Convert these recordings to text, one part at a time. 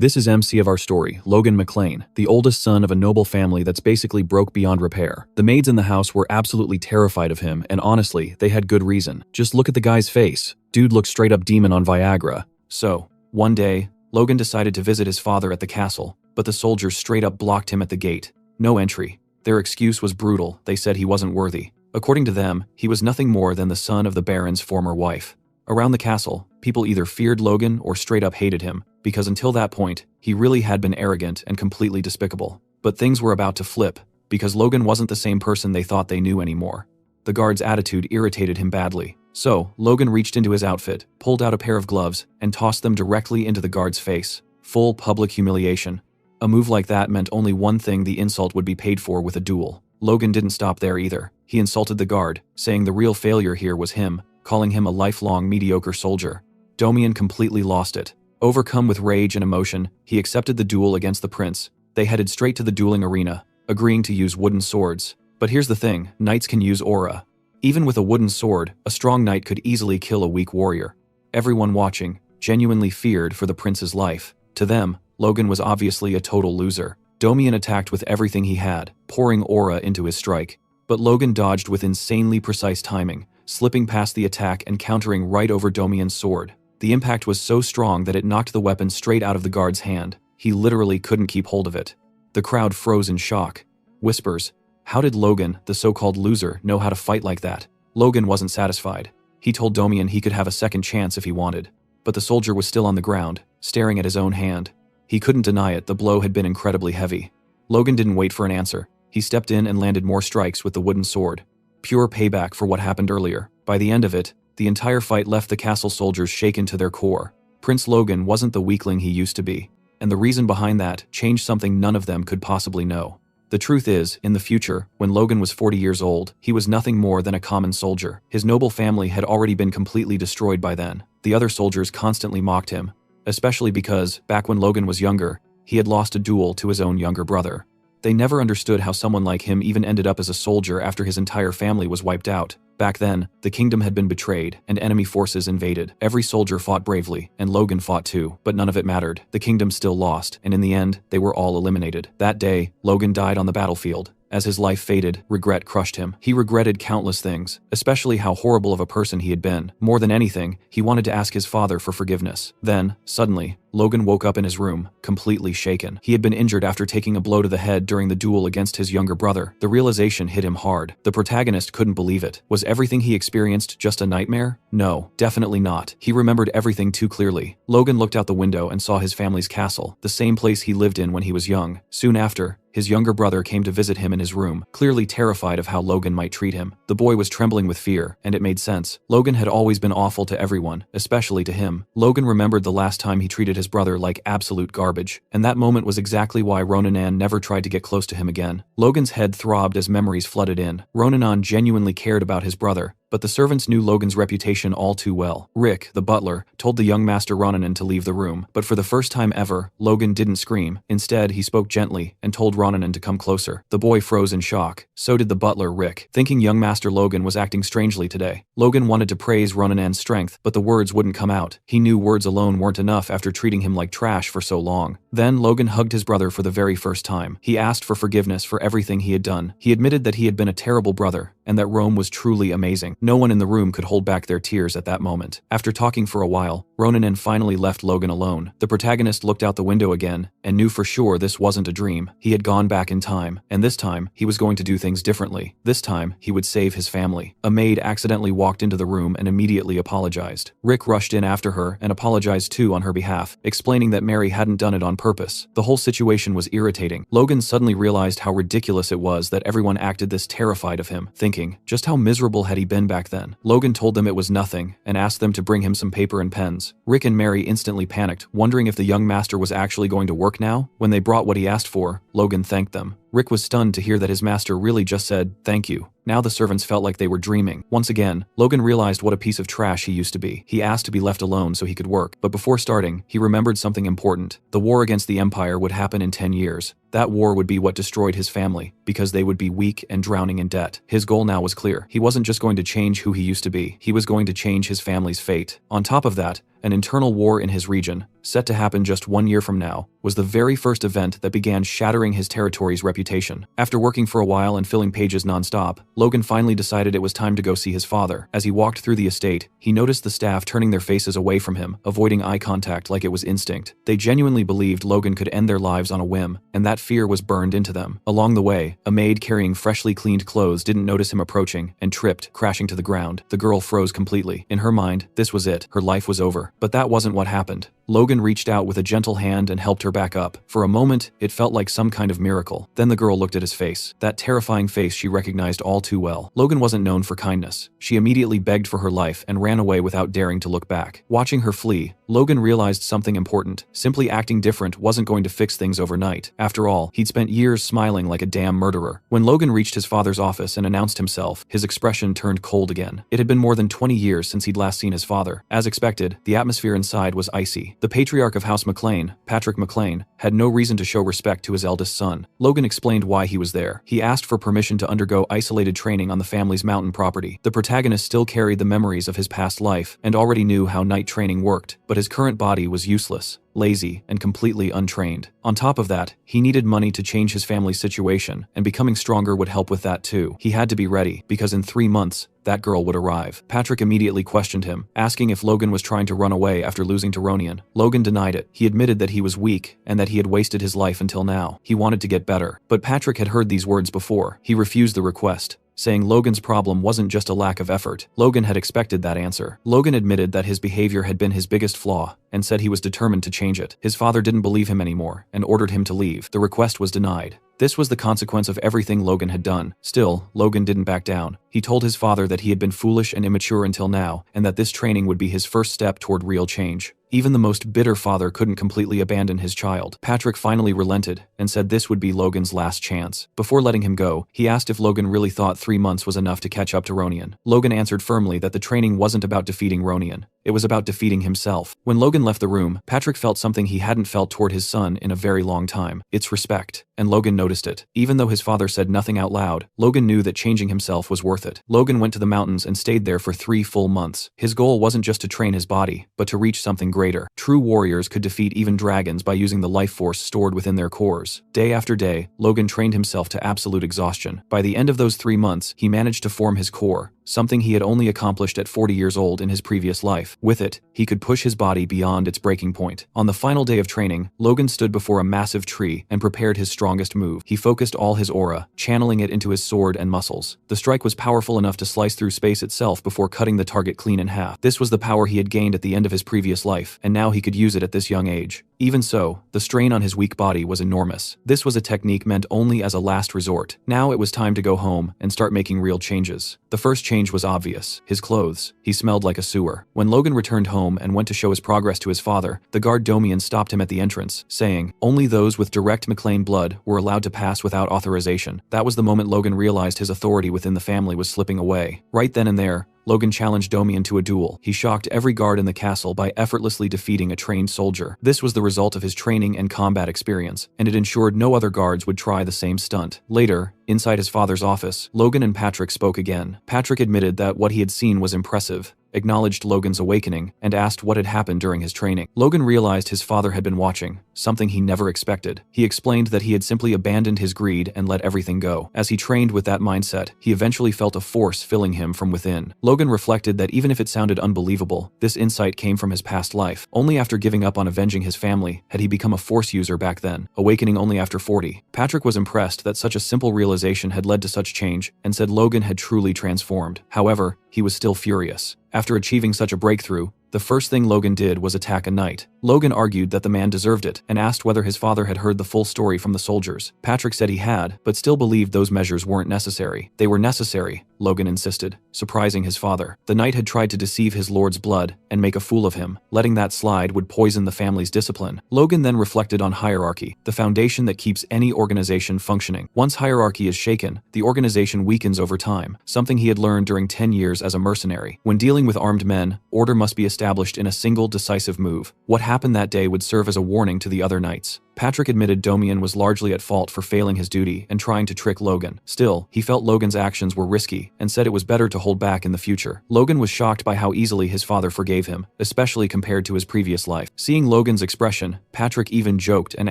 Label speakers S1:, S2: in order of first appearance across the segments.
S1: This is MC of our story, Logan McLean, the oldest son of a noble family that's basically broke beyond repair. The maids in the house were absolutely terrified of him, and honestly, they had good reason. Just look at the guy's face. Dude looked straight up demon on Viagra. So, one day, Logan decided to visit his father at the castle, but the soldiers straight up blocked him at the gate. No entry. Their excuse was brutal. They said he wasn't worthy. According to them, he was nothing more than the son of the Baron's former wife. Around the castle, people either feared Logan or straight up hated him, because until that point, he really had been arrogant and completely despicable. But things were about to flip, because Logan wasn't the same person they thought they knew anymore. The guard's attitude irritated him badly. So, Logan reached into his outfit, pulled out a pair of gloves, and tossed them directly into the guard's face. Full public humiliation. A move like that meant only one thing: the insult would be paid for with a duel. Logan didn't stop there either. He insulted the guard, saying the real failure here was him, calling him a lifelong mediocre soldier. Domian completely lost it. Overcome with rage and emotion, he accepted the duel against the prince. They headed straight to the dueling arena, agreeing to use wooden swords. But here's the thing, knights can use aura. Even with a wooden sword, a strong knight could easily kill a weak warrior. Everyone watching genuinely feared for the prince's life. To them, Logan was obviously a total loser. Domian attacked with everything he had, pouring aura into his strike. But Logan dodged with insanely precise timing, slipping past the attack and countering right over Domian's sword. The impact was so strong that it knocked the weapon straight out of the guard's hand. He literally couldn't keep hold of it. The crowd froze in shock. Whispers, how did Logan, the so-called loser, know how to fight like that? Logan wasn't satisfied. He told Domian he could have a second chance if he wanted. But the soldier was still on the ground, staring at his own hand. He couldn't deny it, the blow had been incredibly heavy. Logan didn't wait for an answer. He stepped in and landed more strikes with the wooden sword. Pure payback for what happened earlier. By the end of it, the entire fight left the castle soldiers shaken to their core. Prince Logan wasn't the weakling he used to be. And the reason behind that changed something none of them could possibly know. The truth is, in the future, when Logan was 40 years old, he was nothing more than a common soldier. His noble family had already been completely destroyed by then. The other soldiers constantly mocked him, especially because, back when Logan was younger, he had lost a duel to his own younger brother. They never understood how someone like him even ended up as a soldier after his entire family was wiped out. Back then, the kingdom had been betrayed, and enemy forces invaded. Every soldier fought bravely, and Logan fought too, but none of it mattered. The kingdom still lost, and in the end, they were all eliminated. That day, Logan died on the battlefield. As his life faded, regret crushed him. He regretted countless things, especially how horrible of a person he had been. More than anything, he wanted to ask his father for forgiveness. Then, suddenly, Logan woke up in his room, completely shaken. He had been injured after taking a blow to the head during the duel against his younger brother. The realization hit him hard. The protagonist couldn't believe it. Was everything he experienced just a nightmare? No, definitely not. He remembered everything too clearly. Logan looked out the window and saw his family's castle, the same place he lived in when he was young. Soon after, his younger brother came to visit him in his room, clearly terrified of how Logan might treat him. The boy was trembling with fear, and it made sense. Logan had always been awful to everyone, especially to him. Logan remembered the last time he treated his brother like absolute garbage, and that moment was exactly why Ronanan never tried to get close to him again. Logan's head throbbed as memories flooded in. Ronanan genuinely cared about his brother, but the servants knew Logan's reputation all too well. Rick, the butler, told the young master Ronanan to leave the room, but for the first time ever, Logan didn't scream. Instead, he spoke gently and told Ronanan to come closer. The boy froze in shock. So did the butler, Rick, thinking young Master Logan was acting strangely today. Logan wanted to praise Ronanan's strength, but the words wouldn't come out. He knew words alone weren't enough after treating him like trash for so long. Then Logan hugged his brother for the very first time. He asked for forgiveness for everything he had done. He admitted that he had been a terrible brother, and that Rome was truly amazing. No one in the room could hold back their tears at that moment. After talking for a while, Ronanan finally left Logan alone. The protagonist looked out the window again, and knew for sure this wasn't a dream. He had gone back in time, and this time, he was going to do things differently. This time, he would save his family. A maid accidentally walked into the room and immediately apologized. Rick rushed in after her and apologized too on her behalf, explaining that Mary hadn't done it on purpose. The whole situation was irritating. Logan suddenly realized how ridiculous it was that everyone acted this terrified of him, thinking, just how miserable had he been back then? Logan told them it was nothing, and asked them to bring him some paper and pens. Rick and Mary instantly panicked, wondering if the young master was actually going to work now. When they brought what he asked for, Logan thanked them. Rick was stunned to hear that his master really just said, "Thank you." Now the servants felt like they were dreaming. Once again, Logan realized what a piece of trash he used to be. He asked to be left alone so he could work, but before starting, he remembered something important. The war against the Empire would happen in 10 years. That war would be what destroyed his family, because they would be weak and drowning in debt. His goal now was clear. He wasn't just going to change who he used to be, he was going to change his family's fate. On top of that, an internal war in his region, set to happen just 1 year from now, was the very first event that began shattering his territory's reputation. After working for a while and filling pages non-stop, Logan finally decided it was time to go see his father. As he walked through the estate, he noticed the staff turning their faces away from him, avoiding eye contact like it was instinct. They genuinely believed Logan could end their lives on a whim, and that fear was burned into them. Along the way, a maid carrying freshly cleaned clothes didn't notice him approaching and tripped, crashing to the ground. The girl froze completely. In her mind, this was it. Her life was over. But that wasn't what happened. Logan reached out with a gentle hand and helped her back up. For a moment, it felt like some kind of miracle. Then the girl looked at his face. That terrifying face she recognized all too well. Logan wasn't known for kindness. She immediately begged for her life and ran away without daring to look back. Watching her flee, Logan realized something important. Simply acting different wasn't going to fix things overnight. After all, he'd spent years smiling like a damn murderer. When Logan reached his father's office and announced himself, his expression turned cold again. It had been more than 20 years since he'd last seen his father. As expected, the atmosphere inside was icy. The patriarch of House McLean, Patrick McLean, had no reason to show respect to his eldest son. Logan explained why he was there. He asked for permission to undergo isolated training on the family's mountain property. The protagonist still carried the memories of his past life and already knew how night training worked, but his current body was useless, lazy, and completely untrained. On top of that, he needed money to change his family's situation, and becoming stronger would help with that too. He had to be ready, because in 3 months, that girl would arrive. Patrick immediately questioned him, asking if Logan was trying to run away after losing to Ronian. Logan denied it. He admitted that he was weak and that he had wasted his life until now. He wanted to get better. But Patrick had heard these words before. He refused the request, saying Logan's problem wasn't just a lack of effort. Logan had expected that answer. Logan admitted that his behavior had been his biggest flaw and said he was determined to change it. His father didn't believe him anymore and ordered him to leave. The request was denied. This was the consequence of everything Logan had done. Still, Logan didn't back down. He told his father that he had been foolish and immature until now, and that this training would be his first step toward real change. Even the most bitter father couldn't completely abandon his child. Patrick finally relented and said this would be Logan's last chance. Before letting him go, he asked if Logan really thought 3 months was enough to catch up to Ronian. Logan answered firmly that the training wasn't about defeating Ronian. It was about defeating himself. When Logan left the room, Patrick felt something he hadn't felt toward his son in a very long time. It's respect. And Logan noticed it. Even though his father said nothing out loud, Logan knew that changing himself was worth it. Logan went to the mountains and stayed there for 3 full months. His goal wasn't just to train his body, but to reach something greater. True warriors could defeat even dragons by using the life force stored within their cores. Day after day, Logan trained himself to absolute exhaustion. By the end of those 3 months, he managed to form his core, something he had only accomplished at 40 years old in his previous life. With it, he could push his body beyond its breaking point. On the final day of training, Logan stood before a massive tree and prepared his strongest move. He focused all his aura, channeling it into his sword and muscles. The strike was powerful enough to slice through space itself before cutting the target clean in half. This was the power he had gained at the end of his previous life, and now he could use it at this young age. Even so, the strain on his weak body was enormous. This was a technique meant only as a last resort. Now it was time to go home and start making real changes. The first change was obvious. His clothes. He smelled like a sewer. When Logan returned home and went to show his progress to his father, the guard Domian stopped him at the entrance, saying, "Only those with direct McLean blood were allowed to pass without authorization." That was the moment Logan realized his authority within the family was slipping away. Right then and there, Logan challenged Domian to a duel. He shocked every guard in the castle by effortlessly defeating a trained soldier. This was the result of his training and combat experience, and it ensured no other guards would try the same stunt. Later, inside his father's office, Logan and Patrick spoke again. Patrick admitted that what he had seen was impressive, acknowledged Logan's awakening, and asked what had happened during his training. Logan realized his father had been watching, something he never expected. He explained that he had simply abandoned his greed and let everything go. As he trained with that mindset, he eventually felt a force filling him from within. Logan reflected that even if it sounded unbelievable, this insight came from his past life. Only after giving up on avenging his family had he become a force user back then, awakening only after 40. Patrick was impressed that such a simple realization had led to such change, and said Logan had truly transformed. However, he was still furious. After achieving such a breakthrough, the first thing Logan did was attack a knight. Logan argued that the man deserved it and asked whether his father had heard the full story from the soldiers. Patrick said he had, but still believed those measures weren't necessary. They were necessary, Logan insisted, surprising his father. The knight had tried to deceive his lord's blood and make a fool of him. Letting that slide would poison the family's discipline. Logan then reflected on hierarchy, the foundation that keeps any organization functioning. Once hierarchy is shaken, the organization weakens over time, something he had learned during 10 years as a mercenary. When dealing with armed men, order must be established in a single decisive move. What happened that day would serve as a warning to the other knights. Patrick admitted Domian was largely at fault for failing his duty and trying to trick Logan. Still, he felt Logan's actions were risky and said it was better to hold back in the future. Logan was shocked by how easily his father forgave him, especially compared to his previous life. Seeing Logan's expression, Patrick even joked and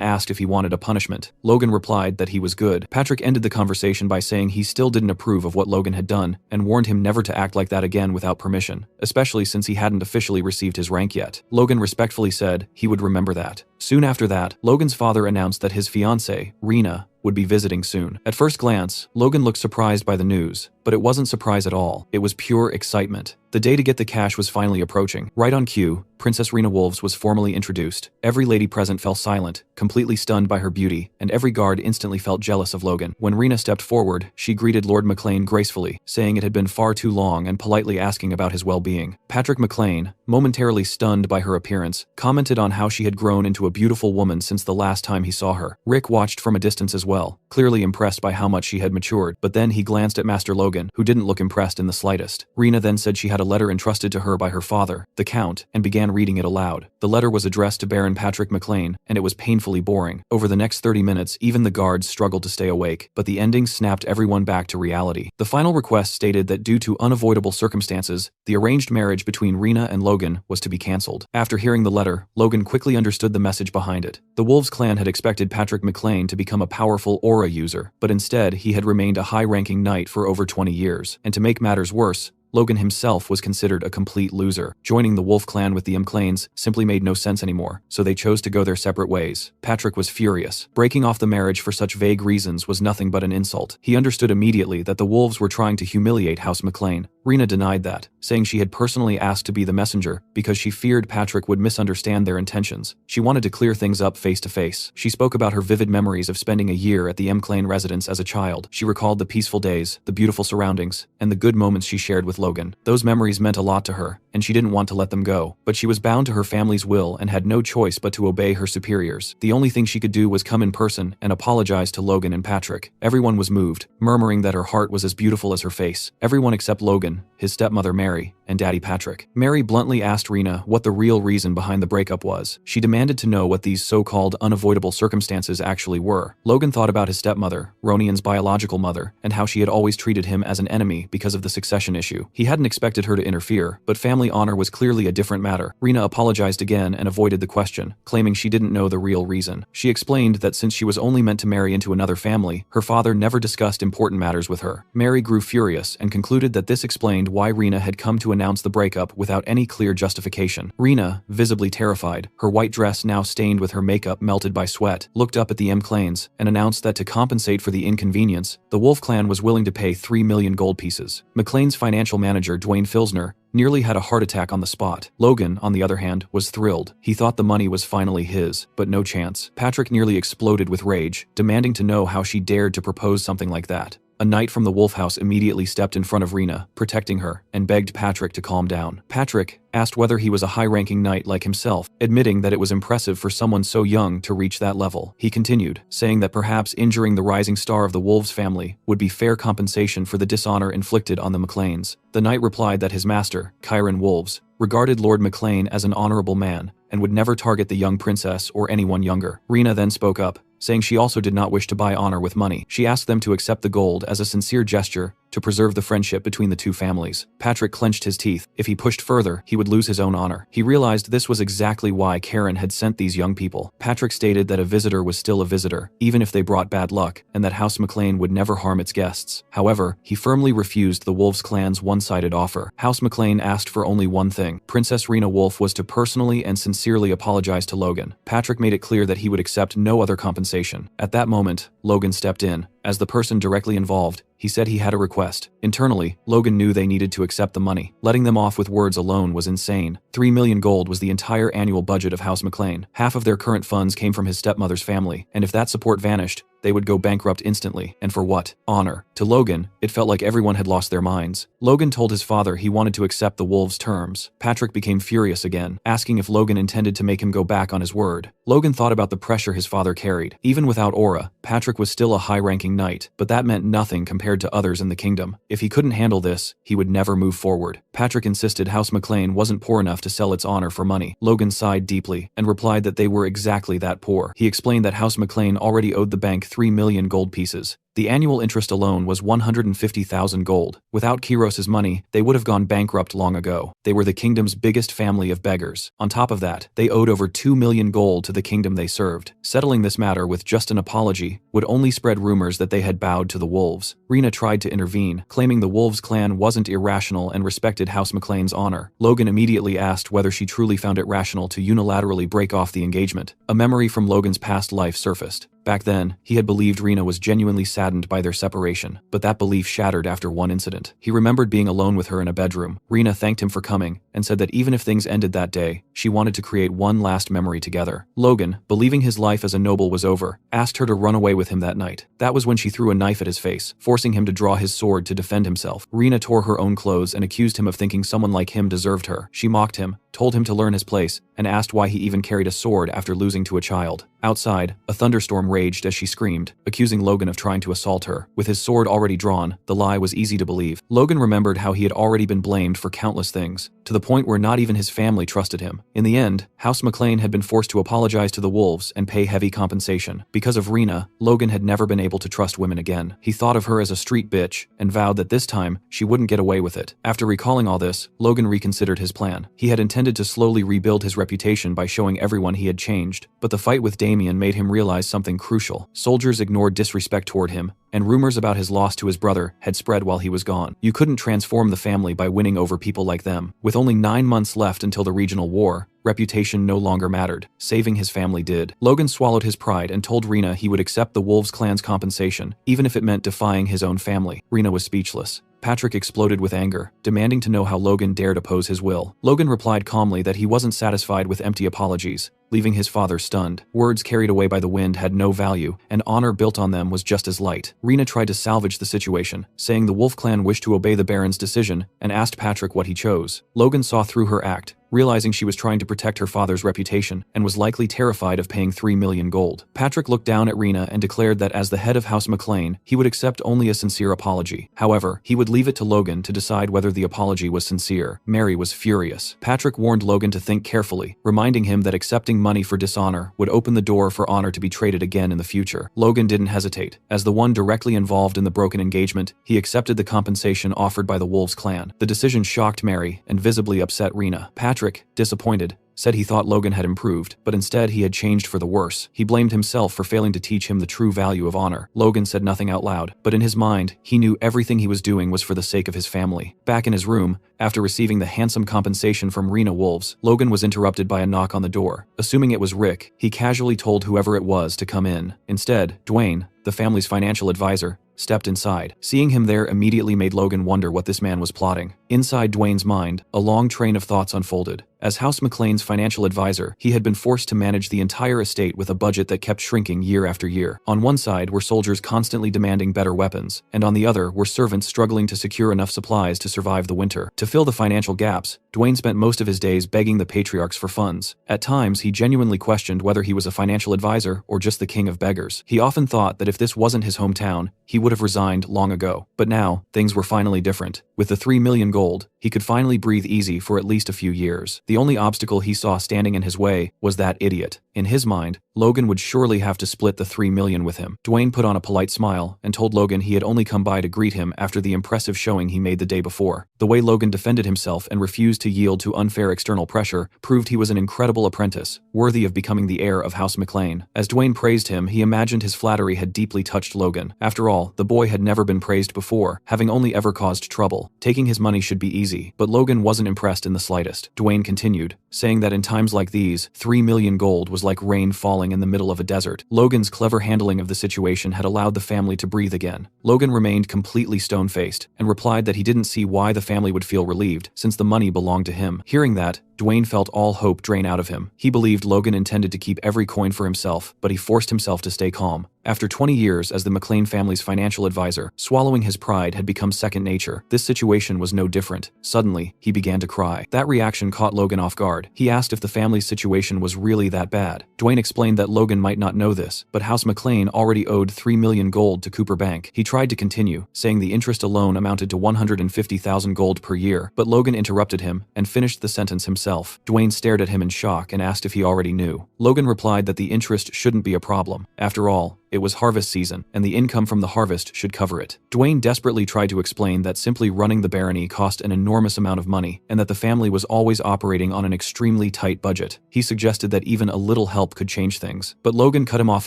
S1: asked if he wanted a punishment. Logan replied that he was good. Patrick ended the conversation by saying he still didn't approve of what Logan had done and warned him never to act like that again without permission, especially since he hadn't officially received his rank yet. Logan respectfully said he would remember that. Soon after that, Logan's father announced that his fiancée, Rena, would be visiting soon. At first glance, Logan looked surprised by the news, but it wasn't surprise at all. It was pure excitement. The day to get the cash was finally approaching. Right on cue, Princess Rena Wolves was formally introduced. Every lady present fell silent, completely stunned by her beauty, and every guard instantly felt jealous of Logan. When Rena stepped forward, she greeted Lord McLean gracefully, saying it had been far too long and politely asking about his well-being. Patrick McLean, momentarily stunned by her appearance, commented on how she had grown into a beautiful woman since the last time he saw her. Rick watched from a distance as well, clearly impressed by how much she had matured, but then he glanced at Master Logan, who didn't look impressed in the slightest. Rena then said she had a letter entrusted to her by her father, the Count, and began reading it aloud. The letter was addressed to Baron Patrick McLean, and it was painfully boring. Over the next 30 minutes, even the guards struggled to stay awake, but the ending snapped everyone back to reality. The final request stated that due to unavoidable circumstances, the arranged marriage between Rena and Logan was to be cancelled. After hearing the letter, Logan quickly understood the message behind it. The Wolves clan had expected Patrick McLean to become a powerful aura user, but instead he had remained a high-ranking knight for over 20 years. And to make matters worse, Logan himself was considered a complete loser. Joining the Wolf clan with the McLeans simply made no sense anymore, so they chose to go their separate ways. Patrick was furious. Breaking off the marriage for such vague reasons was nothing but an insult. He understood immediately that the Wolves were trying to humiliate House McLean. Rena denied that, saying she had personally asked to be the messenger because she feared Patrick would misunderstand their intentions. She wanted to clear things up face to face. She spoke about her vivid memories of spending a year at the McLean residence as a child. She recalled the peaceful days, the beautiful surroundings, and the good moments she shared with Logan. Those memories meant a lot to her, and she didn't want to let them go, but she was bound to her family's will and had no choice but to obey her superiors. The only thing she could do was come in person and apologize to Logan and Patrick. Everyone was moved, murmuring that her heart was as beautiful as her face. Everyone except Logan, his stepmother Mary, and Daddy Patrick. Mary bluntly asked Rena what the real reason behind the breakup was. She demanded to know what these so-called unavoidable circumstances actually were. Logan thought about his stepmother, Ronian's biological mother, and how she had always treated him as an enemy because of the succession issue. He hadn't expected her to interfere, but family honor was clearly a different matter. Rena apologized again and avoided the question, claiming she didn't know the real reason. She explained that since she was only meant to marry into another family, her father never discussed important matters with her. Mary grew furious and concluded that this explained why Rena had come to announce the breakup without any clear justification. Rena, visibly terrified, her white dress now stained with her makeup melted by sweat, looked up at the McLeans and announced that to compensate for the inconvenience, the Wolf clan was willing to pay 3 million gold pieces. McLean's financial manager, Dwayne Filsner, nearly had a heart attack on the spot. Logan, on the other hand, was thrilled. He thought the money was finally his, but no chance. Patrick nearly exploded with rage, demanding to know how she dared to propose something like that. A knight from the Wolf House immediately stepped in front of Rena, protecting her, and begged Patrick to calm down. Patrick asked whether he was a high-ranking knight like himself, admitting that it was impressive for someone so young to reach that level. He continued, saying that perhaps injuring the rising star of the Wolves family would be fair compensation for the dishonor inflicted on the McLeans. The knight replied that his master, Kyron Wolves, regarded Lord McLean as an honorable man and would never target the young princess or anyone younger. Rena then spoke up, saying she also did not wish to buy honor with money. She asked them to accept the gold as a sincere gesture to preserve the friendship between the two families. Patrick clenched his teeth. If he pushed further, he would lose his own honor. He realized this was exactly why Karen had sent these young people. Patrick stated that a visitor was still a visitor, even if they brought bad luck, and that House McLean would never harm its guests. However, he firmly refused the Wolves clan's one-sided offer. House McLean asked for only one thing. Princess Rena Wolf was to personally and sincerely apologize to Logan. Patrick made it clear that he would accept no other compensation. At that moment, Logan stepped in. As the person directly involved, he said he had a request. Internally, Logan knew they needed to accept the money. Letting them off with words alone was insane. 3 million gold was the entire annual budget of House McLean. Half of their current funds came from his stepmother's family, and if that support vanished, they would go bankrupt instantly. And for what? Honor. To Logan, it felt like everyone had lost their minds. Logan told his father he wanted to accept the wolves' terms. Patrick became furious again, asking if Logan intended to make him go back on his word. Logan thought about the pressure his father carried. Even without aura, Patrick was still a high-ranking knight, but that meant nothing compared to others in the kingdom. If he couldn't handle this, he would never move forward. Patrick insisted House McLean wasn't poor enough to sell its honor for money. Logan sighed deeply and replied that they were exactly that poor. He explained that House McLean already owed the bank 3 million gold pieces. The annual interest alone was 150,000 gold. Without Kiros's money, they would have gone bankrupt long ago. They were the kingdom's biggest family of beggars. On top of that, they owed over 2 million gold to the kingdom they served. Settling this matter with just an apology would only spread rumors that they had bowed to the wolves. Rena tried to intervene, claiming the wolves clan wasn't irrational and respected House McLean's honor. Logan immediately asked whether she truly found it rational to unilaterally break off the engagement. A memory from Logan's past life surfaced. Back then, he had believed Rena was genuinely saddened by their separation, but that belief shattered after one incident. He remembered being alone with her in a bedroom. Rena thanked him for coming and said that even if things ended that day, she wanted to create one last memory together. Logan, believing his life as a noble was over, asked her to run away with him that night. That was when she threw a knife at his face, forcing him to draw his sword to defend himself. Rena tore her own clothes and accused him of thinking someone like him deserved her. She mocked him, told him to learn his place, and asked why he even carried a sword after losing to a child. Outside, a thunderstorm raged as she screamed, accusing Logan of trying to assault her. With his sword already drawn, the lie was easy to believe. Logan remembered how he had already been blamed for countless things, to the point where not even his family trusted him. In the end, House McLean had been forced to apologize to the wolves and pay heavy compensation. Because of Rena, Logan had never been able to trust women again. He thought of her as a street bitch and vowed that this time, she wouldn't get away with it. After recalling all this, Logan reconsidered his plan. He had intended to slowly rebuild his reputation by showing everyone he had changed, but the fight with Damien made him realize something crucial. Soldiers ignored disrespect toward him, and rumors about his loss to his brother had spread while he was gone. You couldn't transform the family by winning over people like them. With only 9 months left until the regional war, reputation no longer mattered. Saving his family did. Logan swallowed his pride and told Rena he would accept the Wolves clan's compensation, even if it meant defying his own family. Rena was speechless. Patrick exploded with anger, demanding to know how Logan dared oppose his will. Logan replied calmly that he wasn't satisfied with empty apologies, leaving his father stunned. Words carried away by the wind had no value, and honor built on them was just as light. Rena tried to salvage the situation, saying the Wolf clan wished to obey the Baron's decision, and asked Patrick what he chose. Logan saw through her act, realizing she was trying to protect her father's reputation and was likely terrified of paying 3 million gold. Patrick looked down at Rena and declared that as the head of House McLean, he would accept only a sincere apology. However, he would leave it to Logan to decide whether the apology was sincere. Mary was furious. Patrick warned Logan to think carefully, reminding him that accepting money for dishonor would open the door for honor to be traded again in the future. Logan didn't hesitate. As the one directly involved in the broken engagement, he accepted the compensation offered by the Wolves clan. The decision shocked Mary and visibly upset Rena. Patrick, disappointed, said he thought Logan had improved, but instead he had changed for the worse. He blamed himself for failing to teach him the true value of honor. Logan said nothing out loud, but in his mind, he knew everything he was doing was for the sake of his family. Back in his room, after receiving the handsome compensation from Rena Wolves, Logan was interrupted by a knock on the door. Assuming it was Rick, he casually told whoever it was to come in. Instead, Dwayne, the family's financial advisor, stepped inside. Seeing him there immediately made Logan wonder what this man was plotting. Inside Dwayne's mind, a long train of thoughts unfolded. As House McLean's financial advisor, he had been forced to manage the entire estate with a budget that kept shrinking year after year. On one side were soldiers constantly demanding better weapons, and on the other were servants struggling to secure enough supplies to survive the winter. To fill the financial gaps, Dwayne spent most of his days begging the patriarchs for funds. At times, he genuinely questioned whether he was a financial advisor or just the king of beggars. He often thought that if this wasn't his hometown, he would have resigned long ago. But now, things were finally different. With the 3 million gold, he could finally breathe easy for at least a few years. The only obstacle he saw standing in his way was that idiot. In his mind, Logan would surely have to split the 3 million with him. Dwayne put on a polite smile and told Logan he had only come by to greet him after the impressive showing he made the day before. The way Logan defended himself and refused to yield to unfair external pressure proved he was an incredible apprentice, worthy of becoming the heir of House McLean. As Dwayne praised him, he imagined his flattery had deeply touched Logan. After all, the boy had never been praised before, having only ever caused trouble. Taking his money should be easy, but Logan wasn't impressed in the slightest. Dwayne continued, saying that in times like these, 3 million gold was like rain falling in the middle of a desert. Logan's clever handling of the situation had allowed the family to breathe again. Logan remained completely stone-faced and replied that he didn't see why the family would feel relieved, since the money belonged to him. Hearing that, Dwayne felt all hope drain out of him. He believed Logan intended to keep every coin for himself, but he forced himself to stay calm. After 20 years as the McClane family's financial advisor, swallowing his pride had become second nature. This situation was no different. Suddenly, he began to cry. That reaction caught Logan off guard. He asked if the family's situation was really that bad. Dwayne explained that Logan might not know this, but House McClane already owed $3 million gold to Cooper Bank. He tried to continue, saying the interest alone amounted to 150,000 gold per year, but Logan interrupted him and finished the sentence himself. Dwayne stared at him in shock and asked if he already knew. Logan replied that the interest shouldn't be a problem. After all, it was harvest season, and the income from the harvest should cover it. Dwayne desperately tried to explain that simply running the barony cost an enormous amount of money, and that the family was always operating on an extremely tight budget. He suggested that even a little help could change things, but Logan cut him off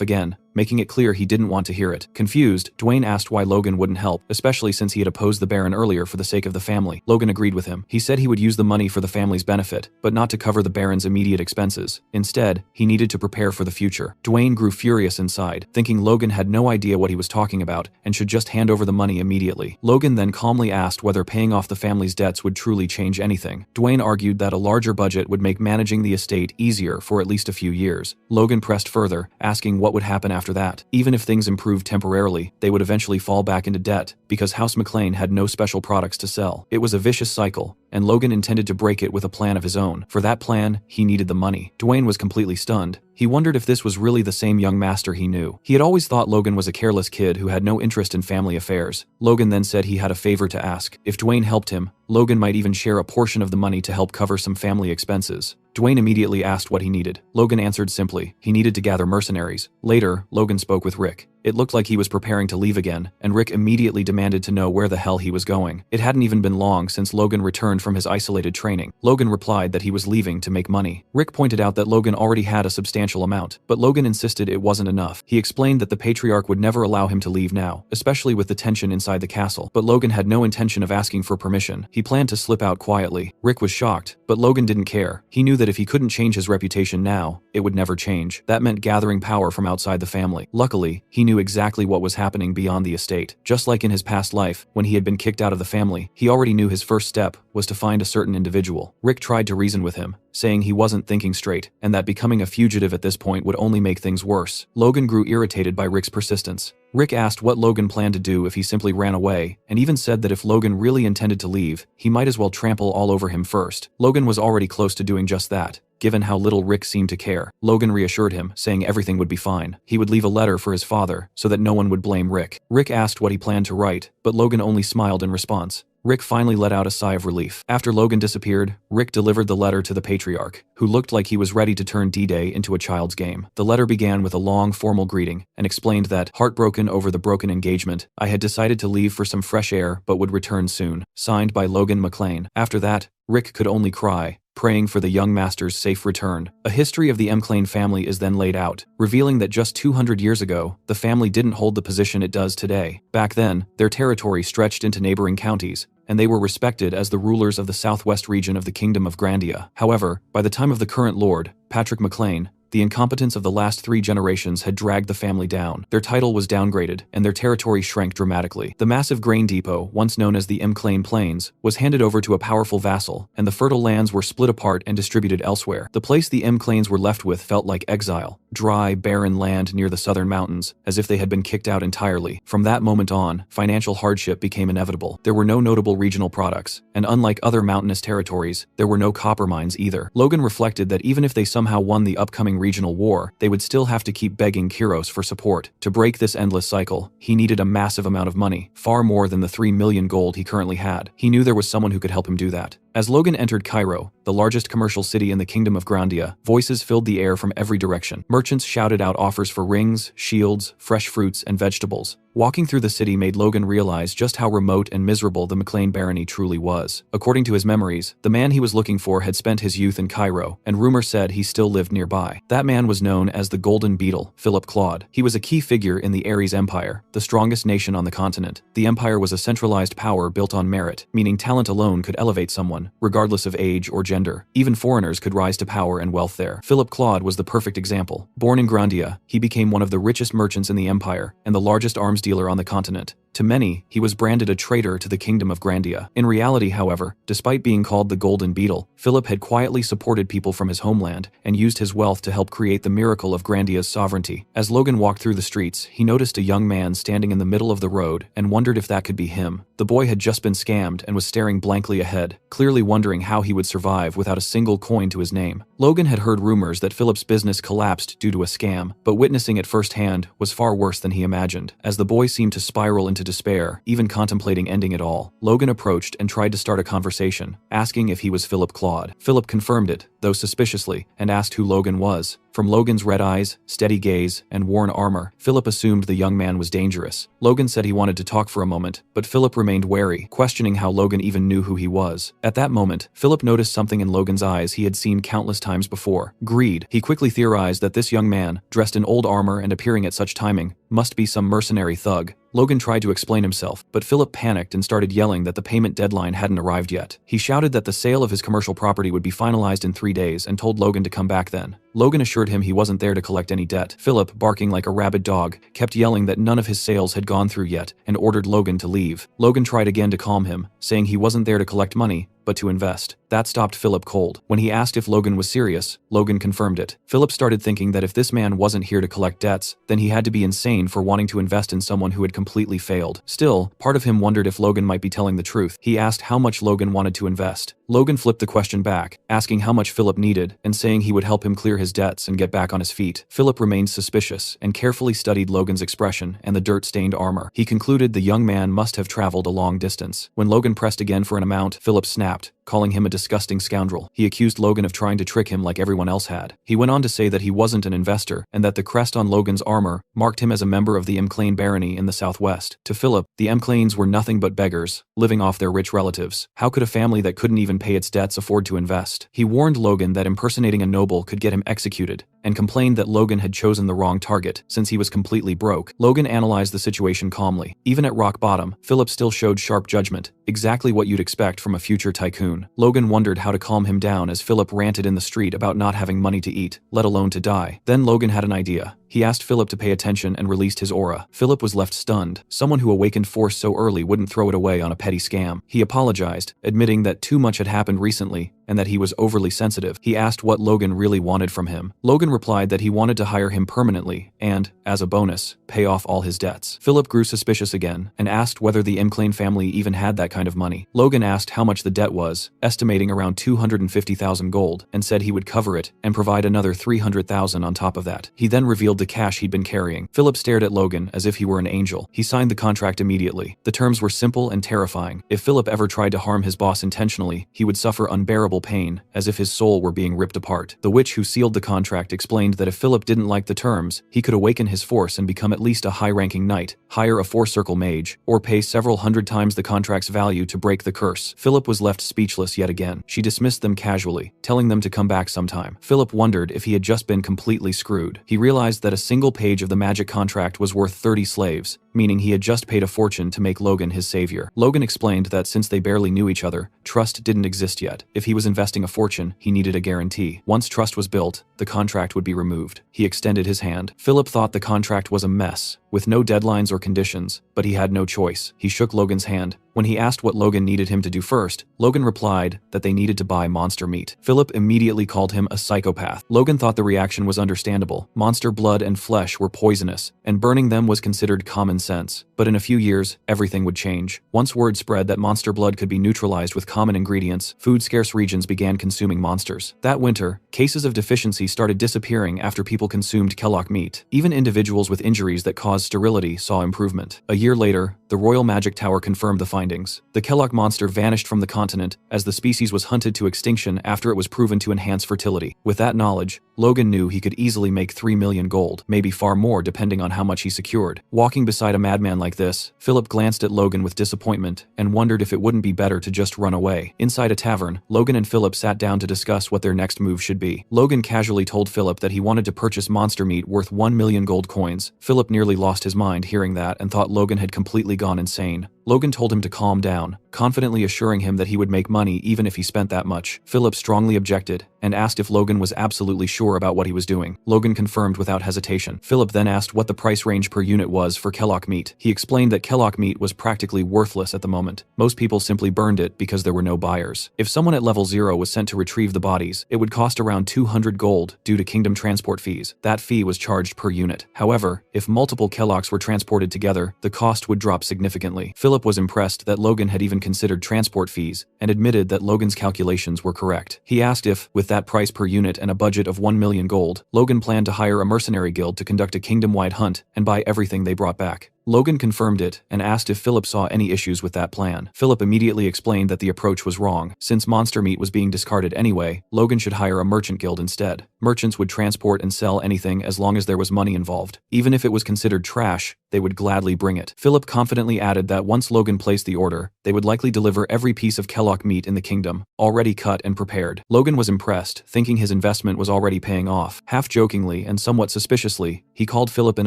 S1: again, making it clear he didn't want to hear it. Confused, Dwayne asked why Logan wouldn't help, especially since he had opposed the Baron earlier for the sake of the family. Logan agreed with him. He said he would use the money for the family's benefit, but not to cover the Baron's immediate expenses. Instead, he needed to prepare for the future. Dwayne grew furious inside, thinking Logan had no idea what he was talking about and should just hand over the money immediately. Logan then calmly asked whether paying off the family's debts would truly change anything. Dwayne argued that a larger budget would make managing the estate easier for at least a few years. Logan pressed further, asking what would happen after that. Even if things improved temporarily, they would eventually fall back into debt, because House McClane had no special products to sell. It was a vicious cycle, and Logan intended to break it with a plan of his own. For that plan, he needed the money. Dwayne was completely stunned. He wondered if this was really the same young master he knew. He had always thought Logan was a careless kid who had no interest in family affairs. Logan then said he had a favor to ask. If Dwayne helped him, Logan might even share a portion of the money to help cover some family expenses. Dwayne immediately asked what he needed. Logan answered simply, he needed to gather mercenaries. Later, Logan spoke with Rick. It looked like he was preparing to leave again, and Rick immediately demanded to know where the hell he was going. It hadn't even been long since Logan returned from his isolated training. Logan replied that he was leaving to make money. Rick pointed out that Logan already had a substantial amount, but Logan insisted it wasn't enough. He explained that the Patriarch would never allow him to leave now, especially with the tension inside the castle, but Logan had no intention of asking for permission. He planned to slip out quietly. Rick was shocked, but Logan didn't care. He knew that if he couldn't change his reputation now, it would never change. That meant gathering power from outside the family. Luckily, he knew exactly what was happening beyond the estate. Just like in his past life, when he had been kicked out of the family, he already knew his first step was to find a certain individual. Rick tried to reason with him, saying he wasn't thinking straight, and that becoming a fugitive at this point would only make things worse. Logan grew irritated by Rick's persistence. Rick asked what Logan planned to do if he simply ran away, and even said that if Logan really intended to leave, he might as well trample all over him first. Logan was already close to doing just that. Given how little Rick seemed to care, Logan reassured him, saying everything would be fine. He would leave a letter for his father, so that no one would blame Rick. Rick asked what he planned to write, but Logan only smiled in response. Rick finally let out a sigh of relief. After Logan disappeared, Rick delivered the letter to the Patriarch, who looked like he was ready to turn D-Day into a child's game. The letter began with a long, formal greeting, and explained that, heartbroken over the broken engagement, I had decided to leave for some fresh air but would return soon. Signed by Logan McClane. After that, Rick could only cry, praying for the young master's safe return. A history of the McClane family is then laid out, revealing that just 200 years ago, the family didn't hold the position it does today. Back then, their territory stretched into neighboring counties, and they were respected as the rulers of the southwest region of the Kingdom of Grandia. However, by the time of the current lord, Patrick McClane, the incompetence of the last 3 generations had dragged the family down. Their title was downgraded, and their territory shrank dramatically. The massive grain depot, once known as the McClane Plains, was handed over to a powerful vassal, and the fertile lands were split apart and distributed elsewhere. The place the McClanes were left with felt like exile. Dry, barren land near the southern mountains, as if they had been kicked out entirely. From that moment on, financial hardship became inevitable. There were no notable regional products, and unlike other mountainous territories, there were no copper mines either. Logan reflected that even if they somehow won the upcoming regional war, they would still have to keep begging Kyros for support. To break this endless cycle, he needed a massive amount of money, far more than the 3 million gold he currently had. He knew there was someone who could help him do that. As Logan entered Cairo, the largest commercial city in the Kingdom of Grandia, voices filled the air from every direction. Merchants shouted out offers for rings, shields, fresh fruits, and vegetables. Walking through the city made Logan realize just how remote and miserable the McClane barony truly was. According to his memories, the man he was looking for had spent his youth in Cairo, and rumor said he still lived nearby. That man was known as the Golden Beetle, Philip Claude. He was a key figure in the Ares Empire, the strongest nation on the continent. The empire was a centralized power built on merit, meaning talent alone could elevate someone, regardless of age or gender. Even foreigners could rise to power and wealth there. Philip Claude was the perfect example. Born in Grandia, he became one of the richest merchants in the empire, and the largest arms dealer on the continent. To many, he was branded a traitor to the kingdom of Grandia. In reality, however, despite being called the Golden Beetle, Philip had quietly supported people from his homeland and used his wealth to help create the miracle of Grandia's sovereignty. As Logan walked through the streets, he noticed a young man standing in the middle of the road and wondered if that could be him. The boy had just been scammed and was staring blankly ahead, clearly wondering how he would survive without a single coin to his name. Logan had heard rumors that Philip's business collapsed due to a scam, but witnessing it firsthand was far worse than he imagined. As the boy seemed to spiral into despair, even contemplating ending it all, Logan approached and tried to start a conversation, asking if he was Philip Claude. Philip confirmed it, though suspiciously, and asked who Logan was. From Logan's red eyes, steady gaze, and worn armor, Philip assumed the young man was dangerous. Logan said he wanted to talk for a moment, but Philip remained wary, questioning how Logan even knew who he was. At that moment, Philip noticed something in Logan's eyes he had seen countless times before: greed. He quickly theorized that this young man, dressed in old armor and appearing at such timing, must be some mercenary thug. Logan tried to explain himself, but Philip panicked and started yelling that the payment deadline hadn't arrived yet. He shouted that the sale of his commercial property would be finalized in 3 days and told Logan to come back then. Logan assured him he wasn't there to collect any debt. Philip, barking like a rabid dog, kept yelling that none of his sales had gone through yet and ordered Logan to leave. Logan tried again to calm him, saying he wasn't there to collect money, but to invest. That stopped Philip cold. When he asked if Logan was serious, Logan confirmed it. Philip started thinking that if this man wasn't here to collect debts, then he had to be insane for wanting to invest in someone who had completely failed. Still, part of him wondered if Logan might be telling the truth. He asked how much Logan wanted to invest. Logan flipped the question back, asking how much Philip needed and saying he would help him clear his debts and get back on his feet. Philip remained suspicious and carefully studied Logan's expression and the dirt-stained armor. He concluded the young man must have traveled a long distance. When Logan pressed again for an amount, Philip snapped, calling him a disgusting scoundrel. He accused Logan of trying to trick him like everyone else had. He went on to say that he wasn't an investor and that the crest on Logan's armor marked him as a member of the McLean barony in the southwest. To Philip, the McLeans were nothing but beggars, living off their rich relatives. How could a family that couldn't even pay its debts afford to invest? He warned Logan that impersonating a noble could get him executed, and complained that Logan had chosen the wrong target since he was completely broke. Logan analyzed the situation calmly. Even at rock bottom, Philip still showed sharp judgment, exactly what you'd expect from a future tycoon. Logan wondered how to calm him down as Philip ranted in the street about not having money to eat, let alone to die. Then Logan had an idea. He asked Philip to pay attention and released his aura. Philip was left stunned. Someone who awakened force so early wouldn't throw it away on a petty scam. He apologized, admitting that too much had happened recently and that he was overly sensitive. He asked what Logan really wanted from him. Logan replied that he wanted to hire him permanently and, as a bonus, pay off all his debts. Philip grew suspicious again and asked whether the McLean family even had that kind of money. Logan asked how much the debt was, estimating around 250,000 gold, and said he would cover it and provide another 300,000 on top of that. He then revealed the cash he'd been carrying. Philip stared at Logan as if he were an angel. He signed the contract immediately. The terms were simple and terrifying. If Philip ever tried to harm his boss intentionally, he would suffer unbearable pain, as if his soul were being ripped apart. The witch who sealed the contract explained that if Philip didn't like the terms, he could awaken his force and become at least a high-ranking knight, hire a 4-circle mage, or pay several hundred times the contract's value to break the curse. Philip was left speechless yet again. She dismissed them casually, telling them to come back sometime. Philip wondered if he had just been completely screwed. He realized that a single page of the magic contract was worth 30 slaves, meaning he had just paid a fortune to make Logan his savior. Logan explained that since they barely knew each other, trust didn't exist yet. If he was investing a fortune, he needed a guarantee. Once trust was built, the contract would be removed. He extended his hand. Philip thought the contract was a mess, with no deadlines or conditions, but he had no choice. He shook Logan's hand. When he asked what Logan needed him to do first, Logan replied that they needed to buy monster meat. Philip immediately called him a psychopath. Logan thought the reaction was understandable. Monster blood and flesh were poisonous, and burning them was considered common sense. But in a few years, everything would change. Once word spread that monster blood could be neutralized with common ingredients, food-scarce regions began consuming monsters. That winter, cases of deficiency started disappearing after people consumed Kellogg meat. Even individuals with injuries that caused sterility saw improvement. A year later, the Royal Magic Tower confirmed the findings. The Kellogg monster vanished from the continent as the species was hunted to extinction after it was proven to enhance fertility. With that knowledge, Logan knew he could easily make 3 million gold, maybe far more depending on how much he secured. Walking beside a madman like this, Philip glanced at Logan with disappointment and wondered if it wouldn't be better to just run away. Inside a tavern, Logan and Philip sat down to discuss what their next move should be. Logan casually told Philip that he wanted to purchase monster meat worth 1 million gold coins. Philip nearly lost his mind hearing that and thought Logan had completely gone insane. Logan told him to calm down, confidently assuring him that he would make money even if he spent that much. Philip strongly objected and asked if Logan was absolutely sure about what he was doing. Logan confirmed without hesitation. Philip then asked what the price range per unit was for Kellock meat. He explained that Kellock meat was practically worthless at the moment. Most people simply burned it because there were no buyers. If someone at level 0 was sent to retrieve the bodies, it would cost around 200 gold due to kingdom transport fees. That fee was charged per unit. However, if multiple Kellocks were transported together, the cost would drop significantly. Philip was impressed that Logan had even considered transport fees and admitted that Logan's calculations were correct. He asked if, with that price per unit and a budget of 1 million gold, Logan planned to hire a mercenary guild to conduct a kingdom-wide hunt and buy everything they brought back. Logan confirmed it and asked if Philip saw any issues with that plan. Philip immediately explained that the approach was wrong. Since monster meat was being discarded anyway, Logan should hire a merchant guild instead. Merchants would transport and sell anything as long as there was money involved. Even if it was considered trash, they would gladly bring it. Philip confidently added that once Logan placed the order, they would likely deliver every piece of Kellock meat in the kingdom, already cut and prepared. Logan was impressed, thinking his investment was already paying off. Half jokingly and somewhat suspiciously, he called Philip an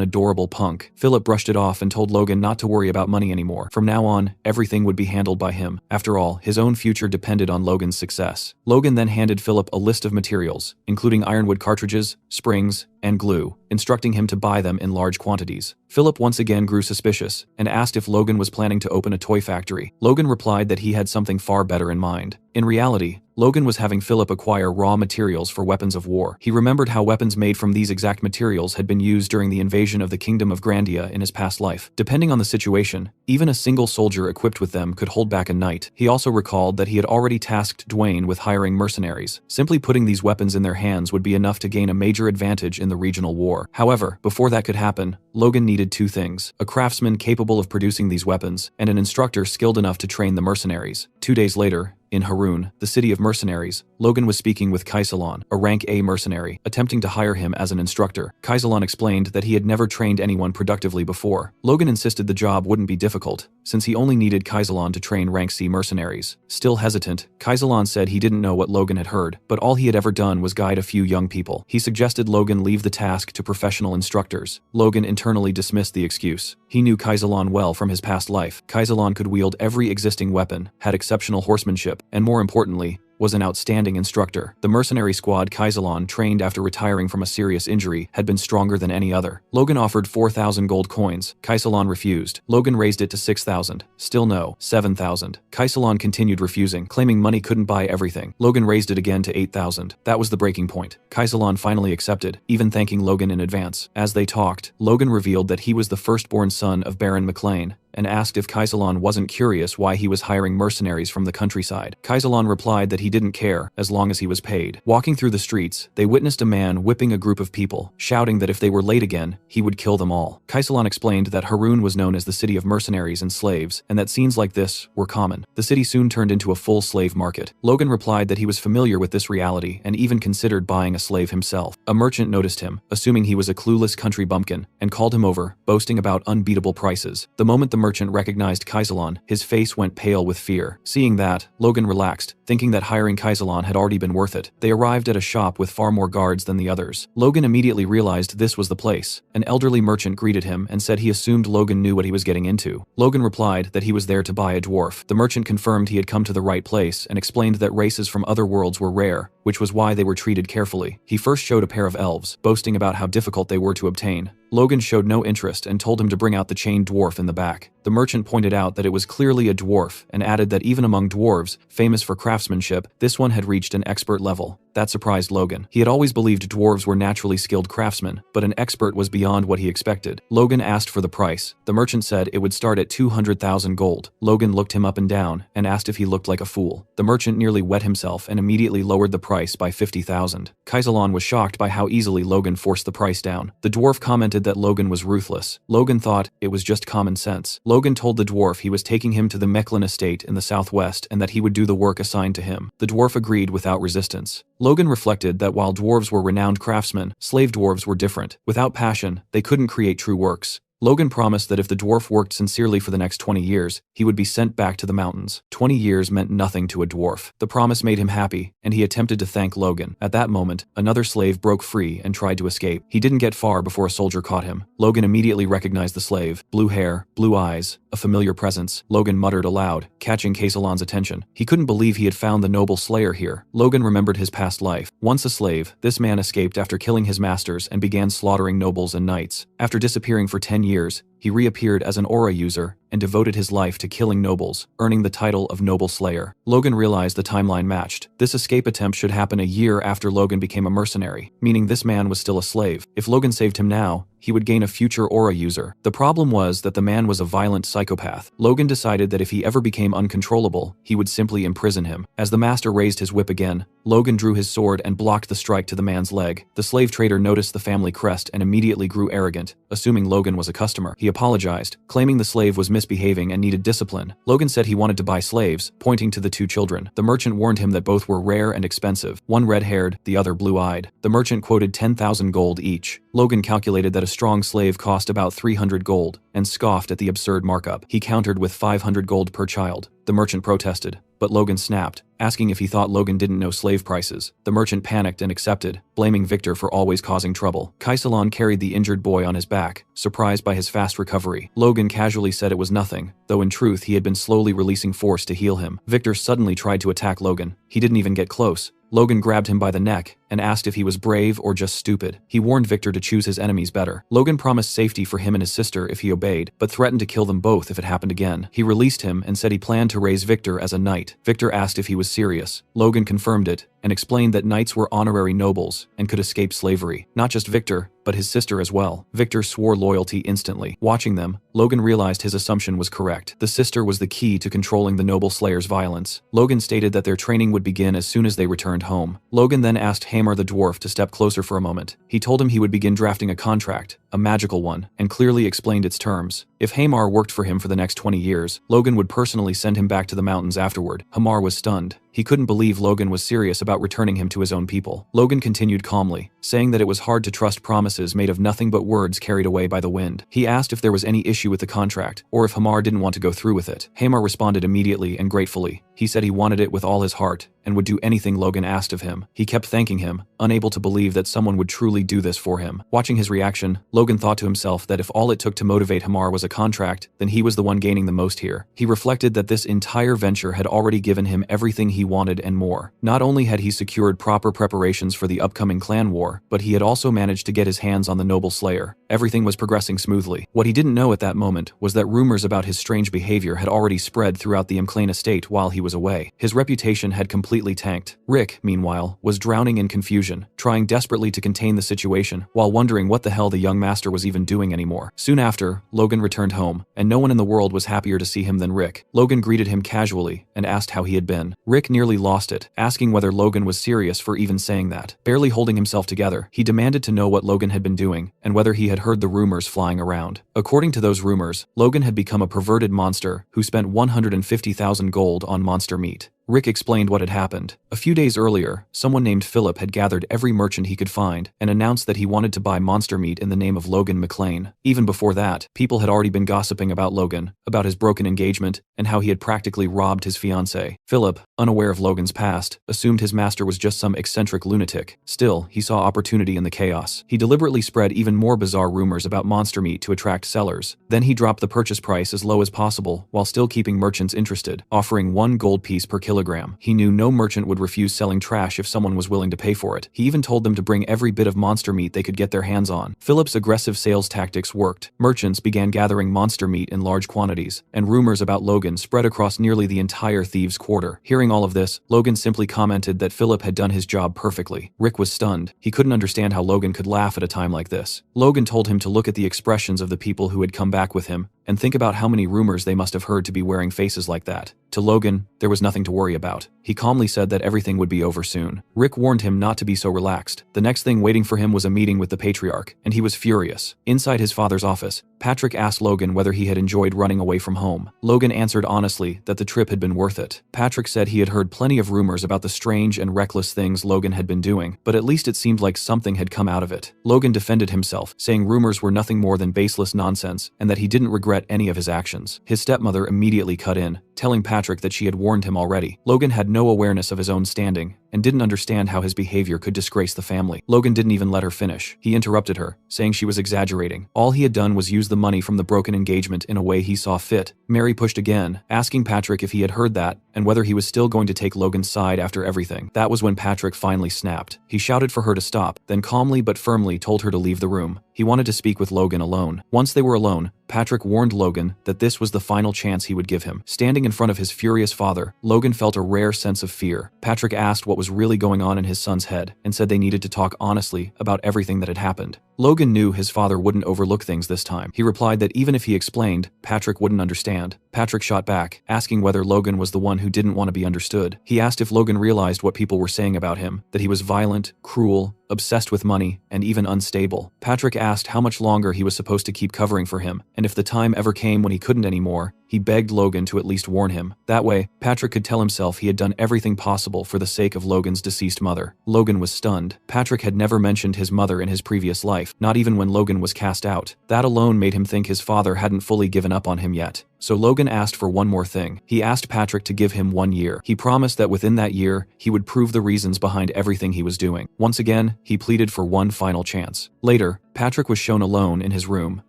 S1: adorable punk. Philip brushed it off and told Logan not to worry about money anymore. From now on, everything would be handled by him. After all, his own future depended on Logan's success. Logan then handed Philip a list of materials, including ironwood cartridges, springs, and glue, instructing him to buy them in large quantities. Philip once again grew suspicious and asked if Logan was planning to open a toy factory. Logan replied that he had something far better in mind. In reality, Logan was having Philip acquire raw materials for weapons of war. He remembered how weapons made from these exact materials had been used during the invasion of the Kingdom of Grandia in his past life. Depending on the situation, even a single soldier equipped with them could hold back a knight. He also recalled that he had already tasked Dwayne with hiring mercenaries. Simply putting these weapons in their hands would be enough to gain a major advantage in the regional war. However, before that could happen, Logan needed two things: a craftsman capable of producing these weapons, and an instructor skilled enough to train the mercenaries. 2 days later, in Harun, the city of mercenaries, Logan was speaking with Kaisalon, a rank A mercenary, attempting to hire him as an instructor. Kaisalon explained that he had never trained anyone productively before. Logan insisted the job wouldn't be difficult, since he only needed Kaisalon to train rank C mercenaries. Still hesitant, Kaisalon said he didn't know what Logan had heard, but all he had ever done was guide a few young people. He suggested Logan leave the task to professional instructors. Logan internally dismissed the excuse. He knew Kaisalon well from his past life. Kaisalon could wield every existing weapon, had exceptional horsemanship, and more importantly, was an outstanding instructor. The mercenary squad Kaisalon trained after retiring from a serious injury had been stronger than any other. Logan offered 4,000 gold coins. Kaisalon refused. Logan raised it to 6,000. Still no. 7,000. Kaisalon continued refusing, claiming money couldn't buy everything. Logan raised it again to 8,000. That was the breaking point. Kaisalon finally accepted, even thanking Logan in advance. As they talked, Logan revealed that he was the firstborn son of Baron McLean, and asked if Kaisalon wasn't curious why he was hiring mercenaries from the countryside. Kaisalon replied that he didn't care, as long as he was paid. Walking through the streets, they witnessed a man whipping a group of people, shouting that if they were late again, he would kill them all. Kaisalon explained that Harun was known as the city of mercenaries and slaves, and that scenes like this were common. The city soon turned into a full slave market. Logan replied that he was familiar with this reality and even considered buying a slave himself. A merchant noticed him, assuming he was a clueless country bumpkin, and called him over, boasting about unbeatable prices. The moment the merchant recognized Kaisalon, his face went pale with fear. Seeing that, Logan relaxed, thinking that hiring Kaisalon had already been worth it. They arrived at a shop with far more guards than the others. Logan immediately realized this was the place. An elderly merchant greeted him and said he assumed Logan knew what he was getting into. Logan replied that he was there to buy a dwarf. The merchant confirmed he had come to the right place and explained that races from other worlds were rare, which was why they were treated carefully. He first showed a pair of elves, boasting about how difficult they were to obtain. Logan showed no interest and told him to bring out the chained dwarf in the back. The merchant pointed out that it was clearly a dwarf and added that even among dwarves, famous for craftsmanship, this one had reached an expert level. That surprised Logan. He had always believed dwarves were naturally skilled craftsmen, but an expert was beyond what he expected. Logan asked for the price. The merchant said it would start at 200,000 gold. Logan looked him up and down and asked if he looked like a fool. The merchant nearly wet himself and immediately lowered the price by 50,000. Kaisalon was shocked by how easily Logan forced the price down. The dwarf commented that Logan was ruthless. Logan thought it was just common sense. Logan told the dwarf he was taking him to the Mechlin estate in the southwest and that he would do the work assigned to him. The dwarf agreed without resistance. Logan reflected that while dwarves were renowned craftsmen, slave dwarves were different. Without passion, they couldn't create true works. Logan promised that if the dwarf worked sincerely for the next 20 years, he would be sent back to the mountains. 20 years meant nothing to a dwarf. The promise made him happy, and he attempted to thank Logan. At that moment, another slave broke free and tried to escape. He didn't get far before a soldier caught him. Logan immediately recognized the slave. Blue hair, blue eyes, a familiar presence. Logan muttered aloud, catching Castellan's attention. He couldn't believe he had found the noble slayer here. Logan remembered his past life. Once a slave, this man escaped after killing his masters and began slaughtering nobles and knights. After disappearing for 10 years, he reappeared as an aura user and devoted his life to killing nobles, earning the title of Noble Slayer. Logan realized the timeline matched. This escape attempt should happen a year after Logan became a mercenary, meaning this man was still a slave. If Logan saved him now, he would gain a future aura user. The problem was that the man was a violent psychopath. Logan decided that if he ever became uncontrollable, he would simply imprison him. As the master raised his whip again, Logan drew his sword and blocked the strike to the man's leg. The slave trader noticed the family crest and immediately grew arrogant, assuming Logan was a customer. He apologized, claiming the slave was misbehaving and needed discipline. Logan said he wanted to buy slaves, pointing to the two children. The merchant warned him that both were rare and expensive, one red-haired, the other blue-eyed. The merchant quoted 10,000 gold each. Logan calculated that a strong slave cost about 300 gold, and scoffed at the absurd markup. He countered with 500 gold per child. The merchant protested, but Logan snapped, asking if he thought Logan didn't know slave prices. The merchant panicked and accepted, blaming Victor for always causing trouble. Castellan carried the injured boy on his back, surprised by his fast recovery. Logan casually said it was nothing, though in truth he had been slowly releasing force to heal him. Victor suddenly tried to attack Logan. He didn't even get close. Logan grabbed him by the neck and asked if he was brave or just stupid. He warned Victor to choose his enemies better. Logan promised safety for him and his sister if he obeyed, but threatened to kill them both if it happened again. He released him and said he planned to raise Victor as a knight. Victor asked if he was serious. Logan confirmed it and explained that knights were honorary nobles and could escape slavery. Not just Victor, but his sister as well. Victor swore loyalty instantly. Watching them, Logan realized his assumption was correct. The sister was the key to controlling the noble slayer's violence. Logan stated that their training would begin as soon as they returned home. Logan then asked Hamar the dwarf to step closer for a moment. He told him he would begin drafting a contract, a magical one, and clearly explained its terms. If Hamar worked for him for the next 20 years, Logan would personally send him back to the mountains afterward. Hamar was stunned. He couldn't believe Logan was serious about returning him to his own people. Logan continued calmly, saying that it was hard to trust promises made of nothing but words carried away by the wind. He asked if there was any issue with the contract, or if Hamar didn't want to go through with it. Hamar responded immediately and gratefully. He said he wanted it with all his heart, and would do anything Logan asked of him. He kept thanking him, unable to believe that someone would truly do this for him. Watching his reaction, Logan thought to himself that if all it took to motivate Hamar was a contract, then he was the one gaining the most here. He reflected that this entire venture had already given him everything he wanted and more. Not only had he secured proper preparations for the upcoming clan war, but he had also managed to get his hands on the noble slayer. Everything was progressing smoothly. What he didn't know at that moment was that rumors about his strange behavior had already spread throughout the McLean estate while he was away. His reputation had completely tanked. Rick, meanwhile, was drowning in confusion, trying desperately to contain the situation, while wondering what the hell the young master was even doing anymore. Soon after, Logan returned home, and no one in the world was happier to see him than Rick. Logan greeted him casually and asked how he had been. Rick nearly lost it, asking whether Logan was serious for even saying that. Barely holding himself together, he demanded to know what Logan had been doing, and whether he had heard the rumors flying around. According to those rumors, Logan had become a perverted monster who spent 150,000 gold on monster meat. Rick explained what had happened. A few days earlier, someone named Philip had gathered every merchant he could find and announced that he wanted to buy monster meat in the name of Logan McLean. Even before that, people had already been gossiping about Logan, about his broken engagement, and how he had practically robbed his fiancée. Philip, unaware of Logan's past, assumed his master was just some eccentric lunatic. Still, he saw opportunity in the chaos. He deliberately spread even more bizarre rumors about monster meat to attract sellers. Then he dropped the purchase price as low as possible while still keeping merchants interested, offering 1 gold piece per kilogram. He knew no merchant would refuse selling trash if someone was willing to pay for it. He even told them to bring every bit of monster meat they could get their hands on. Philip's aggressive sales tactics worked. Merchants began gathering monster meat in large quantities, and rumors about Logan spread across nearly the entire thieves' quarter. Hearing all of this, Logan simply commented that Philip had done his job perfectly. Rick was stunned. He couldn't understand how Logan could laugh at a time like this. Logan told him to look at the expressions of the people who had come back with him, and think about how many rumors they must have heard to be wearing faces like that. To Logan, there was nothing to worry about. He calmly said that everything would be over soon. Rick warned him not to be so relaxed. The next thing waiting for him was a meeting with the patriarch, and he was furious. Inside his father's office, Patrick asked Logan whether he had enjoyed running away from home. Logan answered honestly that the trip had been worth it. Patrick said he had heard plenty of rumors about the strange and reckless things Logan had been doing, but at least it seemed like something had come out of it. Logan defended himself, saying rumors were nothing more than baseless nonsense and that he didn't regret any of his actions. His stepmother immediately cut in, telling Patrick that she had warned him already. Logan had no awareness of his own standing and didn't understand how his behavior could disgrace the family. Logan didn't even let her finish. He interrupted her, saying she was exaggerating. All he had done was use the money from the broken engagement in a way he saw fit. Mary pushed again, asking Patrick if he had heard that and whether he was still going to take Logan's side after everything. That was when Patrick finally snapped. He shouted for her to stop, then calmly but firmly told her to leave the room. He wanted to speak with Logan alone. Once they were alone, Patrick warned Logan that this was the final chance he would give him. Standing in front of his furious father, Logan felt a rare sense of fear. Patrick asked what was really going on in his son's head and said they needed to talk honestly about everything that had happened. Logan knew his father wouldn't overlook things this time. He replied that even if he explained, Patrick wouldn't understand. Patrick shot back, asking whether Logan was the one who didn't want to be understood. He asked if Logan realized what people were saying about him, that he was violent, cruel, obsessed with money, and even unstable. Patrick asked how much longer he was supposed to keep covering for him, and if the time ever came when he couldn't anymore, he begged Logan to at least warn him. That way, Patrick could tell himself he had done everything possible for the sake of Logan's deceased mother. Logan was stunned. Patrick had never mentioned his mother in his previous life, not even when Logan was cast out. That alone made him think his father hadn't fully given up on him yet. So Logan asked for one more thing. He asked Patrick to give him 1 year. He promised that within that year, he would prove the reasons behind everything he was doing. Once again, he pleaded for one final chance. Later, Patrick was shown alone in his room,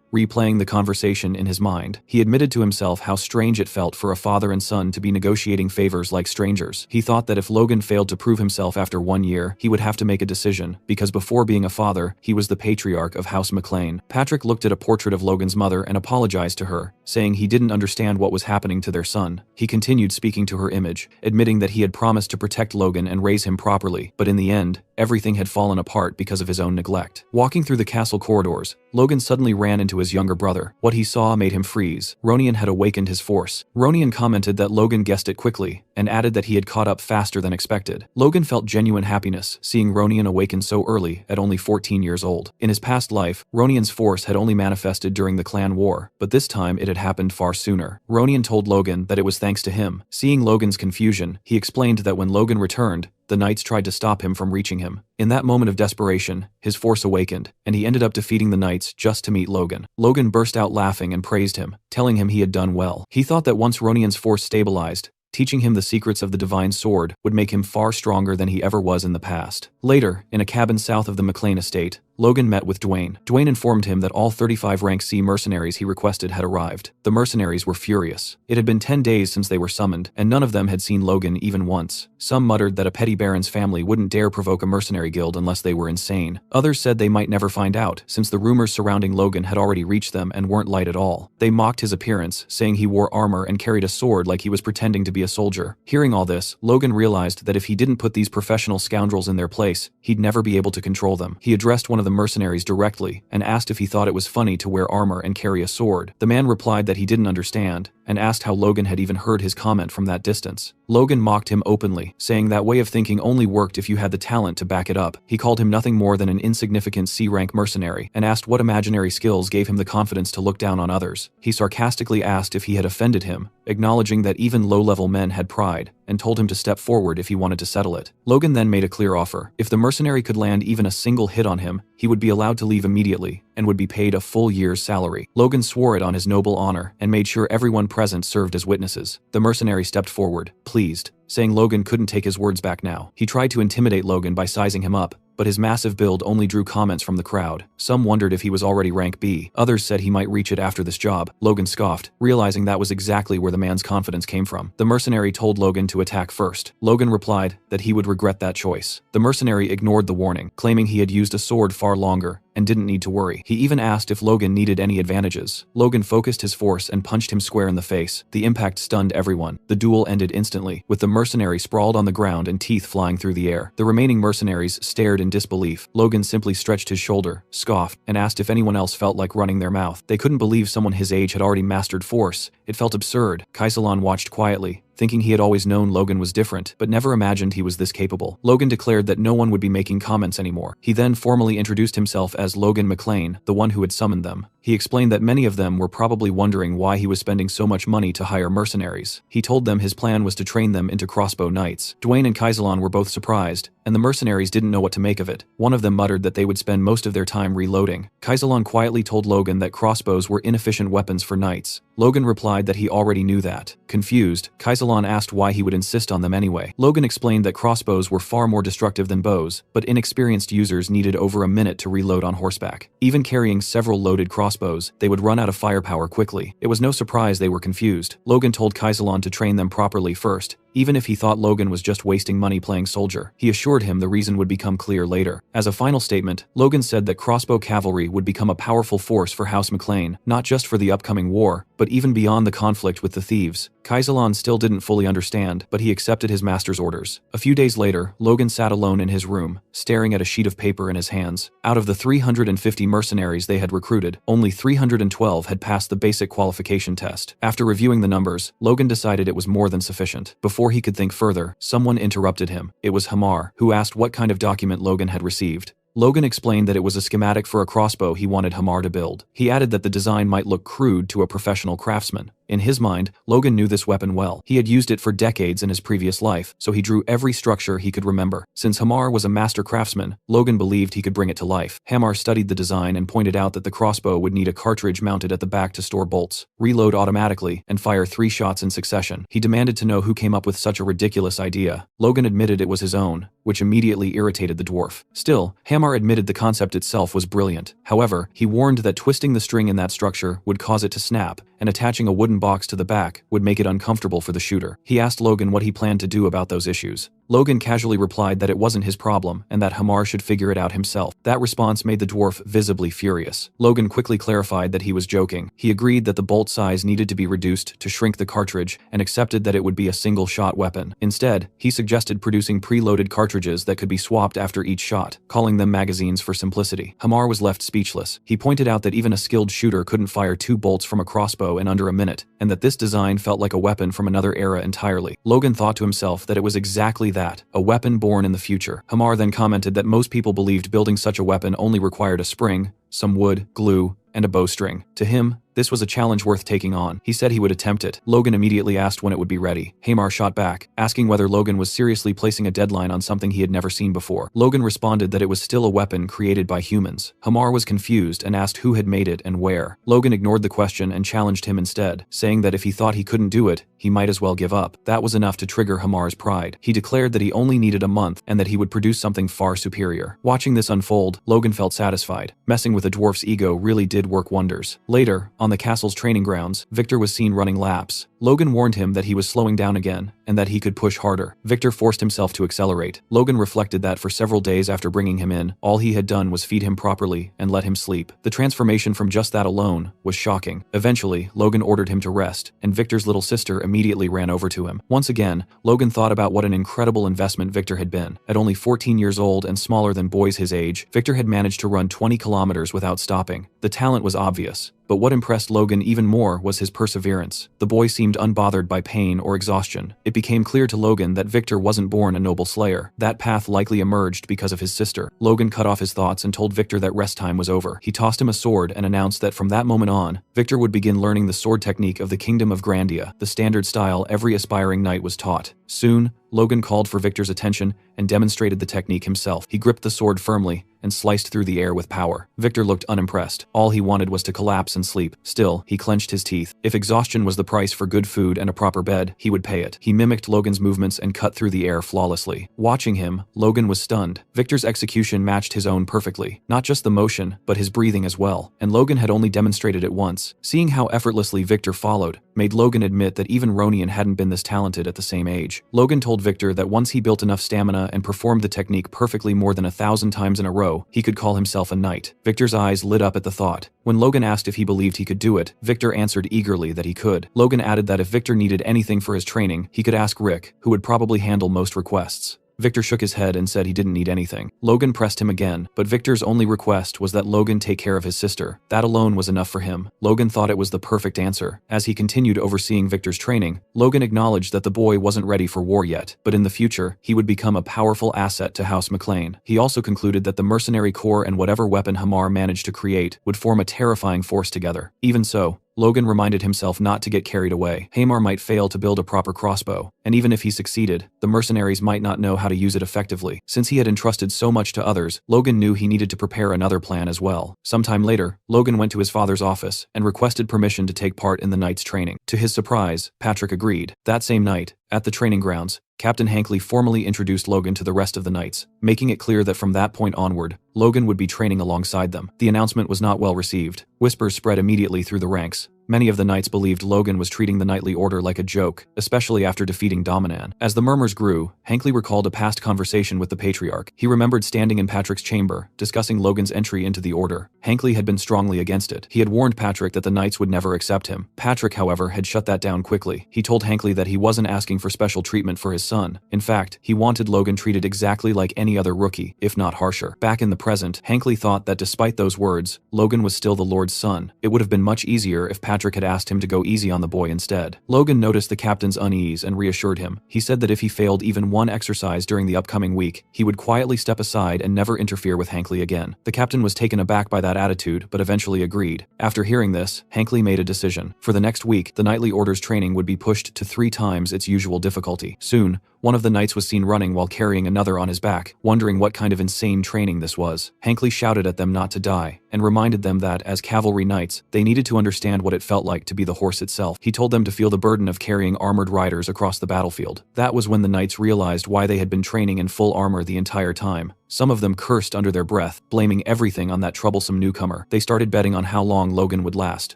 S1: replaying the conversation in his mind. He admitted to himself how strange it felt for a father and son to be negotiating favors like strangers. He thought that if Logan failed to prove himself after 1 year, he would have to make a decision, because before being a father, he was the patriarch of House McLean. Patrick looked at a portrait of Logan's mother and apologized to her, saying he didn't understand what was happening to their son. He continued speaking to her image, admitting that he had promised to protect Logan and raise him properly, but in the end, everything had fallen apart because of his own neglect. Walking through the castle corridors, Logan suddenly ran into his younger brother. What he saw made him freeze. Ronian had awakened his force. Ronian commented that Logan guessed it quickly, and added that he had caught up faster than expected. Logan felt genuine happiness seeing Ronian awaken so early at only 14 years old. In his past life, Ronian's force had only manifested during the clan war, but this time it had happened far sooner. Ronian told Logan that it was thanks to him. Seeing Logan's confusion, he explained that when Logan returned, the knights tried to stop him from reaching him. In that moment of desperation, his force awakened, and he ended up defeating the knights just to meet Logan. Logan burst out laughing and praised him, telling him he had done well. He thought that once Ronian's force stabilized, teaching him the secrets of the divine sword would make him far stronger than he ever was in the past. Later, in a cabin south of the McLean estate, Logan met with Dwayne. Dwayne informed him that all 35 rank C mercenaries he requested had arrived. The mercenaries were furious. It had been 10 days since they were summoned, and none of them had seen Logan even once. Some muttered that a petty baron's family wouldn't dare provoke a mercenary guild unless they were insane. Others said they might never find out, since the rumors surrounding Logan had already reached them and weren't light at all. They mocked his appearance, saying he wore armor and carried a sword like he was pretending to be a soldier. Hearing all this, Logan realized that if he didn't put these professional scoundrels in their place, he'd never be able to control them. He addressed one of the mercenaries directly and asked if he thought it was funny to wear armor and carry a sword. The man replied that he didn't understand and asked how Logan had even heard his comment from that distance. Logan mocked him openly, saying that way of thinking only worked if you had the talent to back it up. He called him nothing more than an insignificant C-rank mercenary and asked what imaginary skills gave him the confidence to look down on others. He sarcastically asked if he had offended him, acknowledging that even low-level men had pride, and told him to step forward if he wanted to settle it. Logan then made a clear offer. If the mercenary could land even a single hit on him, he would be allowed to leave immediately and would be paid a full year's salary. Logan swore it on his noble honor and made sure everyone present served as witnesses. The mercenary stepped forward, pleased, saying Logan couldn't take his words back now. He tried to intimidate Logan by sizing him up, but his massive build only drew comments from the crowd. Some wondered if he was already rank B. Others said he might reach it after this job. Logan scoffed, realizing that was exactly where the man's confidence came from. The mercenary told Logan to attack first. Logan replied that he would regret that choice. The mercenary ignored the warning, claiming he had used a sword far longer and didn't need to worry. He even asked if Logan needed any advantages. Logan focused his force and punched him square in the face. The impact stunned everyone. The duel ended instantly, with the mercenary sprawled on the ground and teeth flying through the air. The remaining mercenaries stared in disbelief. Logan simply stretched his shoulder, scoffed, and asked if anyone else felt like running their mouth. They couldn't believe someone his age had already mastered force. It felt absurd. Kaisalan watched quietly, thinking he had always known Logan was different, but never imagined he was this capable. Logan declared that no one would be making comments anymore. He then formally introduced himself as Logan McLean, the one who had summoned them. He explained that many of them were probably wondering why he was spending so much money to hire mercenaries. He told them his plan was to train them into crossbow knights. Dwayne and Kaisalon were both surprised, and the mercenaries didn't know what to make of it. One of them muttered that they would spend most of their time reloading. Kaisalon quietly told Logan that crossbows were inefficient weapons for knights. Logan replied that he already knew that. Confused, Kaisalon asked why he would insist on them anyway. Logan explained that crossbows were far more destructive than bows, but inexperienced users needed over a minute to reload on horseback. Even carrying several loaded crossbows, they would run out of firepower quickly. It was no surprise they were confused. Logan told Kaisalon to train them properly first, even if he thought Logan was just wasting money playing soldier. He assured him the reason would become clear later. As a final statement, Logan said that crossbow cavalry would become a powerful force for House McLean, not just for the upcoming war, but even beyond the conflict with the thieves. Kaisalon still didn't fully understand, but he accepted his master's orders. A few days later, Logan sat alone in his room, staring at a sheet of paper in his hands. Out of the 350 mercenaries they had recruited, only 312 had passed the basic qualification test. After reviewing the numbers, Logan decided it was more than sufficient. Before he could think further, someone interrupted him. It was Hamar, who asked what kind of document Logan had received. Logan explained that it was a schematic for a crossbow he wanted Hamar to build. He added that the design might look crude to a professional craftsman. In his mind, Logan knew this weapon well. He had used it for decades in his previous life, so he drew every structure he could remember. Since Hamar was a master craftsman, Logan believed he could bring it to life. Hamar studied the design and pointed out that the crossbow would need a cartridge mounted at the back to store bolts, reload automatically, and fire 3 shots in succession. He demanded to know who came up with such a ridiculous idea. Logan admitted it was his own, which immediately irritated the dwarf. Still, Hamar admitted the concept itself was brilliant. However, he warned that twisting the string in that structure would cause it to snap, and attaching a wooden box to the back would make it uncomfortable for the shooter. He asked Logan what he planned to do about those issues. Logan casually replied that it wasn't his problem and that Hamar should figure it out himself. That response made the dwarf visibly furious. Logan quickly clarified that he was joking. He agreed that the bolt size needed to be reduced to shrink the cartridge and accepted that it would be a single-shot weapon. Instead, he suggested producing preloaded cartridges that could be swapped after each shot, calling them magazines for simplicity. Hamar was left speechless. He pointed out that even a skilled shooter couldn't fire 2 bolts from a crossbow in under a minute, and that this design felt like a weapon from another era entirely. Logan thought to himself that it was exactly that, a weapon born in the future. Hamar then commented that most people believed building such a weapon only required a spring, some wood, glue, and a bowstring. To him, this was a challenge worth taking on. He said he would attempt it. Logan immediately asked when it would be ready. Hamar shot back, asking whether Logan was seriously placing a deadline on something he had never seen before. Logan responded that it was still a weapon created by humans. Hamar was confused and asked who had made it and where. Logan ignored the question and challenged him instead, saying that if he thought he couldn't do it, he might as well give up. That was enough to trigger Hamar's pride. He declared that he only needed a month and that he would produce something far superior. Watching this unfold, Logan felt satisfied. Messing with a dwarf's ego really did work wonders. Later, on the castle's training grounds, Victor was seen running laps. Logan warned him that he was slowing down again, and that he could push harder. Victor forced himself to accelerate. Logan reflected that for several days after bringing him in, all he had done was feed him properly and let him sleep. The transformation from just that alone was shocking. Eventually, Logan ordered him to rest, and Victor's little sister immediately ran over to him. Once again, Logan thought about what an incredible investment Victor had been. At only 14 years old and smaller than boys his age, Victor had managed to run 20 kilometers without stopping. The talent was obvious. But what impressed Logan even more was his perseverance. The boy seemed unbothered by pain or exhaustion. It became clear to Logan that Victor wasn't born a noble slayer. That path likely emerged because of his sister. Logan cut off his thoughts and told Victor that rest time was over. He tossed him a sword and announced that from that moment on, Victor would begin learning the sword technique of the Kingdom of Grandia, the standard style every aspiring knight was taught. Soon, Logan called for Victor's attention and demonstrated the technique himself. He gripped the sword firmly and sliced through the air with power. Victor looked unimpressed. All he wanted was to collapse and sleep. Still, he clenched his teeth. If exhaustion was the price for good food and a proper bed, he would pay it. He mimicked Logan's movements and cut through the air flawlessly. Watching him, Logan was stunned. Victor's execution matched his own perfectly. Not just the motion, but his breathing as well. And Logan had only demonstrated it once. Seeing how effortlessly Victor followed made Logan admit that even Ronian hadn't been this talented at the same age. Logan told Victor that once he built enough stamina and performed the technique perfectly more than 1,000 times in a row, he could call himself a knight. Victor's eyes lit up at the thought. When Logan asked if he believed he could do it, Victor answered eagerly that he could. Logan added that if Victor needed anything for his training, he could ask Rick, who would probably handle most requests. Victor shook his head and said he didn't need anything. Logan pressed him again, but Victor's only request was that Logan take care of his sister. That alone was enough for him. Logan thought it was the perfect answer. As he continued overseeing Victor's training, Logan acknowledged that the boy wasn't ready for war yet, but in the future, he would become a powerful asset to House McClane. He also concluded that the mercenary corps and whatever weapon Hamar managed to create would form a terrifying force together. Even so, Logan reminded himself not to get carried away. Hamar might fail to build a proper crossbow, and even if he succeeded, the mercenaries might not know how to use it effectively. Since he had entrusted so much to others, Logan knew he needed to prepare another plan as well. Sometime later, Logan went to his father's office and requested permission to take part in the Knights' training. To his surprise, Patrick agreed. That same night, at the training grounds, Captain Hankley formally introduced Logan to the rest of the Knights, making it clear that from that point onward, Logan would be training alongside them. The announcement was not well received. Whispers spread immediately through the ranks. Many of the Knights believed Logan was treating the knightly order like a joke, especially after defeating Dominan. As the murmurs grew, Hankley recalled a past conversation with the Patriarch. He remembered standing in Patrick's chamber, discussing Logan's entry into the order. Hankley had been strongly against it. He had warned Patrick that the Knights would never accept him. Patrick, however, had shut that down quickly. He told Hankley that he wasn't asking for special treatment for his son. In fact, he wanted Logan treated exactly like any other rookie, if not harsher. Back in the present, Hankley thought that despite those words, Logan was still the Lord's son. It would have been much easier if Patrick had asked him to go easy on the boy instead. Logan noticed the captain's unease and reassured him. He said that if he failed even one exercise during the upcoming week, he would quietly step aside and never interfere with Hankley again. The captain was taken aback by that attitude, but eventually agreed. After hearing this, Hankley made a decision. For the next week, the knightly order's training would be pushed to 3 times its usual difficulty. Soon, one of the knights was seen running while carrying another on his back, wondering what kind of insane training this was. Hankley shouted at them not to die, and reminded them that, as cavalry knights, they needed to understand what it felt like to be the horse itself. He told them to feel the burden of carrying armored riders across the battlefield. That was when the knights realized why they had been training in full armor the entire time. Some of them cursed under their breath, blaming everything on that troublesome newcomer. They started betting on how long Logan would last.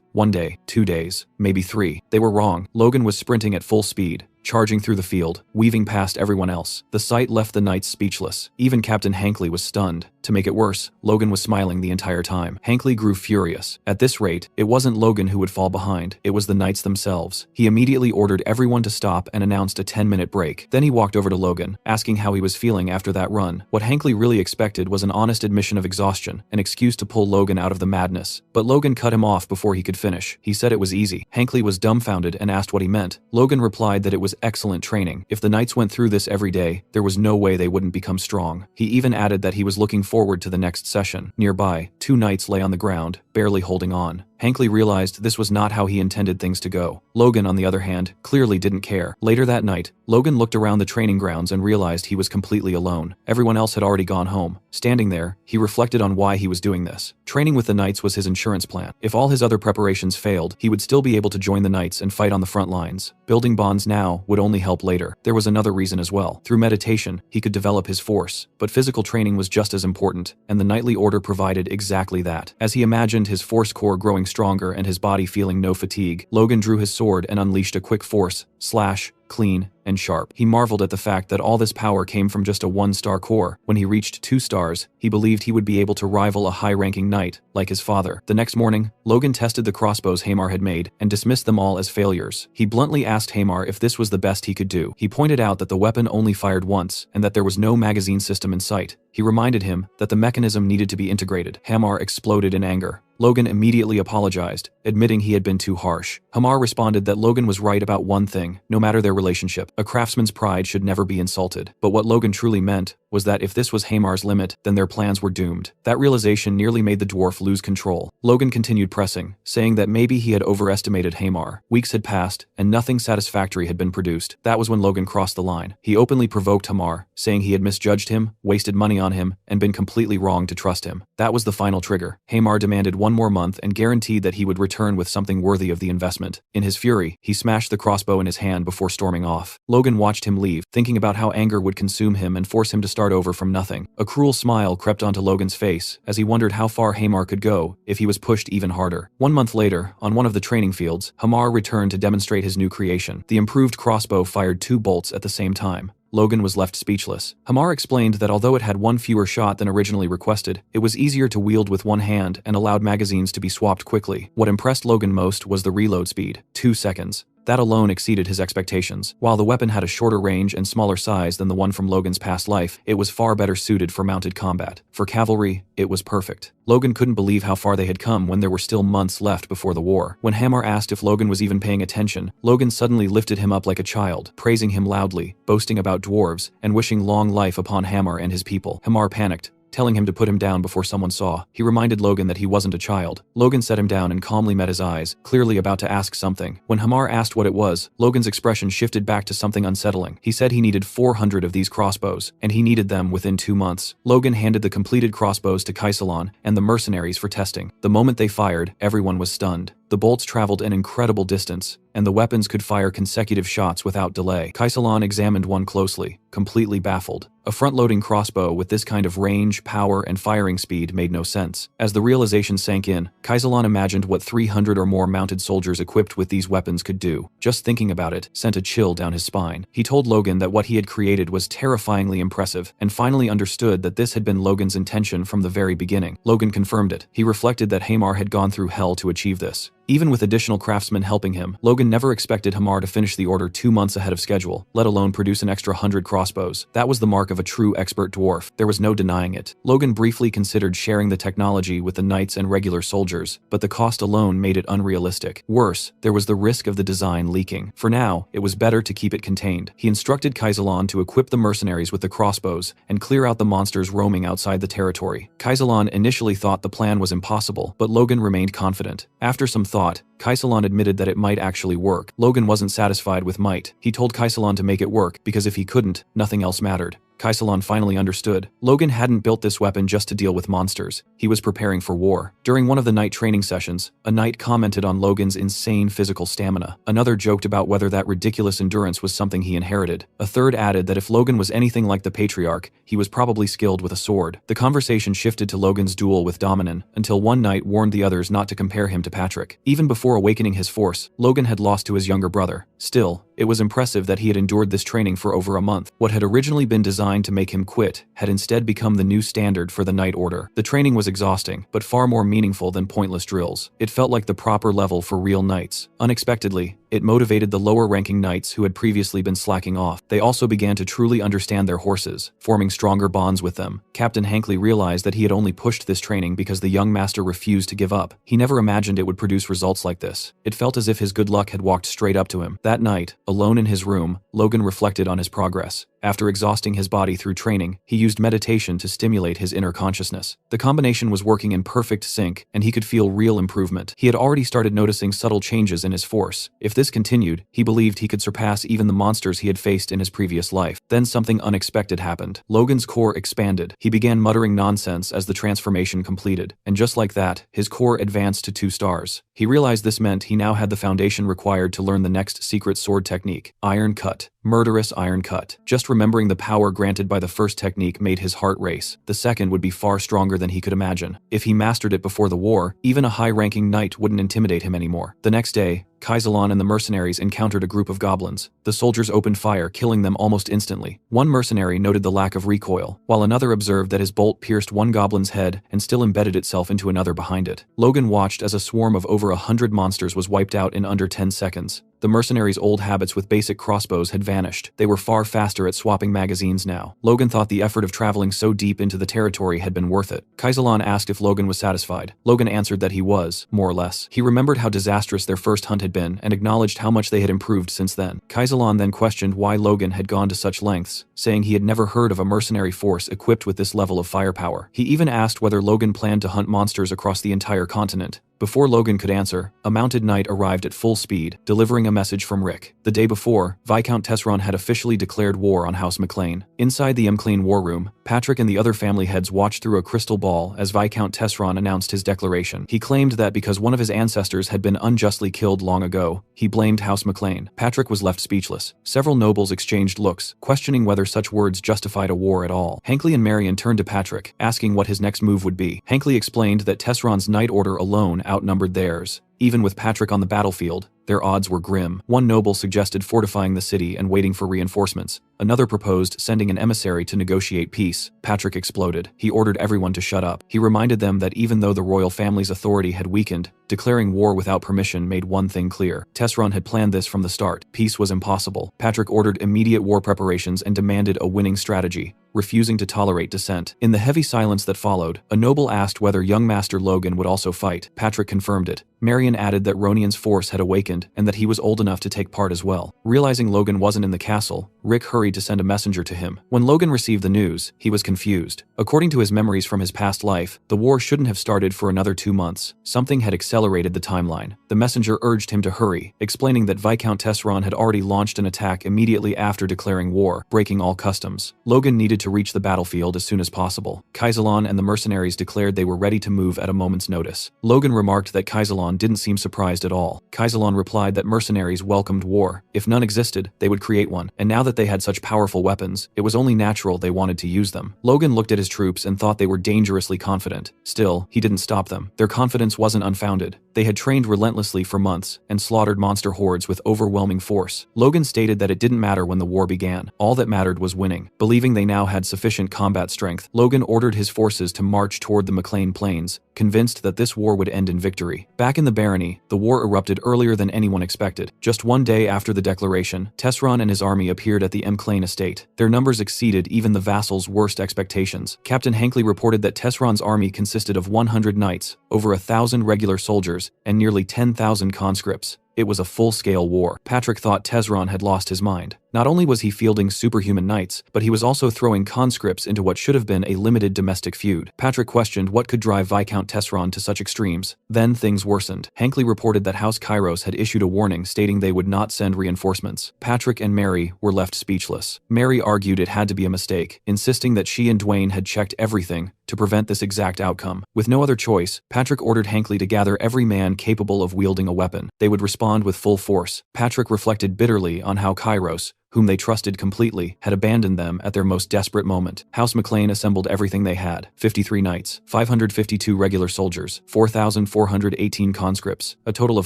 S1: 1 day, 2 days, maybe 3. They were wrong. Logan was sprinting at full speed, charging through the field, weaving past everyone else. The sight left the knights speechless. Even Captain Hankley was stunned. To make it worse, Logan was smiling the entire time. Hankley grew furious. At this rate, it wasn't Logan who would fall behind, it was the knights themselves. He immediately ordered everyone to stop and announced a 10-minute break. Then he walked over to Logan, asking how he was feeling after that run. What Hankley really expected was an honest admission of exhaustion, an excuse to pull Logan out of the madness. But Logan cut him off before he could finish. He said it was easy. Hankley was dumbfounded and asked what he meant. Logan replied that it was excellent training. If the knights went through this every day, there was no way they wouldn't become strong. He even added that he was looking forward to the next session. Nearby, 2 knights lay on the ground, barely holding on. Hankley realized this was not how he intended things to go. Logan, on the other hand, clearly didn't care. Later that night, Logan looked around the training grounds and realized he was completely alone. Everyone else had already gone home. Standing there, he reflected on why he was doing this. Training with the Knights was his insurance plan. If all his other preparations failed, he would still be able to join the Knights and fight on the front lines. Building bonds now would only help later. There was another reason as well. Through meditation, he could develop his force, but physical training was just as important, and the Knightly Order provided exactly that. As he imagined his force core growing stronger and his body feeling no fatigue, Logan drew his sword and unleashed a quick force, slash, clean, and sharp. He marveled at the fact that all this power came from just a 1-star core. When he reached 2 stars, he believed he would be able to rival a high-ranking knight, like his father. The next morning, Logan tested the crossbows Hamar had made and dismissed them all as failures. He bluntly asked Hamar if this was the best he could do. He pointed out that the weapon only fired once and that there was no magazine system in sight. He reminded him that the mechanism needed to be integrated. Hamar exploded in anger. Logan immediately apologized, admitting he had been too harsh. Hamar responded that Logan was right about one thing: no matter their relationship, a craftsman's pride should never be insulted. But what Logan truly meant was that if this was Hamar's limit, then their plans were doomed. That realization nearly made the dwarf lose control. Logan continued pressing, saying that maybe he had overestimated Hamar. Weeks had passed, and nothing satisfactory had been produced. That was when Logan crossed the line. He openly provoked Hamar, saying he had misjudged him, wasted money on him, and been completely wrong to trust him. That was the final trigger. Hamar demanded 1 more month and guaranteed that he would return with something worthy of the investment. In his fury, he smashed the crossbow in his hand before storming off. Logan watched him leave, thinking about how anger would consume him and force him to start over from nothing. A cruel smile crept onto Logan's face as he wondered how far Hamar could go if he was pushed even harder. 1 month later, on one of the training fields, Hamar returned to demonstrate his new creation. The improved crossbow fired 2 bolts at the same time. Logan was left speechless. Hamar explained that although it had 1 fewer shot than originally requested, it was easier to wield with 1 hand and allowed magazines to be swapped quickly. What impressed Logan most was the reload speed: 2 seconds. That alone exceeded his expectations. While the weapon had a shorter range and smaller size than the one from Logan's past life, it was far better suited for mounted combat. For cavalry, it was perfect. Logan couldn't believe how far they had come when there were still months left before the war. When Hamar asked if Logan was even paying attention, Logan suddenly lifted him up like a child, praising him loudly, boasting about dwarves, and wishing long life upon Hamar and his people. Hamar panicked, telling him to put him down before someone saw. He reminded Logan that he wasn't a child. Logan set him down and calmly met his eyes, clearly about to ask something. When Hamar asked what it was, Logan's expression shifted back to something unsettling. He said he needed 400 of these crossbows, and he needed them within 2 months. Logan handed the completed crossbows to Kaisalon and the mercenaries for testing. The moment they fired, everyone was stunned. The bolts traveled an incredible distance, and the weapons could fire consecutive shots without delay. Kaisalon examined one closely, completely baffled. A front-loading crossbow with this kind of range, power, and firing speed made no sense. As the realization sank in, Kaisalon imagined what 300 or more mounted soldiers equipped with these weapons could do. Just thinking about it sent a chill down his spine. He told Logan that what he had created was terrifyingly impressive, and finally understood that this had been Logan's intention from the very beginning. Logan confirmed it. He reflected that Hamar had gone through hell to achieve this. Even with additional craftsmen helping him, Logan never expected Hamar to finish the order 2 months ahead of schedule, let alone produce an extra 100 crossbows. That was the mark of a true expert dwarf. There was no denying it. Logan briefly considered sharing the technology with the knights and regular soldiers, but the cost alone made it unrealistic. Worse, there was the risk of the design leaking. For now, it was better to keep it contained. He instructed Kaisalon to equip the mercenaries with the crossbows and clear out the monsters roaming outside the territory. Kaisalon initially thought the plan was impossible, but Logan remained confident. After some thought, Kaisalon admitted that it might actually work. Logan wasn't satisfied with might. He told Kaisalon to make it work, because if he couldn't, nothing else mattered. Kaisalon finally understood. Logan hadn't built this weapon just to deal with monsters. He was preparing for war. During one of the knight training sessions, a knight commented on Logan's insane physical stamina. Another joked about whether that ridiculous endurance was something he inherited. A third added that if Logan was anything like the patriarch, he was probably skilled with a sword. The conversation shifted to Logan's duel with Dominan, until one knight warned the others not to compare him to Patrick. Even before awakening his force, Logan had lost to his younger brother. Still, it was impressive that he had endured this training for over a month. What had originally been designed to make him quit had instead become the new standard for the Knight Order. The training was exhausting, but far more meaningful than pointless drills. It felt like the proper level for real knights. Unexpectedly, it motivated the lower-ranking knights who had previously been slacking off. They also began to truly understand their horses, forming stronger bonds with them. Captain Hankley realized that he had only pushed this training because the young master refused to give up. He never imagined it would produce results like this. It felt as if his good luck had walked straight up to him. That night, alone in his room, Logan reflected on his progress. After exhausting his body through training, he used meditation to stimulate his inner consciousness. The combination was working in perfect sync, and he could feel real improvement. He had already started noticing subtle changes in his force. If this continued, he believed he could surpass even the monsters he had faced in his previous life. Then something unexpected happened. Logan's core expanded. He began muttering nonsense as the transformation completed, and just like that, his core advanced to 2 stars. He realized this meant he now had the foundation required to learn the next secret sword technique, Iron Cut. Murderous Iron Cut. Just remembering the power granted by the first technique made his heart race. The second would be far stronger than he could imagine. If he mastered it before the war, even a high-ranking knight wouldn't intimidate him anymore. The next day, Kaisalon and the mercenaries encountered a group of goblins. The soldiers opened fire, killing them almost instantly. One mercenary noted the lack of recoil, while another observed that his bolt pierced one goblin's head and still embedded itself into another behind it. Logan watched as a swarm of over 100 monsters was wiped out in under 10 seconds. The mercenaries' old habits with basic crossbows had vanished. They were far faster at swapping magazines now. Logan thought the effort of traveling so deep into the territory had been worth it. Kaisalon asked if Logan was satisfied. Logan answered that he was, more or less. He remembered how disastrous their first hunt had been and acknowledged how much they had improved since then. Kaisalon then questioned why Logan had gone to such lengths, saying he had never heard of a mercenary force equipped with this level of firepower. He even asked whether Logan planned to hunt monsters across the entire continent. Before Logan could answer, a mounted knight arrived at full speed, delivering a message from Rick. The day before, Viscount Tesron had officially declared war on House McLean. Inside the McLean war room, Patrick and the other family heads watched through a crystal ball as Viscount Tesron announced his declaration. He claimed that because one of his ancestors had been unjustly killed long ago, he blamed House McLean. Patrick was left speechless. Several nobles exchanged looks, questioning whether such words justified a war at all. Hankley and Marion turned to Patrick, asking what his next move would be. Hankley explained that Tesron's Knight Order alone outnumbered theirs. Even with Patrick on the battlefield, their odds were grim. One noble suggested fortifying the city and waiting for reinforcements. Another proposed sending an emissary to negotiate peace. Patrick exploded. He ordered everyone to shut up. He reminded them that even though the royal family's authority had weakened, declaring war without permission made one thing clear. Tesron had planned this from the start. Peace was impossible. Patrick ordered immediate war preparations and demanded a winning strategy, refusing to tolerate dissent. In the heavy silence that followed, a noble asked whether young Master Logan would also fight. Patrick confirmed it. Marion added that Ronian's force had awakened and that he was old enough to take part as well. Realizing Logan wasn't in the castle, Rick hurried to send a messenger to him. When Logan received the news, he was confused. According to his memories from his past life, the war shouldn't have started for another 2 months. Something had accelerated the timeline. The messenger urged him to hurry, explaining that Viscount Tesron had already launched an attack immediately after declaring war, breaking all customs. Logan needed to reach the battlefield as soon as possible. Kaisalon and the mercenaries declared they were ready to move at a moment's notice. Logan remarked that Kaisalon didn't seem surprised at all. Kaisalon replied that mercenaries welcomed war. If none existed, they would create one, and now that they had such powerful weapons, it was only natural they wanted to use them. Logan looked at his troops and thought they were dangerously confident. Still, he didn't stop them. Their confidence wasn't unfounded. They had trained relentlessly for months and slaughtered monster hordes with overwhelming force. Logan stated that it didn't matter when the war began. All that mattered was winning. Believing they now had sufficient combat strength, Logan ordered his forces to march toward the McLean Plains, convinced that this war would end in victory. Back in the barony, the war erupted earlier than anyone expected. Just 1 day after the declaration, Tesron and his army appeared at the McLean estate. Their numbers exceeded even the vassals' worst expectations. Captain Hankley reported that Tesron's army consisted of 100 knights, over 1,000 regular soldiers, and nearly 10,000 conscripts. It was a full-scale war. Patrick thought Tesron had lost his mind. Not only was he fielding superhuman knights, but he was also throwing conscripts into what should have been a limited domestic feud. Patrick questioned what could drive Viscount Tesron to such extremes. Then things worsened. Hankley reported that House Kairos had issued a warning stating they would not send reinforcements. Patrick and Mary were left speechless. Mary argued it had to be a mistake, insisting that she and Dwayne had checked everything to prevent this exact outcome. With no other choice, Patrick ordered Hankley to gather every man capable of wielding a weapon. They would respond with full force. Patrick reflected bitterly on how Kairos, whom they trusted completely, had abandoned them at their most desperate moment. House McLean assembled everything they had: 53 knights, 552 regular soldiers, 4,418 conscripts, a total of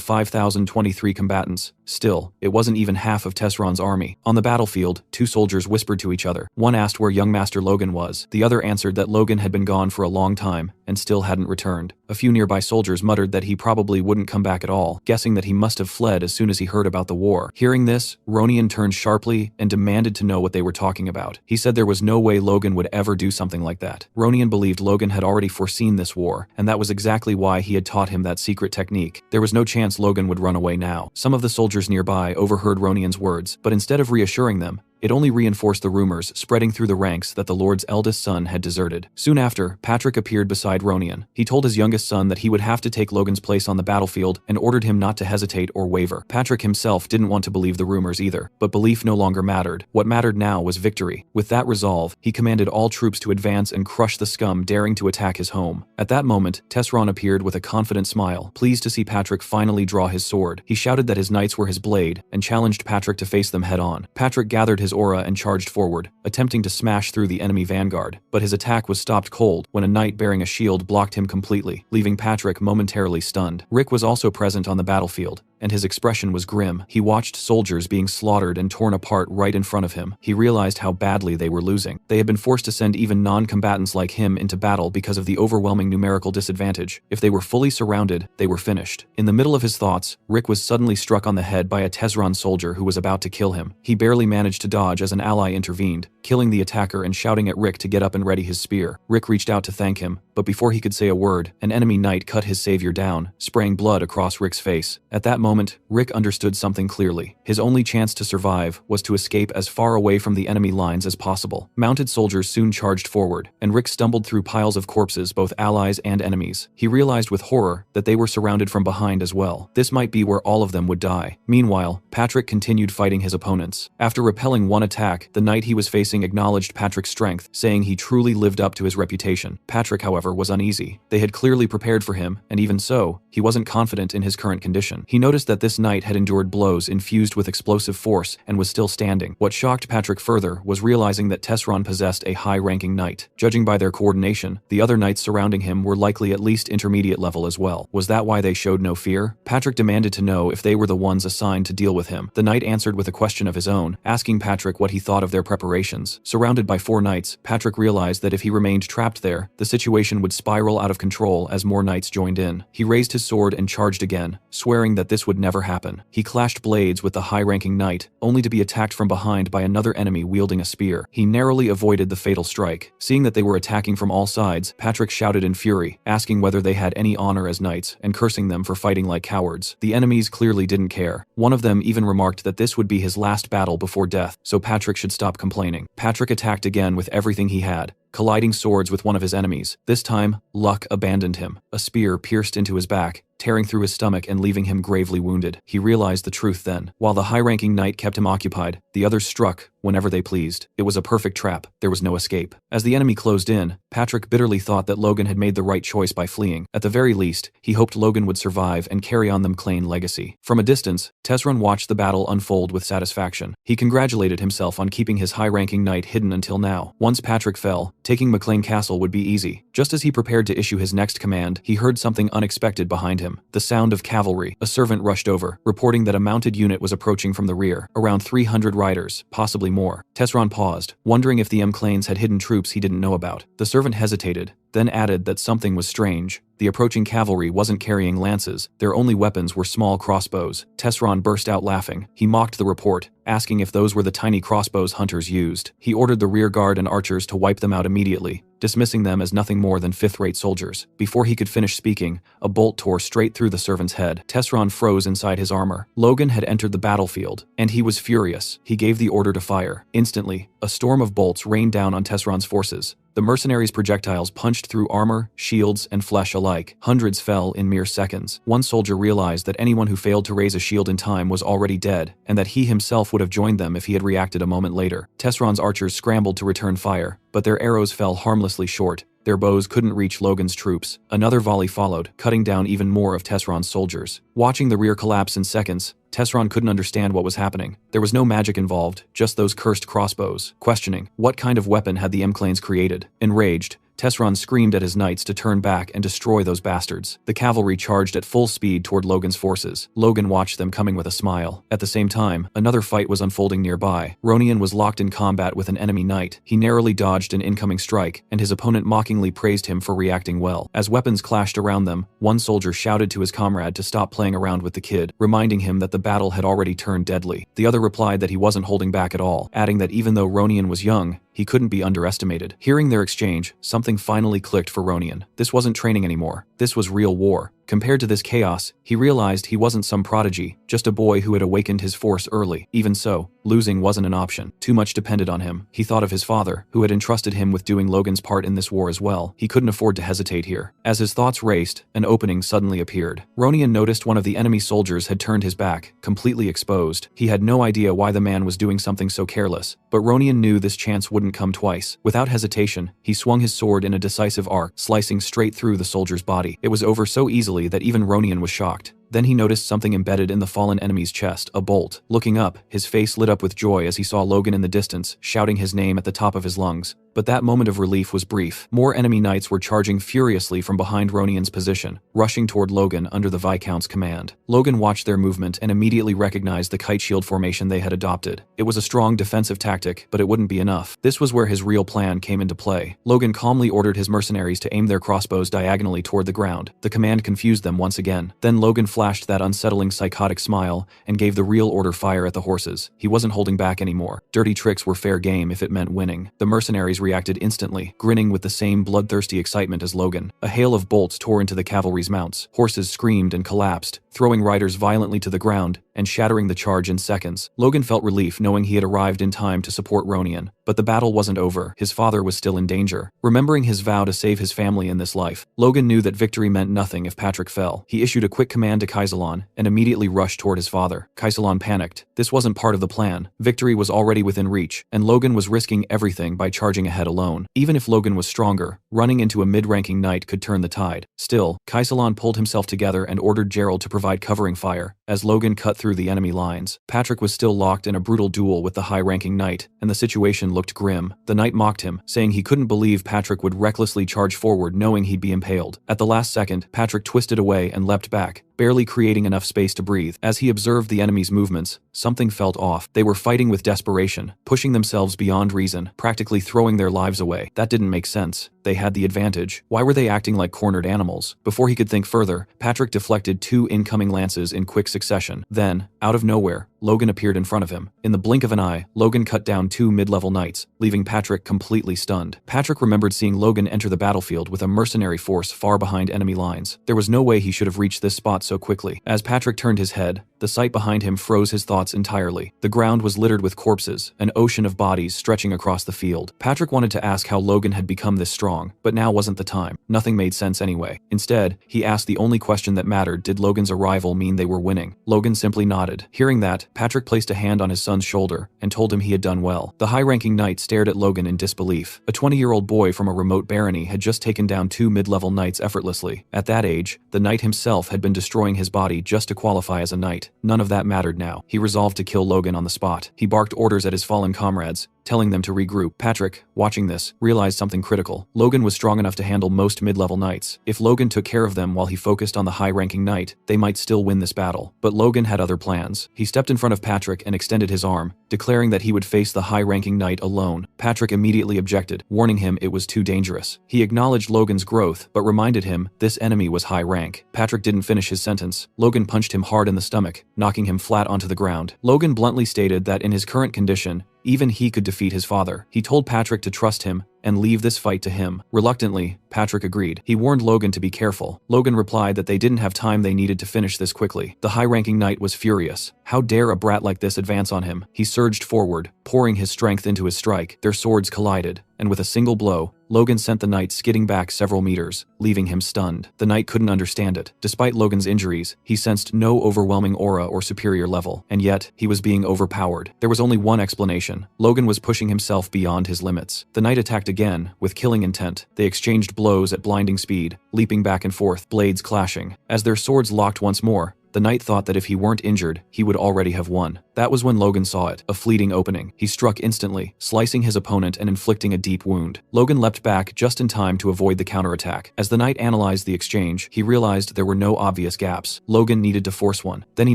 S1: 5,023 combatants. Still, it wasn't even half of Tesron's army. On the battlefield, 2 soldiers whispered to each other. One asked where young Master Logan was. The other answered that Logan had been gone for a long time and still hadn't returned. A few nearby soldiers muttered that he probably wouldn't come back at all, guessing that he must have fled as soon as he heard about the war. Hearing this, Ronian turned sharply and demanded to know what they were talking about. He said there was no way Logan would ever do something like that. Ronian believed Logan had already foreseen this war, and that was exactly why he had taught him that secret technique. There was no chance Logan would run away now. Some of the soldiers nearby overheard Ronian's words, but instead of reassuring them, it only reinforced the rumors spreading through the ranks that the Lord's eldest son had deserted. Soon after, Patrick appeared beside Ronian. He told his youngest son that he would have to take Logan's place on the battlefield and ordered him not to hesitate or waver. Patrick himself didn't want to believe the rumors either, but belief no longer mattered. What mattered now was victory. With that resolve, he commanded all troops to advance and crush the scum daring to attack his home. At that moment, Tesron appeared with a confident smile, pleased to see Patrick finally draw his sword. He shouted that his knights were his blade and challenged Patrick to face them head-on. Patrick gathered his aura and charged forward, attempting to smash through the enemy vanguard, but his attack was stopped cold when a knight bearing a shield blocked him completely, leaving Patrick momentarily stunned. Rick was also present on the battlefield, and his expression was grim. He watched soldiers being slaughtered and torn apart right in front of him. He realized how badly they were losing. They had been forced to send even non-combatants like him into battle because of the overwhelming numerical disadvantage. If they were fully surrounded, they were finished. In the middle of his thoughts, Rick was suddenly struck on the head by a Tesron soldier who was about to kill him. He barely managed to dodge as an ally intervened, killing the attacker and shouting at Rick to get up and ready his spear. Rick reached out to thank him, but before he could say a word, an enemy knight cut his savior down, spraying blood across Rick's face. At that moment, Rick understood something clearly. His only chance to survive was to escape as far away from the enemy lines as possible. Mounted soldiers soon charged forward, and Rick stumbled through piles of corpses, both allies and enemies. He realized with horror that they were surrounded from behind as well. This might be where all of them would die. Meanwhile, Patrick continued fighting his opponents. After repelling one attack, the knight he was facing acknowledged Patrick's strength, saying he truly lived up to his reputation. Patrick, however, was uneasy. They had clearly prepared for him, and even so, he wasn't confident in his current condition. He noticed noticed that this knight had endured blows infused with explosive force and was still standing. What shocked Patrick further was realizing that Tesron possessed a high-ranking knight. Judging by their coordination, the other knights surrounding him were likely at least intermediate level as well. Was that why they showed no fear? Patrick demanded to know if they were the ones assigned to deal with him. The knight answered with a question of his own, asking Patrick what he thought of their preparations. Surrounded by 4 knights, Patrick realized that if he remained trapped there, the situation would spiral out of control as more knights joined in. He raised his sword and charged again, swearing that this would never happen. He clashed blades with the high-ranking knight, only to be attacked from behind by another enemy wielding a spear. He narrowly avoided the fatal strike. Seeing that they were attacking from all sides, Patrick shouted in fury, asking whether they had any honor as knights and cursing them for fighting like cowards. The enemies clearly didn't care. One of them even remarked that this would be his last battle before death, so Patrick should stop complaining. Patrick attacked again with everything he had, colliding swords with one of his enemies. This time, luck abandoned him. A spear pierced into his back, tearing through his stomach and leaving him gravely wounded. He realized the truth then. While the high-ranking knight kept him occupied, the others struck whenever they pleased. It was a perfect trap. There was no escape. As the enemy closed in, Patrick bitterly thought that Logan had made the right choice by fleeing. At the very least, he hoped Logan would survive and carry on the McLean legacy. From a distance, Tesron watched the battle unfold with satisfaction. He congratulated himself on keeping his high-ranking knight hidden until now. Once Patrick fell, taking McLean Castle would be easy. Just as he prepared to issue his next command, he heard something unexpected behind him. The sound of cavalry. A servant rushed over, reporting that a mounted unit was approaching from the rear. Around 300 riders, possibly more. Tesron paused, wondering if the McLeans had hidden troops he didn't know about. The servant hesitated, then added that something was strange. The approaching cavalry wasn't carrying lances. Their only weapons were small crossbows. Tesron burst out laughing. He mocked the report, asking if those were the tiny crossbows hunters used. He ordered the rear guard and archers to wipe them out immediately, dismissing them as nothing more than fifth-rate soldiers. Before he could finish speaking, a bolt tore straight through the servant's head. Tesron froze inside his armor. Logan had entered the battlefield, and he was furious. He gave the order to fire. Instantly, a storm of bolts rained down on Tesron's forces. The mercenaries' projectiles punched through armor, shields, and flesh alike. Hundreds fell in mere seconds. One soldier realized that anyone who failed to raise a shield in time was already dead, and that he himself would have joined them if he had reacted a moment later. Tesron's archers scrambled to return fire, but their arrows fell harmlessly short. Their bows couldn't reach Logan's troops. Another volley followed, cutting down even more of Tesron's soldiers. Watching the rear collapse in seconds, Tesron couldn't understand what was happening. There was no magic involved, just those cursed crossbows. Questioning, what kind of weapon had the McLeans created? Enraged, Tesron screamed at his knights to turn back and destroy those bastards. The cavalry charged at full speed toward Logan's forces. Logan watched them coming with a smile. At the same time, another fight was unfolding nearby. Ronian was locked in combat with an enemy knight. He narrowly dodged an incoming strike, and his opponent mockingly praised him for reacting well. As weapons clashed around them, one soldier shouted to his comrade to stop playing around with the kid, reminding him that the battle had already turned deadly. The other replied that he wasn't holding back at all, adding that even though Ronian was young, he couldn't be underestimated. Hearing their exchange, something finally clicked for Ronian. This wasn't training anymore. This was real war. Compared to this chaos, he realized he wasn't some prodigy, just a boy who had awakened his force early. Even so, losing wasn't an option. Too much depended on him. He thought of his father, who had entrusted him with doing Logan's part in this war as well. He couldn't afford to hesitate here. As his thoughts raced, an opening suddenly appeared. Ronian noticed one of the enemy soldiers had turned his back, completely exposed. He had no idea why the man was doing something so careless, but Ronian knew this chance wouldn't come twice. Without hesitation, he swung his sword in a decisive arc, slicing straight through the soldier's body. It was over so easily that even Ronian was shocked. Then he noticed something embedded in the fallen enemy's chest, a bolt. Looking up, his face lit up with joy as he saw Logan in the distance, shouting his name at the top of his lungs. But that moment of relief was brief. More enemy knights were charging furiously from behind Ronian's position, rushing toward Logan under the Viscount's command. Logan watched their movement and immediately recognized the kite shield formation they had adopted. It was a strong defensive tactic, but it wouldn't be enough. This was where his real plan came into play. Logan calmly ordered his mercenaries to aim their crossbows diagonally toward the ground. The command confused them once again. Then Logan flashed that unsettling psychotic smile and gave the real order: fire at the horses. He wasn't holding back anymore. Dirty tricks were fair game if it meant winning. The mercenaries reacted instantly, grinning with the same bloodthirsty excitement as Logan. A hail of bolts tore into the cavalry's mounts. Horses screamed and collapsed, throwing riders violently to the ground and shattering the charge in seconds. Logan felt relief knowing he had arrived in time to support Ronian. But the battle wasn't over. His father was still in danger. Remembering his vow to save his family in this life, Logan knew that victory meant nothing if Patrick fell. He issued a quick command to Kaisalon and immediately rushed toward his father. Kaisalon panicked. This wasn't part of the plan. Victory was already within reach, and Logan was risking everything by charging ahead alone. Even if Logan was stronger, running into a mid-ranking knight could turn the tide. Still, Kaisalon pulled himself together and ordered Gerald to provide covering fire. As Logan cut through the enemy lines, Patrick was still locked in a brutal duel with the high-ranking knight, and the situation looked grim. The knight mocked him, saying he couldn't believe Patrick would recklessly charge forward knowing he'd be impaled. At the last second, Patrick twisted away and leapt back, barely creating enough space to breathe. As he observed the enemy's movements, something felt off. They were fighting with desperation, pushing themselves beyond reason, practically throwing their lives away. That didn't make sense. They had the advantage. Why were they acting like cornered animals? Before he could think further, Patrick deflected 2 incoming lances in quick succession. Then, out of nowhere, Logan appeared in front of him. In the blink of an eye, Logan cut down 2 mid-level knights, leaving Patrick completely stunned. Patrick remembered seeing Logan enter the battlefield with a mercenary force far behind enemy lines. There was no way he should have reached this spot so quickly. As Patrick turned his head, the sight behind him froze his thoughts entirely. The ground was littered with corpses, an ocean of bodies stretching across the field. Patrick wanted to ask how Logan had become this strong, but now wasn't the time. Nothing made sense anyway. Instead, he asked the only question that mattered: did Logan's arrival mean they were winning? Logan simply nodded. Hearing that, Patrick placed a hand on his son's shoulder and told him he had done well. The high-ranking knight stared at Logan in disbelief. A 20-year-old boy from a remote barony had just taken down 2 mid-level knights effortlessly. At that age, the knight himself had been destroying his body just to qualify as a knight. None of that mattered now. He resolved to kill Logan on the spot. He barked orders at his fallen comrades, telling them to regroup. Patrick, watching this, realized something critical. Logan was strong enough to handle most mid-level knights. If Logan took care of them while he focused on the high-ranking knight, they might still win this battle. But Logan had other plans. He stepped in front of Patrick and extended his arm, declaring that he would face the high-ranking knight alone. Patrick immediately objected, warning him it was too dangerous. He acknowledged Logan's growth, but reminded him this enemy was high rank. Patrick didn't finish his sentence. Logan punched him hard in the stomach, knocking him flat onto the ground. Logan bluntly stated that in his current condition, even he could defeat his father. He told Patrick to trust him and leave this fight to him. Reluctantly, Patrick agreed. He warned Logan to be careful. Logan replied that they didn't have time they needed to finish this quickly. The high-ranking knight was furious. How dare a brat like this advance on him? He surged forward, pouring his strength into his strike. Their swords collided, and with a single blow, Logan sent the knight skidding back several meters, leaving him stunned. The knight couldn't understand it. Despite Logan's injuries, he sensed no overwhelming aura or superior level, and yet, he was being overpowered. There was only one explanation. Logan was pushing himself beyond his limits. The knight attacked again, with killing intent. They exchanged blows at blinding speed, leaping back and forth, blades clashing. As their swords locked once more, the knight thought that if he weren't injured, he would already have won. That was when Logan saw it, a fleeting opening. He struck instantly, slicing his opponent and inflicting a deep wound. Logan leapt back just in time to avoid the counterattack. As the knight analyzed the exchange, he realized there were no obvious gaps. Logan needed to force one. Then he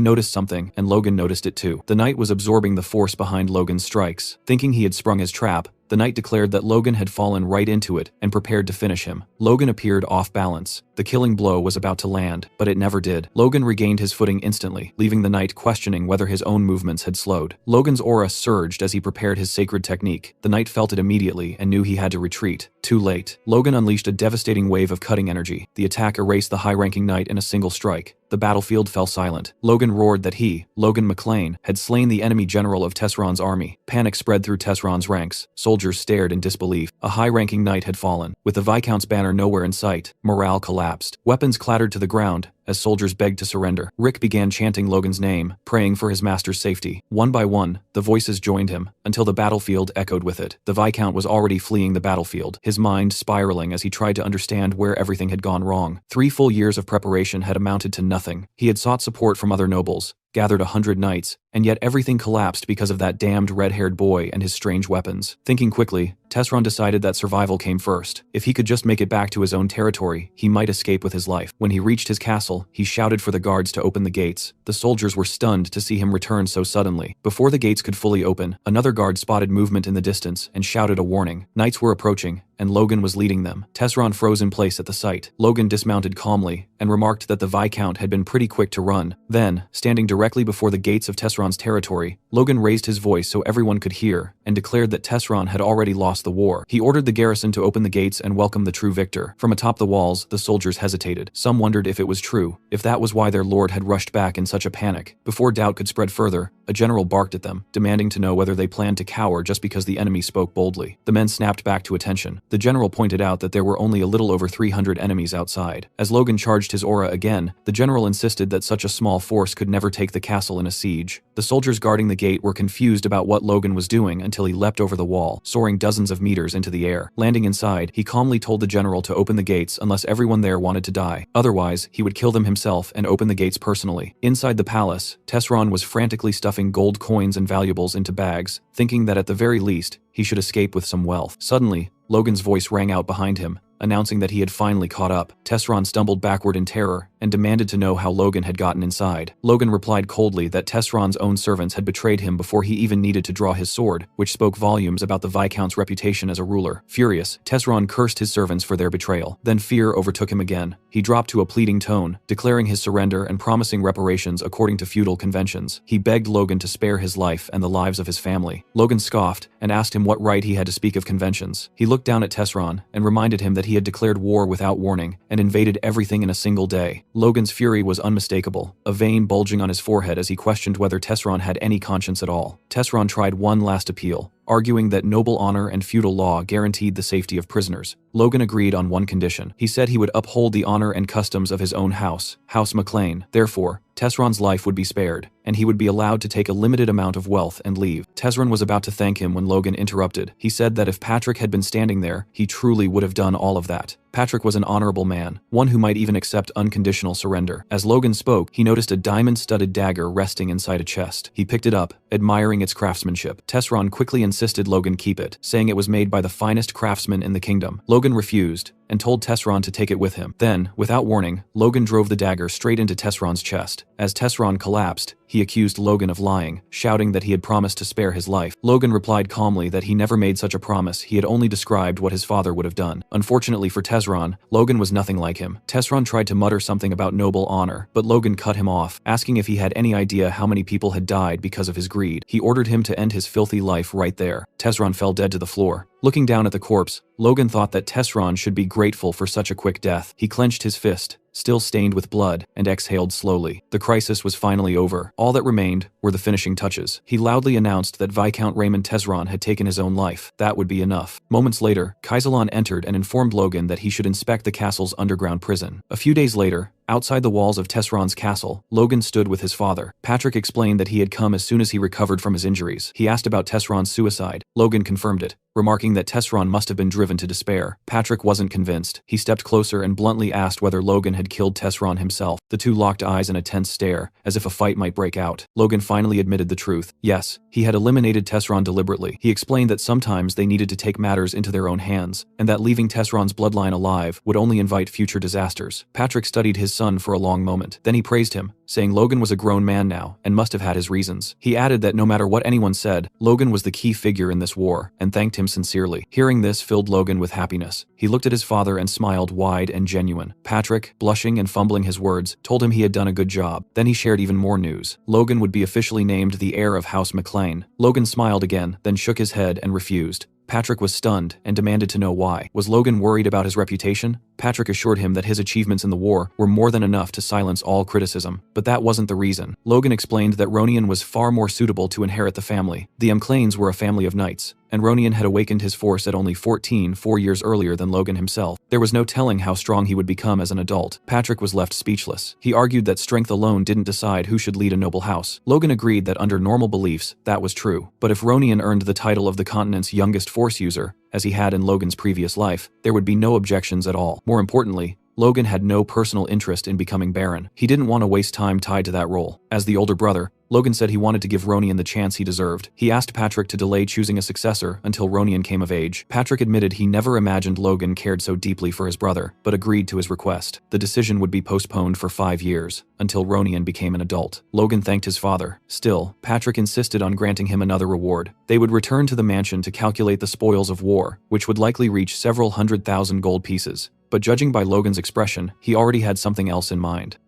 S1: noticed something, and Logan noticed it too. The knight was absorbing the force behind Logan's strikes. Thinking he had sprung his trap, the knight declared that Logan had fallen right into it and prepared to finish him. Logan appeared off balance. The killing blow was about to land, but it never did. Logan regained his footing instantly, leaving the knight questioning whether his own movements had slowed. Logan's aura surged as he prepared his sacred technique. The knight felt it immediately and knew he had to retreat. Too late. Logan unleashed a devastating wave of cutting energy. The attack erased the high-ranking knight in a single strike. The battlefield fell silent. Logan roared that he, Logan McLean, had slain the enemy general of Tesseron's army. Panic spread through Tesseron's ranks. Soldiers stared in disbelief. A high-ranking knight had fallen. With the Viscount's banner nowhere in sight, morale collapsed. Weapons clattered to the ground as soldiers begged to surrender. Rick began chanting Logan's name, praying for his master's safety. One by one, the voices joined him, until the battlefield echoed with it. The Viscount was already fleeing the battlefield, his mind spiraling as he tried to understand where everything had gone wrong. 3 full years of preparation had amounted to nothing. He had sought support from other nobles, gathered 100 knights, and yet everything collapsed because of that damned red-haired boy and his strange weapons. Thinking quickly, Tesseron decided that survival came first. If he could just make it back to his own territory, he might escape with his life. When he reached his castle, he shouted for the guards to open the gates. The soldiers were stunned to see him return so suddenly. Before the gates could fully open, another guard spotted movement in the distance and shouted a warning. Knights were approaching, and Logan was leading them. Tesseron froze in place at the sight. Logan dismounted calmly and remarked that the Viscount had been pretty quick to run. Then, standing directly before the gates of Tesseron's territory, Logan raised his voice so everyone could hear and declared that Tesseron had already lost the war. He ordered the garrison to open the gates and welcome the true victor. From atop the walls, the soldiers hesitated. Some wondered if it was true, if that was why their lord had rushed back in such a panic. Before doubt could spread further, a general barked at them, demanding to know whether they planned to cower just because the enemy spoke boldly. The men snapped back to attention. The general pointed out that there were only a little over 300 enemies outside. As Logan charged his aura again, the general insisted that such a small force could never take take the castle in a siege. The soldiers guarding the gate were confused about what Logan was doing until he leapt over the wall, soaring dozens of meters into the air. Landing inside, he calmly told the general to open the gates unless everyone there wanted to die. Otherwise, he would kill them himself and open the gates personally. Inside the palace, Tesron was frantically stuffing gold coins and valuables into bags, thinking that at the very least, he should escape with some wealth. Suddenly, Logan's voice rang out behind him, announcing that he had finally caught up. Tesron stumbled backward in terror and demanded to know how Logan had gotten inside. Logan replied coldly that Tesron's own servants had betrayed him before he even needed to draw his sword, which spoke volumes about the Viscount's reputation as a ruler. Furious, Tesron cursed his servants for their betrayal. Then fear overtook him again. He dropped to a pleading tone, declaring his surrender and promising reparations according to feudal conventions. He begged Logan to spare his life and the lives of his family. Logan scoffed and asked him what right he had to speak of conventions. He looked down at Tesron and reminded him that he had declared war without warning and invaded everything in a single day. Logan's fury was unmistakable, a vein bulging on his forehead as he questioned whether Tesron had any conscience at all. Tesron tried one last appeal, arguing that noble honor and feudal law guaranteed the safety of prisoners. Logan agreed on one condition. He said he would uphold the honor and customs of his own house, House McLean. Therefore, Tesron's life would be spared, and he would be allowed to take a limited amount of wealth and leave. Tesron was about to thank him when Logan interrupted. He said that if Patrick had been standing there, he truly would have done all of that. Patrick was an honorable man, one who might even accept unconditional surrender. As Logan spoke, he noticed a diamond-studded dagger resting inside a chest. He picked it up, admiring its craftsmanship. Tesron quickly insisted Logan keep it, saying it was made by the finest craftsman in the kingdom. Logan refused, and told Tesron to take it with him. Then, without warning, Logan drove the dagger straight into Tesron's chest. As Tesron collapsed, he accused Logan of lying, shouting that he had promised to spare his life. Logan replied calmly that he never made such a promise, he had only described what his father would have done. Unfortunately for Tesron, Logan was nothing like him. Tesron tried to mutter something about noble honor, but Logan cut him off, asking if he had any idea how many people had died because of his greed. He ordered him to end his filthy life right there. Tesron fell dead to the floor. Looking down at the corpse, Logan thought that Tesron should be grateful for such a quick death. He clenched his fist, still stained with blood, and exhaled slowly. The crisis was finally over. All that remained were the finishing touches. He loudly announced that Viscount Raymond Tesron had taken his own life. That would be enough. Moments later, Kaisalon entered and informed Logan that he should inspect the castle's underground prison. A few days later, outside the walls of Tesron's castle, Logan stood with his father. Patrick explained that he had come as soon as he recovered from his injuries. He asked about Tesron's suicide. Logan confirmed it, remarking that Tesron must have been driven to despair. Patrick wasn't convinced. He stepped closer and bluntly asked whether Logan had killed Tesron himself. The two locked eyes in a tense stare, as if a fight might break out. Logan finally admitted the truth. Yes, he had eliminated Tesron deliberately. He explained that sometimes they needed to take matters into their own hands, and that leaving Tesron's bloodline alive would only invite future disasters. Patrick studied his son for a long moment. Then he praised him, saying Logan was a grown man now, and must have had his reasons. He added that no matter what anyone said, Logan was the key figure in this war, and thanked him sincerely. Hearing this filled Logan with happiness. He looked at his father and smiled wide and genuine. Patrick, blushing and fumbling his words, told him he had done a good job. Then he shared even more news. Logan would be officially named the heir of House McLean. Logan smiled again, then shook his head and refused. Patrick was stunned and demanded to know why. Was Logan worried about his reputation? Patrick assured him that his achievements in the war were more than enough to silence all criticism. But that wasn't the reason. Logan explained that Ronian was far more suitable to inherit the family. The McLeans were a family of knights, and Ronian had awakened his force at only 14, 4 years earlier than Logan himself. There was no telling how strong he would become as an adult. Patrick was left speechless. He argued that strength alone didn't decide who should lead a noble house. Logan agreed that under normal beliefs, that was true. But if Ronian earned the title of the continent's youngest force user, as he had in Logan's previous life, there would be no objections at all. More importantly, Logan had no personal interest in becoming Baron. He didn't want to waste time tied to that role. As the older brother, Logan said he wanted to give Ronian the chance he deserved. He asked Patrick to delay choosing a successor until Ronian came of age. Patrick admitted he never imagined Logan cared so deeply for his brother, but agreed to his request. The decision would be postponed for 5 years, until Ronian became an adult. Logan thanked his father. Still, Patrick insisted on granting him another reward. They would return to the mansion to calculate the spoils of war, which would likely reach several 100,000 gold pieces. But judging by Logan's expression, he already had something else in mind.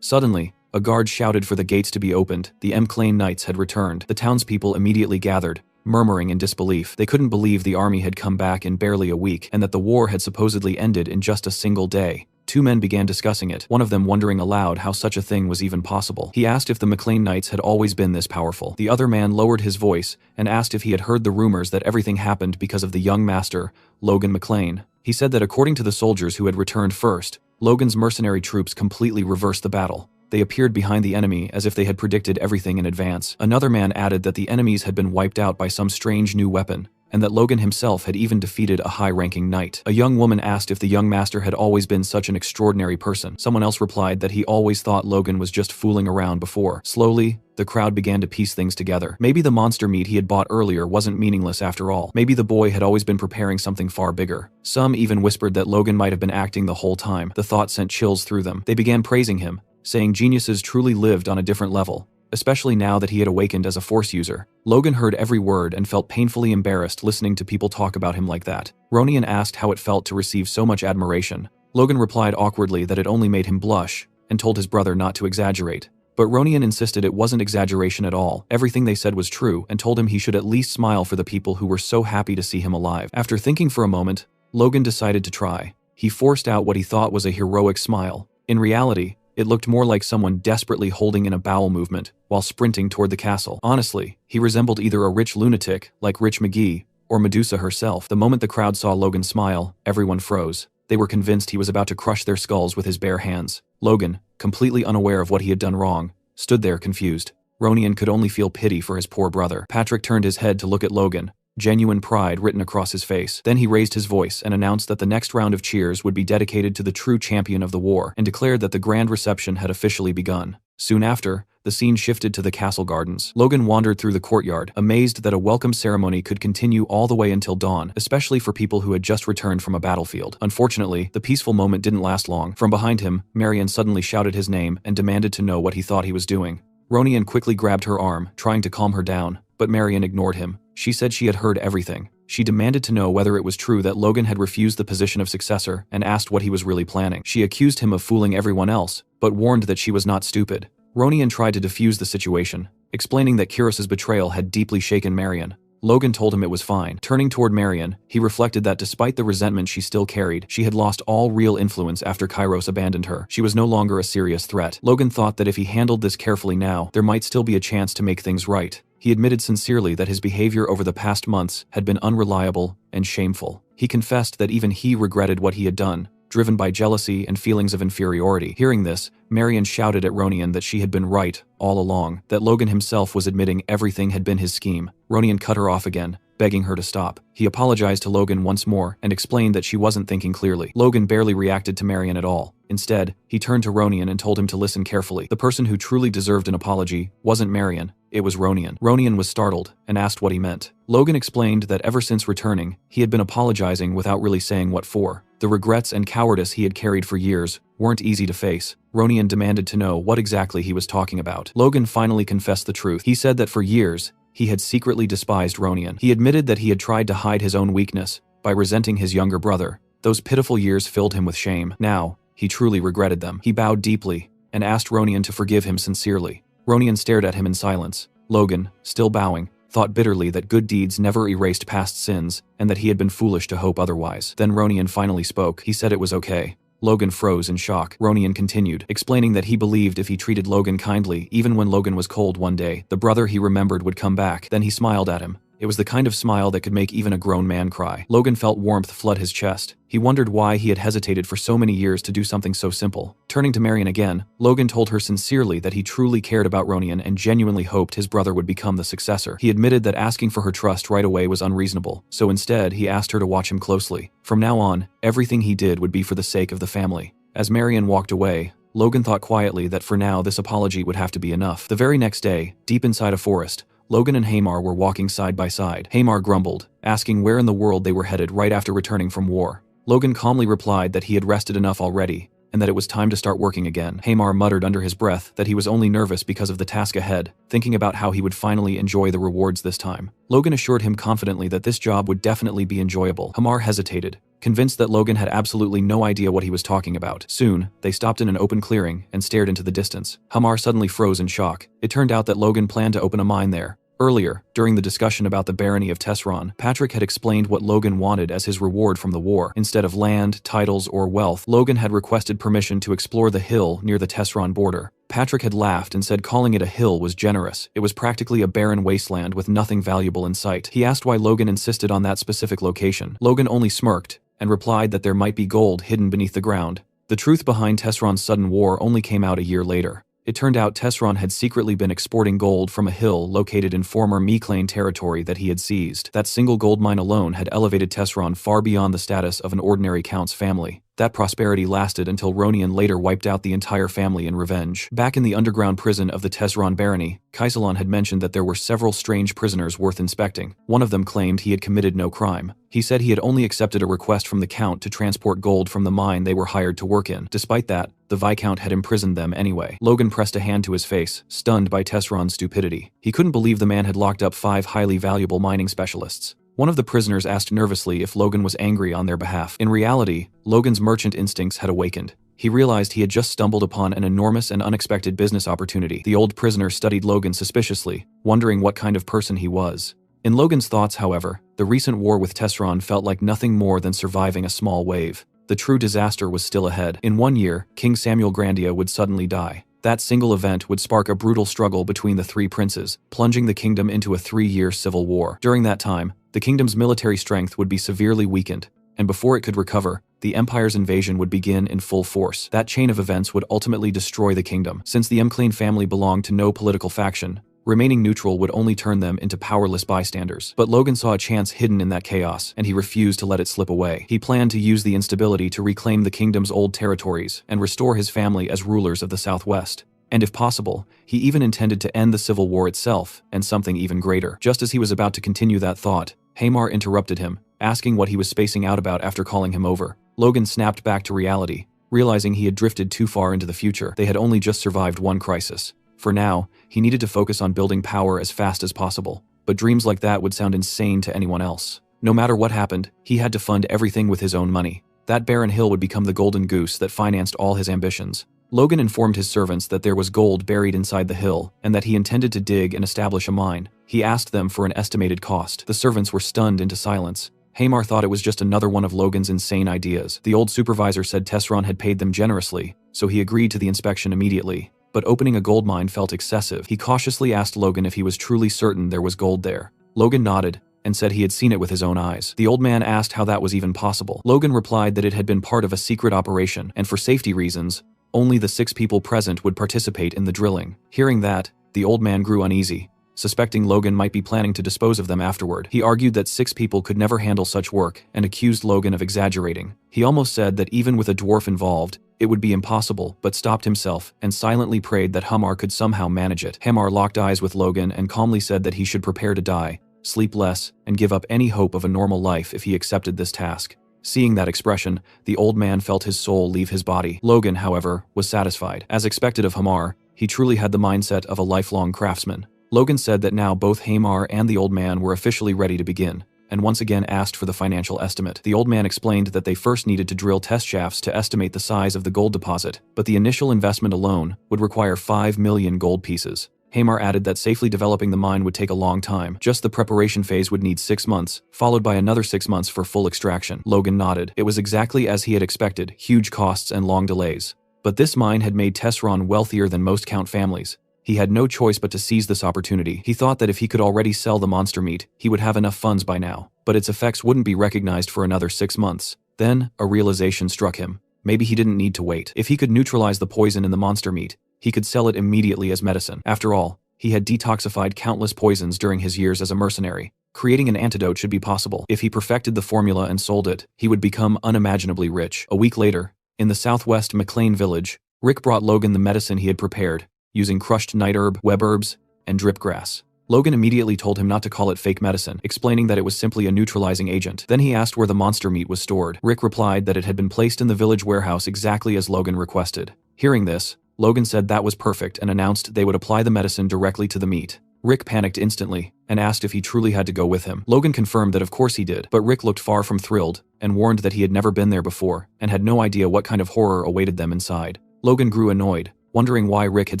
S1: Suddenly, a guard shouted for the gates to be opened. The McLean Knights had returned. The townspeople immediately gathered, murmuring in disbelief. They couldn't believe the army had come back in barely a week, and that the war had supposedly ended in just a single day. Two men began discussing it, one of them wondering aloud how such a thing was even possible. He asked if the McLean Knights had always been this powerful. The other man lowered his voice and asked if he had heard the rumors that everything happened because of the young master, Logan McLean. He said that according to the soldiers who had returned first, Logan's mercenary troops completely reversed the battle. They appeared behind the enemy as if they had predicted everything in advance. Another man added that the enemies had been wiped out by some strange new weapon, and that Logan himself had even defeated a high-ranking knight. A young woman asked if the young master had always been such an extraordinary person. Someone else replied that he always thought Logan was just fooling around before. Slowly, the crowd began to piece things together. Maybe the monster meat he had bought earlier wasn't meaningless after all. Maybe the boy had always been preparing something far bigger. Some even whispered that Logan might have been acting the whole time. The thought sent chills through them. They began praising him, saying geniuses truly lived on a different level, especially now that he had awakened as a Force user. Logan heard every word and felt painfully embarrassed listening to people talk about him like that. Ronian asked how it felt to receive so much admiration. Logan replied awkwardly that it only made him blush, and told his brother not to exaggerate. But Ronian insisted it wasn't exaggeration at all. Everything they said was true, and told him he should at least smile for the people who were so happy to see him alive. After thinking for a moment, Logan decided to try. He forced out what he thought was a heroic smile. In reality, it looked more like someone desperately holding in a bowel movement while sprinting toward the castle. Honestly, he resembled either a rich lunatic, like Rich McGee, or Medusa herself. The moment the crowd saw Logan smile, everyone froze. They were convinced he was about to crush their skulls with his bare hands. Logan, completely unaware of what he had done wrong, stood there confused. Ronian could only feel pity for his poor brother. Patrick turned his head to look at Logan, genuine pride written across his face. Then he raised his voice and announced that the next round of cheers would be dedicated to the true champion of the war, and declared that the grand reception had officially begun. Soon after, the scene shifted to the castle gardens. Logan wandered through the courtyard, amazed that a welcome ceremony could continue all the way until dawn, especially for people who had just returned from a battlefield. Unfortunately, the peaceful moment didn't last long. From behind him, Marion suddenly shouted his name and demanded to know what he thought he was doing. Ronian quickly grabbed her arm, trying to calm her down, but Marion ignored him. She said she had heard everything. She demanded to know whether it was true that Logan had refused the position of successor and asked what he was really planning. She accused him of fooling everyone else, but warned that she was not stupid. Ronian tried to defuse the situation, explaining that Kyros's betrayal had deeply shaken Marion. Logan told him it was fine. Turning toward Marion, he reflected that despite the resentment she still carried, she had lost all real influence after Kyros abandoned her. She was no longer a serious threat. Logan thought that if he handled this carefully now, there might still be a chance to make things right. He admitted sincerely that his behavior over the past months had been unreliable and shameful. He confessed that even he regretted what he had done, driven by jealousy and feelings of inferiority. Hearing this, Marion shouted at Ronian that she had been right all along, that Logan himself was admitting everything had been his scheme. Ronian cut her off again, begging her to stop. He apologized to Logan once more and explained that she wasn't thinking clearly. Logan barely reacted to Marion at all. Instead, he turned to Ronian and told him to listen carefully. The person who truly deserved an apology wasn't Marion, it was Ronian. Ronian was startled and asked what he meant. Logan explained that ever since returning, he had been apologizing without really saying what for. The regrets and cowardice he had carried for years weren't easy to face. Ronian demanded to know what exactly he was talking about. Logan finally confessed the truth. He said that for years, he had secretly despised Ronian. He admitted that he had tried to hide his own weakness by resenting his younger brother. Those pitiful years filled him with shame. Now, he truly regretted them. He bowed deeply and asked Ronian to forgive him sincerely. Ronian stared at him in silence. Logan, still bowing, thought bitterly that good deeds never erased past sins and that he had been foolish to hope otherwise. Then Ronian finally spoke. He said it was okay. Logan froze in shock. Ronian continued, explaining that he believed if he treated Logan kindly, even when Logan was cold one day, the brother he remembered would come back. Then he smiled at him. It was the kind of smile that could make even a grown man cry. Logan felt warmth flood his chest. He wondered why he had hesitated for so many years to do something so simple. Turning to Marion again, Logan told her sincerely that he truly cared about Ronian and genuinely hoped his brother would become the successor. He admitted that asking for her trust right away was unreasonable, so instead he asked her to watch him closely. From now on, everything he did would be for the sake of the family. As Marion walked away, Logan thought quietly that for now this apology would have to be enough. The very next day, deep inside a forest, Logan and Hamar were walking side by side. Hamar grumbled, asking where in the world they were headed right after returning from war. Logan calmly replied that he had rested enough already, and that it was time to start working again. Hamar muttered under his breath that he was only nervous because of the task ahead, thinking about how he would finally enjoy the rewards this time. Logan assured him confidently that this job would definitely be enjoyable. Hamar hesitated, convinced that Logan had absolutely no idea what he was talking about. Soon, they stopped in an open clearing and stared into the distance. Hamar suddenly froze in shock. It turned out that Logan planned to open a mine there. Earlier, during the discussion about the barony of Tesron, Patrick had explained what Logan wanted as his reward from the war. Instead of land, titles, or wealth, Logan had requested permission to explore the hill near the Tesron border. Patrick had laughed and said calling it a hill was generous. It was practically a barren wasteland with nothing valuable in sight. He asked why Logan insisted on that specific location. Logan only smirked and replied that there might be gold hidden beneath the ground. The truth behind Tesron's sudden war only came out a year later. It turned out Tesron had secretly been exporting gold from a hill located in former Meclane territory that he had seized. That single gold mine alone had elevated Tesron far beyond the status of an ordinary count's family. That prosperity lasted until Ronian later wiped out the entire family in revenge. Back in the underground prison of the Tesron barony, Kaisalon had mentioned that there were several strange prisoners worth inspecting. One of them claimed he had committed no crime. He said he had only accepted a request from the Count to transport gold from the mine they were hired to work in. Despite that, the Viscount had imprisoned them anyway. Logan pressed a hand to his face, stunned by Tesron's stupidity. He couldn't believe the man had locked up 5 highly valuable mining specialists. One of the prisoners asked nervously if Logan was angry on their behalf. In reality, Logan's merchant instincts had awakened. He realized he had just stumbled upon an enormous and unexpected business opportunity. The old prisoner studied Logan suspiciously, wondering what kind of person he was. In Logan's thoughts, however, the recent war with Tesron felt like nothing more than surviving a small wave. The true disaster was still ahead. In 1 year, King Samuel Grandia would suddenly die. That single event would spark a brutal struggle between the 3 princes, plunging the kingdom into a 3-year civil war. During that time, the kingdom's military strength would be severely weakened, and before it could recover, the Empire's invasion would begin in full force. That chain of events would ultimately destroy the kingdom. Since the Mclean family belonged to no political faction, remaining neutral would only turn them into powerless bystanders. But Logan saw a chance hidden in that chaos, and he refused to let it slip away. He planned to use the instability to reclaim the kingdom's old territories and restore his family as rulers of the Southwest. And if possible, he even intended to end the civil war itself, and something even greater. Just as he was about to continue that thought, Hamar interrupted him, asking what he was spacing out about after calling him over. Logan snapped back to reality, realizing he had drifted too far into the future. They had only just survived one crisis. For now, he needed to focus on building power as fast as possible. But dreams like that would sound insane to anyone else. No matter what happened, he had to fund everything with his own money. That barren hill would become the golden goose that financed all his ambitions. Logan informed his servants that there was gold buried inside the hill, and that he intended to dig and establish a mine. He asked them for an estimated cost. The servants were stunned into silence. Hamar thought it was just another one of Logan's insane ideas. The old supervisor said Tesron had paid them generously, so he agreed to the inspection immediately. But opening a gold mine felt excessive. He cautiously asked Logan if he was truly certain there was gold there. Logan nodded, and said he had seen it with his own eyes. The old man asked how that was even possible. Logan replied that it had been part of a secret operation, and for safety reasons, only the 6 people present would participate in the drilling. Hearing that, the old man grew uneasy, suspecting Logan might be planning to dispose of them afterward. He argued that 6 people could never handle such work, and accused Logan of exaggerating. He almost said that even with a dwarf involved, it would be impossible, but stopped himself and silently prayed that Hamar could somehow manage it. Hamar locked eyes with Logan and calmly said that he should prepare to die, sleep less, and give up any hope of a normal life if he accepted this task. Seeing that expression, the old man felt his soul leave his body. Logan, however, was satisfied. As expected of Hamar, he truly had the mindset of a lifelong craftsman. Logan said that now both Hamar and the old man were officially ready to begin, and once again asked for the financial estimate. The old man explained that they first needed to drill test shafts to estimate the size of the gold deposit, but the initial investment alone would require 5 million gold pieces. Hamar added that safely developing the mine would take a long time. Just the preparation phase would need 6 months, followed by another 6 months for full extraction. Logan nodded. It was exactly as he had expected, huge costs and long delays. But this mine had made Tesron wealthier than most Count families. He had no choice but to seize this opportunity. He thought that if he could already sell the monster meat, he would have enough funds by now. But its effects wouldn't be recognized for another 6 months. Then, a realization struck him. Maybe he didn't need to wait. If he could neutralize the poison in the monster meat, he could sell it immediately as medicine. After all, he had detoxified countless poisons during his years as a mercenary. Creating an antidote should be possible. If he perfected the formula and sold it, he would become unimaginably rich. A week later, in the southwest Mclean village, Rick brought Logan the medicine he had prepared, using crushed night herb, web herbs, and drip grass. Logan immediately told him not to call it fake medicine, explaining that it was simply a neutralizing agent. Then he asked where the monster meat was stored. Rick replied that it had been placed in the village warehouse exactly as Logan requested. Hearing this, Logan said that was perfect and announced they would apply the medicine directly to the meat. Rick panicked instantly and asked if he truly had to go with him. Logan confirmed that of course he did, but Rick looked far from thrilled and warned that he had never been there before and had no idea what kind of horror awaited them inside. Logan grew annoyed, wondering why Rick had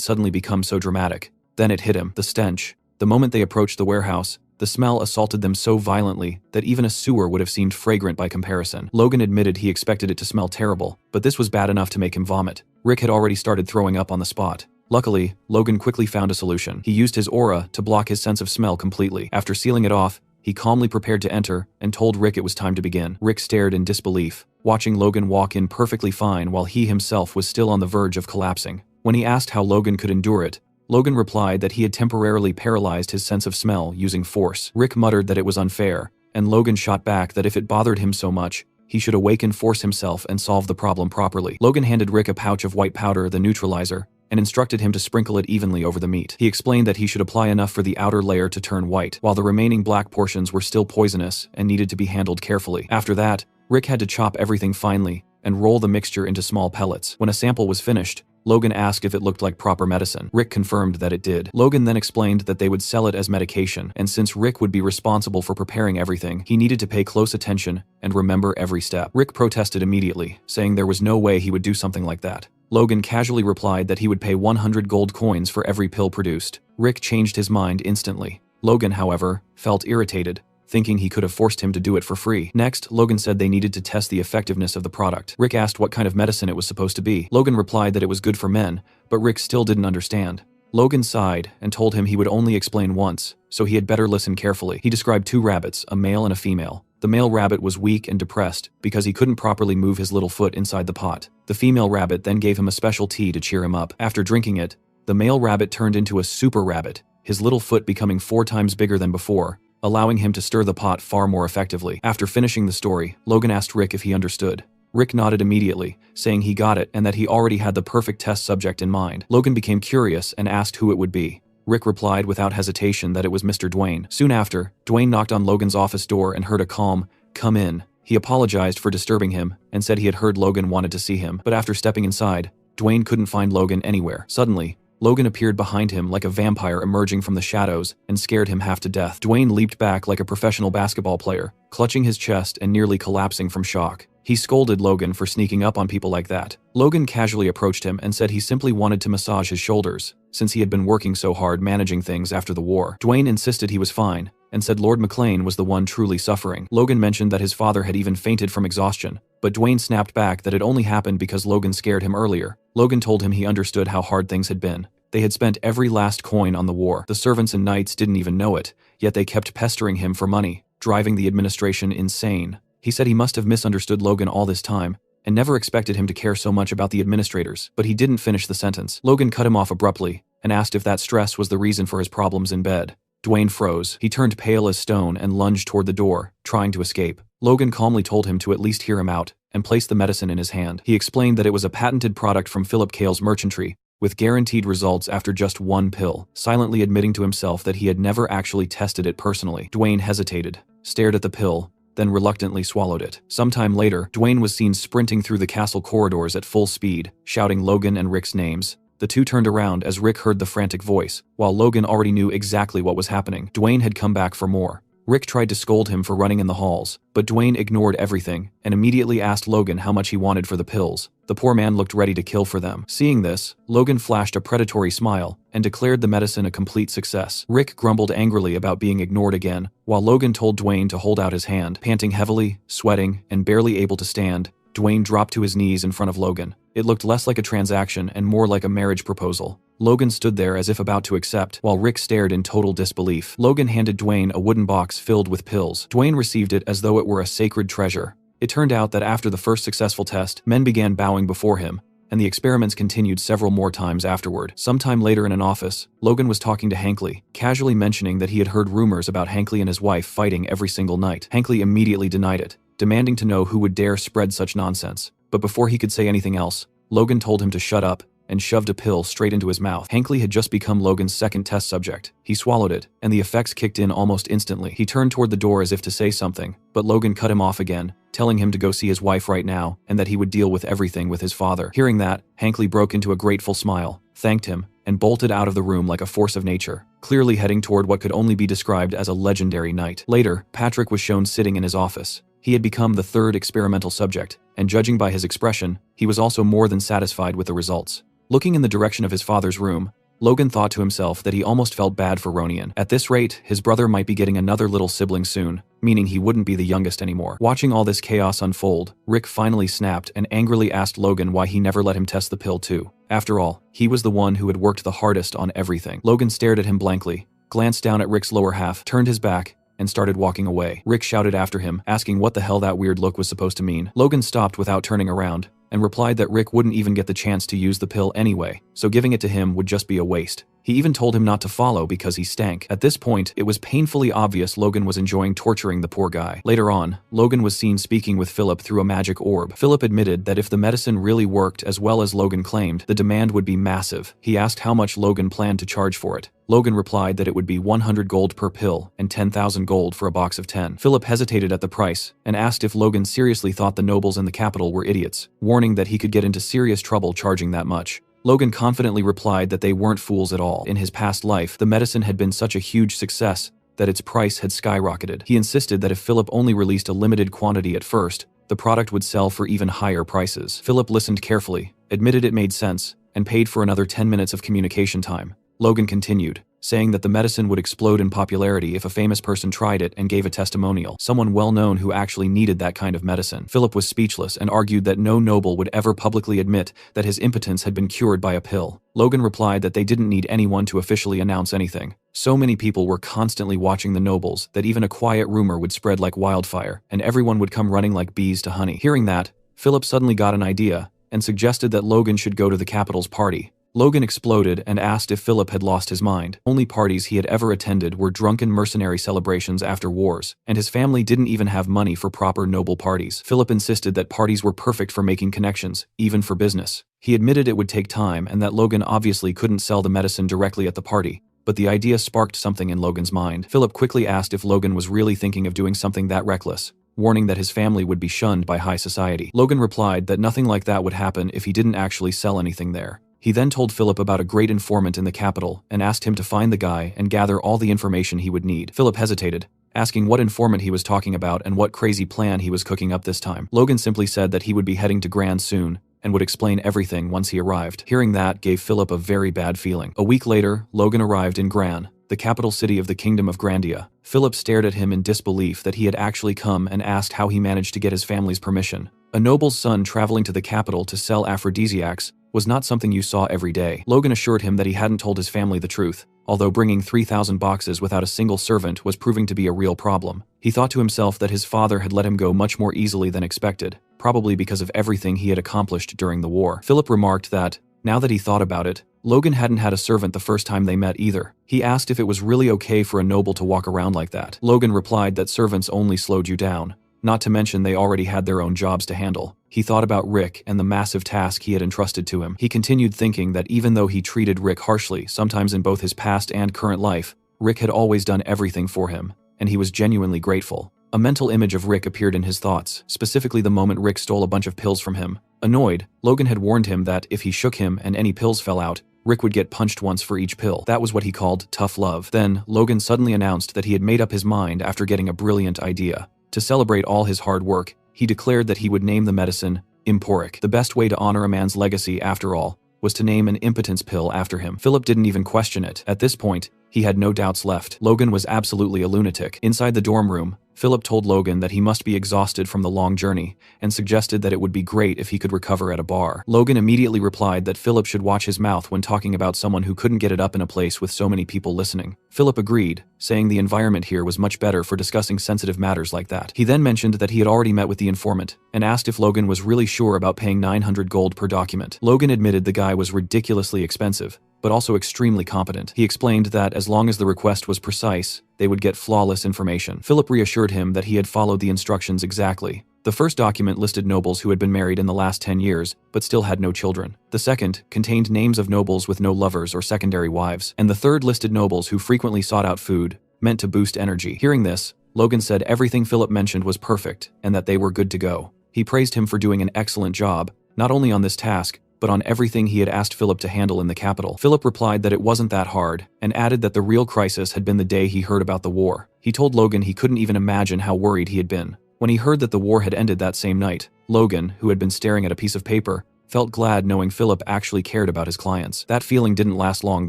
S1: suddenly become so dramatic. Then it hit him, the stench. The moment they approached the warehouse, the smell assaulted them so violently that even a sewer would have seemed fragrant by comparison. Logan admitted he expected it to smell terrible, but this was bad enough to make him vomit. Rick had already started throwing up on the spot. Luckily, Logan quickly found a solution. He used his aura to block his sense of smell completely. After sealing it off, he calmly prepared to enter and told Rick it was time to begin. Rick stared in disbelief, watching Logan walk in perfectly fine while he himself was still on the verge of collapsing. When he asked how Logan could endure it, Logan replied that he had temporarily paralyzed his sense of smell using force. Rick muttered that it was unfair, and Logan shot back that if it bothered him so much, he should awaken force himself and solve the problem properly. Logan handed Rick a pouch of white powder, the neutralizer, and instructed him to sprinkle it evenly over the meat. He explained that he should apply enough for the outer layer to turn white, while the remaining black portions were still poisonous and needed to be handled carefully. After that, Rick had to chop everything finely and roll the mixture into small pellets. When a sample was finished, Logan asked if it looked like proper medicine. Rick confirmed that it did. Logan then explained that they would sell it as medication, and since Rick would be responsible for preparing everything, he needed to pay close attention and remember every step. Rick protested immediately, saying there was no way he would do something like that. Logan casually replied that he would pay 100 gold coins for every pill produced. Rick changed his mind instantly. Logan, however, felt irritated, thinking he could have forced him to do it for free. Next, Logan said they needed to test the effectiveness of the product. Rick asked what kind of medicine it was supposed to be. Logan replied that it was good for men, but Rick still didn't understand. Logan sighed and told him he would only explain once, so he had better listen carefully. He described 2 rabbits, a male and a female. The male rabbit was weak and depressed because he couldn't properly move his little foot inside the pot. The female rabbit then gave him a special tea to cheer him up. After drinking it, the male rabbit turned into a super rabbit, his little foot becoming 4 times bigger than before, allowing him to stir the pot far more effectively. After finishing the story, Logan asked Rick if he understood. Rick nodded immediately, saying he got it and that he already had the perfect test subject in mind. Logan became curious and asked who it would be. Rick replied without hesitation that it was Mr. Dwayne. Soon after, Dwayne knocked on Logan's office door and heard a calm, "Come in." He apologized for disturbing him and said he had heard Logan wanted to see him, but after stepping inside, Dwayne couldn't find Logan anywhere. Suddenly, Logan appeared behind him like a vampire emerging from the shadows and scared him half to death. Dwayne leaped back like a professional basketball player, clutching his chest and nearly collapsing from shock. He scolded Logan for sneaking up on people like that. Logan casually approached him and said he simply wanted to massage his shoulders, since he had been working so hard managing things after the war. Dwayne insisted he was fine, and said Lord McLean was the one truly suffering. Logan mentioned that his father had even fainted from exhaustion, but Dwayne snapped back that it only happened because Logan scared him earlier. Logan told him he understood how hard things had been. They had spent every last coin on the war. The servants and knights didn't even know it, yet they kept pestering him for money, driving the administration insane. He said he must have misunderstood Logan all this time, and never expected him to care so much about the administrators, but he didn't finish the sentence. Logan cut him off abruptly, and asked if that stress was the reason for his problems in bed. Dwayne froze. He turned pale as stone and lunged toward the door, trying to escape. Logan calmly told him to at least hear him out, and placed the medicine in his hand. He explained that it was a patented product from Philip Cale's merchantry, with guaranteed results after just 1 pill, silently admitting to himself that he had never actually tested it personally. Dwayne hesitated, stared at the pill, then reluctantly swallowed it. Sometime later, Dwayne was seen sprinting through the castle corridors at full speed, shouting Logan and Rick's names. The two turned around as Rick heard the frantic voice, while Logan already knew exactly what was happening. Dwayne had come back for more. Rick tried to scold him for running in the halls, but Dwayne ignored everything and immediately asked Logan how much he wanted for the pills. The poor man looked ready to kill for them. Seeing this, Logan flashed a predatory smile and declared the medicine a complete success. Rick grumbled angrily about being ignored again, while Logan told Dwayne to hold out his hand. Panting heavily, sweating, and barely able to stand, Dwayne dropped to his knees in front of Logan. It looked less like a transaction and more like a marriage proposal. Logan stood there as if about to accept, while Rick stared in total disbelief. Logan handed Dwayne a wooden box filled with pills. Dwayne received it as though it were a sacred treasure. It turned out that after the first successful test, men began bowing before him, and the experiments continued several more times afterward. Sometime later in an office, Logan was talking to Hankley, casually mentioning that he had heard rumors about Hankley and his wife fighting every single night. Hankley immediately denied it, demanding to know who would dare spread such nonsense. But before he could say anything else, Logan told him to shut up and shoved a pill straight into his mouth. Hankley had just become Logan's second test subject. He swallowed it, and the effects kicked in almost instantly. He turned toward the door as if to say something, but Logan cut him off again, telling him to go see his wife right now and that he would deal with everything with his father. Hearing that, Hankley broke into a grateful smile, thanked him, and bolted out of the room like a force of nature, clearly heading toward what could only be described as a legendary night. Later, Patrick was shown sitting in his office. He had become the third experimental subject, and judging by his expression, he was also more than satisfied with the results. Looking in the direction of his father's room, Logan thought to himself that he almost felt bad for Ronian. At this rate, his brother might be getting another little sibling soon, meaning he wouldn't be the youngest anymore. Watching all this chaos unfold, Rick finally snapped and angrily asked Logan why he never let him test the pill too. After all, he was the one who had worked the hardest on everything. Logan stared at him blankly, glanced down at Rick's lower half, turned his back, and started walking away. Rick shouted after him, asking what the hell that weird look was supposed to mean. Logan stopped without turning around, and replied that Rick wouldn't even get the chance to use the pill anyway, so giving it to him would just be a waste. He even told him not to follow because he stank. At this point, it was painfully obvious Logan was enjoying torturing the poor guy. Later on, Logan was seen speaking with Philip through a magic orb. Philip admitted that if the medicine really worked as well as Logan claimed, the demand would be massive. He asked how much Logan planned to charge for it. Logan replied that it would be 100 gold per pill and 10,000 gold for a box of 10. Philip hesitated at the price and asked if Logan seriously thought the nobles in the capital were idiots, warning that he could get into serious trouble charging that much. Logan confidently replied that they weren't fools at all. In his past life, the medicine had been such a huge success that its price had skyrocketed. He insisted that if Philip only released a limited quantity at first, the product would sell for even higher prices. Philip listened carefully, admitted it made sense, and paid for another 10 minutes of communication time. Logan continued, saying that the medicine would explode in popularity if a famous person tried it and gave a testimonial, someone well-known who actually needed that kind of medicine. Philip was speechless and argued that no noble would ever publicly admit that his impotence had been cured by a pill. Logan replied that they didn't need anyone to officially announce anything. So many people were constantly watching the nobles that even a quiet rumor would spread like wildfire, and everyone would come running like bees to honey. Hearing that, Philip suddenly got an idea and suggested that Logan should go to the capital's party. Logan exploded and asked if Philip had lost his mind. Only parties he had ever attended were drunken mercenary celebrations after wars, and his family didn't even have money for proper noble parties. Philip insisted that parties were perfect for making connections, even for business. He admitted it would take time and that Logan obviously couldn't sell the medicine directly at the party, but the idea sparked something in Logan's mind. Philip quickly asked if Logan was really thinking of doing something that reckless, warning that his family would be shunned by high society. Logan replied that nothing like that would happen if he didn't actually sell anything there. He then told Philip about a great informant in the capital and asked him to find the guy and gather all the information he would need. Philip hesitated, asking what informant he was talking about and what crazy plan he was cooking up this time. Logan simply said that he would be heading to Gran soon and would explain everything once he arrived. Hearing that gave Philip a very bad feeling. A week later, Logan arrived in Gran, the capital city of the Kingdom of Grandia. Philip stared at him in disbelief that he had actually come and asked how he managed to get his family's permission. A noble's son traveling to the capital to sell aphrodisiacs was not something you saw every day. Logan assured him that he hadn't told his family the truth, although bringing 3,000 boxes without a single servant was proving to be a real problem. He thought to himself that his father had let him go much more easily than expected, probably because of everything he had accomplished during the war. Philip remarked that, now that he thought about it, Logan hadn't had a servant the first time they met either. He asked if it was really okay for a noble to walk around like that. Logan replied that servants only slowed you down, not to mention they already had their own jobs to handle. He thought about Rick and the massive task he had entrusted to him. He continued thinking that even though he treated Rick harshly, sometimes in both his past and current life, Rick had always done everything for him, and he was genuinely grateful. A mental image of Rick appeared in his thoughts, specifically the moment Rick stole a bunch of pills from him. Annoyed, Logan had warned him that if he shook him and any pills fell out, Rick would get punched once for each pill. That was what he called tough love. Then, Logan suddenly announced that he had made up his mind after getting a brilliant idea. To celebrate all his hard work, he declared that he would name the medicine Emporic. The best way to honor a man's legacy, after all, was to name an impotence pill after him. Philip didn't even question it. At this point, he had no doubts left. Logan was absolutely a lunatic. Inside the dorm room, Philip told Logan that he must be exhausted from the long journey and suggested that it would be great if he could recover at a bar. Logan immediately replied that Philip should watch his mouth when talking about someone who couldn't get it up in a place with so many people listening. Philip agreed, saying the environment here was much better for discussing sensitive matters like that. He then mentioned that he had already met with the informant and asked if Logan was really sure about paying 900 gold per document. Logan admitted the guy was ridiculously expensive, but also extremely competent. He explained that as long as the request was precise, they would get flawless information. Philip reassured him that he had followed the instructions exactly. The first document listed nobles who had been married in the last 10 years, but still had no children. The second contained names of nobles with no lovers or secondary wives. And the third listed nobles who frequently sought out food, meant to boost energy. Hearing this, Logan said everything Philip mentioned was perfect, and that they were good to go. He praised him for doing an excellent job, not only on this task, but on everything he had asked Philip to handle in the capital. Philip replied that it wasn't that hard, and added that the real crisis had been the day he heard about the war. He told Logan he couldn't even imagine how worried he had been. When he heard that the war had ended that same night, Logan, who had been staring at a piece of paper, felt glad knowing Philip actually cared about his clients. That feeling didn't last long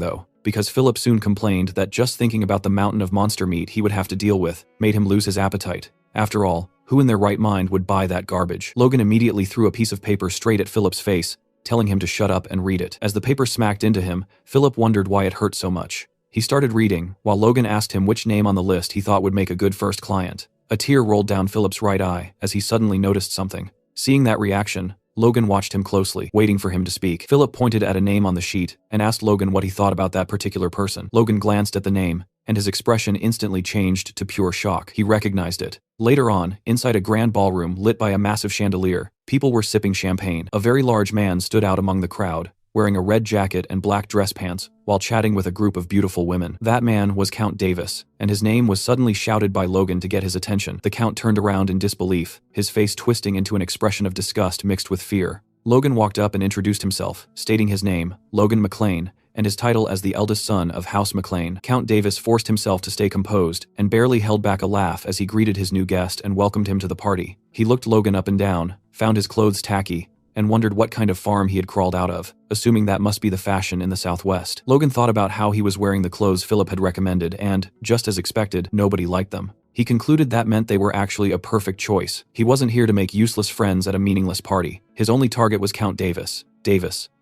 S1: though, because Philip soon complained that just thinking about the mountain of monster meat he would have to deal with made him lose his appetite. After all, who in their right mind would buy that garbage? Logan immediately threw a piece of paper straight at Philip's face, telling him to shut up and read it. As the paper smacked into him, Philip wondered why it hurt so much. He started reading, while Logan asked him which name on the list he thought would make a good first client. A tear rolled down Philip's right eye as he suddenly noticed something. Seeing that reaction, Logan watched him closely, waiting for him to speak. Philip pointed at a name on the sheet and asked Logan what he thought about that particular person. Logan glanced at the name, and his expression instantly changed to pure shock. He recognized it. Later on, inside a grand ballroom lit by a massive chandelier, people were sipping champagne. A very large man stood out among the crowd, wearing a red jacket and black dress pants, while chatting with a group of beautiful women. That man was Count Davis, and his name was suddenly shouted by Logan to get his attention. The Count turned around in disbelief, his face twisting into an expression of disgust mixed with fear. Logan walked up and introduced himself, stating his name, Logan McLean, and his title as the eldest son of House McLean. Count Davis forced himself to stay composed and barely held back a laugh as he greeted his new guest and welcomed him to the party. He looked Logan up and down, found his clothes tacky, and wondered what kind of farm he had crawled out of, assuming that must be the fashion in the Southwest. Logan thought about how he was wearing the clothes Philip had recommended and, just as expected, nobody liked them. He concluded that meant they were actually a perfect choice. He wasn't here to make useless friends at a meaningless party. His only target was Count Davis,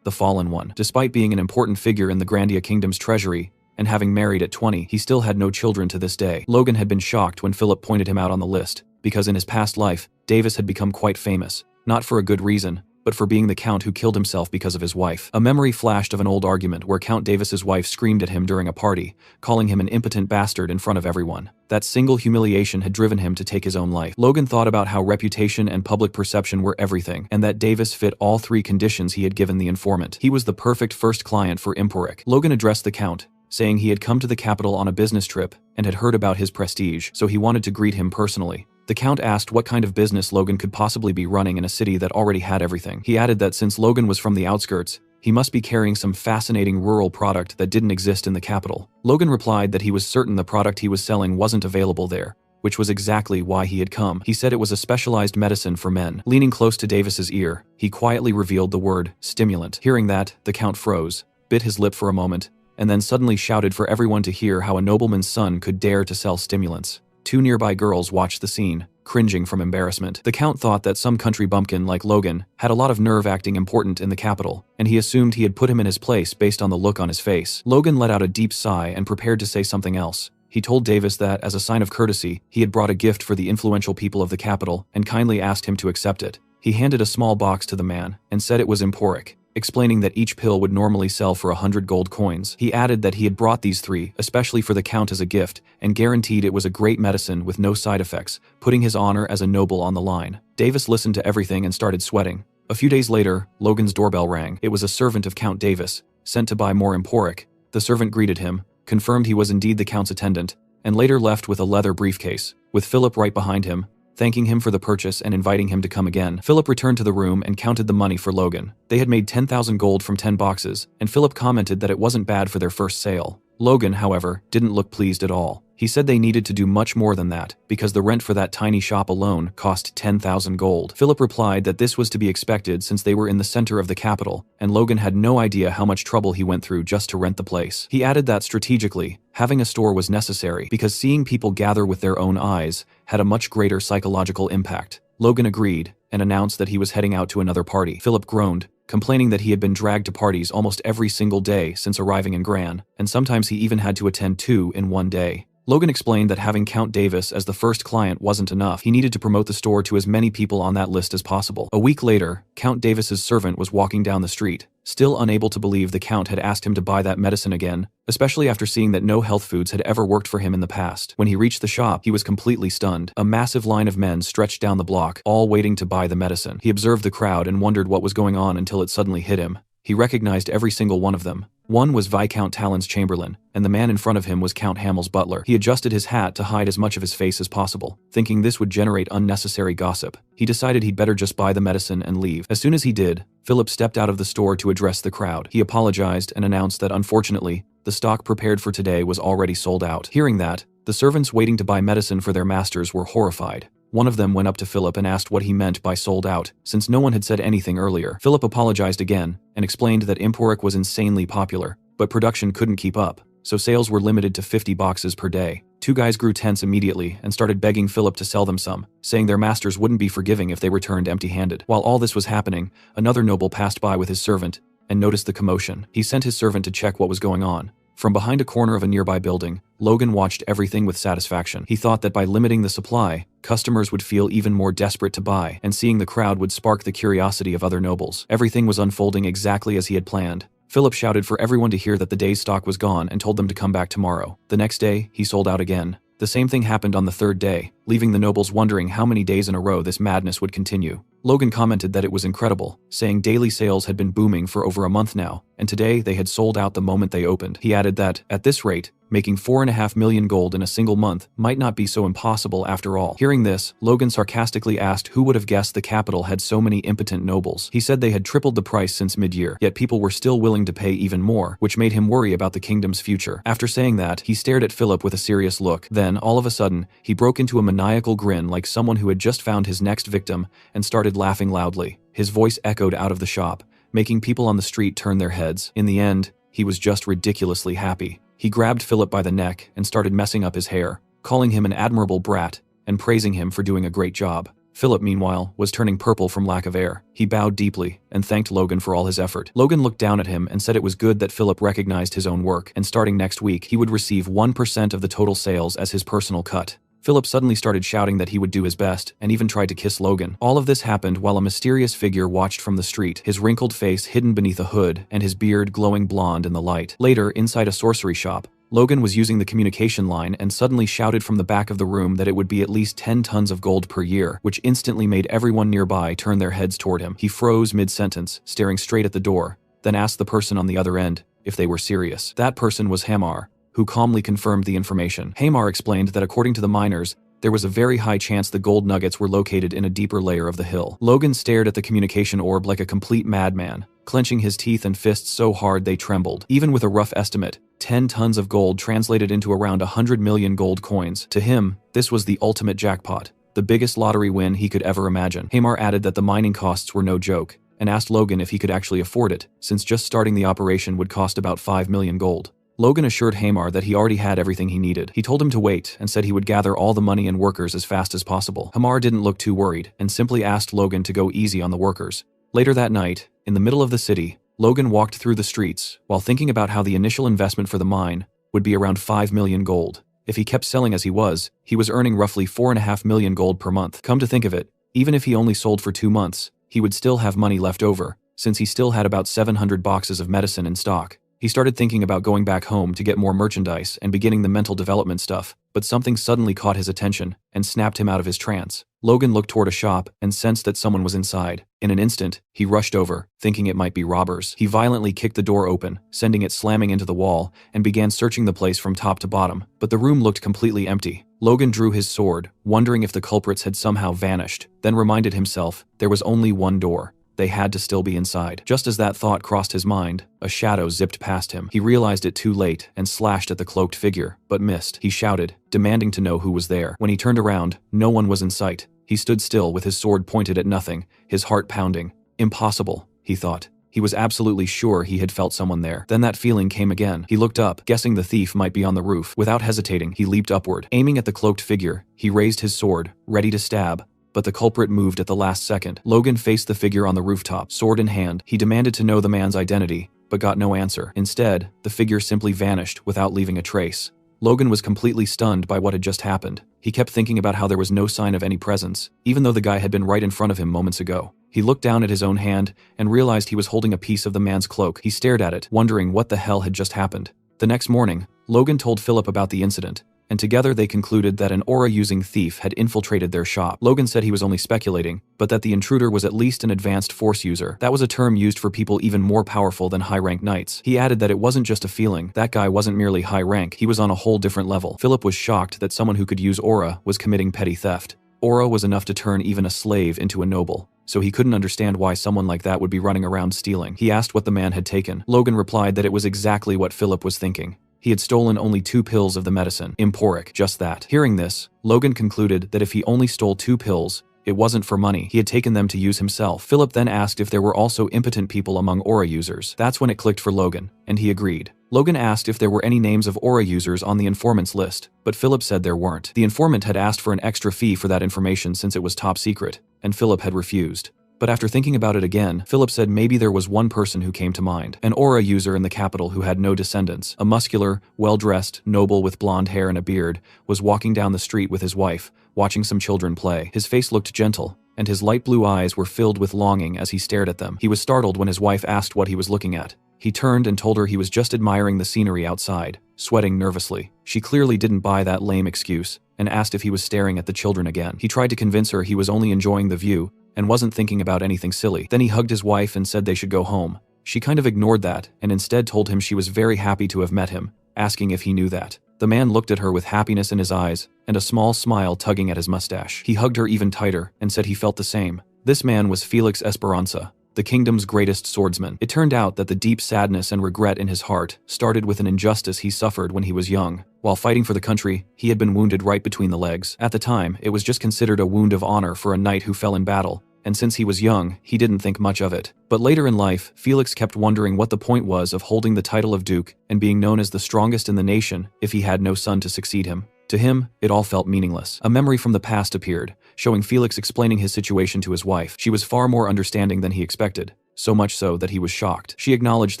S1: the fallen one. Despite being an important figure in the Grandia Kingdom's treasury, and having married at 20, he still had no children to this day. Logan had been shocked when Philip pointed him out on the list, because in his past life, Davis had become quite famous, not for a good reason, but for being the Count who killed himself because of his wife. A memory flashed of an old argument where Count Davis's wife screamed at him during a party, calling him an impotent bastard in front of everyone. That single humiliation had driven him to take his own life. Logan thought about how reputation and public perception were everything, and that Davis fit all three conditions he had given the informant. He was the perfect first client for Emporik. Logan addressed the Count, saying he had come to the capital on a business trip and had heard about his prestige, so he wanted to greet him personally. The Count asked what kind of business Logan could possibly be running in a city that already had everything. He added that since Logan was from the outskirts, he must be carrying some fascinating rural product that didn't exist in the capital. Logan replied that he was certain the product he was selling wasn't available there, which was exactly why he had come. He said it was a specialized medicine for men. Leaning close to Davis's ear, he quietly revealed the word stimulant. Hearing that, the Count froze, bit his lip for a moment, and then suddenly shouted for everyone to hear how a nobleman's son could dare to sell stimulants. Two nearby girls watched the scene, cringing from embarrassment. The Count thought that some country bumpkin like Logan had a lot of nerve acting important in the capital, and he assumed he had put him in his place based on the look on his face. Logan let out a deep sigh and prepared to say something else. He told Davis that, as a sign of courtesy, he had brought a gift for the influential people of the capital and kindly asked him to accept it. He handed a small box to the man and said it was Emporik, explaining that each pill would normally sell for 100 gold coins. He added that he had brought these three, especially for the Count as a gift, and guaranteed it was a great medicine with no side effects, putting his honor as a noble on the line. Davis listened to everything and started sweating. A few days later, Logan's doorbell rang. It was a servant of Count Davis, sent to buy more Emporik. The servant greeted him, confirmed he was indeed the Count's attendant, and later left with a leather briefcase, with Philip right behind him, thanking him for the purchase and inviting him to come again. Philip returned to the room and counted the money for Logan. They had made 10,000 gold from 10 boxes, and Philip commented that it wasn't bad for their first sale. Logan, however, didn't look pleased at all. He said they needed to do much more than that, because the rent for that tiny shop alone cost 10,000 gold. Philip replied that this was to be expected since they were in the center of the capital, and Logan had no idea how much trouble he went through just to rent the place. He added that strategically, having a store was necessary, because seeing people gather with their own eyes had a much greater psychological impact. Logan agreed, and announced that he was heading out to another party. Philip groaned, complaining that he had been dragged to parties almost every single day since arriving in Gran, and sometimes he even had to attend 2 in one day. Logan explained that having Count Davis as the first client wasn't enough. He needed to promote the store to as many people on that list as possible. A week later, Count Davis's servant was walking down the street, still unable to believe the Count had asked him to buy that medicine again, especially after seeing that no health foods had ever worked for him in the past. When he reached the shop, he was completely stunned. A massive line of men stretched down the block, all waiting to buy the medicine. He observed the crowd and wondered what was going on until it suddenly hit him. He recognized every single one of them. One was Viscount Talon's chamberlain, and the man in front of him was Count Hamel's butler. He adjusted his hat to hide as much of his face as possible, thinking this would generate unnecessary gossip. He decided he'd better just buy the medicine and leave. As soon as he did, Philip stepped out of the store to address the crowd. He apologized and announced that unfortunately, the stock prepared for today was already sold out. Hearing that, the servants waiting to buy medicine for their masters were horrified. One of them went up to Philip and asked what he meant by sold out, since no one had said anything earlier. Philip apologized again, and explained that Emporik was insanely popular, but production couldn't keep up, so sales were limited to 50 boxes per day. Two guys grew tense immediately and started begging Philip to sell them some, saying their masters wouldn't be forgiving if they returned empty-handed. While all this was happening, another noble passed by with his servant and noticed the commotion. He sent his servant to check what was going on, From behind a corner of a nearby building, Logan watched everything with satisfaction. He thought that by limiting the supply, customers would feel even more desperate to buy, and seeing the crowd would spark the curiosity of other nobles. Everything was unfolding exactly as he had planned. Philip shouted for everyone to hear that the day's stock was gone and told them to come back tomorrow. The next day, he sold out again. The same thing happened on the third day, leaving the nobles wondering how many days in a row this madness would continue. Logan commented that it was incredible, saying daily sales had been booming for over a month now, and today they had sold out the moment they opened. He added that, at this rate, making 4.5 million gold in a single month might not be so impossible after all. Hearing this, Logan sarcastically asked who would have guessed the capital had so many impotent nobles. He said they had tripled the price since mid-year, yet people were still willing to pay even more, which made him worry about the kingdom's future. After saying that, he stared at Philip with a serious look. Then, all of a sudden, he broke into a maniacal grin like someone who had just found his next victim and started laughing loudly. His voice echoed out of the shop, making people on the street turn their heads. In the end, he was just ridiculously happy. He grabbed Philip by the neck and started messing up his hair, calling him an admirable brat and praising him for doing a great job. Philip, meanwhile, was turning purple from lack of air. He bowed deeply and thanked Logan for all his effort. Logan looked down at him and said it was good that Philip recognized his own work, and starting next week, he would receive 1% of the total sales as his personal cut. Philip suddenly started shouting that he would do his best, and even tried to kiss Logan. All of this happened while a mysterious figure watched from the street, his wrinkled face hidden beneath a hood and his beard glowing blonde in the light. Later, inside a sorcery shop, Logan was using the communication line and suddenly shouted from the back of the room that it would be at least 10 tons of gold per year, which instantly made everyone nearby turn their heads toward him. He froze mid-sentence, staring straight at the door, then asked the person on the other end if they were serious. That person was Hamar, who calmly confirmed the information. Hamar explained that according to the miners, there was a very high chance the gold nuggets were located in a deeper layer of the hill. Logan stared at the communication orb like a complete madman, clenching his teeth and fists so hard they trembled. Even with a rough estimate, 10 tons of gold translated into around 100 million gold coins. To him, this was the ultimate jackpot, the biggest lottery win he could ever imagine. Hamar added that the mining costs were no joke, and asked Logan if he could actually afford it, since just starting the operation would cost about 5 million gold. Logan assured Hamar that he already had everything he needed. He told him to wait and said he would gather all the money and workers as fast as possible. Hamar didn't look too worried and simply asked Logan to go easy on the workers. Later that night, in the middle of the city, Logan walked through the streets while thinking about how the initial investment for the mine would be around 5 million gold. If he kept selling as he was earning roughly 4.5 million gold per month. Come to think of it, even if he only sold for 2 months, he would still have money left over, since he still had about 700 boxes of medicine in stock. He started thinking about going back home to get more merchandise and beginning the mental development stuff, but something suddenly caught his attention and snapped him out of his trance. Logan looked toward a shop and sensed that someone was inside. In an instant, he rushed over, thinking it might be robbers. He violently kicked the door open, sending it slamming into the wall, and began searching the place from top to bottom, but the room looked completely empty. Logan drew his sword, wondering if the culprits had somehow vanished, then reminded himself there was only one door. They had to still be inside. Just as that thought crossed his mind, a shadow zipped past him. He realized it too late and slashed at the cloaked figure, but missed. He shouted, demanding to know who was there. When he turned around, no one was in sight. He stood still with his sword pointed at nothing, his heart pounding. Impossible, he thought. He was absolutely sure he had felt someone there. Then that feeling came again. He looked up, guessing the thief might be on the roof. Without hesitating, he leaped upward. Aiming at the cloaked figure, he raised his sword, ready to stab. But the culprit moved at the last second. Logan faced the figure on the rooftop, sword in hand. He demanded to know the man's identity, but got no answer. Instead, the figure simply vanished without leaving a trace. Logan was completely stunned by what had just happened. He kept thinking about how there was no sign of any presence, even though the guy had been right in front of him moments ago. He looked down at his own hand and realized he was holding a piece of the man's cloak. He stared at it, wondering what the hell had just happened. The next morning, Logan told Philip about the incident, and together they concluded that an aura-using thief had infiltrated their shop. Logan said he was only speculating, but that the intruder was at least an advanced force user. That was a term used for people even more powerful than high-rank knights. He added that it wasn't just a feeling. That guy wasn't merely high rank, he was on a whole different level. Philip was shocked that someone who could use aura was committing petty theft. Aura was enough to turn even a slave into a noble, so he couldn't understand why someone like that would be running around stealing. He asked what the man had taken. Logan replied that it was exactly what Philip was thinking. He had stolen only 2 pills of the medicine, Emporic, just that. Hearing this, Logan concluded that if he only stole 2 pills, it wasn't for money. He had taken them to use himself. Philip then asked if there were also impotent people among aura users. That's when it clicked for Logan, and he agreed. Logan asked if there were any names of aura users on the informant's list, but Philip said there weren't. The informant had asked for an extra fee for that information since it was top secret, and Philip had refused. But after thinking about it again, Philip said maybe there was one person who came to mind. An aura user in the capital who had no descendants. A muscular, well-dressed noble with blonde hair and a beard was walking down the street with his wife, watching some children play. His face looked gentle, and his light blue eyes were filled with longing as he stared at them. He was startled when his wife asked what he was looking at. He turned and told her he was just admiring the scenery outside, sweating nervously. She clearly didn't buy that lame excuse, and asked if he was staring at the children again. He tried to convince her he was only enjoying the view, and wasn't thinking about anything silly. Then he hugged his wife and said they should go home. She kind of ignored that, and instead told him she was very happy to have met him, asking if he knew that. The man looked at her with happiness in his eyes, and a small smile tugging at his mustache. He hugged her even tighter, and said he felt the same. This man was Felix Esperanza, the kingdom's greatest swordsman. It turned out that the deep sadness and regret in his heart started with an injustice he suffered when he was young. While fighting for the country, he had been wounded right between the legs. At the time, it was just considered a wound of honor for a knight who fell in battle, and since he was young, he didn't think much of it. But later in life, Felix kept wondering what the point was of holding the title of duke and being known as the strongest in the nation if he had no son to succeed him. To him, it all felt meaningless. A memory from the past appeared, showing Felix explaining his situation to his wife. She was far more understanding than he expected, so much so that he was shocked. She acknowledged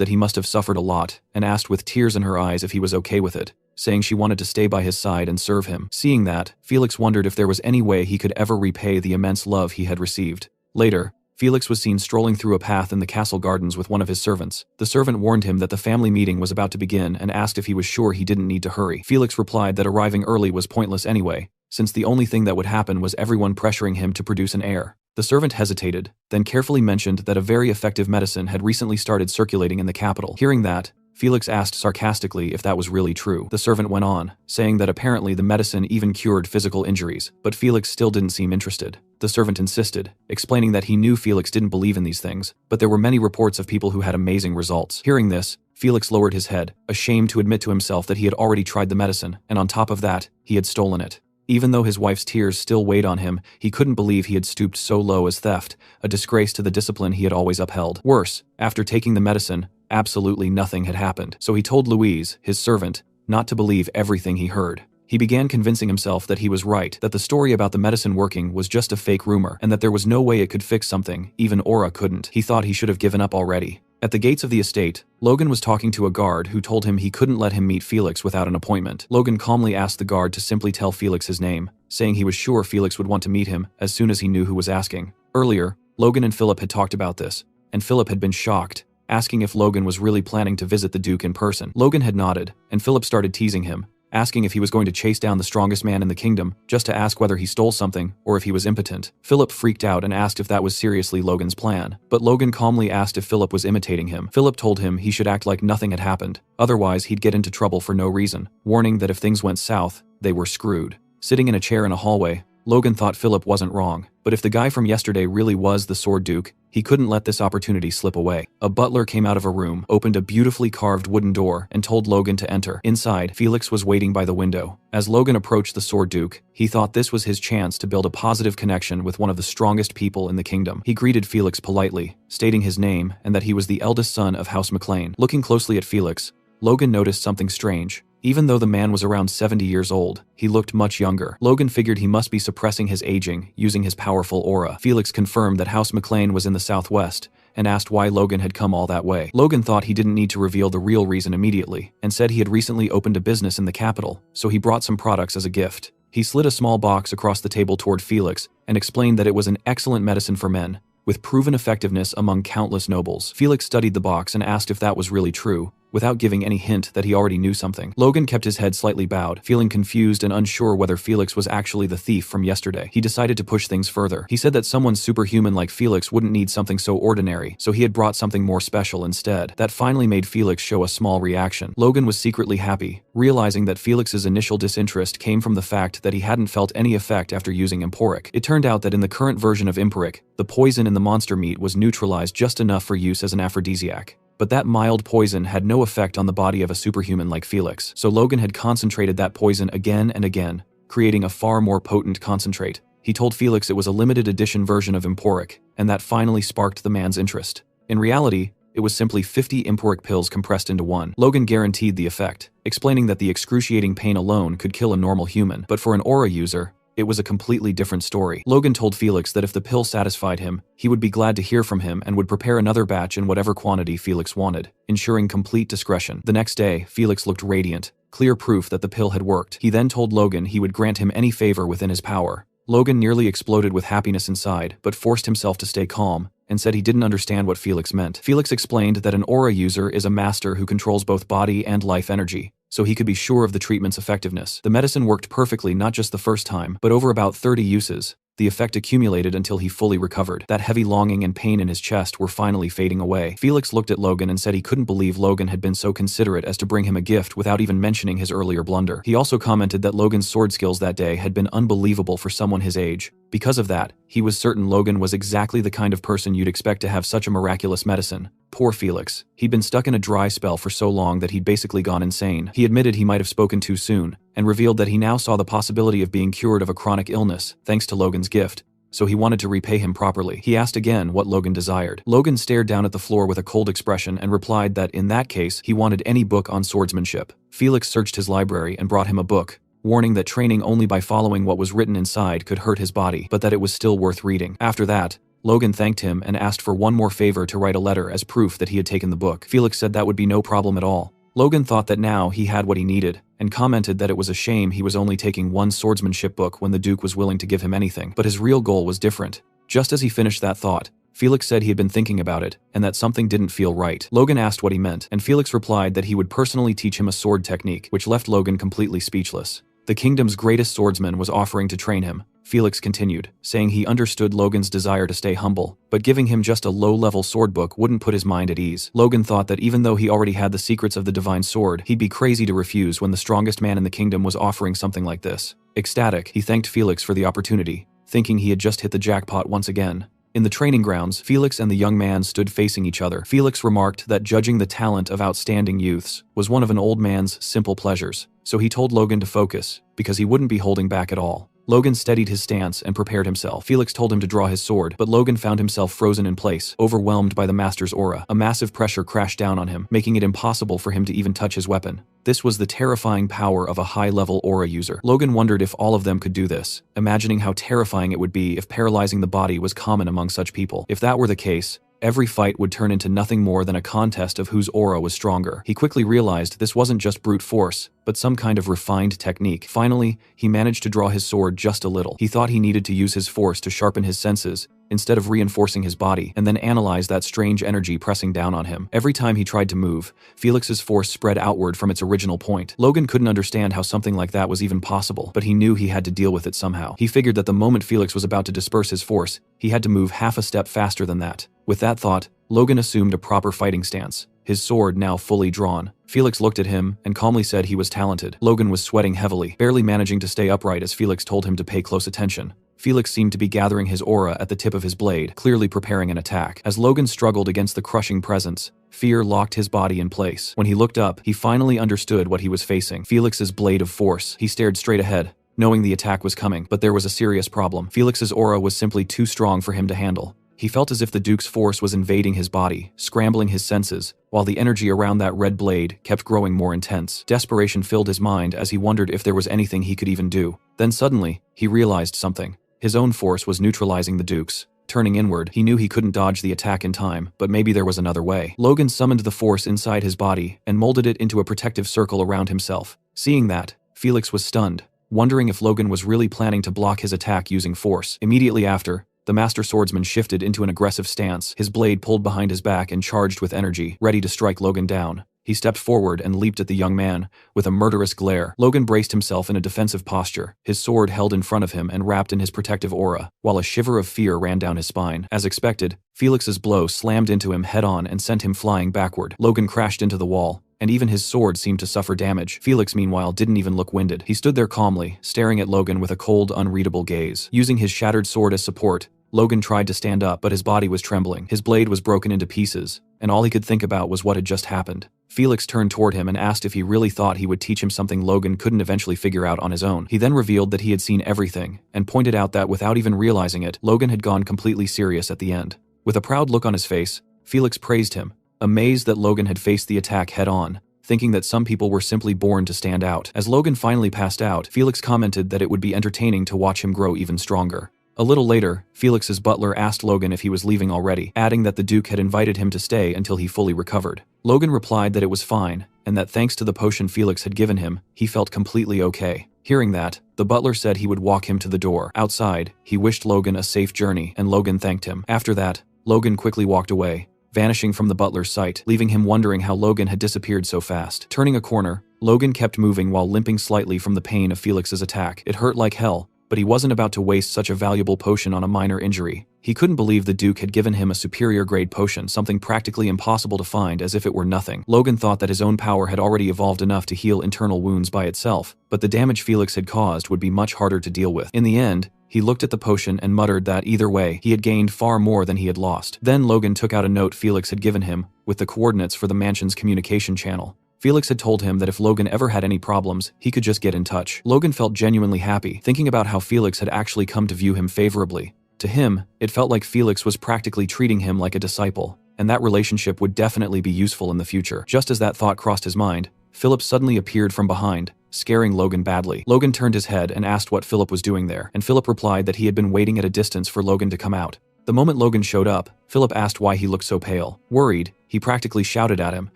S1: that he must have suffered a lot, and asked with tears in her eyes if he was okay with it, saying she wanted to stay by his side and serve him. Seeing that, Felix wondered if there was any way he could ever repay the immense love he had received. Later, Felix was seen strolling through a path in the castle gardens with one of his servants. The servant warned him that the family meeting was about to begin and asked if he was sure he didn't need to hurry. Felix replied that arriving early was pointless anyway, since the only thing that would happen was everyone pressuring him to produce an heir. The servant hesitated, then carefully mentioned that a very effective medicine had recently started circulating in the capital. Hearing that, Felix asked sarcastically if that was really true. The servant went on, saying that apparently the medicine even cured physical injuries, but Felix still didn't seem interested. The servant insisted, explaining that he knew Felix didn't believe in these things, but there were many reports of people who had amazing results. Hearing this, Felix lowered his head, ashamed to admit to himself that he had already tried the medicine, and on top of that, he had stolen it. Even though his wife's tears still weighed on him, he couldn't believe he had stooped so low as theft, a disgrace to the discipline he had always upheld. Worse, after taking the medicine, absolutely nothing had happened. So he told Louise, his servant, not to believe everything he heard. He began convincing himself that he was right, that the story about the medicine working was just a fake rumor, and that there was no way it could fix something, even Aura couldn't. He thought he should have given up already. At the gates of the estate, Logan was talking to a guard who told him he couldn't let him meet Felix without an appointment. Logan calmly asked the guard to simply tell Felix his name, saying he was sure Felix would want to meet him as soon as he knew who was asking. Earlier, Logan and Philip had talked about this, and Philip had been shocked, asking if Logan was really planning to visit the Duke in person. Logan had nodded, and Philip started teasing him, asking if he was going to chase down the strongest man in the kingdom, just to ask whether he stole something, or if he was impotent. Philip freaked out and asked if that was seriously Logan's plan, but Logan calmly asked if Philip was imitating him. Philip told him he should act like nothing had happened, otherwise he'd get into trouble for no reason, warning that if things went south, they were screwed. Sitting in a chair in a hallway, Logan thought Philip wasn't wrong, but if the guy from yesterday really was the Sword Duke, he couldn't let this opportunity slip away. A butler came out of a room, opened a beautifully carved wooden door, and told Logan to enter. Inside, Felix was waiting by the window. As Logan approached the Sword Duke, he thought this was his chance to build a positive connection with one of the strongest people in the kingdom. He greeted Felix politely, stating his name and that he was the eldest son of House McLean. Looking closely at Felix, Logan noticed something strange. Even though the man was around 70 years old, he looked much younger. Logan figured he must be suppressing his aging using his powerful aura. Felix confirmed that House McLean was in the southwest and asked why Logan had come all that way. Logan thought he didn't need to reveal the real reason immediately and said he had recently opened a business in the capital, so he brought some products as a gift. He slid a small box across the table toward Felix and explained that it was an excellent medicine for men, with proven effectiveness among countless nobles. Felix studied the box and asked if that was really true, without giving any hint that he already knew something. Logan kept his head slightly bowed, feeling confused and unsure whether Felix was actually the thief from yesterday. He decided to push things further. He said that someone superhuman like Felix wouldn't need something so ordinary, so he had brought something more special instead. That finally made Felix show a small reaction. Logan was secretly happy, realizing that Felix's initial disinterest came from the fact that he hadn't felt any effect after using Emporic. It turned out that in the current version of Emporic, the poison in the monster meat was neutralized just enough for use as an aphrodisiac. But that mild poison had no effect on the body of a superhuman like Felix, so Logan had concentrated that poison again and again, creating a far more potent concentrate. He told Felix it was a limited edition version of Emporic, and that finally sparked the man's interest. In reality, it was simply 50 Emporic pills compressed into one. Logan guaranteed the effect, explaining that the excruciating pain alone could kill a normal human, but for an aura user, it was a completely different story. Logan told Felix that if the pill satisfied him, he would be glad to hear from him and would prepare another batch in whatever quantity Felix wanted, ensuring complete discretion. The next day, Felix looked radiant, clear proof that the pill had worked. He then told Logan he would grant him any favor within his power. Logan nearly exploded with happiness inside, but forced himself to stay calm, and said he didn't understand what Felix meant. Felix explained that an aura user is a master who controls both body and life energy, so he could be sure of the treatment's effectiveness. The medicine worked perfectly not just the first time, but over about 30 uses. The effect accumulated until he fully recovered. That heavy longing and pain in his chest were finally fading away. Felix looked at Logan and said he couldn't believe Logan had been so considerate as to bring him a gift without even mentioning his earlier blunder. He also commented that Logan's sword skills that day had been unbelievable for someone his age. Because of that, he was certain Logan was exactly the kind of person you'd expect to have such a miraculous medicine. Poor Felix. He'd been stuck in a dry spell for so long that he'd basically gone insane. He admitted he might have spoken too soon, and revealed that he now saw the possibility of being cured of a chronic illness, thanks to Logan's gift. So he wanted to repay him properly. He asked again what Logan desired. Logan stared down at the floor with a cold expression and replied that in that case, he wanted any book on swordsmanship. Felix searched his library and brought him a book, warning that training only by following what was written inside could hurt his body, but that it was still worth reading. After that, Logan thanked him and asked for one more favor to write a letter as proof that he had taken the book. Felix said that would be no problem at all. Logan thought that now he had what he needed, and commented that it was a shame he was only taking one swordsmanship book when the Duke was willing to give him anything. But his real goal was different. Just as he finished that thought, Felix said he had been thinking about it, and that something didn't feel right. Logan asked what he meant, and Felix replied that he would personally teach him a sword technique, which left Logan completely speechless. The kingdom's greatest swordsman was offering to train him. Felix continued, saying he understood Logan's desire to stay humble, but giving him just a low-level sword book wouldn't put his mind at ease. Logan thought that even though he already had the secrets of the divine sword, he'd be crazy to refuse when the strongest man in the kingdom was offering something like this. Ecstatic, he thanked Felix for the opportunity, thinking he had just hit the jackpot once again. In the training grounds, Felix and the young man stood facing each other. Felix remarked that judging the talent of outstanding youths was one of an old man's simple pleasures, so he told Logan to focus, because he wouldn't be holding back at all. Logan steadied his stance and prepared himself. Felix told him to draw his sword, but Logan found himself frozen in place, overwhelmed by the master's aura. A massive pressure crashed down on him, making it impossible for him to even touch his weapon. This was the terrifying power of a high-level aura user. Logan wondered if all of them could do this, imagining how terrifying it would be if paralyzing the body was common among such people. If that were the case, every fight would turn into nothing more than a contest of whose aura was stronger. He quickly realized this wasn't just brute force, but some kind of refined technique. Finally, he managed to draw his sword just a little. He thought he needed to use his force to sharpen his senses, instead of reinforcing his body, and then analyze that strange energy pressing down on him. Every time he tried to move, Felix's force spread outward from its original point. Logan couldn't understand how something like that was even possible, but he knew he had to deal with it somehow. He figured that the moment Felix was about to disperse his force, he had to move half a step faster than that. With that thought, Logan assumed a proper fighting stance, his sword now fully drawn. Felix looked at him and calmly said he was talented. Logan was sweating heavily, barely managing to stay upright as Felix told him to pay close attention. Felix seemed to be gathering his aura at the tip of his blade, clearly preparing an attack. As Logan struggled against the crushing presence, fear locked his body in place. When he looked up, he finally understood what he was facing. Felix's blade of force. He stared straight ahead, knowing the attack was coming, but there was a serious problem. Felix's aura was simply too strong for him to handle. He felt as if the Duke's force was invading his body, scrambling his senses, while the energy around that red blade kept growing more intense. Desperation filled his mind as he wondered if there was anything he could even do. Then suddenly, he realized something. His own force was neutralizing the Duke's. Turning inward, he knew he couldn't dodge the attack in time, but maybe there was another way. Logan summoned the force inside his body and molded it into a protective circle around himself. Seeing that, Felix was stunned, wondering if Logan was really planning to block his attack using force. Immediately after, the master swordsman shifted into an aggressive stance, his blade pulled behind his back and charged with energy, ready to strike Logan down. He stepped forward and leaped at the young man, with a murderous glare. Logan braced himself in a defensive posture, his sword held in front of him and wrapped in his protective aura, while a shiver of fear ran down his spine. As expected, Felix's blow slammed into him head-on and sent him flying backward. Logan crashed into the wall, and even his sword seemed to suffer damage. Felix, meanwhile, didn't even look winded. He stood there calmly, staring at Logan with a cold, unreadable gaze. Using his shattered sword as support, Logan tried to stand up, but his body was trembling. His blade was broken into pieces, and all he could think about was what had just happened. Felix turned toward him and asked if he really thought he would teach him something Logan couldn't eventually figure out on his own. He then revealed that he had seen everything, and pointed out that without even realizing it, Logan had gone completely serious at the end. With a proud look on his face, Felix praised him, amazed that Logan had faced the attack head-on, thinking that some people were simply born to stand out. As Logan finally passed out, Felix commented that it would be entertaining to watch him grow even stronger. A little later, Felix's butler asked Logan if he was leaving already, adding that the Duke had invited him to stay until he fully recovered. Logan replied that it was fine, and that thanks to the potion Felix had given him, he felt completely okay. Hearing that, the butler said he would walk him to the door. Outside, he wished Logan a safe journey, and Logan thanked him. After that, Logan quickly walked away, vanishing from the butler's sight, leaving him wondering how Logan had disappeared so fast. Turning a corner, Logan kept moving while limping slightly from the pain of Felix's attack. It hurt like hell, but he wasn't about to waste such a valuable potion on a minor injury. He couldn't believe the Duke had given him a superior-grade potion, something practically impossible to find, as if it were nothing. Logan thought that his own power had already evolved enough to heal internal wounds by itself, but the damage Felix had caused would be much harder to deal with. In the end, he looked at the potion and muttered that either way, he had gained far more than he had lost. Then Logan took out a note Felix had given him, with the coordinates for the mansion's communication channel. Felix had told him that if Logan ever had any problems, he could just get in touch. Logan felt genuinely happy, thinking about how Felix had actually come to view him favorably. To him, it felt like Felix was practically treating him like a disciple, and that relationship would definitely be useful in the future. Just as that thought crossed his mind, Philip suddenly appeared from behind, scaring Logan badly. Logan turned his head and asked what Philip was doing there, and Philip replied that he had been waiting at a distance for Logan to come out. The moment Logan showed up, Philip asked why he looked so pale. Worried, he practically shouted at him,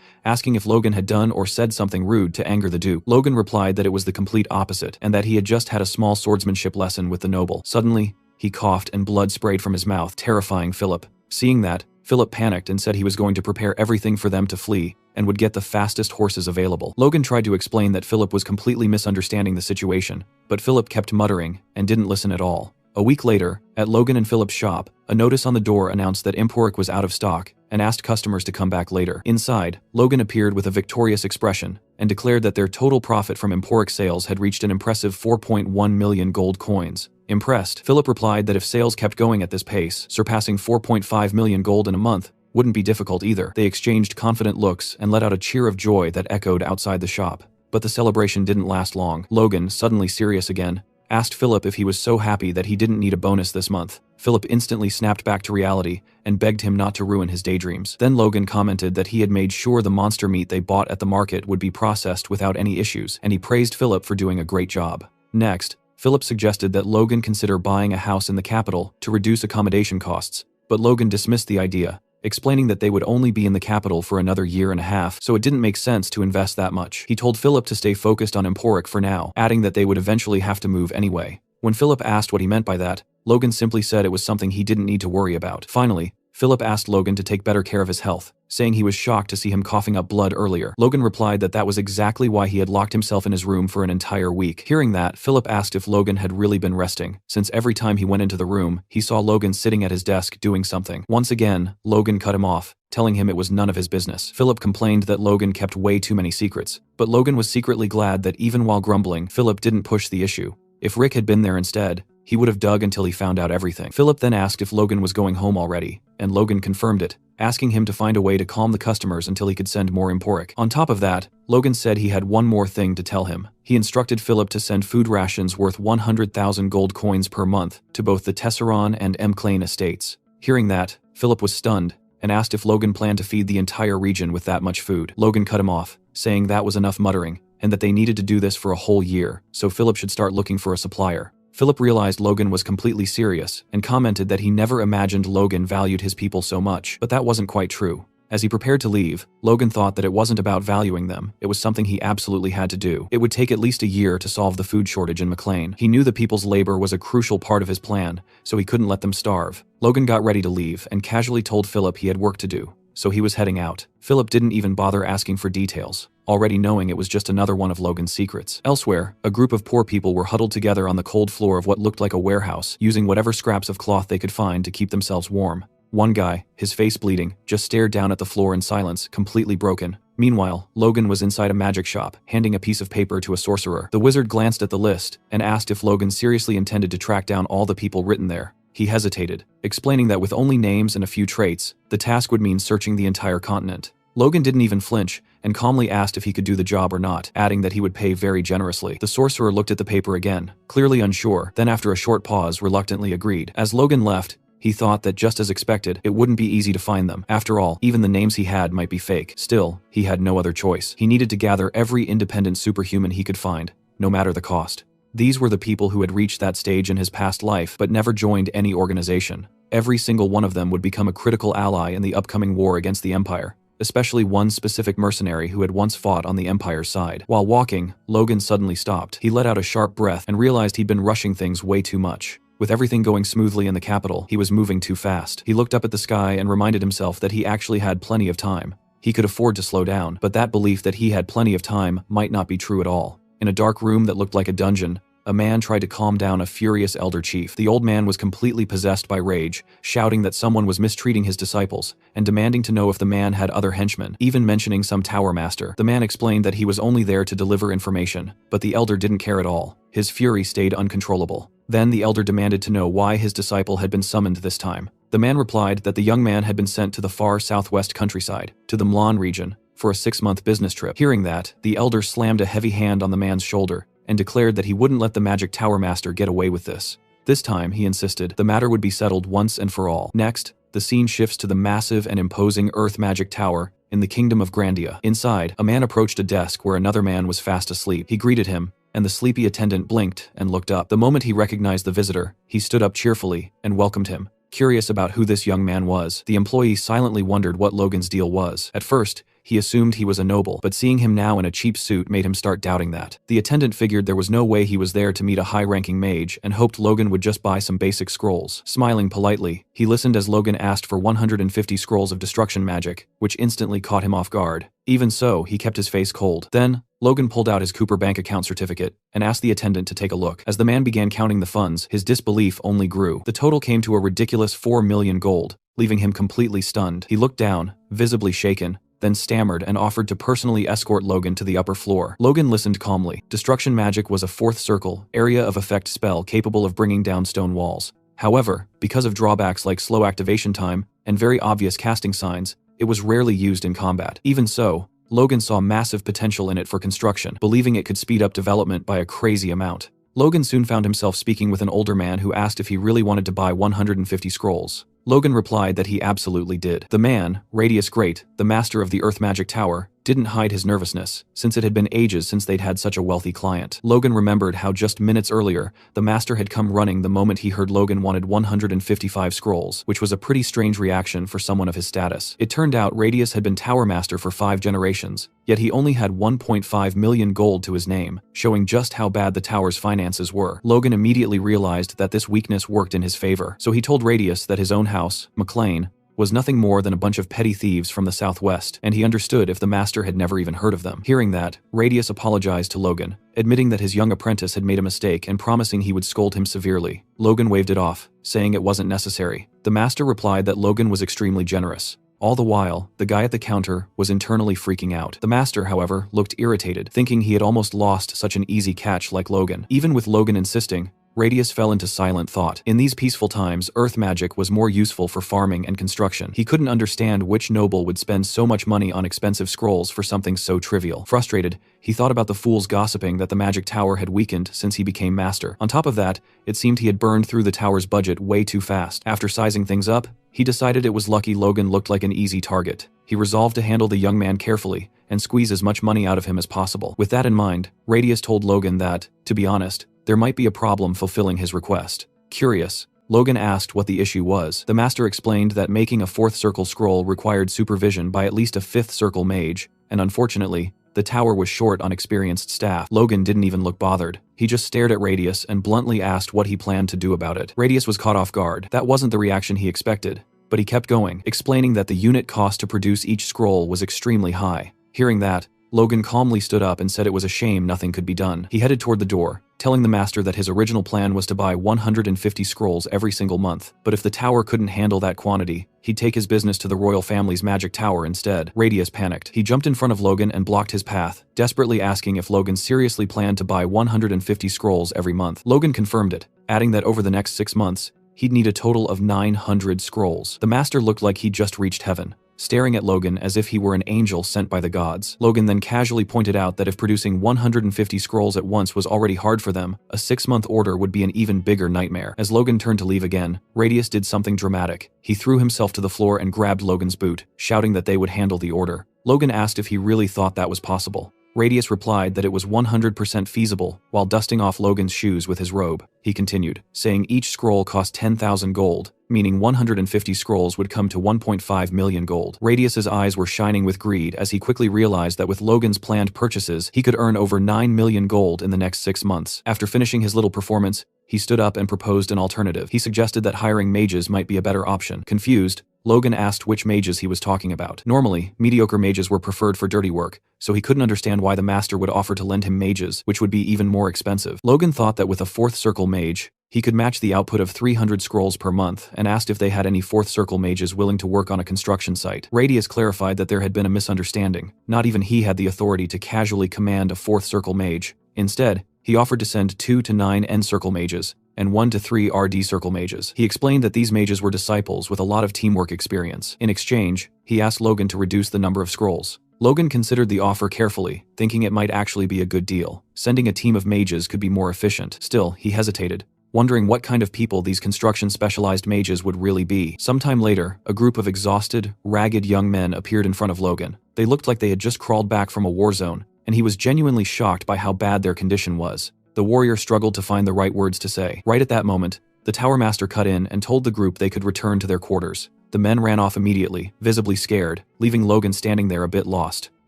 S1: asking if Logan had done or said something rude to anger the Duke. Logan replied that it was the complete opposite, and that he had just had a small swordsmanship lesson with the noble. Suddenly, he coughed and blood sprayed from his mouth, terrifying Philip. Seeing that, Philip panicked and said he was going to prepare everything for them to flee, and would get the fastest horses available. Logan tried to explain that Philip was completely misunderstanding the situation, but Philip kept muttering and didn't listen at all. A week later, at Logan and Philip's shop, a notice on the door announced that Emporic was out of stock and asked customers to come back later. Inside, Logan appeared with a victorious expression and declared that their total profit from Emporic sales had reached an impressive 4.1 million gold coins. Impressed, Philip replied that if sales kept going at this pace, surpassing 4.5 million gold in a month wouldn't be difficult either. They exchanged confident looks and let out a cheer of joy that echoed outside the shop. But the celebration didn't last long. Logan, suddenly serious again, asked Philip if he was so happy that he didn't need a bonus this month. Philip instantly snapped back to reality and begged him not to ruin his daydreams. Then Logan commented that he had made sure the monster meat they bought at the market would be processed without any issues, and he praised Philip for doing a great job. Next, Philip suggested that Logan consider buying a house in the capital to reduce accommodation costs, but Logan dismissed the idea, explaining that they would only be in the capital for another year and a half, so it didn't make sense to invest that much. He told Philip to stay focused on Emporic for now, adding that they would eventually have to move anyway. When Philip asked what he meant by that, Logan simply said it was something he didn't need to worry about. Finally, Philip asked Logan to take better care of his health, saying he was shocked to see him coughing up blood earlier. Logan replied that that was exactly why he had locked himself in his room for an entire week. Hearing that, Philip asked if Logan had really been resting, since every time he went into the room, he saw Logan sitting at his desk doing something. Once again, Logan cut him off, telling him it was none of his business. Philip complained that Logan kept way too many secrets, but Logan was secretly glad that even while grumbling, Philip didn't push the issue. If Rick had been there instead, he would have dug until he found out everything. Philip then asked if Logan was going home already, and Logan confirmed it, asking him to find a way to calm the customers until he could send more Emporic. On top of that, Logan said he had one more thing to tell him. He instructed Philip to send food rations worth 100,000 gold coins per month to both the Tesseron and M'Clane estates. Hearing that, Philip was stunned, and asked if Logan planned to feed the entire region with that much food. Logan cut him off, saying that was enough muttering, and that they needed to do this for a whole year, so Philip should start looking for a supplier. Philip realized Logan was completely serious, and commented that he never imagined Logan valued his people so much, but that wasn't quite true. As he prepared to leave, Logan thought that it wasn't about valuing them, it was something he absolutely had to do. It would take at least a year to solve the food shortage in M'Clane. He knew the people's labor was a crucial part of his plan, so he couldn't let them starve. Logan got ready to leave and casually told Philip he had work to do, so he was heading out. Philip didn't even bother asking for details, already knowing it was just another one of Logan's secrets. Elsewhere, a group of poor people were huddled together on the cold floor of what looked like a warehouse, using whatever scraps of cloth they could find to keep themselves warm. One guy, his face bleeding, just stared down at the floor in silence, completely broken. Meanwhile, Logan was inside a magic shop, handing a piece of paper to a sorcerer. The wizard glanced at the list and asked if Logan seriously intended to track down all the people written there. He hesitated, explaining that with only names and a few traits, the task would mean searching the entire continent. Logan didn't even flinch, and calmly asked if he could do the job or not, adding that he would pay very generously. The sorcerer looked at the paper again, clearly unsure, then after a short pause reluctantly agreed. As Logan left, He thought that just as expected, it wouldn't be easy to find them. After all, even the names he had might be fake. Still, he had no other choice. He needed to gather every independent superhuman he could find, no matter the cost. These were the people who had reached that stage in his past life but never joined any organization. Every single one of them would become a critical ally in the upcoming war against the Empire, especially one specific mercenary who had once fought on the Empire's side. While walking, Logan suddenly stopped. He let out a sharp breath and realized he'd been rushing things way too much. With everything going smoothly in the capital, he was moving too fast. He looked up at the sky and reminded himself that he actually had plenty of time. He could afford to slow down, but that belief that he had plenty of time might not be true at all. In a dark room that looked like a dungeon, a man tried to calm down a furious elder chief. The old man was completely possessed by rage, shouting that someone was mistreating his disciples, and demanding to know if the man had other henchmen, even mentioning some tower master. The man explained that he was only there to deliver information, but the elder didn't care at all. His fury stayed uncontrollable. Then the elder demanded to know why his disciple had been summoned this time. The man replied that the young man had been sent to the far southwest countryside, to the Mlan region, for a 6-month business trip. Hearing that, the elder slammed a heavy hand on the man's shoulder and declared that he wouldn't let the magic tower master get away with this. This time, he insisted, the matter would be settled once and for all. Next, the scene shifts to the massive and imposing Earth Magic Tower in the Kingdom of Grandia. Inside, a man approached a desk where another man was fast asleep. He greeted him, and the sleepy attendant blinked and looked up. The moment he recognized the visitor, he stood up cheerfully and welcomed him. Curious about who this young man was, the employee silently wondered what Logan's deal was. At first, he assumed he was a noble, but seeing him now in a cheap suit made him start doubting that. The attendant figured there was no way he was there to meet a high-ranking mage and hoped Logan would just buy some basic scrolls. Smiling politely, he listened as Logan asked for 150 scrolls of destruction magic, which instantly caught him off guard. Even so, he kept his face cold. Then, Logan pulled out his Cooper bank account certificate and asked the attendant to take a look. As the man began counting the funds, his disbelief only grew. The total came to a ridiculous 4 million gold, leaving him completely stunned. He looked down, visibly shaken, then stammered and offered to personally escort Logan to the upper floor. Logan listened calmly. Destruction magic was a fourth circle, area of effect spell capable of bringing down stone walls. However, because of drawbacks like slow activation time and very obvious casting signs, it was rarely used in combat. Even so, Logan saw massive potential in it for construction, believing it could speed up development by a crazy amount. Logan soon found himself speaking with an older man who asked if he really wanted to buy 150 scrolls. Logan replied that he absolutely did. The man, Radius Great, the master of the Earth Magic Tower, didn't hide his nervousness, since it had been ages since they'd had such a wealthy client. Logan remembered how just minutes earlier, the master had come running the moment he heard Logan wanted 155 scrolls, which was a pretty strange reaction for someone of his status. It turned out Radius had been Tower Master for 5 generations, yet he only had 1.5 million gold to his name, showing just how bad the tower's finances were. Logan immediately realized that this weakness worked in his favor, so he told Radius that his own house, McLean, was nothing more than a bunch of petty thieves from the southwest, and he understood if the master had never even heard of them. Hearing that, Radius apologized to Logan, admitting that his young apprentice had made a mistake and promising he would scold him severely. Logan waved it off, saying it wasn't necessary. The master replied that Logan was extremely generous. All the while, the guy at the counter was internally freaking out. The master, however, looked irritated, thinking he had almost lost such an easy catch like Logan. Even with Logan insisting, Radius fell into silent thought. In these peaceful times, earth magic was more useful for farming and construction. He couldn't understand which noble would spend so much money on expensive scrolls for something so trivial. Frustrated, he thought about the fools gossiping that the magic tower had weakened since he became master. On top of that, it seemed he had burned through the tower's budget way too fast. After sizing things up, he decided it was lucky Logan looked like an easy target. He resolved to handle the young man carefully and squeeze as much money out of him as possible. With that in mind, Radius told Logan that, to be honest, there might be a problem fulfilling his request. Curious, Logan asked what the issue was. The master explained that making a 4th circle scroll required supervision by at least a 5th circle mage, and unfortunately, the tower was short on experienced staff. Logan didn't even look bothered. He just stared at Radius and bluntly asked what he planned to do about it. Radius was caught off guard. That wasn't the reaction he expected, but he kept going, explaining that the unit cost to produce each scroll was extremely high. Hearing that, Logan calmly stood up and said it was a shame nothing could be done. He headed toward the door, telling the master that his original plan was to buy 150 scrolls every single month, but if the tower couldn't handle that quantity, he'd take his business to the royal family's magic tower instead. Radius panicked. He jumped in front of Logan and blocked his path, desperately asking if Logan seriously planned to buy 150 scrolls every month. Logan confirmed it, adding that over the next 6 months, he'd need a total of 900 scrolls. The master looked like he'd just reached heaven. staring at Logan as if he were an angel sent by the gods. Logan then casually pointed out that if producing 150 scrolls at once was already hard for them, a 6-month order would be an even bigger nightmare. As Logan turned to leave again, Radius did something dramatic. He threw himself to the floor and grabbed Logan's boot, shouting that they would handle the order. Logan asked if he really thought that was possible. Radius replied that it was 100% feasible, while dusting off Logan's shoes with his robe. He continued, saying each scroll cost 10,000 gold, meaning 150 scrolls would come to 1.5 million gold. Radius's eyes were shining with greed as he quickly realized that with Logan's planned purchases, he could earn over 9 million gold in the next 6 months. After finishing his little performance, he stood up and proposed an alternative. He suggested that hiring mages might be a better option. Confused, Logan asked which mages he was talking about. Normally, mediocre mages were preferred for dirty work, so he couldn't understand why the master would offer to lend him mages, which would be even more expensive. Logan thought that with a 4th circle mage, he could match the output of 300 scrolls per month and asked if they had any 4th circle mages willing to work on a construction site. Radius clarified that there had been a misunderstanding. Not even he had the authority to casually command a 4th circle mage. Instead, he offered to send 2 to 9 N circle mages and 1 to 3 RD circle mages. He explained that these mages were disciples with a lot of teamwork experience. In exchange, he asked Logan to reduce the number of scrolls. Logan considered the offer carefully, thinking it might actually be a good deal. Sending a team of mages could be more efficient. Still, he hesitated, wondering what kind of people these construction-specialized mages would really be. Sometime later, a group of exhausted, ragged young men appeared in front of Logan. They looked like they had just crawled back from a war zone, and he was genuinely shocked by how bad their condition was. The warrior struggled to find the right words to say. Right at that moment, the Tower Master cut in and told the group they could return to their quarters. The men ran off immediately, visibly scared, leaving Logan standing there a bit lost.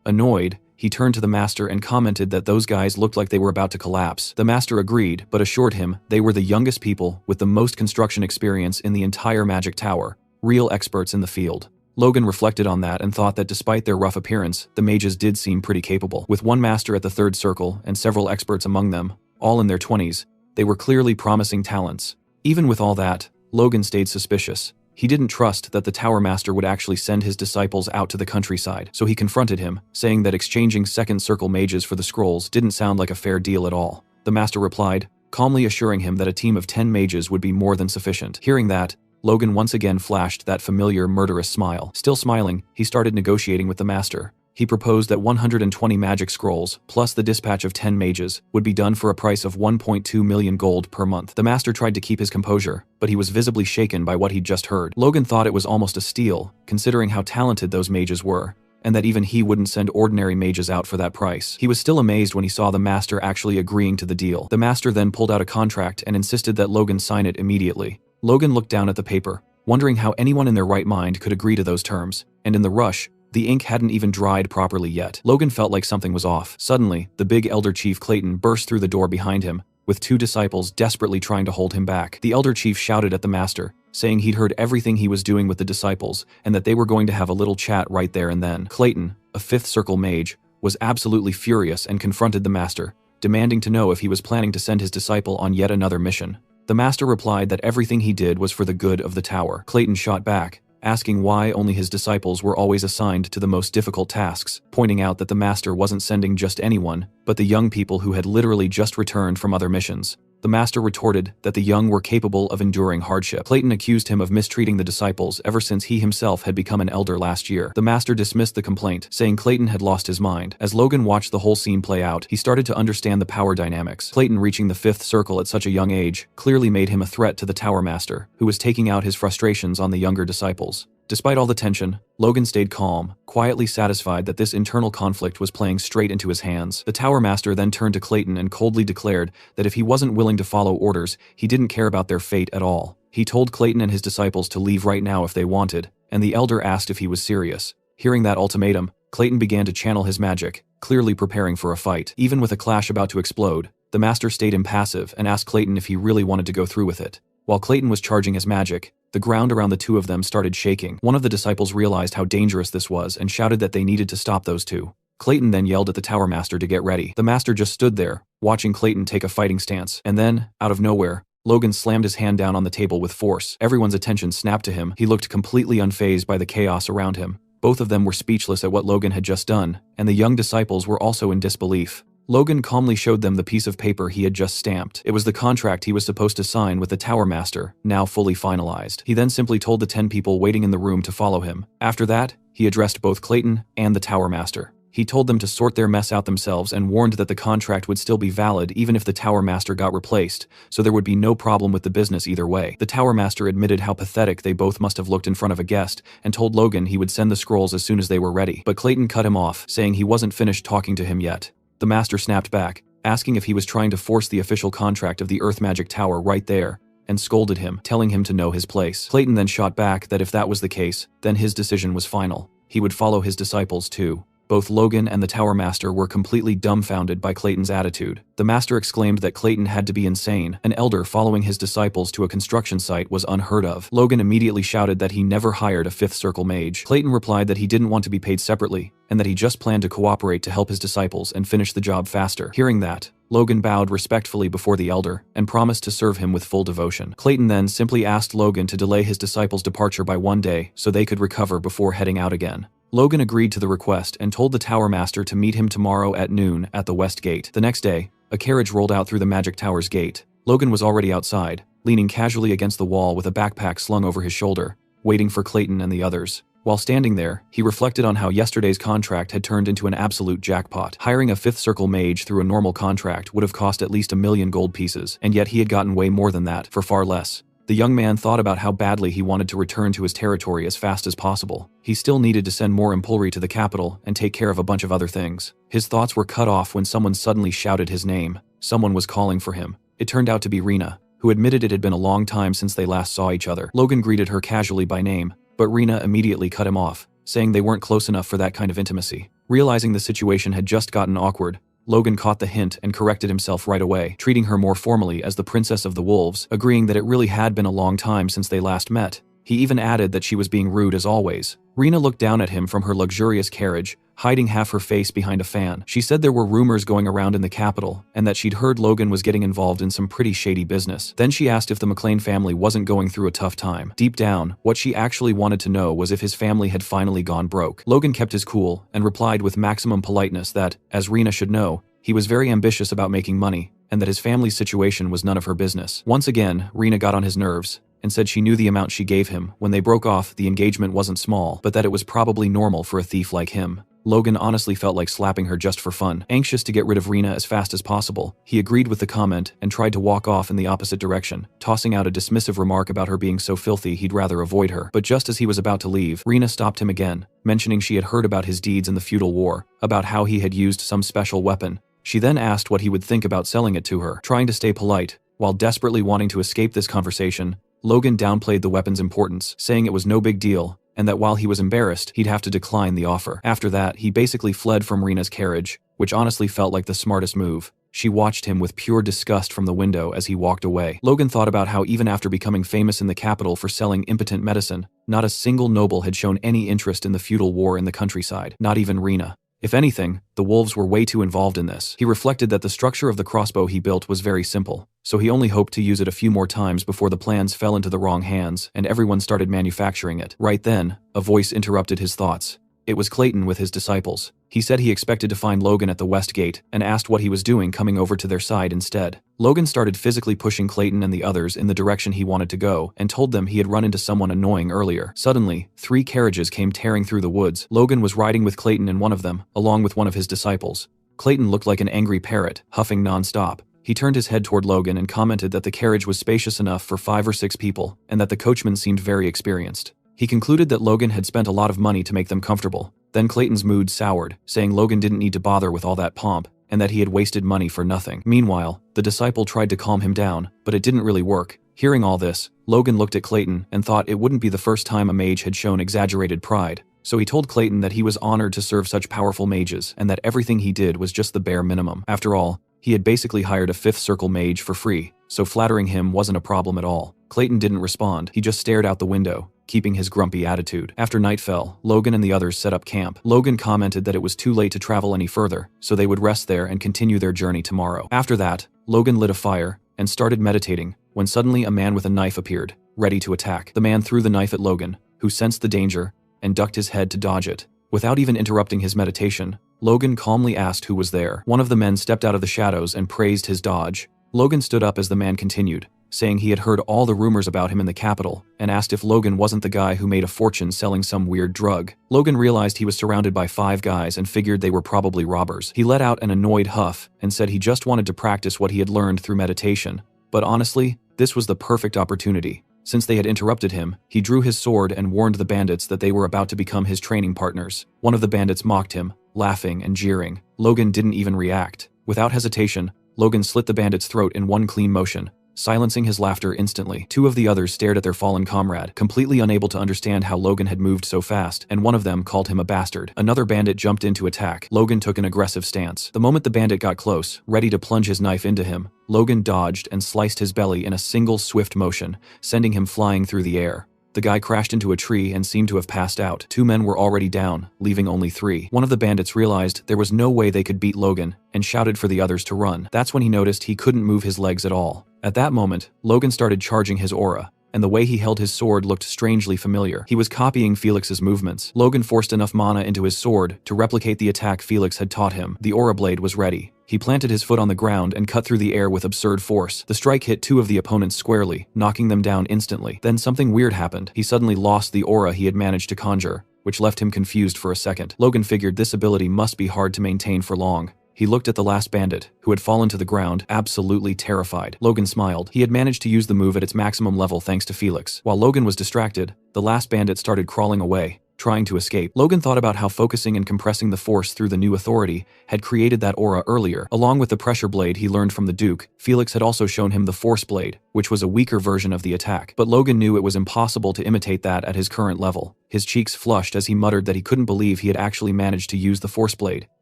S1: Annoyed, he turned to the Master and commented that those guys looked like they were about to collapse. The Master agreed, but assured him they were the youngest people with the most construction experience in the entire Magic Tower, real experts in the field. Logan reflected on that and thought that despite their rough appearance, the mages did seem pretty capable. With one master at the 3rd circle and several experts among them, all in their 20s, they were clearly promising talents. Even with all that, Logan stayed suspicious. He didn't trust that the Tower Master would actually send his disciples out to the countryside, so he confronted him, saying that exchanging 2nd circle mages for the scrolls didn't sound like a fair deal at all. The Master replied, calmly assuring him that a team of 10 mages would be more than sufficient. Hearing that, Logan once again flashed that familiar murderous smile. Still smiling, he started negotiating with the Master. He proposed that 120 magic scrolls, plus the dispatch of 10 mages, would be done for a price of 1.2 million gold per month. The Master tried to keep his composure, but he was visibly shaken by what he'd just heard. Logan thought it was almost a steal, considering how talented those mages were, and that even he wouldn't send ordinary mages out for that price. He was still amazed when he saw the Master actually agreeing to the deal. The Master then pulled out a contract and insisted that Logan sign it immediately. Logan looked down at the paper, wondering how anyone in their right mind could agree to those terms, and in the rush, the ink hadn't even dried properly yet. Logan felt like something was off. Suddenly, the big Elder Chief Clayton burst through the door behind him, with 2 disciples desperately trying to hold him back. The Elder Chief shouted at the Master, saying he'd heard everything he was doing with the disciples, and that they were going to have a little chat right there and then. Clayton, a 5th circle mage, was absolutely furious and confronted the Master, demanding to know if he was planning to send his disciple on yet another mission. The Master replied that everything he did was for the good of the tower. Clayton shot back, asking why only his disciples were always assigned to the most difficult tasks, pointing out that the Master wasn't sending just anyone, but the young people who had literally just returned from other missions. The Master retorted that the young were capable of enduring hardship. Clayton accused him of mistreating the disciples ever since he himself had become an elder last year. The Master dismissed the complaint, saying Clayton had lost his mind. As Logan watched the whole scene play out, he started to understand the power dynamics. Clayton reaching the 5th circle at such a young age clearly made him a threat to the Tower Master, who was taking out his frustrations on the younger disciples. Despite all the tension, Logan stayed calm, quietly satisfied that this internal conflict was playing straight into his hands. The Tower Master then turned to Clayton and coldly declared that if he wasn't willing to follow orders, he didn't care about their fate at all. He told Clayton and his disciples to leave right now if they wanted, and the elder asked if he was serious. Hearing that ultimatum, Clayton began to channel his magic, clearly preparing for a fight. Even with a clash about to explode, the Master stayed impassive and asked Clayton if he really wanted to go through with it. While Clayton was charging his magic, the ground around the two of them started shaking. One of the disciples realized how dangerous this was and shouted that they needed to stop those two. Clayton then yelled at the Tower Master to get ready. The Master just stood there, watching Clayton take a fighting stance. And then, out of nowhere, Logan slammed his hand down on the table with force. Everyone's attention snapped to him. He looked completely unfazed by the chaos around him. Both of them were speechless at what Logan had just done, and the young disciples were also in disbelief. Logan calmly showed them the piece of paper he had just stamped. It was the contract he was supposed to sign with the Tower Master, now fully finalized. He then simply told the 10 people waiting in the room to follow him. After that, he addressed both Clayton and the Tower Master. He told them to sort their mess out themselves and warned that the contract would still be valid even if the Tower Master got replaced, so there would be no problem with the business either way. The Tower Master admitted how pathetic they both must have looked in front of a guest and told Logan he would send the scrolls as soon as they were ready. But Clayton cut him off, saying he wasn't finished talking to him yet. The Master snapped back, asking if he was trying to force the official contract of the Earth Magic Tower right there, and scolded him, telling him to know his place. Clayton then shot back that if that was the case, then his decision was final. He would follow his disciples too. Both Logan and the Tower Master were completely dumbfounded by Clayton's attitude. The Master exclaimed that Clayton had to be insane. An elder following his disciples to a construction site was unheard of. Logan immediately shouted that he never hired a Fifth Circle mage. Clayton replied that he didn't want to be paid separately, and that he just planned to cooperate to help his disciples and finish the job faster. Hearing that, Logan bowed respectfully before the elder and promised to serve him with full devotion. Clayton then simply asked Logan to delay his disciples' departure by 1 day so they could recover before heading out again. Logan agreed to the request and told the Tower Master to meet him tomorrow at noon at the West Gate. The next day, a carriage rolled out through the Magic Tower's gate. Logan was already outside, leaning casually against the wall with a backpack slung over his shoulder, waiting for Clayton and the others. While standing there, he reflected on how yesterday's contract had turned into an absolute jackpot. Hiring a Fifth Circle mage through a normal contract would have cost at least 1,000,000 gold pieces, and yet he had gotten way more than that for far less. The young man thought about how badly he wanted to return to his territory as fast as possible. He still needed to send more impulry to the capital and take care of a bunch of other things. His thoughts were cut off when someone suddenly shouted his name. Someone was calling for him. It turned out to be Rena, who admitted it had been a long time since they last saw each other. Logan greeted her casually by name, but Rena immediately cut him off, saying they weren't close enough for that kind of intimacy. Realizing the situation had just gotten awkward, Logan caught the hint and corrected himself right away, treating her more formally as the Princess of the Wolves, agreeing that it really had been a long time since they last met. He even added that she was being rude as always. Rena looked down at him from her luxurious carriage, hiding half her face behind a fan. She said there were rumors going around in the capital, and that she'd heard Logan was getting involved in some pretty shady business. Then she asked if the McLean family wasn't going through a tough time. Deep down, what she actually wanted to know was if his family had finally gone broke. Logan kept his cool, and replied with maximum politeness that, as Rena should know, he was very ambitious about making money, and that his family's situation was none of her business. Once again, Rena got on his nerves, and said she knew the amount she gave him. When they broke off, the engagement wasn't small, but that it was probably normal for a thief like him. Logan honestly felt like slapping her just for fun. Anxious to get rid of Rena as fast as possible, he agreed with the comment and tried to walk off in the opposite direction, tossing out a dismissive remark about her being so filthy he'd rather avoid her. But just as he was about to leave, Rena stopped him again, mentioning she had heard about his deeds in the feudal war, about how he had used some special weapon. She then asked what he would think about selling it to her. Trying to stay polite, while desperately wanting to escape this conversation, Logan downplayed the weapon's importance, saying it was no big deal, and that while he was embarrassed, he'd have to decline the offer. After that, he basically fled from Rena's carriage, which honestly felt like the smartest move. She watched him with pure disgust from the window as he walked away. Logan thought about how even after becoming famous in the capital for selling impotent medicine, not a single noble had shown any interest in the feudal war in the countryside, not even Rena. If anything, the wolves were way too involved in this. He reflected that the structure of the crossbow he built was very simple, so he only hoped to use it a few more times before the plans fell into the wrong hands and everyone started manufacturing it. Right then, a voice interrupted his thoughts. It was Clayton with his disciples. He said he expected to find Logan at the West Gate and asked what he was doing coming over to their side instead. Logan started physically pushing Clayton and the others in the direction he wanted to go and told them he had run into someone annoying earlier. Suddenly, 3 carriages came tearing through the woods. Logan was riding with Clayton in one of them, along with one of his disciples. Clayton looked like an angry parrot, huffing non-stop. He turned his head toward Logan and commented that the carriage was spacious enough for 5 or 6 people, and that the coachman seemed very experienced. He concluded that Logan had spent a lot of money to make them comfortable. Then Clayton's mood soured, saying Logan didn't need to bother with all that pomp, and that he had wasted money for nothing. Meanwhile, the disciple tried to calm him down, but it didn't really work. Hearing all this, Logan looked at Clayton and thought it wouldn't be the first time a mage had shown exaggerated pride. So he told Clayton that he was honored to serve such powerful mages and that everything he did was just the bare minimum. After all, he had basically hired a Fifth Circle mage for free, so flattering him wasn't a problem at all. Clayton didn't respond, he just stared out the window, keeping his grumpy attitude. After night fell, Logan and the others set up camp. Logan commented that it was too late to travel any further, so they would rest there and continue their journey tomorrow. After that, Logan lit a fire and started meditating, when suddenly a man with a knife appeared, ready to attack. The man threw the knife at Logan, who sensed the danger, and ducked his head to dodge it. Without even interrupting his meditation, Logan calmly asked who was there. One of the men stepped out of the shadows and praised his dodge. Logan stood up as the man continued, saying he had heard all the rumors about him in the capital, and asked if Logan wasn't the guy who made a fortune selling some weird drug. Logan realized he was surrounded by 5 guys and figured they were probably robbers. He let out an annoyed huff and said he just wanted to practice what he had learned through meditation. But honestly, this was the perfect opportunity. Since they had interrupted him, he drew his sword and warned the bandits that they were about to become his training partners. One of the bandits mocked him, laughing and jeering. Logan didn't even react. Without hesitation, Logan slit the bandit's throat in one clean motion, silencing his laughter instantly. 2 of the others stared at their fallen comrade, completely unable to understand how Logan had moved so fast, and one of them called him a bastard. Another bandit jumped in to attack. Logan took an aggressive stance. The moment the bandit got close, ready to plunge his knife into him, Logan dodged and sliced his belly in a single swift motion, sending him flying through the air. The guy crashed into a tree and seemed to have passed out. 2 men were already down, leaving only 3. One of the bandits realized there was no way they could beat Logan and shouted for the others to run. That's when he noticed he couldn't move his legs at all. At that moment, Logan started charging his aura, and the way he held his sword looked strangely familiar. He was copying Felix's movements. Logan forced enough mana into his sword to replicate the attack Felix had taught him. The aura blade was ready. He planted his foot on the ground and cut through the air with absurd force. The strike hit 2 of the opponents squarely, knocking them down instantly. Then something weird happened. He suddenly lost the aura he had managed to conjure, which left him confused for a second. Logan figured this ability must be hard to maintain for long. He looked at the last bandit, who had fallen to the ground, absolutely terrified. Logan smiled. He had managed to use the move at its maximum level thanks to Felix. While Logan was distracted, the last bandit started crawling away, trying to escape. Logan thought about how focusing and compressing the force through the new authority had created that aura earlier. Along with the pressure blade he learned from the Duke, Felix had also shown him the force blade, which was a weaker version of the attack. But Logan knew it was impossible to imitate that at his current level. His cheeks flushed as he muttered that he couldn't believe he had actually managed to use the force blade,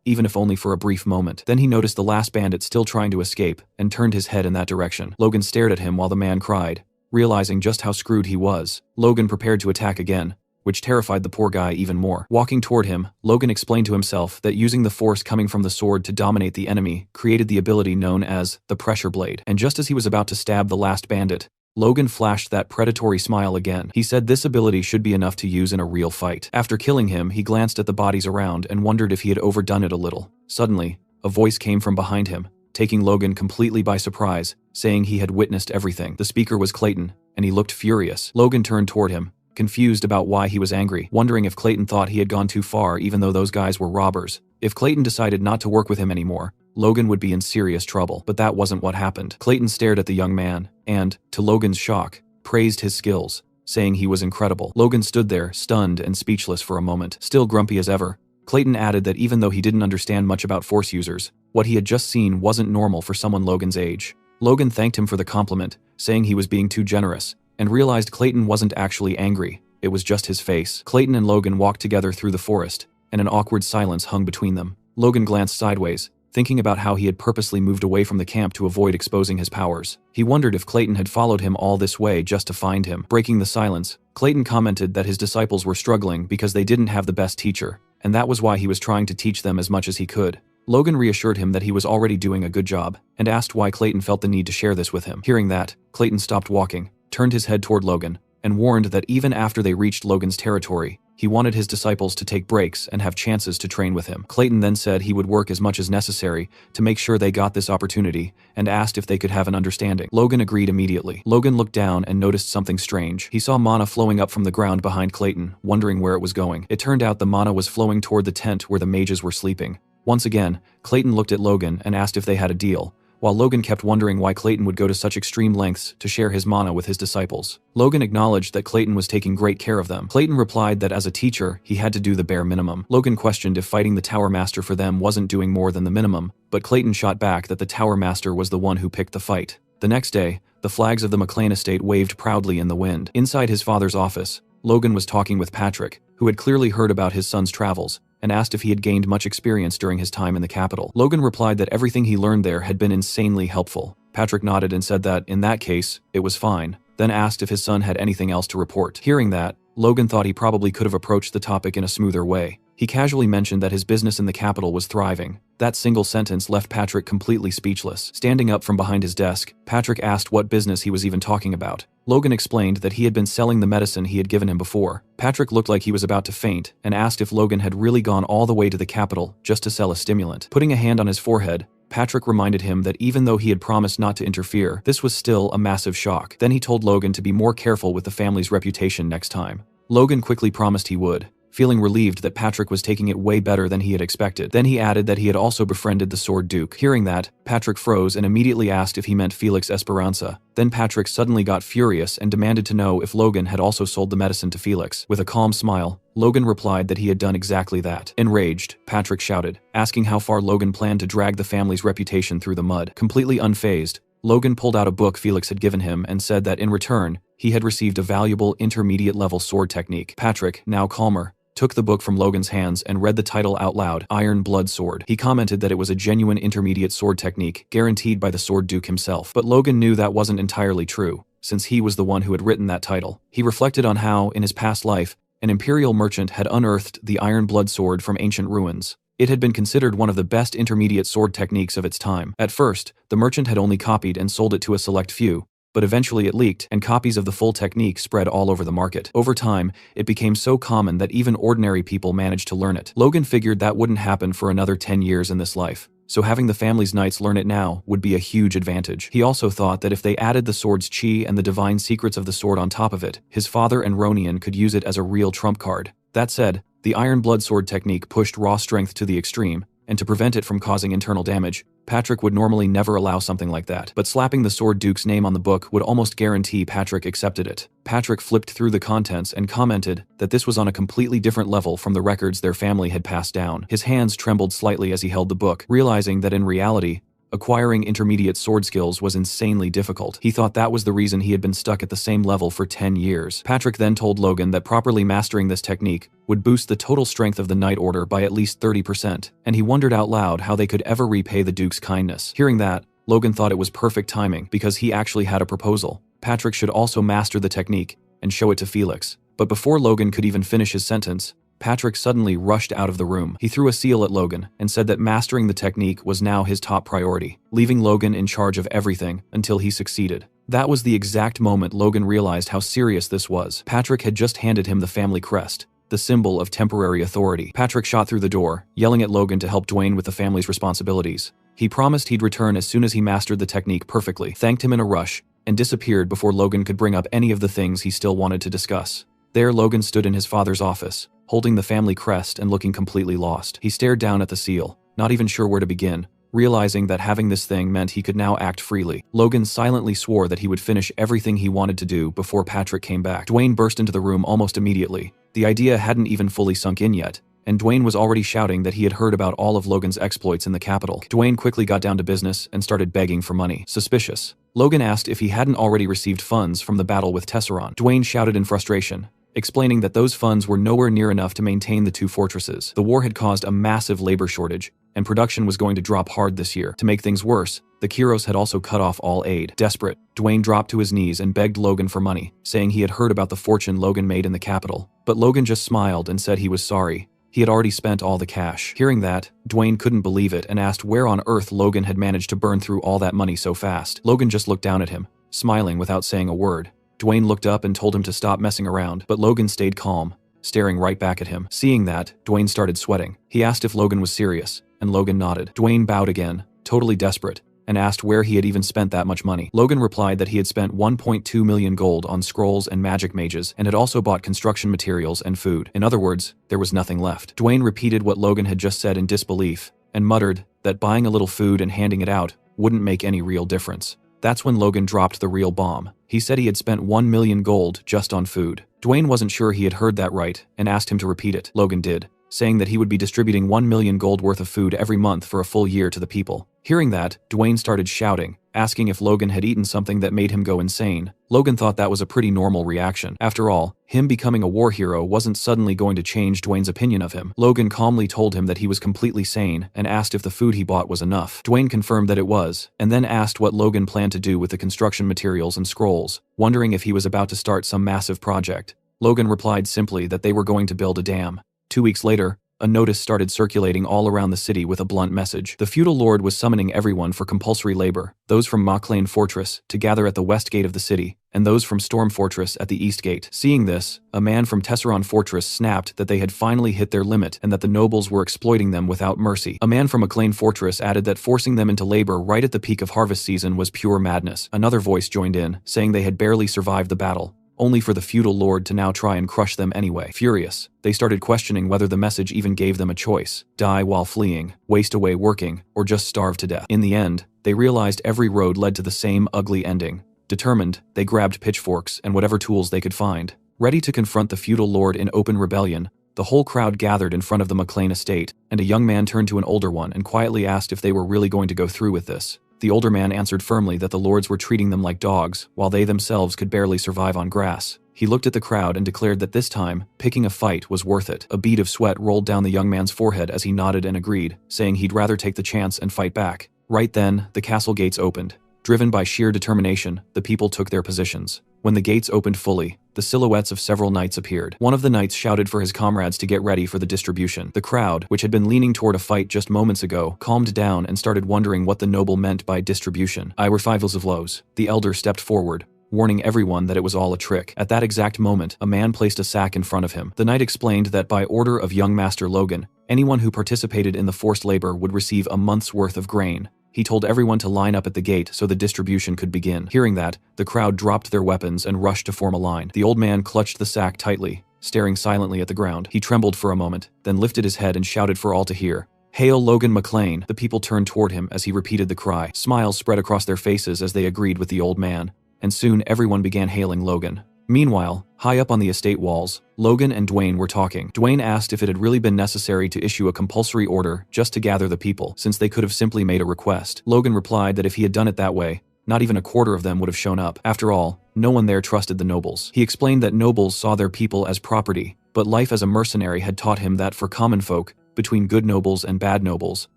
S1: even if only for a brief moment. Then he noticed the last bandit still trying to escape, and turned his head in that direction. Logan stared at him while the man cried, realizing just how screwed he was. Logan prepared to attack again, which terrified the poor guy even more. Walking toward him, Logan explained to himself that using the force coming from the sword to dominate the enemy created the ability known as the pressure blade. And just as he was about to stab the last bandit, Logan flashed that predatory smile again. He said this ability should be enough to use in a real fight. After killing him, he glanced at the bodies around and wondered if he had overdone it a little. Suddenly, a voice came from behind him, taking Logan completely by surprise, saying he had witnessed everything. The speaker was Clayton, and he looked furious. Logan turned toward him, confused about why he was angry, wondering if Clayton thought he had gone too far even though those guys were robbers. If Clayton decided not to work with him anymore, Logan would be in serious trouble. But that wasn't what happened. Clayton stared at the young man and, to Logan's shock, praised his skills, saying he was incredible. Logan stood there, stunned and speechless for a moment, still grumpy as ever. Clayton added that even though he didn't understand much about force users, what he had just seen wasn't normal for someone Logan's age. Logan thanked him for the compliment, saying he was being too generous, and realized Clayton wasn't actually angry, it was just his face. Clayton and Logan walked together through the forest, and an awkward silence hung between them. Logan glanced sideways, thinking about how he had purposely moved away from the camp to avoid exposing his powers. He wondered if Clayton had followed him all this way just to find him. Breaking the silence, Clayton commented that his disciples were struggling because they didn't have the best teacher, and that was why he was trying to teach them as much as he could. Logan reassured him that he was already doing a good job, and asked why Clayton felt the need to share this with him. Hearing that, Clayton stopped walking, turned his head toward Logan, and warned that even after they reached Logan's territory, he wanted his disciples to take breaks and have chances to train with him. Clayton then said he would work as much as necessary to make sure they got this opportunity, and asked if they could have an understanding. Logan agreed immediately. Logan looked down and noticed something strange. He saw mana flowing up from the ground behind Clayton, wondering where it was going. It turned out the mana was flowing toward the tent where the mages were sleeping. Once again, Clayton looked at Logan and asked if they had a deal, while Logan kept wondering why Clayton would go to such extreme lengths to share his mana with his disciples. Logan acknowledged that Clayton was taking great care of them. Clayton replied that as a teacher, he had to do the bare minimum. Logan questioned if fighting the Tower Master for them wasn't doing more than the minimum, but Clayton shot back that the Tower Master was the one who picked the fight. The next day, the flags of the McLean estate waved proudly in the wind. Inside his father's office, Logan was talking with Patrick, who had clearly heard about his son's travels, and asked if he had gained much experience during his time in the capital. Logan replied that everything he learned there had been insanely helpful. Patrick nodded and said that, in that case, it was fine, then asked if his son had anything else to report. Hearing that, Logan thought he probably could have approached the topic in a smoother way. He casually mentioned that his business in the capital was thriving. That single sentence left Patrick completely speechless. Standing up from behind his desk, Patrick asked what business he was even talking about. Logan explained that he had been selling the medicine he had given him before. Patrick looked like he was about to faint and asked if Logan had really gone all the way to the capital just to sell a stimulant. Putting a hand on his forehead, Patrick reminded him that even though he had promised not to interfere, this was still a massive shock. Then he told Logan to be more careful with the family's reputation next time. Logan quickly promised he would, feeling relieved that Patrick was taking it way better than he had expected. Then he added that he had also befriended the Sword Duke. Hearing that, Patrick froze and immediately asked if he meant Felix Esperanza. Then Patrick suddenly got furious and demanded to know if Logan had also sold the medicine to Felix. With a calm smile, Logan replied that he had done exactly that. Enraged, Patrick shouted, asking how far Logan planned to drag the family's reputation through the mud. Completely unfazed, Logan pulled out a book Felix had given him and said that in return, he had received a valuable intermediate-level sword technique. Patrick, now calmer, took the book from Logan's hands and read the title out loud, Iron Blood Sword. He commented that it was a genuine intermediate sword technique, guaranteed by the Sword Duke himself. But Logan knew that wasn't entirely true, since he was the one who had written that title. He reflected on how, in his past life, an imperial merchant had unearthed the Iron Blood Sword from ancient ruins. It had been considered one of the best intermediate sword techniques of its time. At first, the merchant had only copied and sold it to a select few, but eventually it leaked, and copies of the full technique spread all over the market. Over time, it became so common that even ordinary people managed to learn it. Logan figured that wouldn't happen for another 10 years in this life, so having the family's knights learn it now would be a huge advantage. He also thought that if they added the sword's chi and the divine secrets of the sword on top of it, his father and Ronian could use it as a real trump card. That said, the Iron Blood Sword technique pushed raw strength to the extreme, and to prevent it from causing internal damage, Patrick would normally never allow something like that. But slapping the Sword Duke's name on the book would almost guarantee Patrick accepted it. Patrick flipped through the contents and commented that this was on a completely different level from the records their family had passed down. His hands trembled slightly as he held the book, realizing that in reality, acquiring intermediate sword skills was insanely difficult. He thought that was the reason he had been stuck at the same level for 10 years. Patrick then told Logan that properly mastering this technique would boost the total strength of the Knight Order by at least 30%, and he wondered out loud how they could ever repay the Duke's kindness. Hearing that, Logan thought it was perfect timing because he actually had a proposal. Patrick should also master the technique and show it to Felix. But before Logan could even finish his sentence, Patrick suddenly rushed out of the room. He threw a seal at Logan and said that mastering the technique was now his top priority, leaving Logan in charge of everything until he succeeded. That was the exact moment Logan realized how serious this was. Patrick had just handed him the family crest, the symbol of temporary authority. Patrick shot through the door, yelling at Logan to help Dwayne with the family's responsibilities. He promised he'd return as soon as he mastered the technique perfectly, thanked him in a rush, and disappeared before Logan could bring up any of the things he still wanted to discuss. There Logan stood in his father's office, holding the family crest and looking completely lost. He stared down at the seal, not even sure where to begin, realizing that having this thing meant he could now act freely. Logan silently swore that he would finish everything he wanted to do before Patrick came back. Dwayne burst into the room almost immediately. The idea hadn't even fully sunk in yet, and Dwayne was already shouting that he had heard about all of Logan's exploits in the capital. Dwayne quickly got down to business and started begging for money. Suspicious. Logan asked if he hadn't already received funds from the battle with Tesseron. Dwayne shouted in frustration, explaining that those funds were nowhere near enough to maintain the two fortresses. The war had caused a massive labor shortage, and production was going to drop hard this year. To make things worse, the Kiros had also cut off all aid. Desperate, Dwayne dropped to his knees and begged Logan for money, saying he had heard about the fortune Logan made in the capital. But Logan just smiled and said he was sorry. He had already spent all the cash. Hearing that, Dwayne couldn't believe it and asked where on earth Logan had managed to burn through all that money so fast. Logan just looked down at him, smiling without saying a word. Dwayne looked up and told him to stop messing around, but Logan stayed calm, staring right back at him. Seeing that, Dwayne started sweating. He asked if Logan was serious, and Logan nodded. Dwayne bowed again, totally desperate, and asked where he had even spent that much money. Logan replied that he had spent 1.2 million gold on scrolls and magic mages, and had also bought construction materials and food. In other words, there was nothing left. Dwayne repeated what Logan had just said in disbelief, and muttered that buying a little food and handing it out wouldn't make any real difference. That's when Logan dropped the real bomb. He said he had spent 1 million gold just on food. Dwayne wasn't sure he had heard that right and asked him to repeat it. Logan did, saying that he would be distributing 1 million gold worth of food every month for a full year to the people. Hearing that, Dwayne started shouting, asking if Logan had eaten something that made him go insane. Logan thought that was a pretty normal reaction. After all, him becoming a war hero wasn't suddenly going to change Dwayne's opinion of him. Logan calmly told him that he was completely sane and asked if the food he bought was enough. Dwayne confirmed that it was, and then asked what Logan planned to do with the construction materials and scrolls, wondering if he was about to start some massive project. Logan replied simply that they were going to build a dam. 2 weeks later, A notice started circulating all around the city with a blunt message. The feudal lord was summoning everyone for compulsory labor, those from Maclean Fortress to gather at the west gate of the city, and those from Storm Fortress at the east gate. Seeing this, a man from Tesseron Fortress snapped that they had finally hit their limit and that the nobles were exploiting them without mercy. A man from Maclean Fortress added that forcing them into labor right at the peak of harvest season was pure madness. Another voice joined in, saying they had barely survived the battle, only for the feudal lord to now try and crush them anyway. Furious, they started questioning whether the message even gave them a choice: die while fleeing, waste away working, or just starve to death. In the end, they realized every road led to the same ugly ending. Determined, they grabbed pitchforks and whatever tools they could find, ready to confront the feudal lord in open rebellion. The whole crowd gathered in front of the Maclean estate, and a young man turned to an older one and quietly asked if they were really going to go through with this. The older man answered firmly that the lords were treating them like dogs, while they themselves could barely survive on grass. He looked at the crowd and declared that this time, picking a fight was worth it. A bead of sweat rolled down the young man's forehead as he nodded and agreed, saying he'd rather take the chance and fight back. Right then, the castle gates opened. Driven by sheer determination, the people took their positions. When the gates opened fully, the silhouettes of several knights appeared. One of the knights shouted for his comrades to get ready for the distribution. The crowd, which had been leaning toward a fight just moments ago, calmed down and started wondering what the noble meant by distribution. "I were fivels of lows." The elder stepped forward, warning everyone that it was all a trick. At that exact moment, a man placed a sack in front of him. The knight explained that by order of young Master Logan, anyone who participated in the forced labor would receive a month's worth of grain. He told everyone to line up at the gate so the distribution could begin. Hearing that, the crowd dropped their weapons and rushed to form a line. The old man clutched the sack tightly, staring silently at the ground. He trembled for a moment, then lifted his head and shouted for all to hear, "Hail Logan Maclean!" The people turned toward him as he repeated the cry. Smiles spread across their faces as they agreed with the old man, and soon everyone began hailing Logan. Meanwhile, high up on the estate walls, Logan and Dwayne were talking. Dwayne asked if it had really been necessary to issue a compulsory order just to gather the people, since they could have simply made a request. Logan replied that if he had done it that way, not even a quarter of them would have shown up. After all, no one there trusted the nobles. He explained that nobles saw their people as property, but life as a mercenary had taught him that for common folk, between good nobles and bad nobles,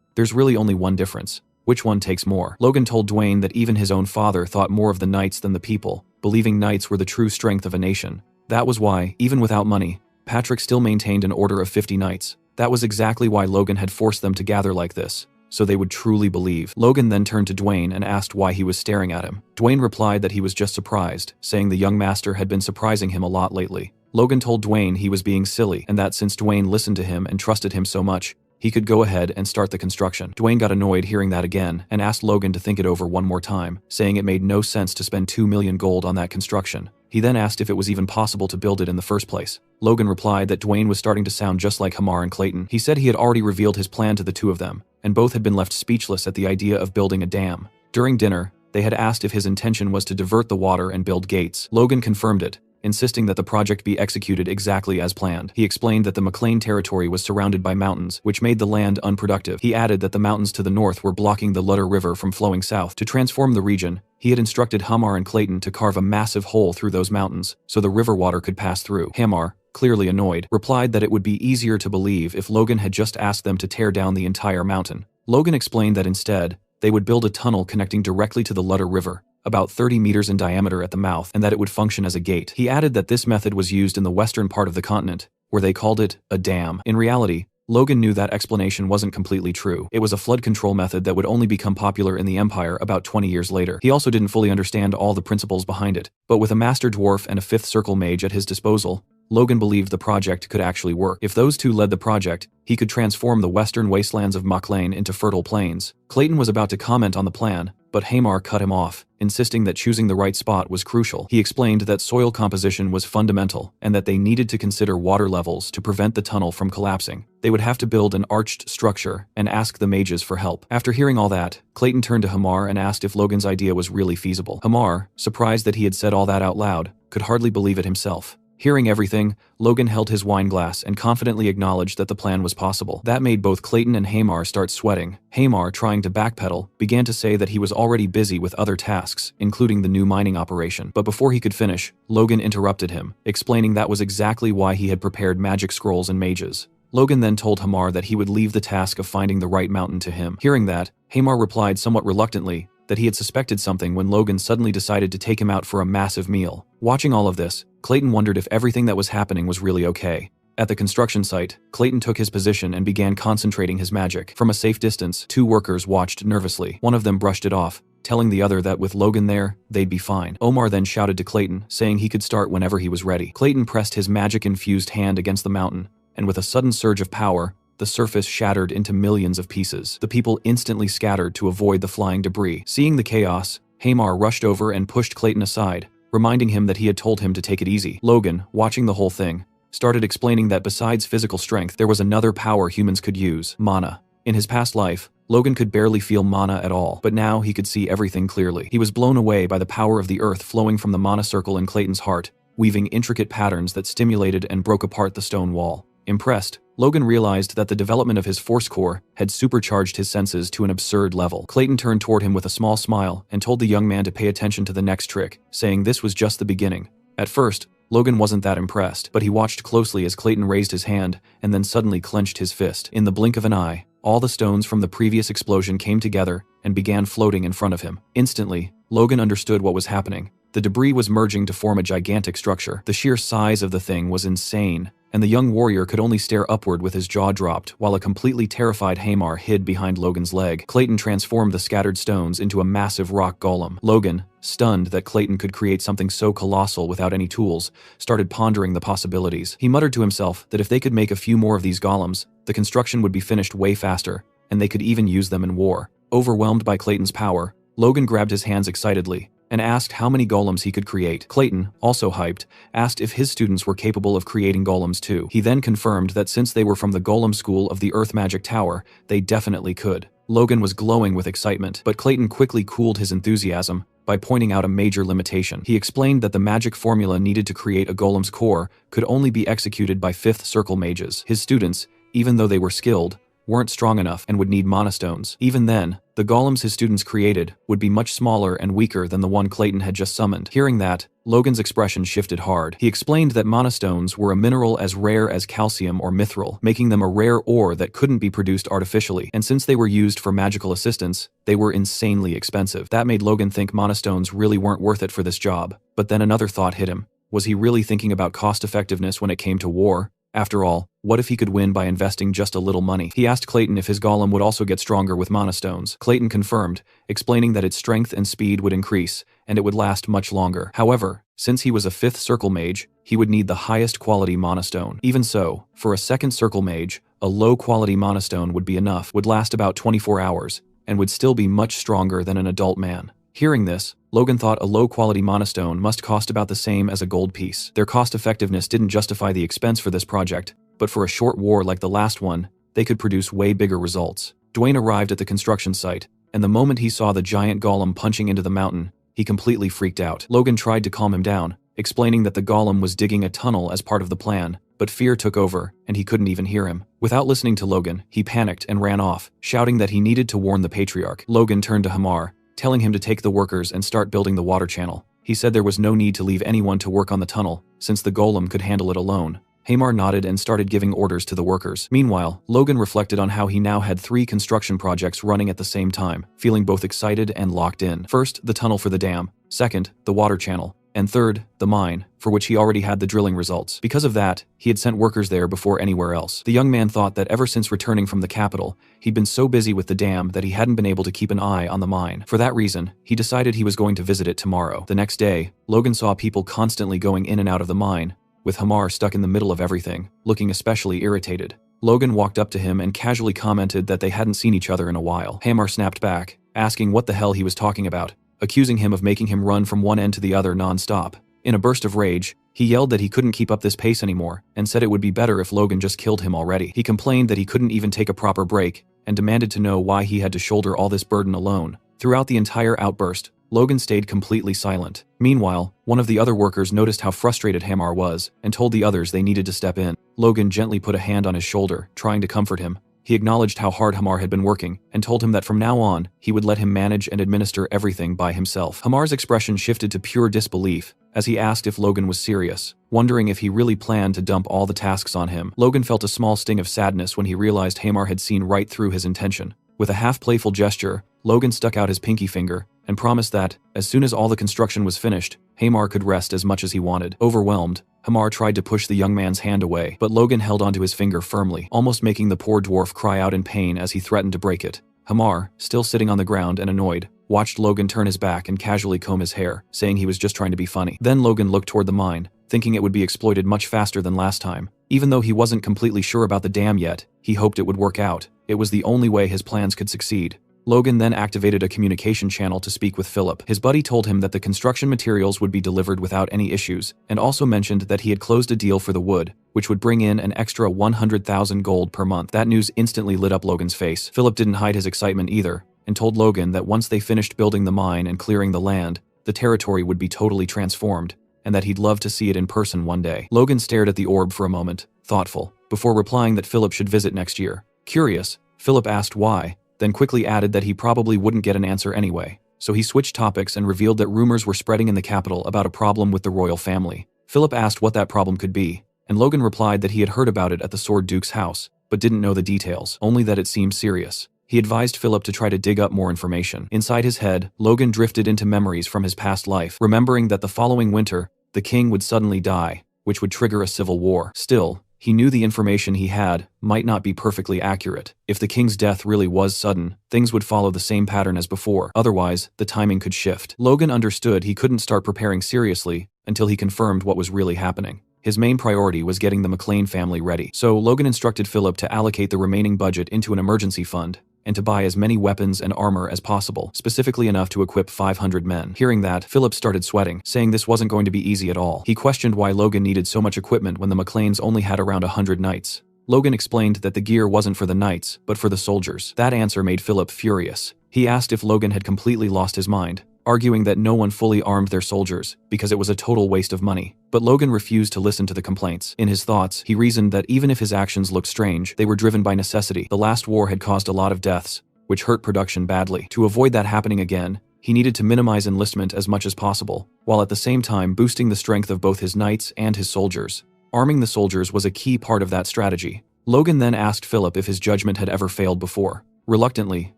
S1: there's really only one difference: which one takes more. Logan told Dwayne that even his own father thought more of the knights than the people, believing knights were the true strength of a nation. That was why, even without money, Patrick still maintained an order of 50 knights. That was exactly why Logan had forced them to gather like this, so they would truly believe. Logan then turned to Dwayne and asked why he was staring at him. Dwayne replied that he was just surprised, saying the young master had been surprising him a lot lately. Logan told Dwayne he was being silly, and that since Dwayne listened to him and trusted him so much, he could go ahead and start the construction. Dwayne got annoyed hearing that again and asked Logan to think it over one more time, saying it made no sense to spend 2 million gold on that construction. He then asked if it was even possible to build it in the first place. Logan replied that Dwayne was starting to sound just like Hamar and Clayton. He said he had already revealed his plan to the two of them, and both had been left speechless at the idea of building a dam. During dinner, they had asked if his intention was to divert the water and build gates. Logan confirmed it, insisting that the project be executed exactly as planned. He explained that the Maclean territory was surrounded by mountains, which made the land unproductive. He added that the mountains to the north were blocking the Ludder River from flowing south. To transform the region, he had instructed Hamar and Clayton to carve a massive hole through those mountains, so the river water could pass through. Hamar, clearly annoyed, replied that it would be easier to believe if Logan had just asked them to tear down the entire mountain. Logan explained that instead, they would build a tunnel connecting directly to the Ludder River, about 30 meters in diameter at the mouth, and that it would function as a gate. He added that this method was used in the western part of the continent, where they called it a dam. In reality, Logan knew that explanation wasn't completely true. It was a flood control method that would only become popular in the Empire about 20 years later. He also didn't fully understand all the principles behind it, but with a master dwarf and a fifth circle mage at his disposal, Logan believed the project could actually work. If those two led the project, he could transform the western wastelands of Maclean into fertile plains. Clayton was about to comment on the plan, but Hamar cut him off, insisting that choosing the right spot was crucial. He explained that soil composition was fundamental, and that they needed to consider water levels to prevent the tunnel from collapsing. They would have to build an arched structure and ask the mages for help. After hearing all that, Clayton turned to Hamar and asked if Logan's idea was really feasible. Hamar, surprised that he had said all that out loud, could hardly believe it himself. Hearing everything, Logan held his wine glass and confidently acknowledged that the plan was possible. That made both Clayton and Hamar start sweating. Hamar, trying to backpedal, began to say that he was already busy with other tasks, including the new mining operation. But before he could finish, Logan interrupted him, explaining that was exactly why he had prepared magic scrolls and mages. Logan then told Hamar that he would leave the task of finding the right mountain to him. Hearing that, Hamar replied somewhat reluctantly that he had suspected something when Logan suddenly decided to take him out for a massive meal. Watching all of this, Clayton wondered if everything that was happening was really okay. At the construction site, Clayton took his position and began concentrating his magic. From a safe distance, 2 workers watched nervously. One of them brushed it off, telling the other that with Logan there, they'd be fine. Omar then shouted to Clayton, saying he could start whenever he was ready. Clayton pressed his magic-infused hand against the mountain, and with a sudden surge of power, the surface shattered into millions of pieces. The people instantly scattered to avoid the flying debris. Seeing the chaos, Hamar rushed over and pushed Clayton aside, reminding him that he had told him to take it easy. Logan, watching the whole thing, started explaining that besides physical strength, there was another power humans could use: mana. In his past life, Logan could barely feel mana at all, but now he could see everything clearly. He was blown away by the power of the earth flowing from the mana circle in Clayton's heart, weaving intricate patterns that stimulated and broke apart the stone wall. Impressed, Logan realized that the development of his force core had supercharged his senses to an absurd level. Clayton turned toward him with a small smile and told the young man to pay attention to the next trick, saying this was just the beginning. At first, Logan wasn't that impressed, but he watched closely as Clayton raised his hand and then suddenly clenched his fist. In the blink of an eye, all the stones from the previous explosion came together and began floating in front of him. Instantly, Logan understood what was happening. The debris was merging to form a gigantic structure. The sheer size of the thing was insane, and the young warrior could only stare upward with his jaw dropped while a completely terrified Hamar hid behind Logan's leg. Clayton transformed the scattered stones into a massive rock golem. Logan, stunned that Clayton could create something so colossal without any tools, started pondering the possibilities. He muttered to himself that if they could make a few more of these golems, the construction would be finished way faster, and they could even use them in war. Overwhelmed by Clayton's power, Logan grabbed his hands excitedly and asked how many golems he could create. Clayton, also hyped, asked if his students were capable of creating golems too. He then confirmed that since they were from the golem school of the Earth Magic Tower, they definitely could. Logan was glowing with excitement, but Clayton quickly cooled his enthusiasm by pointing out a major limitation. He explained that the magic formula needed to create a golem's core could only be executed by 5th circle mages. His students, even though they were skilled, weren't strong enough and would need mana stones. Even then, the golems his students created would be much smaller and weaker than the one Clayton had just summoned. Hearing that, Logan's expression shifted hard. He explained that mana stones were a mineral as rare as calcium or mithril, making them a rare ore that couldn't be produced artificially, and since they were used for magical assistance, they were insanely expensive. That made Logan think mana stones really weren't worth it for this job. But then another thought hit him. Was he really thinking about cost-effectiveness when it came to war? After all, what if he could win by investing just a little money? He asked Clayton if his golem would also get stronger with mana stones. Clayton confirmed, explaining that its strength and speed would increase, and it would last much longer. However, since he was a 5th circle mage, he would need the highest quality mana stone. Even so, for a 2nd circle mage, a low-quality mana stone would be enough, would last about 24 hours, and would still be much stronger than an adult man. Hearing this, Logan thought a low-quality mana stone must cost about the same as a gold piece. Their cost-effectiveness didn't justify the expense for this project, but for a short war like the last one, they could produce way bigger results. Dwayne arrived at the construction site, and the moment he saw the giant golem punching into the mountain, he completely freaked out. Logan tried to calm him down, explaining that the golem was digging a tunnel as part of the plan, but fear took over, and he couldn't even hear him. Without listening to Logan, he panicked and ran off, shouting that he needed to warn the patriarch. Logan turned to Hamar, telling him to take the workers and start building the water channel. He said there was no need to leave anyone to work on the tunnel, since the golem could handle it alone. Hamar nodded and started giving orders to the workers. Meanwhile, Logan reflected on how he now had 3 construction projects running at the same time, feeling both excited and locked in. First, the tunnel for the dam. Second, the water channel. And third, the mine, for which he already had the drilling results. Because of that, he had sent workers there before anywhere else. The young man thought that ever since returning from the capital, he'd been so busy with the dam that he hadn't been able to keep an eye on the mine. For that reason, he decided he was going to visit it tomorrow. The next day, Logan saw people constantly going in and out of the mine, with Hamar stuck in the middle of everything, looking especially irritated. Logan walked up to him and casually commented that they hadn't seen each other in a while. Hamar snapped back, asking what the hell he was talking about, accusing him of making him run from one end to the other non-stop. In a burst of rage, he yelled that he couldn't keep up this pace anymore, and said it would be better if Logan just killed him already. He complained that he couldn't even take a proper break, and demanded to know why he had to shoulder all this burden alone. Throughout the entire outburst, Logan stayed completely silent. Meanwhile, one of the other workers noticed how frustrated Hamar was, and told the others they needed to step in. Logan gently put a hand on his shoulder, trying to comfort him. He acknowledged how hard Hamar had been working, and told him that from now on, he would let him manage and administer everything by himself. Hamar's expression shifted to pure disbelief, as he asked if Logan was serious, wondering if he really planned to dump all the tasks on him. Logan felt a small sting of sadness when he realized Hamar had seen right through his intention. With a half-playful gesture, Logan stuck out his pinky finger, and promised that, as soon as all the construction was finished, Hamar could rest as much as he wanted. Overwhelmed, Hamar tried to push the young man's hand away, but Logan held onto his finger firmly, almost making the poor dwarf cry out in pain as he threatened to break it. Hamar, still sitting on the ground and annoyed, watched Logan turn his back and casually comb his hair, saying he was just trying to be funny. Then Logan looked toward the mine, thinking it would be exploited much faster than last time. Even though he wasn't completely sure about the dam yet, he hoped it would work out. It was the only way his plans could succeed. Logan then activated a communication channel to speak with Philip. His buddy told him that the construction materials would be delivered without any issues, and also mentioned that he had closed a deal for the wood, which would bring in an extra 100,000 gold per month. That news instantly lit up Logan's face. Philip didn't hide his excitement either, and told Logan that once they finished building the mine and clearing the land, the territory would be totally transformed, and that he'd love to see it in person one day. Logan stared at the orb for a moment, thoughtful, before replying that Philip should visit next year. Curious, Philip asked why, then quickly added that he probably wouldn't get an answer anyway. So he switched topics and revealed that rumors were spreading in the capital about a problem with the royal family. Philip asked what that problem could be, and Logan replied that he had heard about it at the Sword Duke's house, but didn't know the details, only that it seemed serious. He advised Philip to try to dig up more information. Inside his head, Logan drifted into memories from his past life, remembering that the following winter, the king would suddenly die, which would trigger a civil war. Still, he knew the information he had might not be perfectly accurate. If the king's death really was sudden, things would follow the same pattern as before. Otherwise, the timing could shift. Logan understood he couldn't start preparing seriously until he confirmed what was really happening. His main priority was getting the McLean family ready. So Logan instructed Philip to allocate the remaining budget into an emergency fund, and to buy as many weapons and armor as possible, specifically enough to equip 500 men. Hearing that, Philip started sweating, saying this wasn't going to be easy at all. He questioned why Logan needed so much equipment when the McLeans only had around 100 knights. Logan explained that the gear wasn't for the knights, but for the soldiers. That answer made Philip furious. He asked if Logan had completely lost his mind, arguing that no one fully armed their soldiers, because it was a total waste of money. But Logan refused to listen to the complaints. In his thoughts, he reasoned that even if his actions looked strange, they were driven by necessity. The last war had caused a lot of deaths, which hurt production badly. To avoid that happening again, he needed to minimize enlistment as much as possible, while at the same time boosting the strength of both his knights and his soldiers. Arming the soldiers was a key part of that strategy. Logan then asked Philip if his judgment had ever failed before. Reluctantly,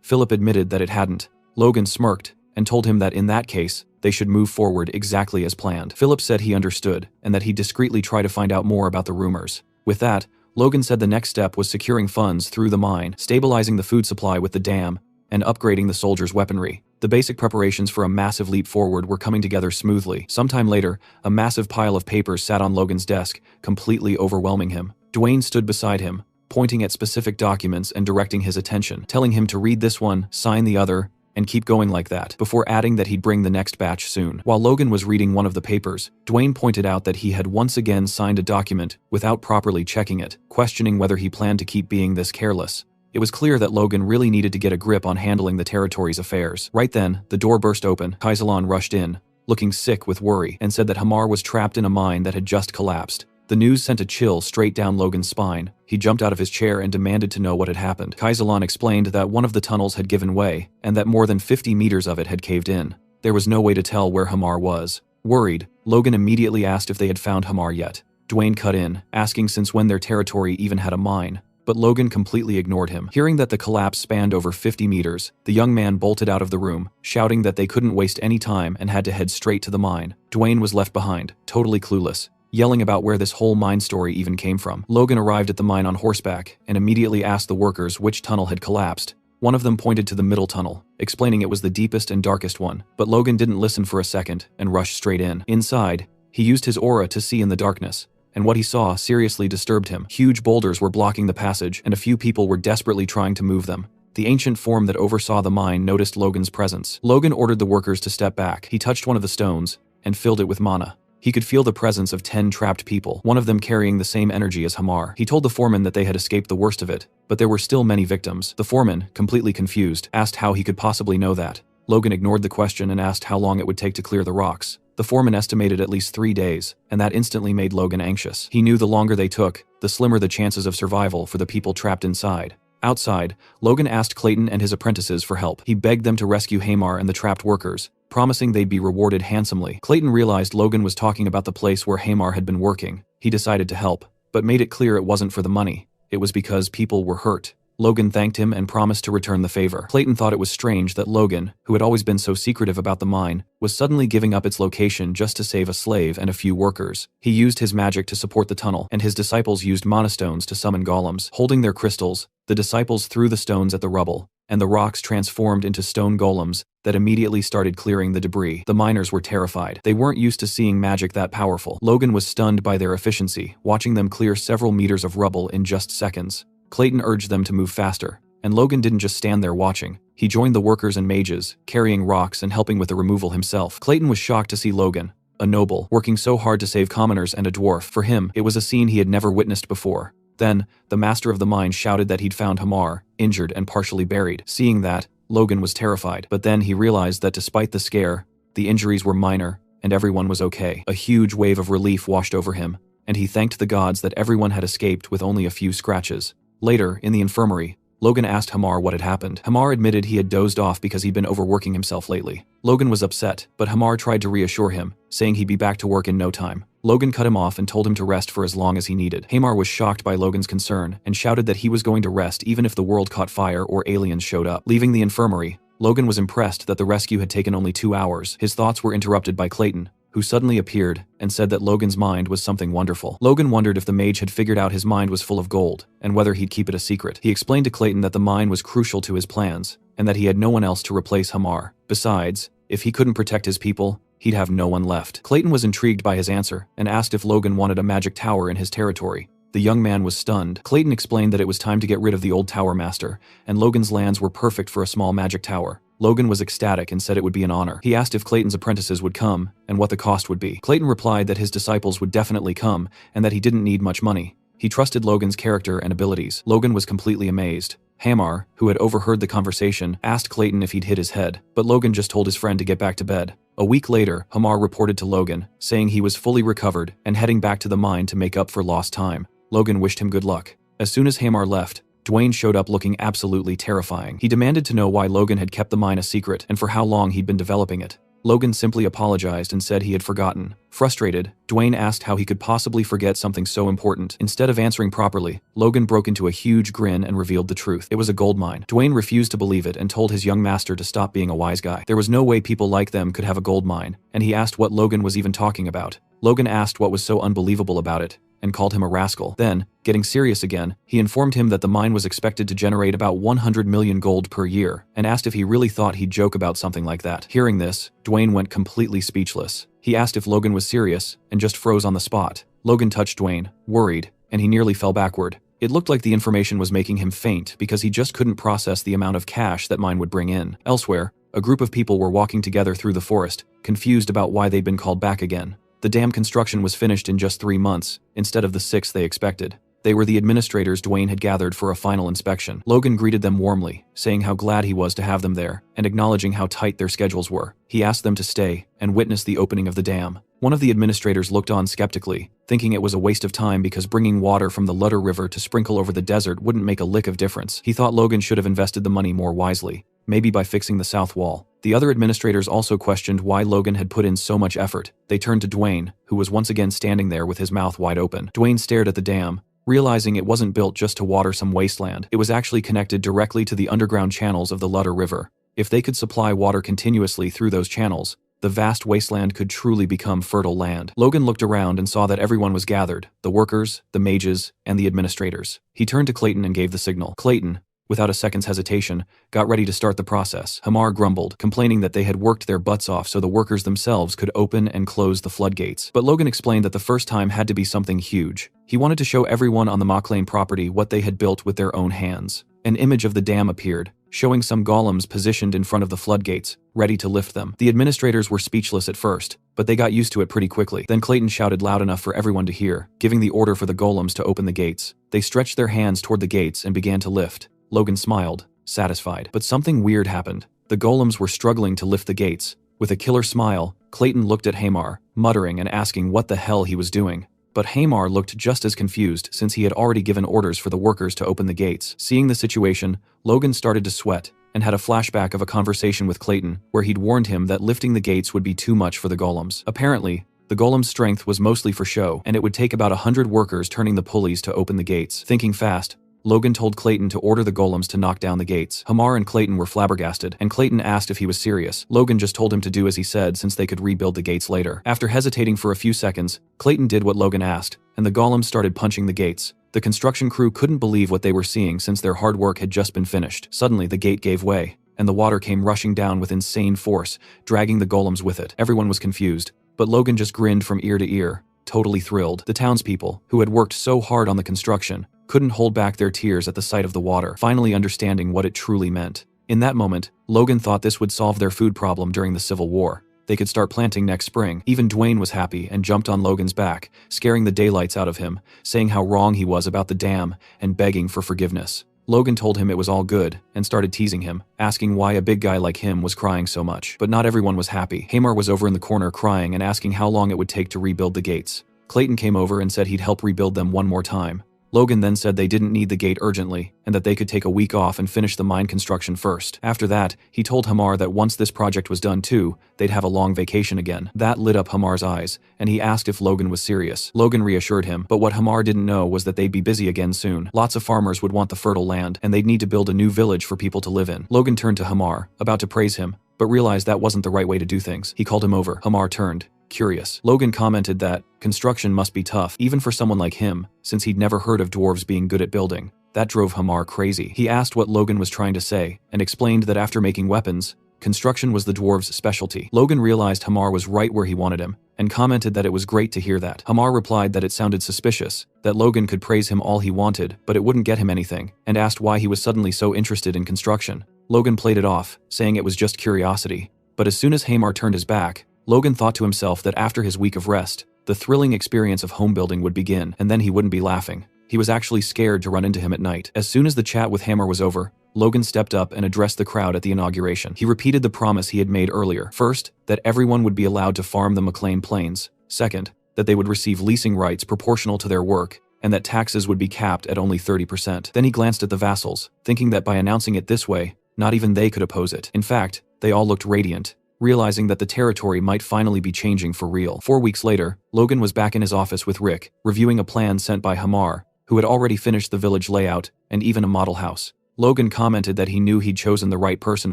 S1: Philip admitted that it hadn't. Logan smirked, and told him that in that case, they should move forward exactly as planned. Philip said he understood, and that he'd discreetly try to find out more about the rumors. With that, Logan said the next step was securing funds through the mine, stabilizing the food supply with the dam, and upgrading the soldiers' weaponry. The basic preparations for a massive leap forward were coming together smoothly. Sometime later, a massive pile of papers sat on Logan's desk, completely overwhelming him. Dwayne stood beside him, pointing at specific documents and directing his attention, telling him to read this one, sign the other, and keep going like that, before adding that he'd bring the next batch soon. While Logan was reading one of the papers, Dwayne pointed out that he had once again signed a document without properly checking it, questioning whether he planned to keep being this careless. It was clear that Logan really needed to get a grip on handling the territory's affairs. Right then, the door burst open. Kaisalan rushed in, looking sick with worry, and said that Hamar was trapped in a mine that had just collapsed. The news sent a chill straight down Logan's spine. He jumped out of his chair and demanded to know what had happened. Kaisalan explained that one of the tunnels had given way, and that more than 50 meters of it had caved in. There was no way to tell where Hamar was. Worried, Logan immediately asked if they had found Hamar yet. Dwayne cut in, asking since when their territory even had a mine, but Logan completely ignored him. Hearing that the collapse spanned over 50 meters, the young man bolted out of the room, shouting that they couldn't waste any time and had to head straight to the mine. Dwayne was left behind, totally clueless, yelling about where this whole mine story even came from. Logan arrived at the mine on horseback and immediately asked the workers which tunnel had collapsed. One of them pointed to the middle tunnel, explaining it was the deepest and darkest one, but Logan didn't listen for a second and rushed straight in. Inside, he used his aura to see in the darkness, and what he saw seriously disturbed him. Huge boulders were blocking the passage, and a few people were desperately trying to move them. The ancient form that oversaw the mine noticed Logan's presence. Logan ordered the workers to step back. He touched one of the stones and filled it with mana. He could feel the presence of 10 trapped people, one of them carrying the same energy as Hamar. He told the foreman that they had escaped the worst of it, but there were still many victims. The foreman, completely confused, asked how he could possibly know that. Logan ignored the question and asked how long it would take to clear the rocks. The foreman estimated at least 3 days, and that instantly made Logan anxious. He knew the longer they took, the slimmer the chances of survival for the people trapped inside. Outside, Logan asked Clayton and his apprentices for help. He begged them to rescue Hamar and the trapped workers, promising they'd be rewarded handsomely. Clayton realized Logan was talking about the place where Hamar had been working. He decided to help, but made it clear it wasn't for the money. It was because people were hurt. Logan thanked him and promised to return the favor. Clayton thought it was strange that Logan, who had always been so secretive about the mine, was suddenly giving up its location just to save a slave and a few workers. He used his magic to support the tunnel, and his disciples used mana stones to summon golems. Holding their crystals, the disciples threw the stones at the rubble, and the rocks transformed into stone golems that immediately started clearing the debris. The miners were terrified. They weren't used to seeing magic that powerful. Logan was stunned by their efficiency, watching them clear several meters of rubble in just seconds. Clayton urged them to move faster, and Logan didn't just stand there watching. He joined the workers and mages, carrying rocks and helping with the removal himself. Clayton was shocked to see Logan, a noble, working so hard to save commoners and a dwarf. For him, it was a scene he had never witnessed before. Then, the master of the mine shouted that he'd found Hamar, injured and partially buried. Seeing that, Logan was terrified, but then he realized that despite the scare, the injuries were minor, and everyone was okay. A huge wave of relief washed over him, and he thanked the gods that everyone had escaped with only a few scratches. Later, in the infirmary, Logan asked Hamar what had happened. Hamar admitted he had dozed off because he'd been overworking himself lately. Logan was upset, but Hamar tried to reassure him, saying he'd be back to work in no time. Logan cut him off and told him to rest for as long as he needed. Hamar was shocked by Logan's concern and shouted that he was going to rest even if the world caught fire or aliens showed up. Leaving the infirmary, Logan was impressed that the rescue had taken only 2 hours. His thoughts were interrupted by Clayton, who suddenly appeared and said that Logan's mind was something wonderful. Logan wondered if the mage had figured out his mind was full of gold, and whether he'd keep it a secret. He explained to Clayton that the mine was crucial to his plans, and that he had no one else to replace Hamar. Besides, if he couldn't protect his people, he'd have no one left. Clayton was intrigued by his answer, and asked if Logan wanted a magic tower in his territory. The young man was stunned. Clayton explained that it was time to get rid of the old tower master, and Logan's lands were perfect for a small magic tower. Logan was ecstatic and said it would be an honor. He asked if Clayton's apprentices would come, and what the cost would be. Clayton replied that his disciples would definitely come, and that he didn't need much money. He trusted Logan's character and abilities. Logan was completely amazed. Hamar, who had overheard the conversation, asked Clayton if he'd hit his head, but Logan just told his friend to get back to bed. A week later, Hamar reported to Logan, saying he was fully recovered and heading back to the mine to make up for lost time. Logan wished him good luck. As soon as Hamar left, Dwayne showed up looking absolutely terrifying. He demanded to know why Logan had kept the mine a secret and for how long he'd been developing it. Logan simply apologized and said he had forgotten. Frustrated, Dwayne asked how he could possibly forget something so important. Instead of answering properly, Logan broke into a huge grin and revealed the truth. It was a gold mine. Dwayne refused to believe it and told his young master to stop being a wise guy. There was no way people like them could have a gold mine, and he asked what Logan was even talking about. Logan asked what was so unbelievable about it, and called him a rascal. Then, getting serious again, he informed him that the mine was expected to generate about 100 million gold per year, and asked if he really thought he'd joke about something like that. Hearing this, Dwayne went completely speechless. He asked if Logan was serious, and just froze on the spot. Logan touched Dwayne, worried, and he nearly fell backward. It looked like the information was making him faint because he just couldn't process the amount of cash that mine would bring in. Elsewhere, a group of people were walking together through the forest, confused about why they'd been called back again. The dam construction was finished in just 3 months, instead of the 6 they expected. They were the administrators Dwayne had gathered for a final inspection. Logan greeted them warmly, saying how glad he was to have them there, and acknowledging how tight their schedules were. He asked them to stay and witness the opening of the dam. One of the administrators looked on skeptically, thinking it was a waste of time because bringing water from the Ludder River to sprinkle over the desert wouldn't make a lick of difference. He thought Logan should have invested the money more wisely, maybe by fixing the south wall. The other administrators also questioned why Logan had put in so much effort. They turned to Dwayne, who was once again standing there with his mouth wide open. Dwayne stared at the dam, realizing it wasn't built just to water some wasteland. It was actually connected directly to the underground channels of the Ludder River. If they could supply water continuously through those channels, the vast wasteland could truly become fertile land. Logan looked around and saw that everyone was gathered, the workers, the mages, and the administrators. He turned to Clayton and gave the signal. Clayton, without a second's hesitation, got ready to start the process. Hamar grumbled, complaining that they had worked their butts off so the workers themselves could open and close the floodgates. But Logan explained that the first time had to be something huge. He wanted to show everyone on the Mauclane property what they had built with their own hands. An image of the dam appeared, showing some golems positioned in front of the floodgates, ready to lift them. The administrators were speechless at first, but they got used to it pretty quickly. Then Clayton shouted loud enough for everyone to hear, giving the order for the golems to open the gates. They stretched their hands toward the gates and began to lift. Logan smiled, satisfied. But something weird happened. The golems were struggling to lift the gates. With a killer smile, Clayton looked at Hamar, muttering and asking what the hell he was doing. But Hamar looked just as confused since he had already given orders for the workers to open the gates. Seeing the situation, Logan started to sweat and had a flashback of a conversation with Clayton where he'd warned him that lifting the gates would be too much for the golems. Apparently, the golem's strength was mostly for show, and it would take about 100 workers turning the pulleys to open the gates. Thinking fast, Logan told Clayton to order the golems to knock down the gates. Hamar and Clayton were flabbergasted, and Clayton asked if he was serious. Logan just told him to do as he said since they could rebuild the gates later. After hesitating for a few seconds, Clayton did what Logan asked, and the golems started punching the gates. The construction crew couldn't believe what they were seeing since their hard work had just been finished. Suddenly, the gate gave way, and the water came rushing down with insane force, dragging the golems with it. Everyone was confused, but Logan just grinned from ear to ear, totally thrilled. The townspeople, who had worked so hard on the construction, couldn't hold back their tears at the sight of the water, finally understanding what it truly meant. In that moment, Logan thought this would solve their food problem during the Civil War. They could start planting next spring. Even Dwayne was happy and jumped on Logan's back, scaring the daylights out of him, saying how wrong he was about the dam and begging for forgiveness. Logan told him it was all good and started teasing him, asking why a big guy like him was crying so much. But not everyone was happy. Hamar was over in the corner crying and asking how long it would take to rebuild the gates. Clayton came over and said he'd help rebuild them one more time. Logan then said they didn't need the gate urgently, and that they could take a week off and finish the mine construction first. After that, he told Hamar that once this project was done too, they'd have a long vacation again. That lit up Hamar's eyes, and he asked if Logan was serious. Logan reassured him, but what Hamar didn't know was that they'd be busy again soon. Lots of farmers would want the fertile land, and they'd need to build a new village for people to live in. Logan turned to Hamar, about to praise him, but realized that wasn't the right way to do things. He called him over. Hamar turned, curious. Logan commented that construction must be tough, even for someone like him, since he'd never heard of dwarves being good at building. That drove Hamar crazy. He asked what Logan was trying to say, and explained that after making weapons, construction was the dwarves' specialty. Logan realized Hamar was right where he wanted him, and commented that it was great to hear that. Hamar replied that it sounded suspicious, that Logan could praise him all he wanted, but it wouldn't get him anything, and asked why he was suddenly so interested in construction. Logan played it off, saying it was just curiosity. But as soon as Hamar turned his back, Logan thought to himself that after his week of rest, the thrilling experience of home building would begin, and then he wouldn't be laughing. He was actually scared to run into him at night. As soon as the chat with Hamar was over, Logan stepped up and addressed the crowd at the inauguration. He repeated the promise he had made earlier. First, that everyone would be allowed to farm the McLean Plains. Second, that they would receive leasing rights proportional to their work, and that taxes would be capped at only 30%. Then he glanced at the vassals, thinking that by announcing it this way, not even they could oppose it. In fact, they all looked radiant, realizing that the territory might finally be changing for real. 4 weeks later, Logan was back in his office with Rick, reviewing a plan sent by Hamar, who had already finished the village layout and even a model house. Logan commented that he knew he'd chosen the right person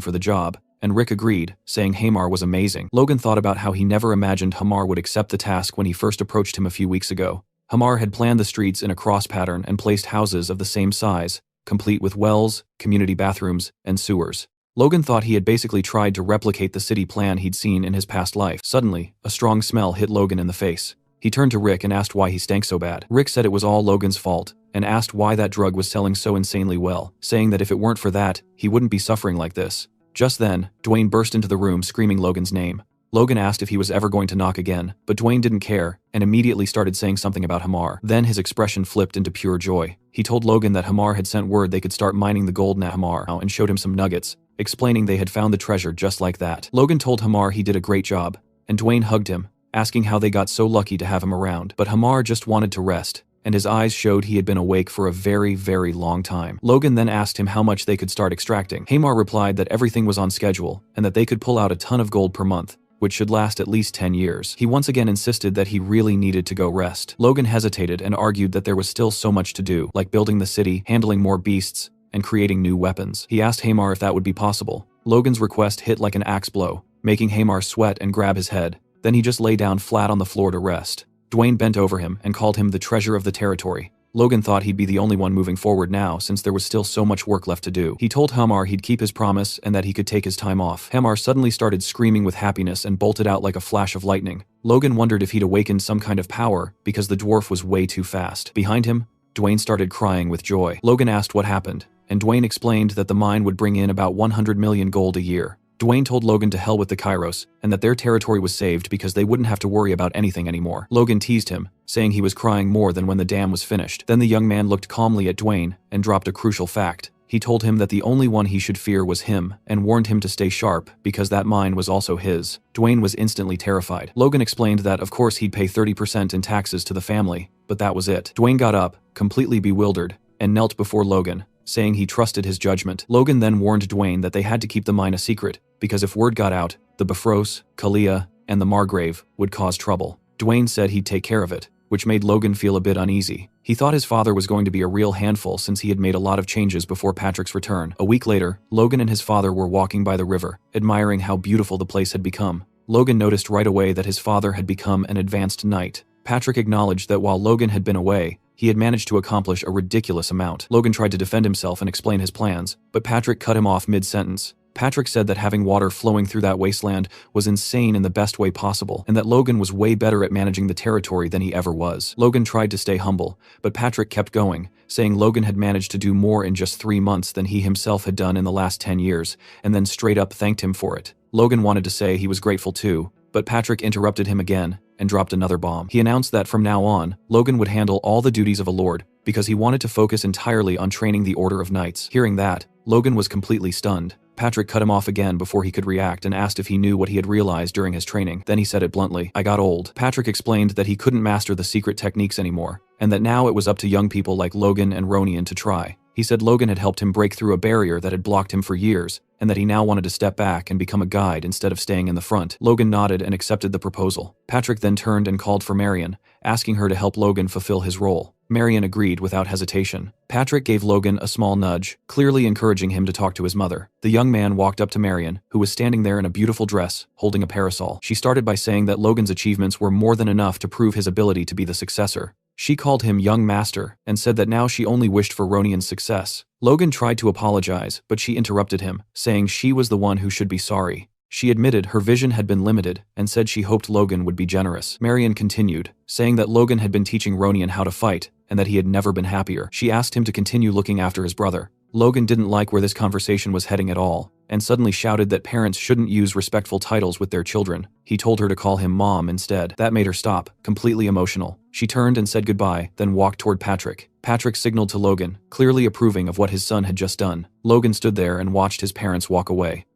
S1: for the job, and Rick agreed, saying Hamar was amazing. Logan thought about how he never imagined Hamar would accept the task when he first approached him a few weeks ago. Hamar had planned the streets in a cross pattern and placed houses of the same size, complete with wells, community bathrooms, and sewers. Logan thought he had basically tried to replicate the city plan he'd seen in his past life. Suddenly, a strong smell hit Logan in the face. He turned to Rick and asked why he stank so bad. Rick said it was all Logan's fault, and asked why that drug was selling so insanely well, saying that if it weren't for that, he wouldn't be suffering like this. Just then, Dwayne burst into the room screaming Logan's name. Logan asked if he was ever going to knock again, but Dwayne didn't care, and immediately started saying something about Hamar. Then his expression flipped into pure joy. He told Logan that Hamar had sent word they could start mining the gold at Hamar, and showed him some nuggets, explaining they had found the treasure just like that. Logan told Hamar he did a great job, and Dwayne hugged him, asking how they got so lucky to have him around. But Hamar just wanted to rest, and his eyes showed he had been awake for a very, very long time. Logan then asked him how much they could start extracting. Hamar replied that everything was on schedule, and that they could pull out a ton of gold per month, which should last at least 10 years. He once again insisted that he really needed to go rest. Logan hesitated and argued that there was still so much to do, like building the city, handling more beasts, and creating new weapons. He asked Hamar if that would be possible. Logan's request hit like an axe blow, making Hamar sweat and grab his head. Then he just lay down flat on the floor to rest. Dwayne bent over him and called him the treasure of the territory. Logan thought he'd be the only one moving forward now since there was still so much work left to do. He told Hamar he'd keep his promise and that he could take his time off. Hamar suddenly started screaming with happiness and bolted out like a flash of lightning. Logan wondered if he'd awakened some kind of power because the dwarf was way too fast. Behind him, Dwayne started crying with joy. Logan asked what happened, and Dwayne explained that the mine would bring in about 100 million gold a year. Dwayne told Logan to hell with the Kairos, and that their territory was saved because they wouldn't have to worry about anything anymore. Logan teased him, saying he was crying more than when the dam was finished. Then the young man looked calmly at Dwayne and dropped a crucial fact. He told him that the only one he should fear was him, and warned him to stay sharp because that mine was also his. Dwayne was instantly terrified. Logan explained that of course he'd pay 30% in taxes to the family, but that was it. Dwayne got up, completely bewildered, and knelt before Logan, saying he trusted his judgment. Logan then warned Dwayne that they had to keep the mine a secret, because if word got out, the Bifrost, Kalia, and the Margrave would cause trouble. Dwayne said he'd take care of it, which made Logan feel a bit uneasy. He thought his father was going to be a real handful since he had made a lot of changes before Patrick's return. A week later, Logan and his father were walking by the river, admiring how beautiful the place had become. Logan noticed right away that his father had become an advanced knight. Patrick acknowledged that while Logan had been away, he had managed to accomplish a ridiculous amount. Logan tried to defend himself and explain his plans, but Patrick cut him off mid-sentence. Patrick said that having water flowing through that wasteland was insane in the best way possible, and that Logan was way better at managing the territory than he ever was. Logan tried to stay humble, but Patrick kept going, saying Logan had managed to do more in just 3 months than he himself had done in the last 10 years, and then straight up thanked him for it. Logan wanted to say he was grateful too, but Patrick interrupted him again and dropped another bomb. He announced that from now on, Logan would handle all the duties of a lord, because he wanted to focus entirely on training the Order of Knights. Hearing that, Logan was completely stunned. Patrick cut him off again before he could react and asked if he knew what he had realized during his training. Then he said it bluntly, "I got old." Patrick explained that he couldn't master the secret techniques anymore, and that now it was up to young people like Logan and Ronian to try. He said Logan had helped him break through a barrier that had blocked him for years, and that he now wanted to step back and become a guide instead of staying in the front. Logan nodded and accepted the proposal. Patrick then turned and called for Marion, asking her to help Logan fulfill his role. Marion agreed without hesitation. Patrick gave Logan a small nudge, clearly encouraging him to talk to his mother. The young man walked up to Marion, who was standing there in a beautiful dress, holding a parasol. She started by saying that Logan's achievements were more than enough to prove his ability to be the successor. She called him young master and said that now she only wished for Ronian's success. Logan tried to apologize, but she interrupted him, saying she was the one who should be sorry. She admitted her vision had been limited and said she hoped Logan would be generous. Marion continued, saying that Logan had been teaching Ronian how to fight and that he had never been happier. She asked him to continue looking after his brother. Logan didn't like where this conversation was heading at all, and suddenly shouted that parents shouldn't use respectful titles with their children. He told her to call him Mom instead. That made her stop, completely emotional. She turned and said goodbye, then walked toward Patrick. Patrick signaled to Logan, clearly approving of what his son had just done. Logan stood there and watched his parents walk away.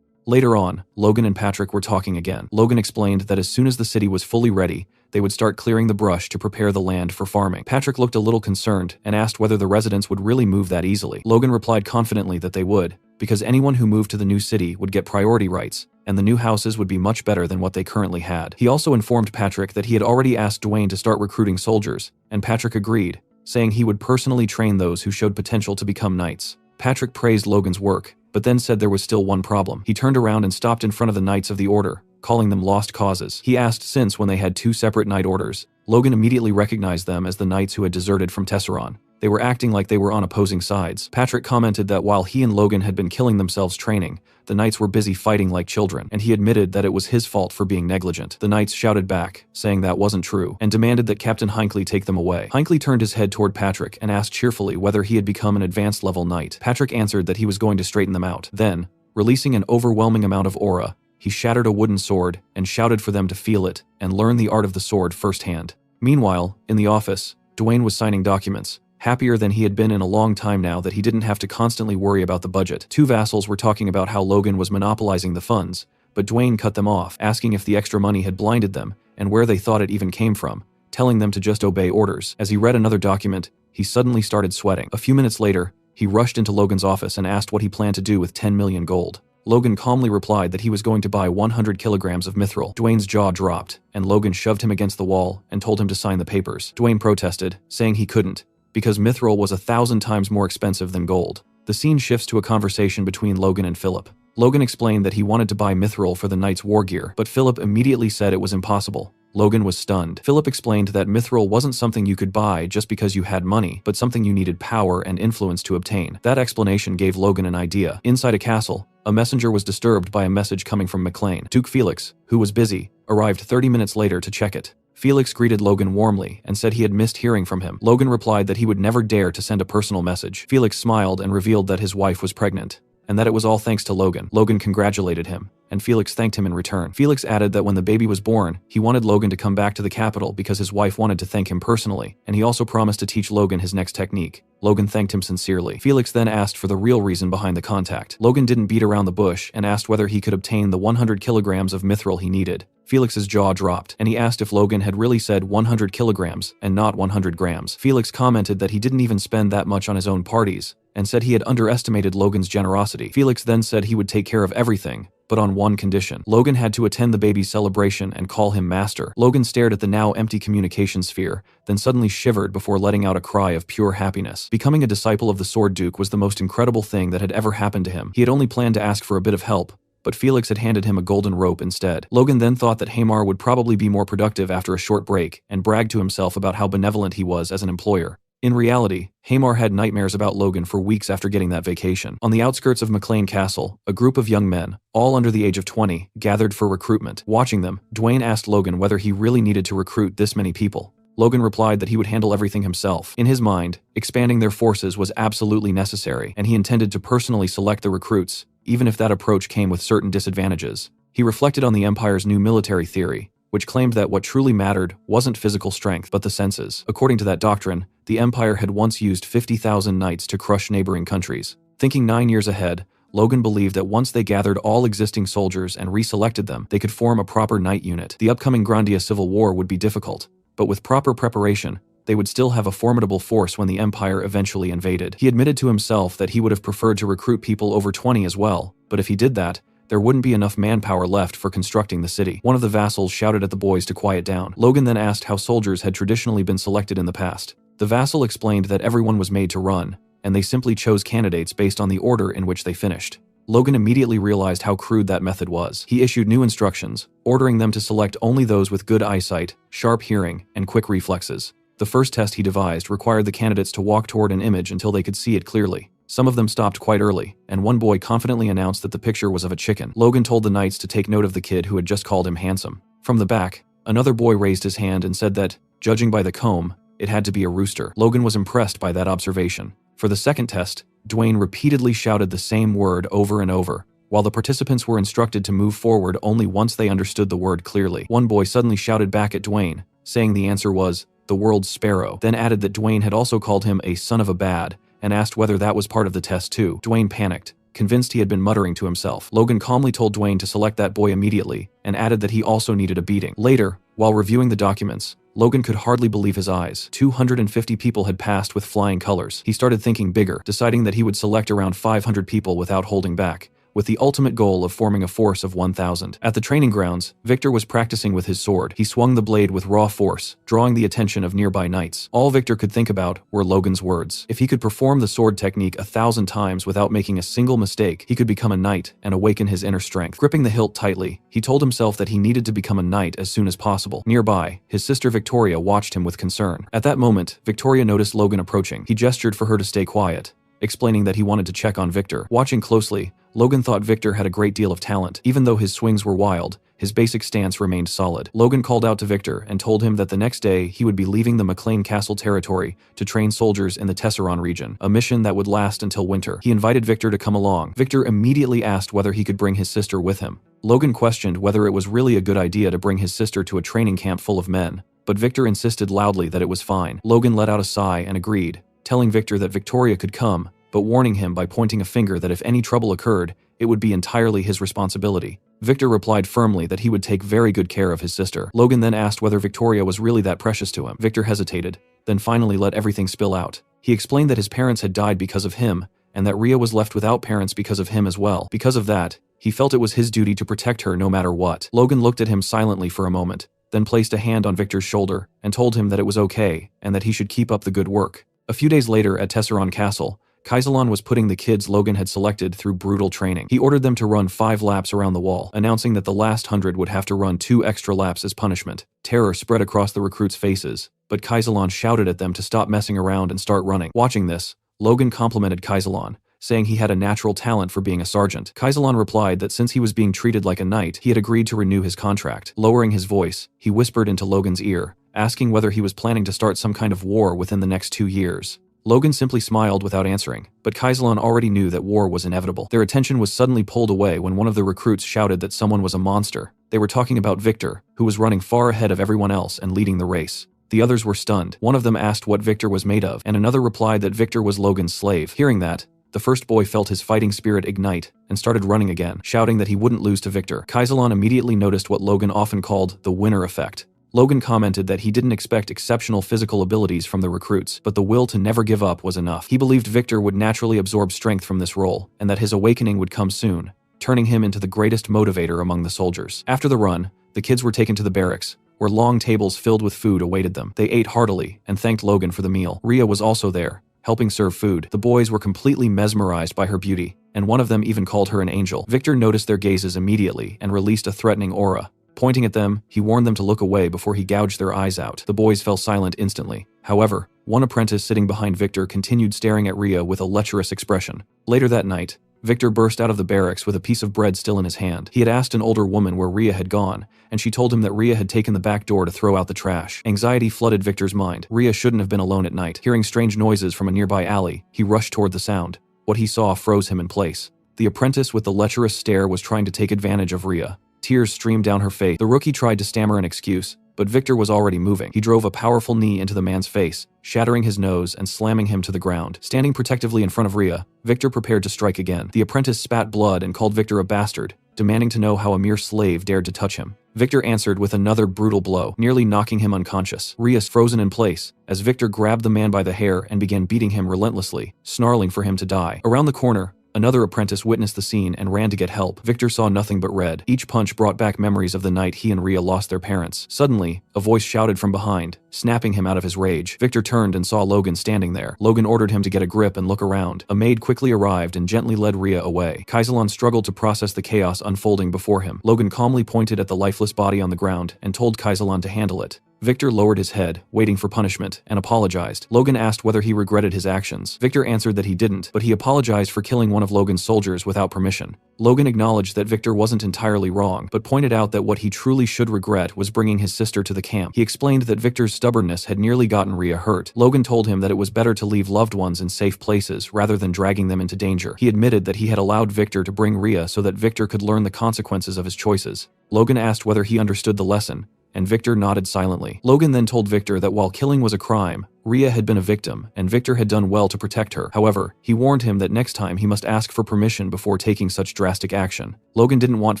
S1: Later on, Logan and Patrick were talking again. Logan explained that as soon as the city was fully ready, they would start clearing the brush to prepare the land for farming. Patrick looked a little concerned and asked whether the residents would really move that easily. Logan replied confidently that they would, because anyone who moved to the new city would get priority rights, and the new houses would be much better than what they currently had. He also informed Patrick that he had already asked Dwayne to start recruiting soldiers, and Patrick agreed, saying he would personally train those who showed potential to become knights. Patrick praised Logan's work, but then said there was still one problem. He turned around and stopped in front of the Knights of the Order, calling them lost causes. He asked since when they had 2 separate knight orders. Logan immediately recognized them as the knights who had deserted from Tesseron. They were acting like they were on opposing sides. Patrick commented that while he and Logan had been killing themselves training, the knights were busy fighting like children, and he admitted that it was his fault for being negligent. The knights shouted back, saying that wasn't true, and demanded that Captain Hinckley take them away. Hinckley turned his head toward Patrick and asked cheerfully whether he had become an advanced level knight. Patrick answered that he was going to straighten them out. Then, releasing an overwhelming amount of aura, he shattered a wooden sword and shouted for them to feel it and learn the art of the sword firsthand. Meanwhile, in the office, Dwayne was signing documents, happier than he had been in a long time now that he didn't have to constantly worry about the budget. 2 vassals were talking about how Logan was monopolizing the funds, but Dwayne cut them off, asking if the extra money had blinded them and where they thought it even came from, telling them to just obey orders. As he read another document, he suddenly started sweating. A few minutes later, he rushed into Logan's office and asked what he planned to do with 10 million gold. Logan calmly replied that he was going to buy 100 kilograms of mithril. Dwayne's jaw dropped, and Logan shoved him against the wall and told him to sign the papers. Dwayne protested, saying he couldn't, because mithril was 1,000 times more expensive than gold. The scene shifts to a conversation between Logan and Philip. Logan explained that he wanted to buy mithril for the knight's war gear, but Philip immediately said it was impossible. Logan was stunned. Philip explained that mithril wasn't something you could buy just because you had money, but something you needed power and influence to obtain. That explanation gave Logan an idea. Inside a castle, a messenger was disturbed by a message coming from McLean. Duke Felix, who was busy, arrived 30 minutes later to check it. Felix greeted Logan warmly and said he had missed hearing from him. Logan replied that he would never dare to send a personal message. Felix smiled and revealed that his wife was pregnant, and that it was all thanks to Logan. Logan congratulated him, and Felix thanked him in return. Felix added that when the baby was born, he wanted Logan to come back to the capital because his wife wanted to thank him personally, and he also promised to teach Logan his next technique. Logan thanked him sincerely. Felix then asked for the real reason behind the contact. Logan didn't beat around the bush and asked whether he could obtain the 100 kilograms of mithril he needed. Felix's jaw dropped, and he asked if Logan had really said 100 kilograms and not 100 grams. Felix commented that he didn't even spend that much on his own parties, and said he had underestimated Logan's generosity. Felix then said he would take care of everything, but on one condition. Logan had to attend the baby's celebration and call him master. Logan stared at the now empty communication sphere, then suddenly shivered before letting out a cry of pure happiness. Becoming a disciple of the Sword Duke was the most incredible thing that had ever happened to him. He had only planned to ask for a bit of help, but Felix had handed him a golden rope instead. Logan then thought that Hamar would probably be more productive after a short break, and bragged to himself about how benevolent he was as an employer. In reality, Hamar had nightmares about Logan for weeks after getting that vacation. On the outskirts of McLean Castle, a group of young men, all under the age of 20, gathered for recruitment. Watching them, Dwayne asked Logan whether he really needed to recruit this many people. Logan replied that he would handle everything himself. In his mind, expanding their forces was absolutely necessary, and he intended to personally select the recruits, even if that approach came with certain disadvantages. He reflected on the Empire's new military theory, which claimed that what truly mattered wasn't physical strength but the senses. According to that doctrine, the Empire had once used 50,000 knights to crush neighboring countries. Thinking 9 years ahead, Logan believed that once they gathered all existing soldiers and reselected them, they could form a proper knight unit. The upcoming Grandia civil war would be difficult, but with proper preparation, they would still have a formidable force when the Empire eventually invaded. He admitted to himself that he would have preferred to recruit people over 20 as well, but if he did that, there wouldn't be enough manpower left for constructing the city. One of the vassals shouted at the boys to quiet down. Logan then asked how soldiers had traditionally been selected in the past. The vassal explained that everyone was made to run, and they simply chose candidates based on the order in which they finished. Logan immediately realized how crude that method was. He issued new instructions, ordering them to select only those with good eyesight, sharp hearing, and quick reflexes. The first test he devised required the candidates to walk toward an image until they could see it clearly. Some of them stopped quite early, and one boy confidently announced that the picture was of a chicken. Logan told the knights to take note of the kid who had just called him handsome. From the back, another boy raised his hand and said that, judging by the comb, it had to be a rooster. Logan was impressed by that observation. For the second test, Dwayne repeatedly shouted the same word over and over, while the participants were instructed to move forward only once they understood the word clearly. One boy suddenly shouted back at Dwayne, saying the answer was, the world's sparrow, then added that Dwayne had also called him a son of a bad, and asked whether that was part of the test too. Dwayne panicked, convinced he had been muttering to himself. Logan calmly told Dwayne to select that boy immediately, and added that he also needed a beating. Later, while reviewing the documents, Logan could hardly believe his eyes. 250 people had passed with flying colors. He started thinking bigger, deciding that he would select around 500 people without holding back, with the ultimate goal of forming a force of 1,000. At the training grounds, Victor was practicing with his sword. He swung the blade with raw force, drawing the attention of nearby knights. All Victor could think about were Logan's words. If he could perform the sword technique 1,000 times without making a single mistake, he could become a knight and awaken his inner strength. Gripping the hilt tightly, he told himself that he needed to become a knight as soon as possible. Nearby, his sister Victoria watched him with concern. At that moment, Victoria noticed Logan approaching. He gestured for her to stay quiet, explaining that he wanted to check on Victor. Watching closely, Logan thought Victor had a great deal of talent. Even though his swings were wild, his basic stance remained solid. Logan called out to Victor and told him that the next day he would be leaving the McLean Castle territory to train soldiers in the Tesseron region, a mission that would last until winter. He invited Victor to come along. Victor immediately asked whether he could bring his sister with him. Logan questioned whether it was really a good idea to bring his sister to a training camp full of men, but Victor insisted loudly that it was fine. Logan let out a sigh and agreed, telling Victor that Victoria could come, but warning him by pointing a finger that if any trouble occurred, it would be entirely his responsibility. Victor replied firmly that he would take very good care of his sister. Logan then asked whether Victoria was really that precious to him. Victor hesitated, then finally let everything spill out. He explained that his parents had died because of him, and that Rhea was left without parents because of him as well. Because of that, he felt it was his duty to protect her no matter what. Logan looked at him silently for a moment, then placed a hand on Victor's shoulder, and told him that it was okay, and that he should keep up the good work. A few days later at Tesseron Castle, Kaisalon was putting the kids Logan had selected through brutal training. He ordered them to run 5 laps around the wall, announcing that the last 100 would have to run 2 extra laps as punishment. Terror spread across the recruits' faces, but Kaisalon shouted at them to stop messing around and start running. Watching this, Logan complimented Kaisalon, saying he had a natural talent for being a sergeant. Kaisalon replied that since he was being treated like a knight, he had agreed to renew his contract. Lowering his voice, he whispered into Logan's ear, asking whether he was planning to start some kind of war within the next 2 years. Logan simply smiled without answering, but Kaisalon already knew that war was inevitable. Their attention was suddenly pulled away when one of the recruits shouted that someone was a monster. They were talking about Victor, who was running far ahead of everyone else and leading the race. The others were stunned. One of them asked what Victor was made of, and another replied that Victor was Logan's slave. Hearing that, the first boy felt his fighting spirit ignite and started running again, shouting that he wouldn't lose to Victor. Kaisalon immediately noticed what Logan often called the winner effect. Logan commented that he didn't expect exceptional physical abilities from the recruits, but the will to never give up was enough. He believed Victor would naturally absorb strength from this role, and that his awakening would come soon. turning him into the greatest motivator among the soldiers. After the run, the kids were taken to the barracks, where long tables filled with food awaited them. They ate heartily and thanked Logan for the meal. Rhea was also there, helping serve food. The boys were completely mesmerized by her beauty, and one of them even called her an angel. Victor noticed their gazes immediately and released a threatening aura. Pointing at them, he warned them to look away before he gouged their eyes out. The boys fell silent instantly. However, one apprentice sitting behind Victor continued staring at Rhea with a lecherous expression. Later that night, Victor burst out of the barracks with a piece of bread still in his hand. He had asked an older woman where Rhea had gone, and she told him that Rhea had taken the back door to throw out the trash. Anxiety flooded Victor's mind. Rhea shouldn't have been alone at night. Hearing strange noises from a nearby alley, he rushed toward the sound. What he saw froze him in place. The apprentice with the lecherous stare was trying to take advantage of Rhea. Tears streamed down her face. The rookie tried to stammer an excuse, but Victor was already moving. He drove a powerful knee into the man's face, shattering his nose and slamming him to the ground. Standing protectively in front of Rhea, Victor prepared to strike again. The apprentice spat blood and called Victor a bastard, demanding to know how a mere slave dared to touch him. Victor answered with another brutal blow, nearly knocking him unconscious. Rhea frozen in place, as Victor grabbed the man by the hair and began beating him relentlessly, snarling for him to die. Around the corner, another apprentice witnessed the scene and ran to get help. Victor saw nothing but red. Each punch brought back memories of the night he and Rhea lost their parents. Suddenly, a voice shouted from behind, snapping him out of his rage. Victor turned and saw Logan standing there. Logan ordered him to get a grip and look around. A maid quickly arrived and gently led Rhea away. Kaisalon struggled to process the chaos unfolding before him. Logan calmly pointed at the lifeless body on the ground and told Kaisalon to handle it. Victor lowered his head, waiting for punishment, and apologized. Logan asked whether he regretted his actions. Victor answered that he didn't, but he apologized for killing one of Logan's soldiers without permission. Logan acknowledged that Victor wasn't entirely wrong, but pointed out that what he truly should regret was bringing his sister to the camp. He explained that Victor's stubbornness had nearly gotten Rhea hurt. Logan told him that it was better to leave loved ones in safe places rather than dragging them into danger. He admitted that he had allowed Victor to bring Rhea so that Victor could learn the consequences of his choices. Logan asked whether he understood the lesson, and Victor nodded silently. Logan then told Victor that while killing was a crime, Rhea had been a victim, and Victor had done well to protect her. However, he warned him that next time he must ask for permission before taking such drastic action. Logan didn't want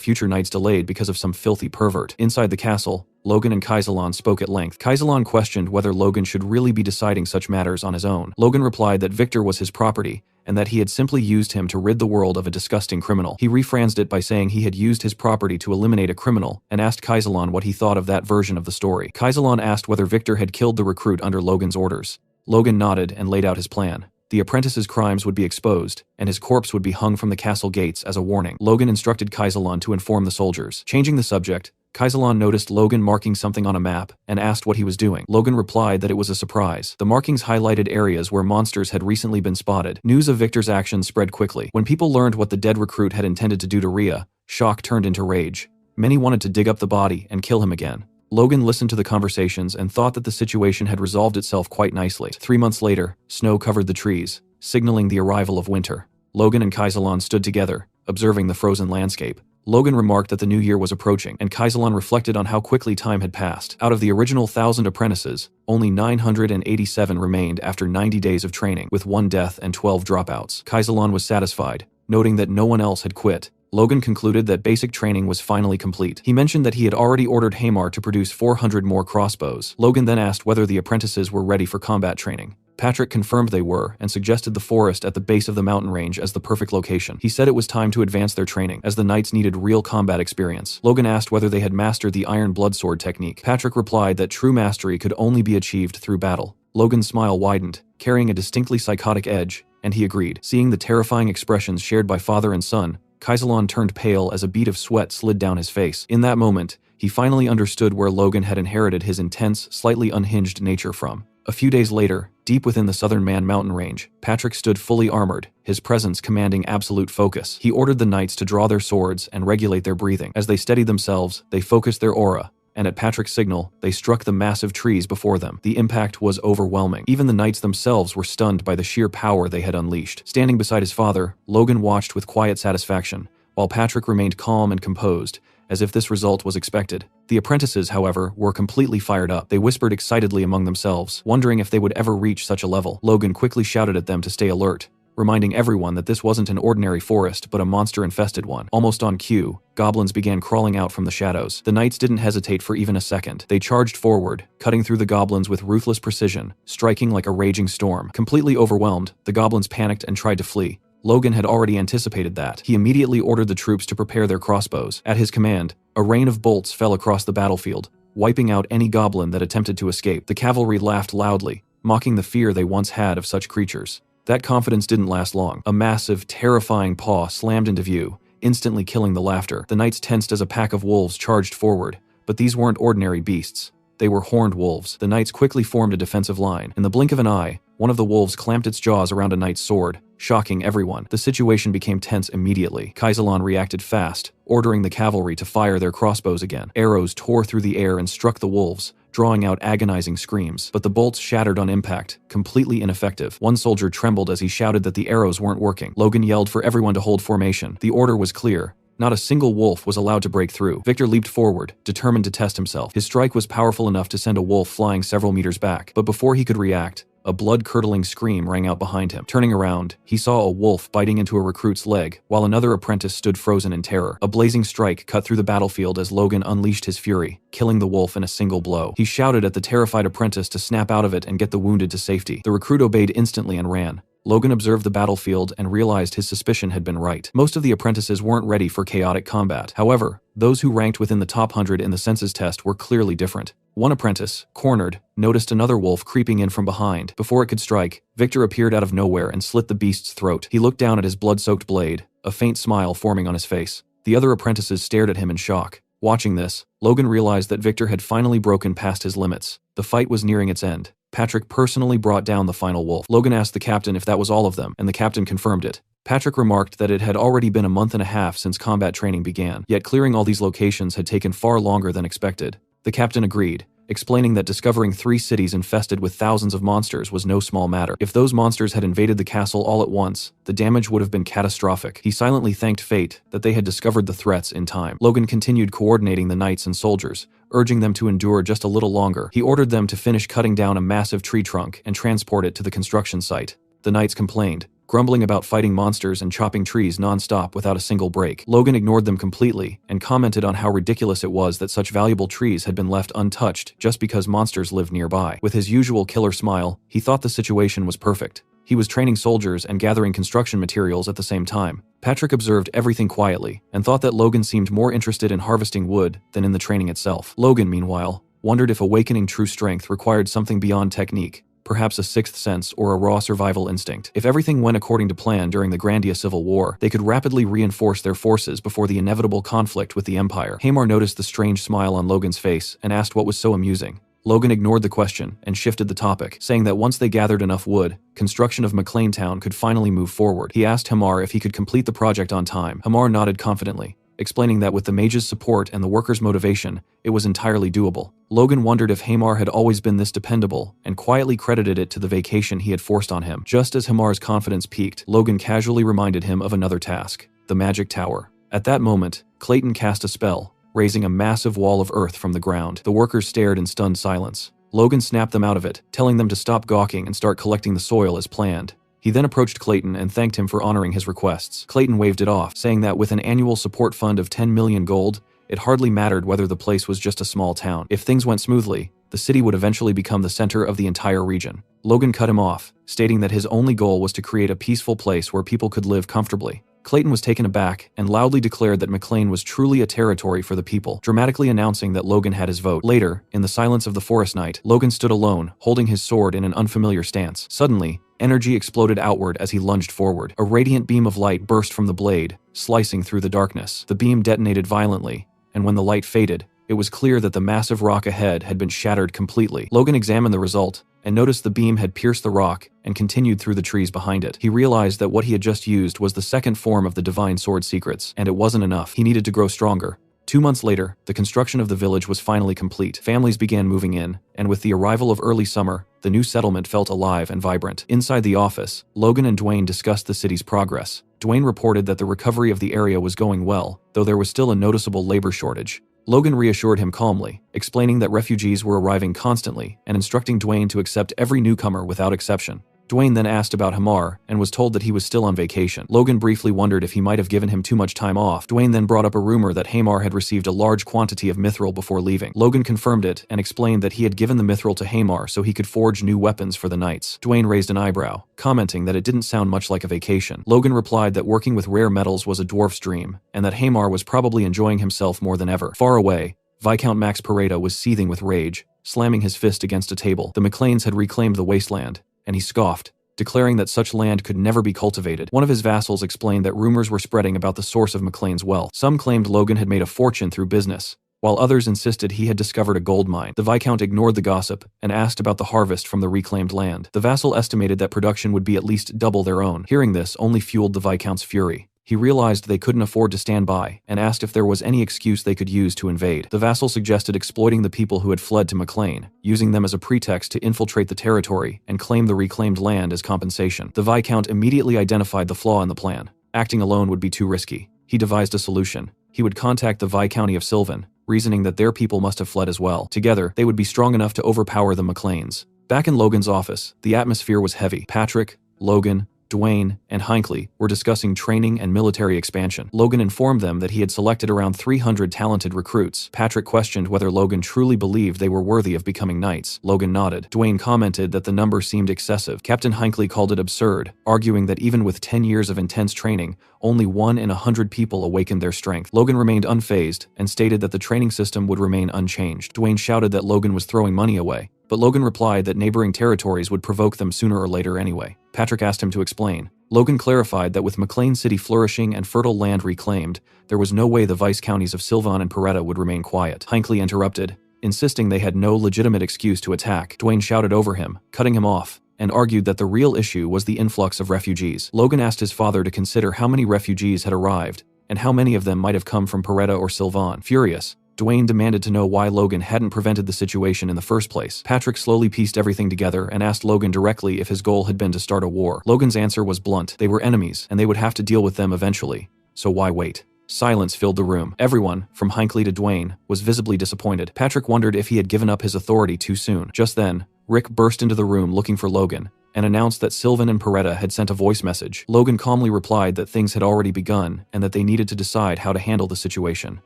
S1: future nights delayed because of some filthy pervert. Inside the castle, Logan and Kaisalon spoke at length. Kaisalon questioned whether Logan should really be deciding such matters on his own. Logan replied that Victor was his property, and that he had simply used him to rid the world of a disgusting criminal. He rephrased it by saying he had used his property to eliminate a criminal, and asked Kaisalon what he thought of that version of the story. Kaisalon asked whether Victor had killed the recruit under Logan's orders. Logan nodded and laid out his plan. The apprentice's crimes would be exposed, and his corpse would be hung from the castle gates as a warning. Logan instructed Kaisalon to inform the soldiers. Changing the subject, Kaisalon noticed Logan marking something on a map and asked what he was doing. Logan replied that it was a surprise. The markings highlighted areas where monsters had recently been spotted. News of Victor's actions spread quickly. When people learned what the dead recruit had intended to do to Rhea, shock turned into rage. Many wanted to dig up the body and kill him again. Logan listened to the conversations and thought that the situation had resolved itself quite nicely. 3 months later, snow covered the trees, signaling the arrival of winter. Logan and Kaisalon stood together, observing the frozen landscape. Logan remarked that the new year was approaching, and Kaisalon reflected on how quickly time had passed. Out of the original 1,000 apprentices, only 987 remained after 90 days of training, with 1 death and 12 dropouts. Kaisalon was satisfied, noting that no one else had quit. Logan concluded that basic training was finally complete. He mentioned that he had already ordered Hamar to produce 400 more crossbows. Logan then asked whether the apprentices were ready for combat training. Patrick confirmed they were and suggested the forest at the base of the mountain range as the perfect location. He said it was time to advance their training, as the knights needed real combat experience. Logan asked whether they had mastered the iron bloodsword technique. Patrick replied that true mastery could only be achieved through battle. Logan's smile widened, carrying a distinctly psychotic edge, and he agreed. Seeing the terrifying expressions shared by father and son, Kaisalon turned pale as a bead of sweat slid down his face. In that moment, he finally understood where Logan had inherited his intense, slightly unhinged nature from. A few days later, deep within the southern Man mountain range, Patrick stood fully armored, his presence commanding absolute focus. He ordered the knights to draw their swords and regulate their breathing. As they steadied themselves, they focused their aura, and at Patrick's signal, they struck the massive trees before them. The impact was overwhelming. Even the knights themselves were stunned by the sheer power they had unleashed. Standing beside his father, Logan watched with quiet satisfaction, while Patrick remained calm and composed, as if this result was expected. The apprentices, however, were completely fired up. They whispered excitedly among themselves, wondering if they would ever reach such a level. Logan quickly shouted at them to stay alert, reminding everyone that this wasn't an ordinary forest, but a monster-infested one. Almost on cue, goblins began crawling out from the shadows. The knights didn't hesitate for even a second. They charged forward, cutting through the goblins with ruthless precision, striking like a raging storm. Completely overwhelmed, the goblins panicked and tried to flee. Logan had already anticipated that. He immediately ordered the troops to prepare their crossbows. At his command, a rain of bolts fell across the battlefield, wiping out any goblin that attempted to escape. The cavalry laughed loudly, mocking the fear they once had of such creatures. That confidence didn't last long. A massive, terrifying paw slammed into view, instantly killing the laughter. The knights tensed as a pack of wolves charged forward, but these weren't ordinary beasts. They were horned wolves. The knights quickly formed a defensive line. In the blink of an eye, one of the wolves clamped its jaws around a knight's sword, shocking everyone. The situation became tense immediately. Kaisalan reacted fast, ordering the cavalry to fire their crossbows again. Arrows tore through the air and struck the wolves, drawing out agonizing screams. But the bolts shattered on impact, completely ineffective. One soldier trembled as he shouted that the arrows weren't working. Logan yelled for everyone to hold formation. The order was clear. Not a single wolf was allowed to break through. Victor leaped forward, determined to test himself. His strike was powerful enough to send a wolf flying several meters back. But before he could react, a blood-curdling scream rang out behind him. Turning around, he saw a wolf biting into a recruit's leg, while another apprentice stood frozen in terror. A blazing strike cut through the battlefield as Logan unleashed his fury, killing the wolf in a single blow. He shouted at the terrified apprentice to snap out of it and get the wounded to safety. The recruit obeyed instantly and ran. Logan observed the battlefield and realized his suspicion had been right. Most of the apprentices weren't ready for chaotic combat. However, those who ranked within the top 100 in the census test were clearly different. One apprentice, cornered, noticed another wolf creeping in from behind. Before it could strike, Victor appeared out of nowhere and slit the beast's throat. He looked down at his blood-soaked blade, a faint smile forming on his face. The other apprentices stared at him in shock. Watching this, Logan realized that Victor had finally broken past his limits. The fight was nearing its end. Patrick personally brought down the final wolf. Logan asked the captain if that was all of them, and the captain confirmed it. Patrick remarked that it had already been a month and a half since combat training began, yet clearing all these locations had taken far longer than expected. The captain agreed, explaining that discovering 3 cities infested with thousands of monsters was no small matter. If those monsters had invaded the castle all at once, the damage would have been catastrophic. He silently thanked fate that they had discovered the threats in time. Logan continued coordinating the knights and soldiers, urging them to endure just a little longer. He ordered them to finish cutting down a massive tree trunk and transport it to the construction site. The knights complained, grumbling about fighting monsters and chopping trees non-stop without a single break. Logan ignored them completely and commented on how ridiculous it was that such valuable trees had been left untouched just because monsters lived nearby. With his usual killer smile, he thought the situation was perfect. He was training soldiers and gathering construction materials at the same time. Patrick observed everything quietly and thought that Logan seemed more interested in harvesting wood than in the training itself. Logan, meanwhile, wondered if awakening true strength required something beyond technique, perhaps a sixth sense or a raw survival instinct. If everything went according to plan during the Grandia Civil War, they could rapidly reinforce their forces before the inevitable conflict with the Empire. Hamar noticed the strange smile on Logan's face and asked what was so amusing. Logan ignored the question and shifted the topic, saying that once they gathered enough wood, construction of McLean Town could finally move forward. He asked Hamar if he could complete the project on time. Hamar nodded confidently, explaining that with the mage's support and the workers' motivation, it was entirely doable. Logan wondered if Hamar had always been this dependable, and quietly credited it to the vacation he had forced on him. Just as Hamar's confidence peaked, Logan casually reminded him of another task, the magic tower. At that moment, Clayton cast a spell, raising a massive wall of earth from the ground. The workers stared in stunned silence. Logan snapped them out of it, telling them to stop gawking and start collecting the soil as planned. He then approached Clayton and thanked him for honoring his requests. Clayton waved it off, saying that with an annual support fund of 10 million gold, it hardly mattered whether the place was just a small town. If things went smoothly, the city would eventually become the center of the entire region. Logan cut him off, stating that his only goal was to create a peaceful place where people could live comfortably. Clayton was taken aback and loudly declared that McLean was truly a territory for the people, dramatically announcing that Logan had his vote. Later, in the silence of the forest night, Logan stood alone, holding his sword in an unfamiliar stance. Suddenly, energy exploded outward as he lunged forward. A radiant beam of light burst from the blade, slicing through the darkness. The beam detonated violently, and when the light faded, it was clear that the massive rock ahead had been shattered completely. Logan examined the result and noticed the beam had pierced the rock and continued through the trees behind it. He realized that what he had just used was the second form of the divine sword secrets, and it wasn't enough. He needed to grow stronger. 2 months later, the construction of the village was finally complete. Families began moving in, and with the arrival of early summer, the new settlement felt alive and vibrant. Inside the office, Logan and Dwayne discussed the city's progress. Dwayne reported that the recovery of the area was going well, though there was still a noticeable labor shortage. Logan reassured him calmly, explaining that refugees were arriving constantly and instructing Dwayne to accept every newcomer without exception. Dwayne then asked about Hamar and was told that he was still on vacation. Logan briefly wondered if he might have given him too much time off. Dwayne then brought up a rumor that Hamar had received a large quantity of mithril before leaving. Logan confirmed it and explained that he had given the mithril to Hamar so he could forge new weapons for the knights. Dwayne raised an eyebrow, commenting that it didn't sound much like a vacation. Logan replied that working with rare metals was a dwarf's dream, and that Hamar was probably enjoying himself more than ever. Far away, Viscount Max Pareda was seething with rage, slamming his fist against a table. The McLeans had reclaimed the wasteland, and he scoffed, declaring that such land could never be cultivated. One of his vassals explained that rumors were spreading about the source of McLean's wealth. Some claimed Logan had made a fortune through business, while others insisted he had discovered a gold mine. The Viscount ignored the gossip and asked about the harvest from the reclaimed land. The vassal estimated that production would be at least double their own. Hearing this only fueled the Viscount's fury. He realized they couldn't afford to stand by and asked if there was any excuse they could use to invade. The vassal suggested exploiting the people who had fled to McLean, using them as a pretext to infiltrate the territory and claim the reclaimed land as compensation. The Viscount immediately identified the flaw in the plan. Acting alone would be too risky. He devised a solution. He would contact the Viscounty of Sylvan, reasoning that their people must have fled as well. Together, they would be strong enough to overpower the McLeans. Back in Logan's office, the atmosphere was heavy. Patrick, Logan, Dwayne, and Hinckley were discussing training and military expansion. Logan informed them that he had selected around 300 talented recruits. Patrick questioned whether Logan truly believed they were worthy of becoming knights. Logan nodded. Dwayne commented that the number seemed excessive. Captain Hinckley called it absurd, arguing that even with 10 years of intense training, only 1 in 100 people awakened their strength. Logan remained unfazed and stated that the training system would remain unchanged. Dwayne shouted that Logan was throwing money away, but Logan replied that neighboring territories would provoke them sooner or later anyway. Patrick asked him to explain. Logan clarified that with McLean City flourishing and fertile land reclaimed, there was no way the vice counties of Sylvan and Paretta would remain quiet. Hinckley interrupted, insisting they had no legitimate excuse to attack. Dwayne shouted over him, cutting him off, and argued that the real issue was the influx of refugees. Logan asked his father to consider how many refugees had arrived, and how many of them might have come from Paretta or Sylvan. Furious, Dwayne demanded to know why Logan hadn't prevented the situation in the first place. Patrick slowly pieced everything together and asked Logan directly if his goal had been to start a war. Logan's answer was blunt. They were enemies, and they would have to deal with them eventually. So why wait? Silence filled the room. Everyone, from Hinckley to Dwayne, was visibly disappointed. Patrick wondered if he had given up his authority too soon. Just then, Rick burst into the room looking for Logan, and announced that Sylvan and Paretta had sent a voice message. Logan calmly replied that things had already begun and that they needed to decide how to handle the situation.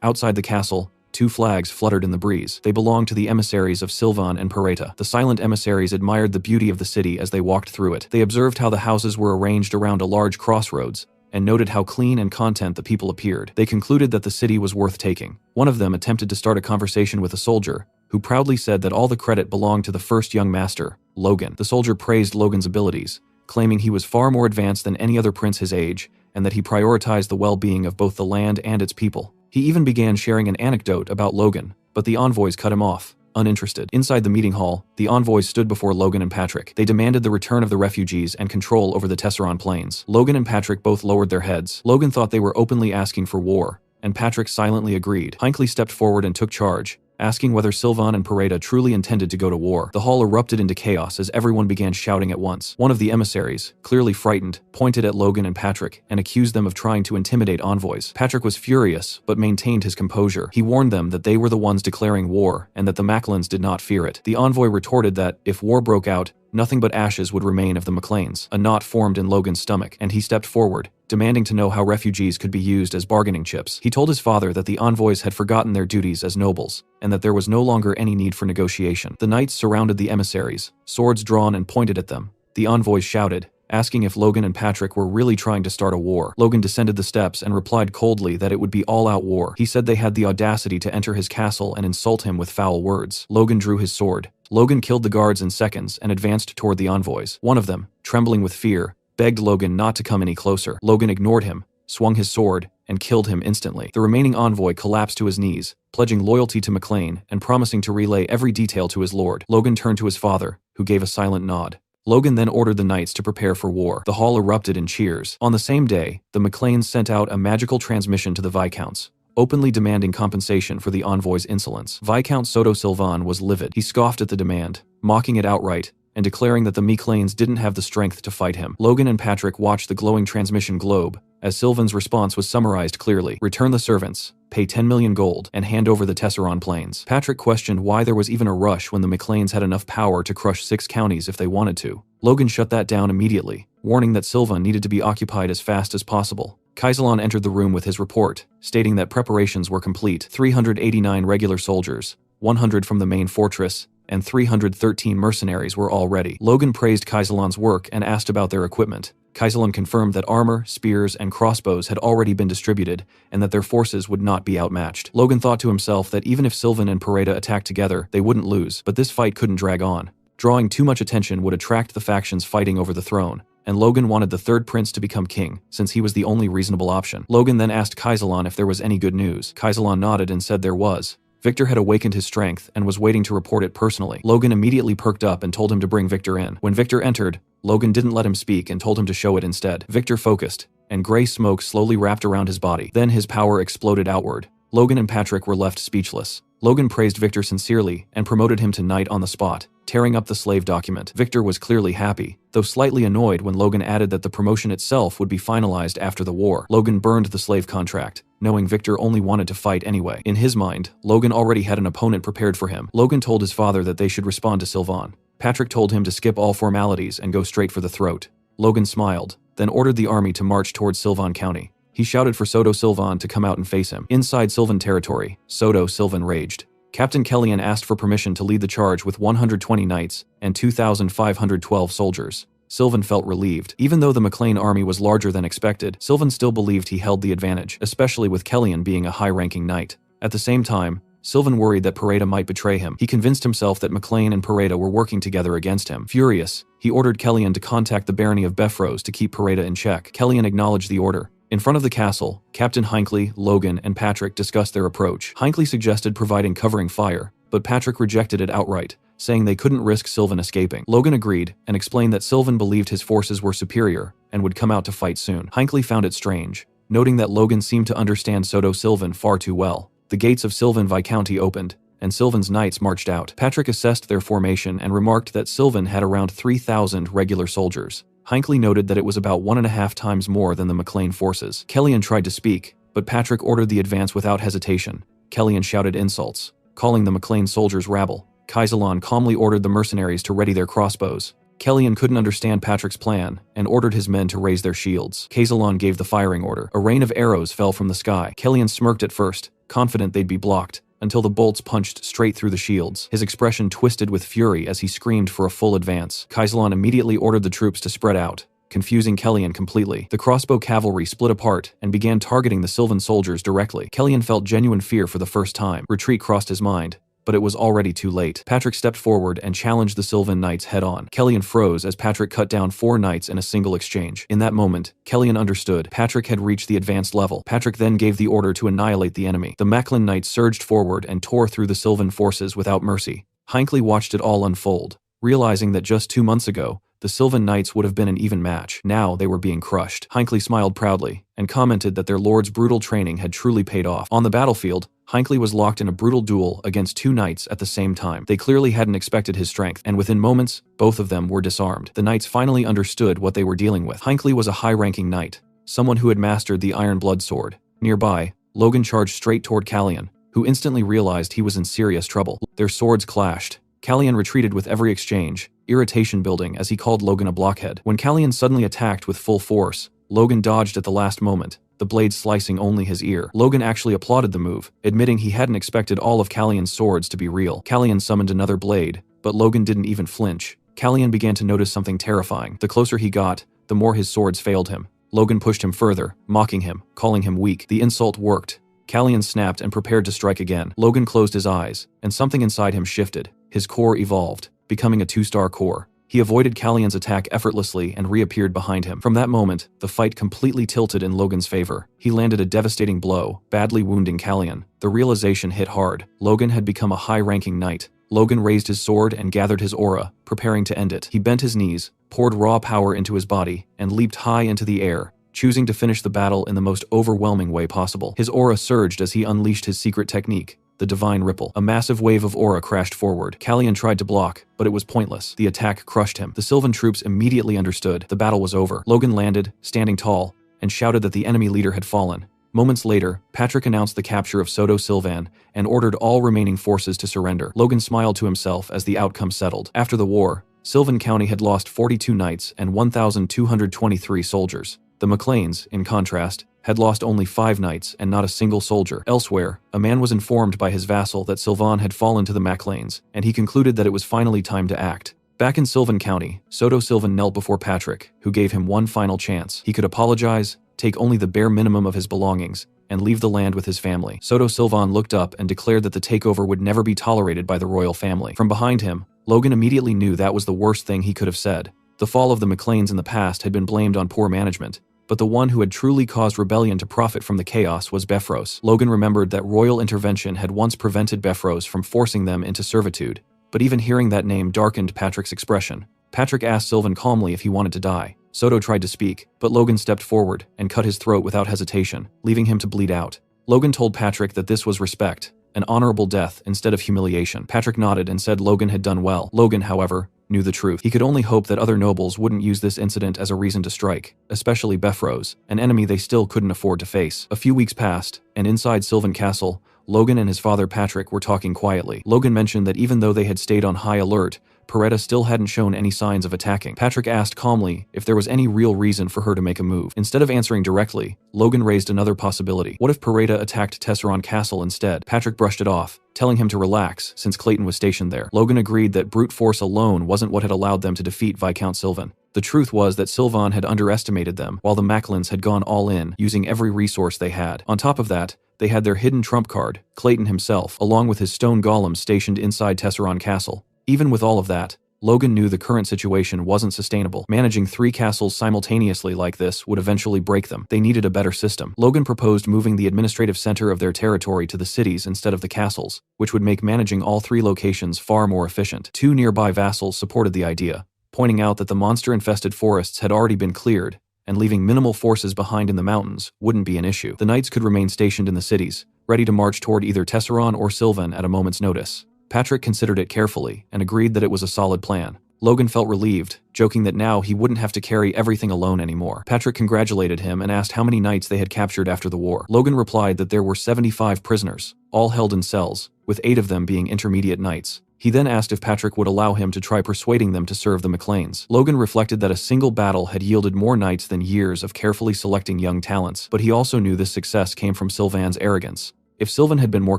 S1: Outside the castle, 2 flags fluttered in the breeze. They belonged to the emissaries of Sylvan and Paretta. The silent emissaries admired the beauty of the city as they walked through it. They observed how the houses were arranged around a large crossroads, and noted how clean and content the people appeared. They concluded that the city was worth taking. One of them attempted to start a conversation with a soldier, who proudly said that all the credit belonged to the first young master, Logan. The soldier praised Logan's abilities, claiming he was far more advanced than any other prince his age, and that he prioritized the well-being of both the land and its people. He even began sharing an anecdote about Logan, but the envoys cut him off, uninterested. Inside the meeting hall, the envoys stood before Logan and Patrick. They demanded the return of the refugees and control over the Tesseron Plains. Logan and Patrick both lowered their heads. Logan thought they were openly asking for war, and Patrick silently agreed. Hinckley stepped forward and took charge, asking whether Sylvan and Paretta truly intended to go to war. The hall erupted into chaos as everyone began shouting at once. One of the emissaries, clearly frightened, pointed at Logan and Patrick and accused them of trying to intimidate envoys. Patrick was furious, but maintained his composure. He warned them that they were the ones declaring war and that the Macklins did not fear it. The envoy retorted that, if war broke out, nothing but ashes would remain of the McLeans. A knot formed in Logan's stomach, and he stepped forward, demanding to know how refugees could be used as bargaining chips. He told his father that the envoys had forgotten their duties as nobles, and that there was no longer any need for negotiation. The knights surrounded the emissaries, swords drawn and pointed at them. The envoys shouted, asking if Logan and Patrick were really trying to start a war. Logan descended the steps and replied coldly that it would be all-out war. He said they had the audacity to enter his castle and insult him with foul words. Logan drew his sword. Logan killed the guards in seconds and advanced toward the envoys. One of them, trembling with fear, begged Logan not to come any closer. Logan ignored him, swung his sword, and killed him instantly. The remaining envoy collapsed to his knees, pledging loyalty to McLean and promising to relay every detail to his lord. Logan turned to his father, who gave a silent nod. Logan then ordered the knights to prepare for war. The hall erupted in cheers. On the same day, the McLeans sent out a magical transmission to the Viscounts, openly demanding compensation for the envoy's insolence. Viscount Soto Sylvan was livid. He scoffed at the demand, mocking it outright, and declaring that the McLeans didn't have the strength to fight him. Logan and Patrick watched the glowing transmission globe as Sylvan's response was summarized clearly. Return the servants, pay 10 million gold, and hand over the Tesseron plains. Patrick questioned why there was even a rush when the McLeans had enough power to crush 6 counties if they wanted to. Logan shut that down immediately, warning that Sylvan needed to be occupied as fast as possible. Kaisalon entered the room with his report, stating that preparations were complete. 389 regular soldiers, 100 from the main fortress, and 313 mercenaries were all ready. Logan praised Kaisalon's work and asked about their equipment. Kaisalon confirmed that armor, spears, and crossbows had already been distributed, and that their forces would not be outmatched. Logan thought to himself that even if Sylvan and Pareda attacked together, they wouldn't lose, but this fight couldn't drag on. Drawing too much attention would attract the factions fighting over the throne, and Logan wanted the third prince to become king, since he was the only reasonable option. Logan then asked Kaisalon if there was any good news. Kaisalon nodded and said there was. Victor had awakened his strength and was waiting to report it personally. Logan immediately perked up and told him to bring Victor in. When Victor entered, Logan didn't let him speak and told him to show it instead. Victor focused, and gray smoke slowly wrapped around his body. Then his power exploded outward. Logan and Patrick were left speechless. Logan praised Victor sincerely and promoted him to knight on the spot, tearing up the slave document. Victor was clearly happy, though slightly annoyed when Logan added that the promotion itself would be finalized after the war. Logan burned the slave contract, knowing Victor only wanted to fight anyway. In his mind, Logan already had an opponent prepared for him. Logan told his father that they should respond to Sylvan. Patrick told him to skip all formalities and go straight for the throat. Logan smiled, then ordered the army to march towards Sylvan County. He shouted for Soto Sylvan to come out and face him. Inside Sylvan territory, Soto Sylvan raged. Captain Kellyan asked for permission to lead the charge with 120 knights and 2,512 soldiers. Sylvan felt relieved. Even though the McLean army was larger than expected, Sylvan still believed he held the advantage, especially with Kellyan being a high-ranking knight. At the same time, Sylvan worried that Pareda might betray him. He convinced himself that McLean and Pareda were working together against him. Furious, he ordered Kellyan to contact the barony of Beffrose to keep Pareda in check. Kellyan acknowledged the order. In front of the castle, Captain Hinckley, Logan, and Patrick discussed their approach. Hinckley suggested providing covering fire, but Patrick rejected it outright, saying they couldn't risk Sylvan escaping. Logan agreed and explained that Sylvan believed his forces were superior and would come out to fight soon. Hinckley found it strange, noting that Logan seemed to understand Soto Sylvan far too well. The gates of Sylvan Viscounty opened, and Sylvan's knights marched out. Patrick assessed their formation and remarked that Sylvan had around 3,000 regular soldiers. Hinckley noted that it was about 1.5 times more than the McLean forces. Kellyan tried to speak, but Patrick ordered the advance without hesitation. Kellyan shouted insults, calling the McLean soldiers rabble. Kaisalon calmly ordered the mercenaries to ready their crossbows. Kellyan couldn't understand Patrick's plan and ordered his men to raise their shields. Kaisalon gave the firing order. A rain of arrows fell from the sky. Kellyan smirked at first, confident they'd be blocked, until the bolts punched straight through the shields. His expression twisted with fury as he screamed for a full advance. Kaisalon immediately ordered the troops to spread out, confusing Kellyan completely. The crossbow cavalry split apart and began targeting the Sylvan soldiers directly. Kellyan felt genuine fear for the first time. Retreat crossed his mind, but it was already too late. Patrick stepped forward and challenged the Sylvan knights head-on. Kellyan froze as Patrick cut down 4 knights in a single exchange. In that moment, Kellyan understood Patrick had reached the advanced level. Patrick then gave the order to annihilate the enemy. The Macklin knights surged forward and tore through the Sylvan forces without mercy. Hinckley watched it all unfold, realizing that just 2 months ago, the Sylvan knights would have been an even match. Now they were being crushed. Hinckley smiled proudly and commented that their lord's brutal training had truly paid off. On the battlefield, Hinckley was locked in a brutal duel against 2 knights at the same time. They clearly hadn't expected his strength, and within moments, both of them were disarmed. The knights finally understood what they were dealing with. Hinckley was a high-ranking knight, someone who had mastered the Iron Blood Sword. Nearby, Logan charged straight toward Kellyan, who instantly realized he was in serious trouble. Their swords clashed. Kellyan retreated with every exchange, irritation building as he called Logan a blockhead. When Kellyan suddenly attacked with full force, Logan dodged at the last moment, the blade slicing only his ear. Logan actually applauded the move, admitting he hadn't expected all of Kellyan's swords to be real. Kellyan summoned another blade, but Logan didn't even flinch. Kellyan began to notice something terrifying. The closer he got, the more his swords failed him. Logan pushed him further, mocking him, calling him weak. The insult worked. Kellyan snapped and prepared to strike again. Logan closed his eyes, and something inside him shifted. His core evolved, becoming a 2-star core. He avoided Kellyan's attack effortlessly and reappeared behind him. From that moment, the fight completely tilted in Logan's favor. He landed a devastating blow, badly wounding Kellyan. The realization hit hard. Logan had become a high-ranking knight. Logan raised his sword and gathered his aura, preparing to end it. He bent his knees, poured raw power into his body, and leaped high into the air, choosing to finish the battle in the most overwhelming way possible. His aura surged as he unleashed his secret technique, the Divine Ripple. A massive wave of aura crashed forward. Kellyan tried to block, but it was pointless. The attack crushed him. The Sylvan troops immediately understood the battle was over. Logan landed, standing tall, and shouted that the enemy leader had fallen. Moments later, Patrick announced the capture of Soto Silvan and ordered all remaining forces to surrender. Logan smiled to himself as the outcome settled. After the war, Sylvan County had lost 42 knights and 1,223 soldiers. The McLeans, in contrast, had lost only 5 knights and not a single soldier. Elsewhere, a man was informed by his vassal that Sylvan had fallen to the MacLanes, and he concluded that it was finally time to act. Back in Sylvan County, Soto Silvan knelt before Patrick, who gave him one final chance. He could apologize, take only the bare minimum of his belongings, and leave the land with his family. Soto Silvan looked up and declared that the takeover would never be tolerated by the royal family. From behind him, Logan immediately knew that was the worst thing he could have said. The fall of the McLeans in the past had been blamed on poor management, but the one who had truly caused rebellion to profit from the chaos was Befros. Logan remembered that royal intervention had once prevented Befros from forcing them into servitude, but even hearing that name darkened Patrick's expression. Patrick asked Sylvan calmly if he wanted to die. Soto tried to speak, but Logan stepped forward and cut his throat without hesitation, leaving him to bleed out. Logan told Patrick that this was respect, an honorable death instead of humiliation. Patrick nodded and said Logan had done well. Logan, however, knew the truth. He could only hope that other nobles wouldn't use this incident as a reason to strike, especially Befros, an enemy they still couldn't afford to face. A few weeks passed, and inside Sylvan Castle, Logan and his father Patrick were talking quietly. Logan mentioned that even though they had stayed on high alert, Peretta still hadn't shown any signs of attacking. Patrick asked calmly if there was any real reason for her to make a move. Instead of answering directly, Logan raised another possibility. What if Peretta attacked Tesseron Castle instead? Patrick brushed it off, telling him to relax since Clayton was stationed there. Logan agreed that brute force alone wasn't what had allowed them to defeat Viscount Sylvan. The truth was that Sylvan had underestimated them, while the Macklins had gone all in, using every resource they had. On top of that, they had their hidden trump card, Clayton himself, along with his stone golems stationed inside Tesseron Castle. Even with all of that, Logan knew the current situation wasn't sustainable. Managing 3 castles simultaneously like this would eventually break them. They needed a better system. Logan proposed moving the administrative center of their territory to the cities instead of the castles, which would make managing all 3 locations far more efficient. 2 nearby vassals supported the idea, pointing out that the monster-infested forests had already been cleared, and leaving minimal forces behind in the mountains wouldn't be an issue. The knights could remain stationed in the cities, ready to march toward either Tesseron or Sylvan at a moment's notice. Patrick considered it carefully and agreed that it was a solid plan. Logan felt relieved, joking that now he wouldn't have to carry everything alone anymore. Patrick congratulated him and asked how many knights they had captured after the war. Logan replied that there were 75 prisoners, all held in cells, with 8 of them being intermediate knights. He then asked if Patrick would allow him to try persuading them to serve the McLeans. Logan reflected that a single battle had yielded more knights than years of carefully selecting young talents, but he also knew this success came from Sylvan's arrogance. If Sylvan had been more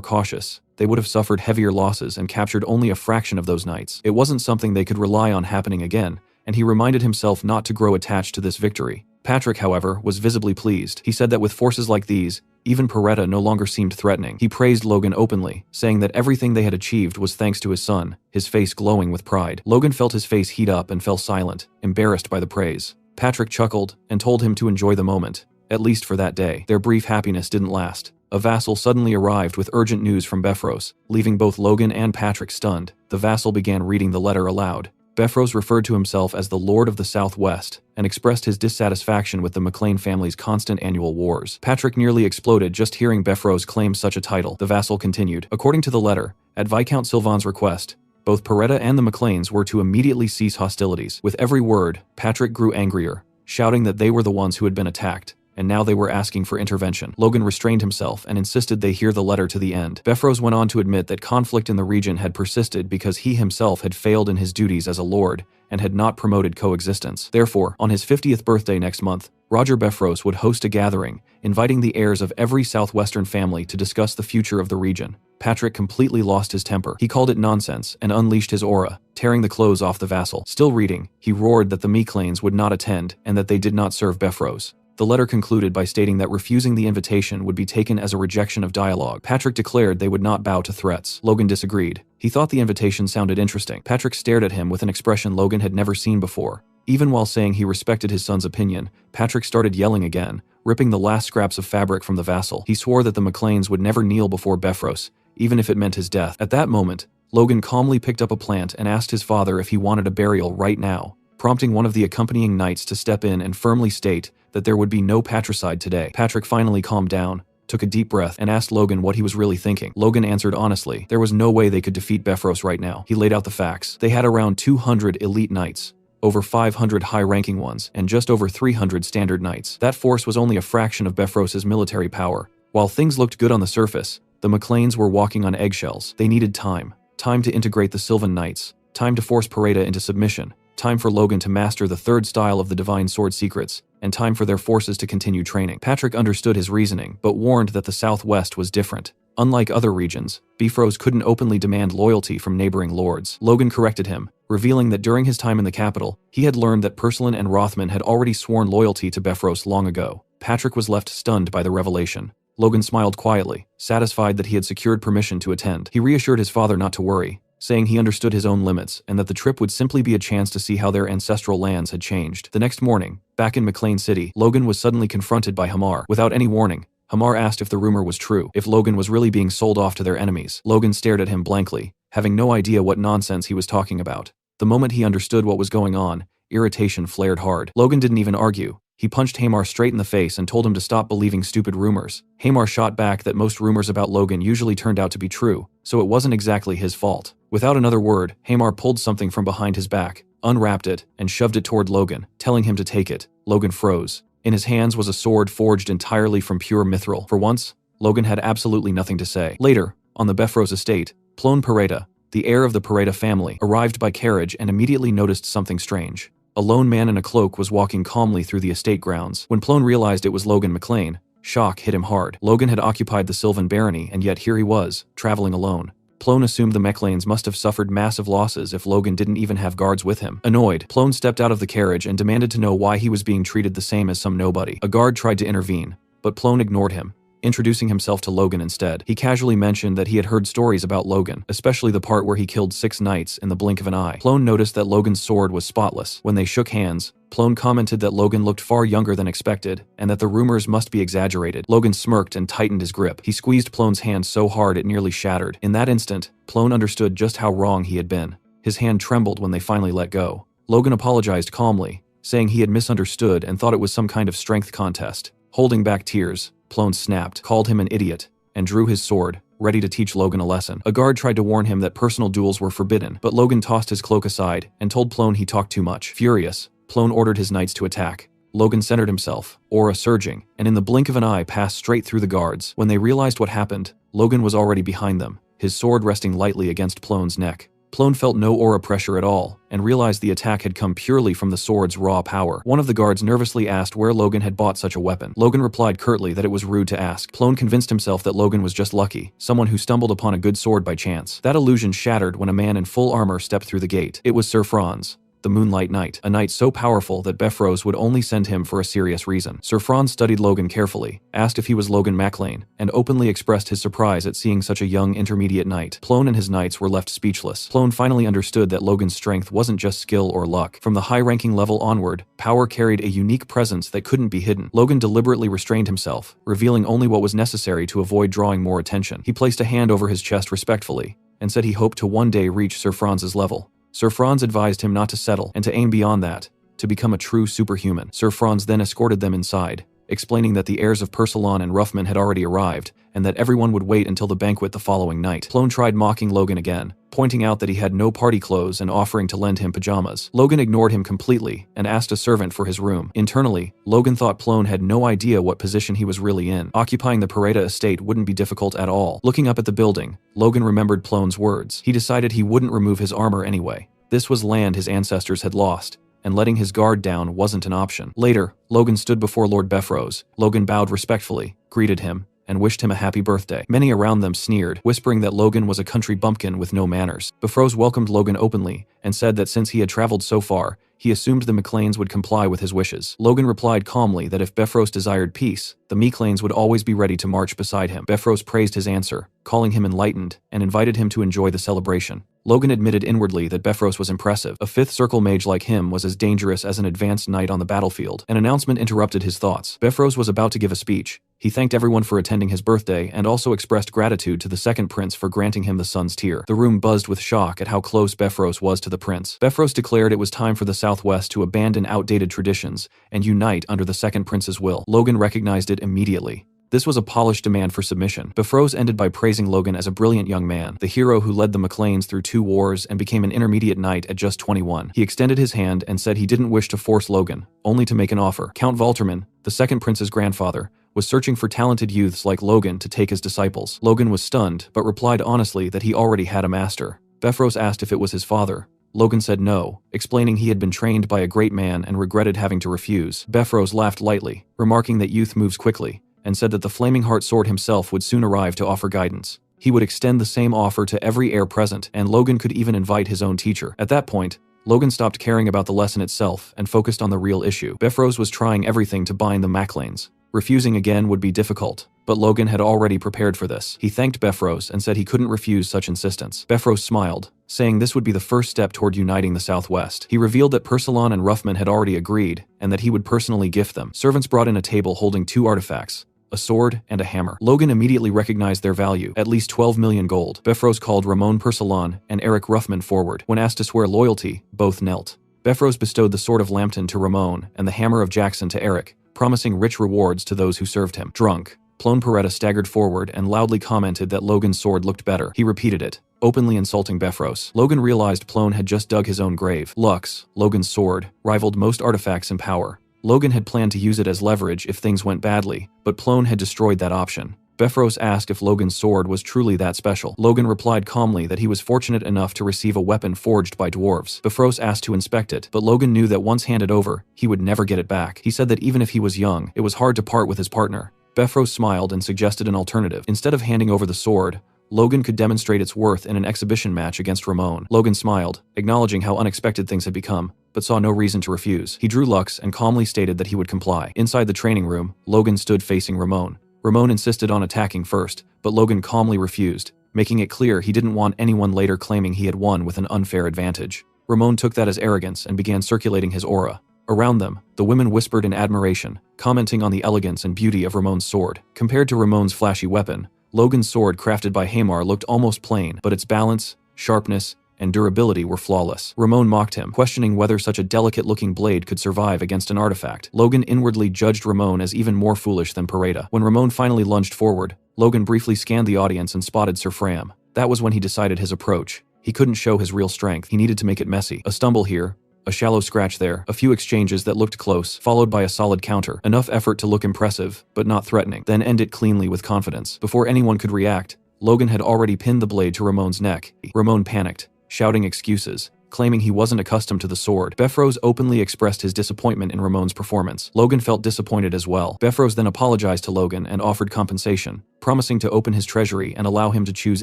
S1: cautious, they would have suffered heavier losses and captured only a fraction of those knights. It wasn't something they could rely on happening again, and he reminded himself not to grow attached to this victory. Patrick, however, was visibly pleased. He said that with forces like these, even Peretta no longer seemed threatening. He praised Logan openly, saying that everything they had achieved was thanks to his son, his face glowing with pride. Logan felt his face heat up and fell silent, embarrassed by the praise. Patrick chuckled and told him to enjoy the moment, at least for that day. Their brief happiness didn't last. A vassal suddenly arrived with urgent news from Befros, leaving both Logan and Patrick stunned. The vassal began reading the letter aloud. Befros referred to himself as the Lord of the Southwest and expressed his dissatisfaction with the McLean family's constant annual wars. Patrick nearly exploded just hearing Befros claim such a title. The vassal continued. According to the letter, at Viscount Sylvan's request, both Peretta and the McLeans were to immediately cease hostilities. With every word, Patrick grew angrier, shouting that they were the ones who had been attacked, and now they were asking for intervention. Logan restrained himself and insisted they hear the letter to the end. Befros went on to admit that conflict in the region had persisted because he himself had failed in his duties as a lord and had not promoted coexistence. Therefore, on his 50th birthday next month, Roger Befros would host a gathering, inviting the heirs of every southwestern family to discuss the future of the region. Patrick completely lost his temper. He called it nonsense and unleashed his aura, tearing the clothes off the vassal. Still reading, he roared that the McLeans would not attend and that they did not serve Befros. The letter concluded by stating that refusing the invitation would be taken as a rejection of dialogue. Patrick declared they would not bow to threats. Logan disagreed. He thought the invitation sounded interesting. Patrick stared at him with an expression Logan had never seen before. Even while saying he respected his son's opinion, Patrick started yelling again, ripping the last scraps of fabric from the vassal. He swore that the McLeans would never kneel before Befros, even if it meant his death. At that moment, Logan calmly picked up a plant and asked his father if he wanted a burial right now, prompting one of the accompanying knights to step in and firmly state that there would be no patricide today. Patrick finally calmed down, took a deep breath, and asked Logan what he was really thinking. Logan answered honestly, there was no way they could defeat Befros right now. He laid out the facts. They had around 200 elite knights, over 500 high-ranking ones, and just over 300 standard knights. That force was only a fraction of Befros's military power. While things looked good on the surface, the McLeans were walking on eggshells. They needed time. Time to integrate the Sylvan Knights. Time to force Pareda into submission. Time for Logan to master the third style of the Divine Sword secrets, and time for their forces to continue training. Patrick understood his reasoning, but warned that the Southwest was different. Unlike other regions, Bifrost couldn't openly demand loyalty from neighboring lords. Logan corrected him, revealing that during his time in the capital, he had learned that Purslin and Rothman had already sworn loyalty to Bifrost long ago. Patrick was left stunned by the revelation. Logan smiled quietly, satisfied that he had secured permission to attend. He reassured his father not to worry, saying he understood his own limits and that the trip would simply be a chance to see how their ancestral lands had changed. The next morning, back in McLean City, Logan was suddenly confronted by Hamar. Without any warning, Hamar asked if the rumor was true, if Logan was really being sold off to their enemies. Logan stared at him blankly, having no idea what nonsense he was talking about. The moment he understood what was going on, irritation flared hard. Logan didn't even argue. He punched Hamar straight in the face and told him to stop believing stupid rumors. Hamar shot back that most rumors about Logan usually turned out to be true, so it wasn't exactly his fault. Without another word, Hamar pulled something from behind his back, unwrapped it, and shoved it toward Logan, telling him to take it. Logan froze. In his hands was a sword forged entirely from pure mithril. For once, Logan had absolutely nothing to say. Later, on the Befros estate, Plone Pareda, the heir of the Pareda family, arrived by carriage and immediately noticed something strange. A lone man in a cloak was walking calmly through the estate grounds. When Plone realized it was Logan McLean, shock hit him hard. Logan had occupied the Sylvan barony, and yet here he was, traveling alone. Plone assumed the McLeans must have suffered massive losses if Logan didn't even have guards with him. Annoyed, Plone stepped out of the carriage and demanded to know why he was being treated the same as some nobody. A guard tried to intervene, but Plone ignored him, introducing himself to Logan instead. He casually mentioned that he had heard stories about Logan, especially the part where he killed 6 knights in the blink of an eye. Plone noticed that Logan's sword was spotless. When they shook hands, Plone commented that Logan looked far younger than expected, and that the rumors must be exaggerated. Logan smirked and tightened his grip. He squeezed Plone's hand so hard it nearly shattered. In that instant, Plone understood just how wrong he had been. His hand trembled when they finally let go. Logan apologized calmly, saying he had misunderstood and thought it was some kind of strength contest. Holding back tears, Plone snapped, called him an idiot, and drew his sword, ready to teach Logan a lesson. A guard tried to warn him that personal duels were forbidden, but Logan tossed his cloak aside and told Plone he talked too much. Furious, Plone ordered his knights to attack. Logan centered himself, aura surging, and in the blink of an eye passed straight through the guards. When they realized what happened, Logan was already behind them, his sword resting lightly against Plone's neck. Plone felt no aura pressure at all, and realized the attack had come purely from the sword's raw power. One of the guards nervously asked where Logan had bought such a weapon. Logan replied curtly that it was rude to ask. Plone convinced himself that Logan was just lucky, someone who stumbled upon a good sword by chance. That illusion shattered when a man in full armor stepped through the gate. It was Sir Franz, the Moonlight Knight, a knight so powerful that Befros would only send him for a serious reason. Sir Franz studied Logan carefully, asked if he was Logan MacLean, and openly expressed his surprise at seeing such a young intermediate knight. Plone and his knights were left speechless. Plone finally understood that Logan's strength wasn't just skill or luck. From the high-ranking level onward, power carried a unique presence that couldn't be hidden. Logan deliberately restrained himself, revealing only what was necessary to avoid drawing more attention. He placed a hand over his chest respectfully, and said he hoped to one day reach Sir Franz's level. Sir Franz advised him not to settle and to aim beyond that, to become a true superhuman. Sir Franz then escorted them inside, explaining that the heirs of Pursalon and Ruffman had already arrived, and that everyone would wait until the banquet the following night. Plone tried mocking Logan again, pointing out that he had no party clothes and offering to lend him pajamas. Logan ignored him completely and asked a servant for his room. Internally, Logan thought Plone had no idea what position he was really in. Occupying the Pareda estate wouldn't be difficult at all. Looking up at the building, Logan remembered Plone's words. He decided he wouldn't remove his armor anyway. This was land his ancestors had lost, and letting his guard down wasn't an option. Later, Logan stood before Lord Befros. Logan bowed respectfully, greeted him, and wished him a happy birthday. Many around them sneered, whispering that Logan was a country bumpkin with no manners. Befros welcomed Logan openly, and said that since he had traveled so far, he assumed the McLeans would comply with his wishes. Logan replied calmly that if Befros desired peace, the McLeans would always be ready to march beside him. Befros praised his answer, calling him enlightened, and invited him to enjoy the celebration. Logan admitted inwardly that Befros was impressive. A 5th circle mage like him was as dangerous as an advanced knight on the battlefield. An announcement interrupted his thoughts. Befros was about to give a speech. He thanked everyone for attending his birthday and also expressed gratitude to the second prince for granting him the sun's tear. The room buzzed with shock at how close Befros was to the prince. Befros declared it was time for the Southwest to abandon outdated traditions and unite under the second prince's will. Logan recognized it immediately. This was a polished demand for submission. Befrose ended by praising Logan as a brilliant young man, the hero who led the McLeans through 2 wars and became an intermediate knight at just 21. He extended his hand and said he didn't wish to force Logan, only to make an offer. Count Valterman, the second prince's grandfather, was searching for talented youths like Logan to take as disciples. Logan was stunned, but replied honestly that he already had a master. Befrose asked if it was his father. Logan said no, explaining he had been trained by a great man and regretted having to refuse. Befrose laughed lightly, remarking that youth moves quickly, and said that the Flaming Heart Sword himself would soon arrive to offer guidance. He would extend the same offer to every heir present, and Logan could even invite his own teacher. At that point, Logan stopped caring about the lesson itself and focused on the real issue. Befrose was trying everything to bind the McLeans. Refusing again would be difficult, but Logan had already prepared for this. He thanked Befrose and said he couldn't refuse such insistence. Befrose smiled, saying this would be the first step toward uniting the Southwest. He revealed that Persilon and Ruffman had already agreed, and that he would personally gift them. Servants brought in a table holding 2 artifacts, a sword and a hammer. Logan immediately recognized their value, at least 12 million gold. Befrose called Ramon Persilon and Eric Ruffman forward. When asked to swear loyalty, both knelt. Befrose bestowed the sword of Lambton to Ramon and the hammer of Jackson to Eric, promising rich rewards to those who served him. Drunk, Plone Peretta staggered forward and loudly commented that Logan's sword looked better. He repeated it, openly insulting Befrose. Logan realized Plone had just dug his own grave. Lux, Logan's sword, rivaled most artifacts in power. Logan had planned to use it as leverage if things went badly, but Plone had destroyed that option. Befrose asked if Logan's sword was truly that special. Logan replied calmly that he was fortunate enough to receive a weapon forged by dwarves. Befrose asked to inspect it, but Logan knew that once handed over, he would never get it back. He said that even if he was young, it was hard to part with his partner. Befrose smiled and suggested an alternative. Instead of handing over the sword, Logan could demonstrate its worth in an exhibition match against Ramon. Logan smiled, acknowledging how unexpected things had become, but saw no reason to refuse. He drew Lux and calmly stated that he would comply. Inside the training room, Logan stood facing Ramon. Ramon insisted on attacking first, but Logan calmly refused, making it clear he didn't want anyone later claiming he had won with an unfair advantage. Ramon took that as arrogance and began circulating his aura. Around them, the women whispered in admiration, commenting on the elegance and beauty of Ramon's sword. Compared to Ramon's flashy weapon, Logan's sword crafted by Hamar looked almost plain, but its balance, sharpness, and durability were flawless. Ramon mocked him, questioning whether such a delicate-looking blade could survive against an artifact. Logan inwardly judged Ramon as even more foolish than Peretta. When Ramon finally lunged forward, Logan briefly scanned the audience and spotted Sir Fram. That was when he decided his approach. He couldn't show his real strength. He needed to make it messy. A stumble here, a shallow scratch there, a few exchanges that looked close, followed by a solid counter. Enough effort to look impressive, but not threatening. Then end it cleanly with confidence. Before anyone could react, Logan had already pinned the blade to Ramon's neck. Ramon panicked, shouting excuses, claiming he wasn't accustomed to the sword. Befrose openly expressed his disappointment in Ramon's performance. Logan felt disappointed as well. Befrose then apologized to Logan and offered compensation, promising to open his treasury and allow him to choose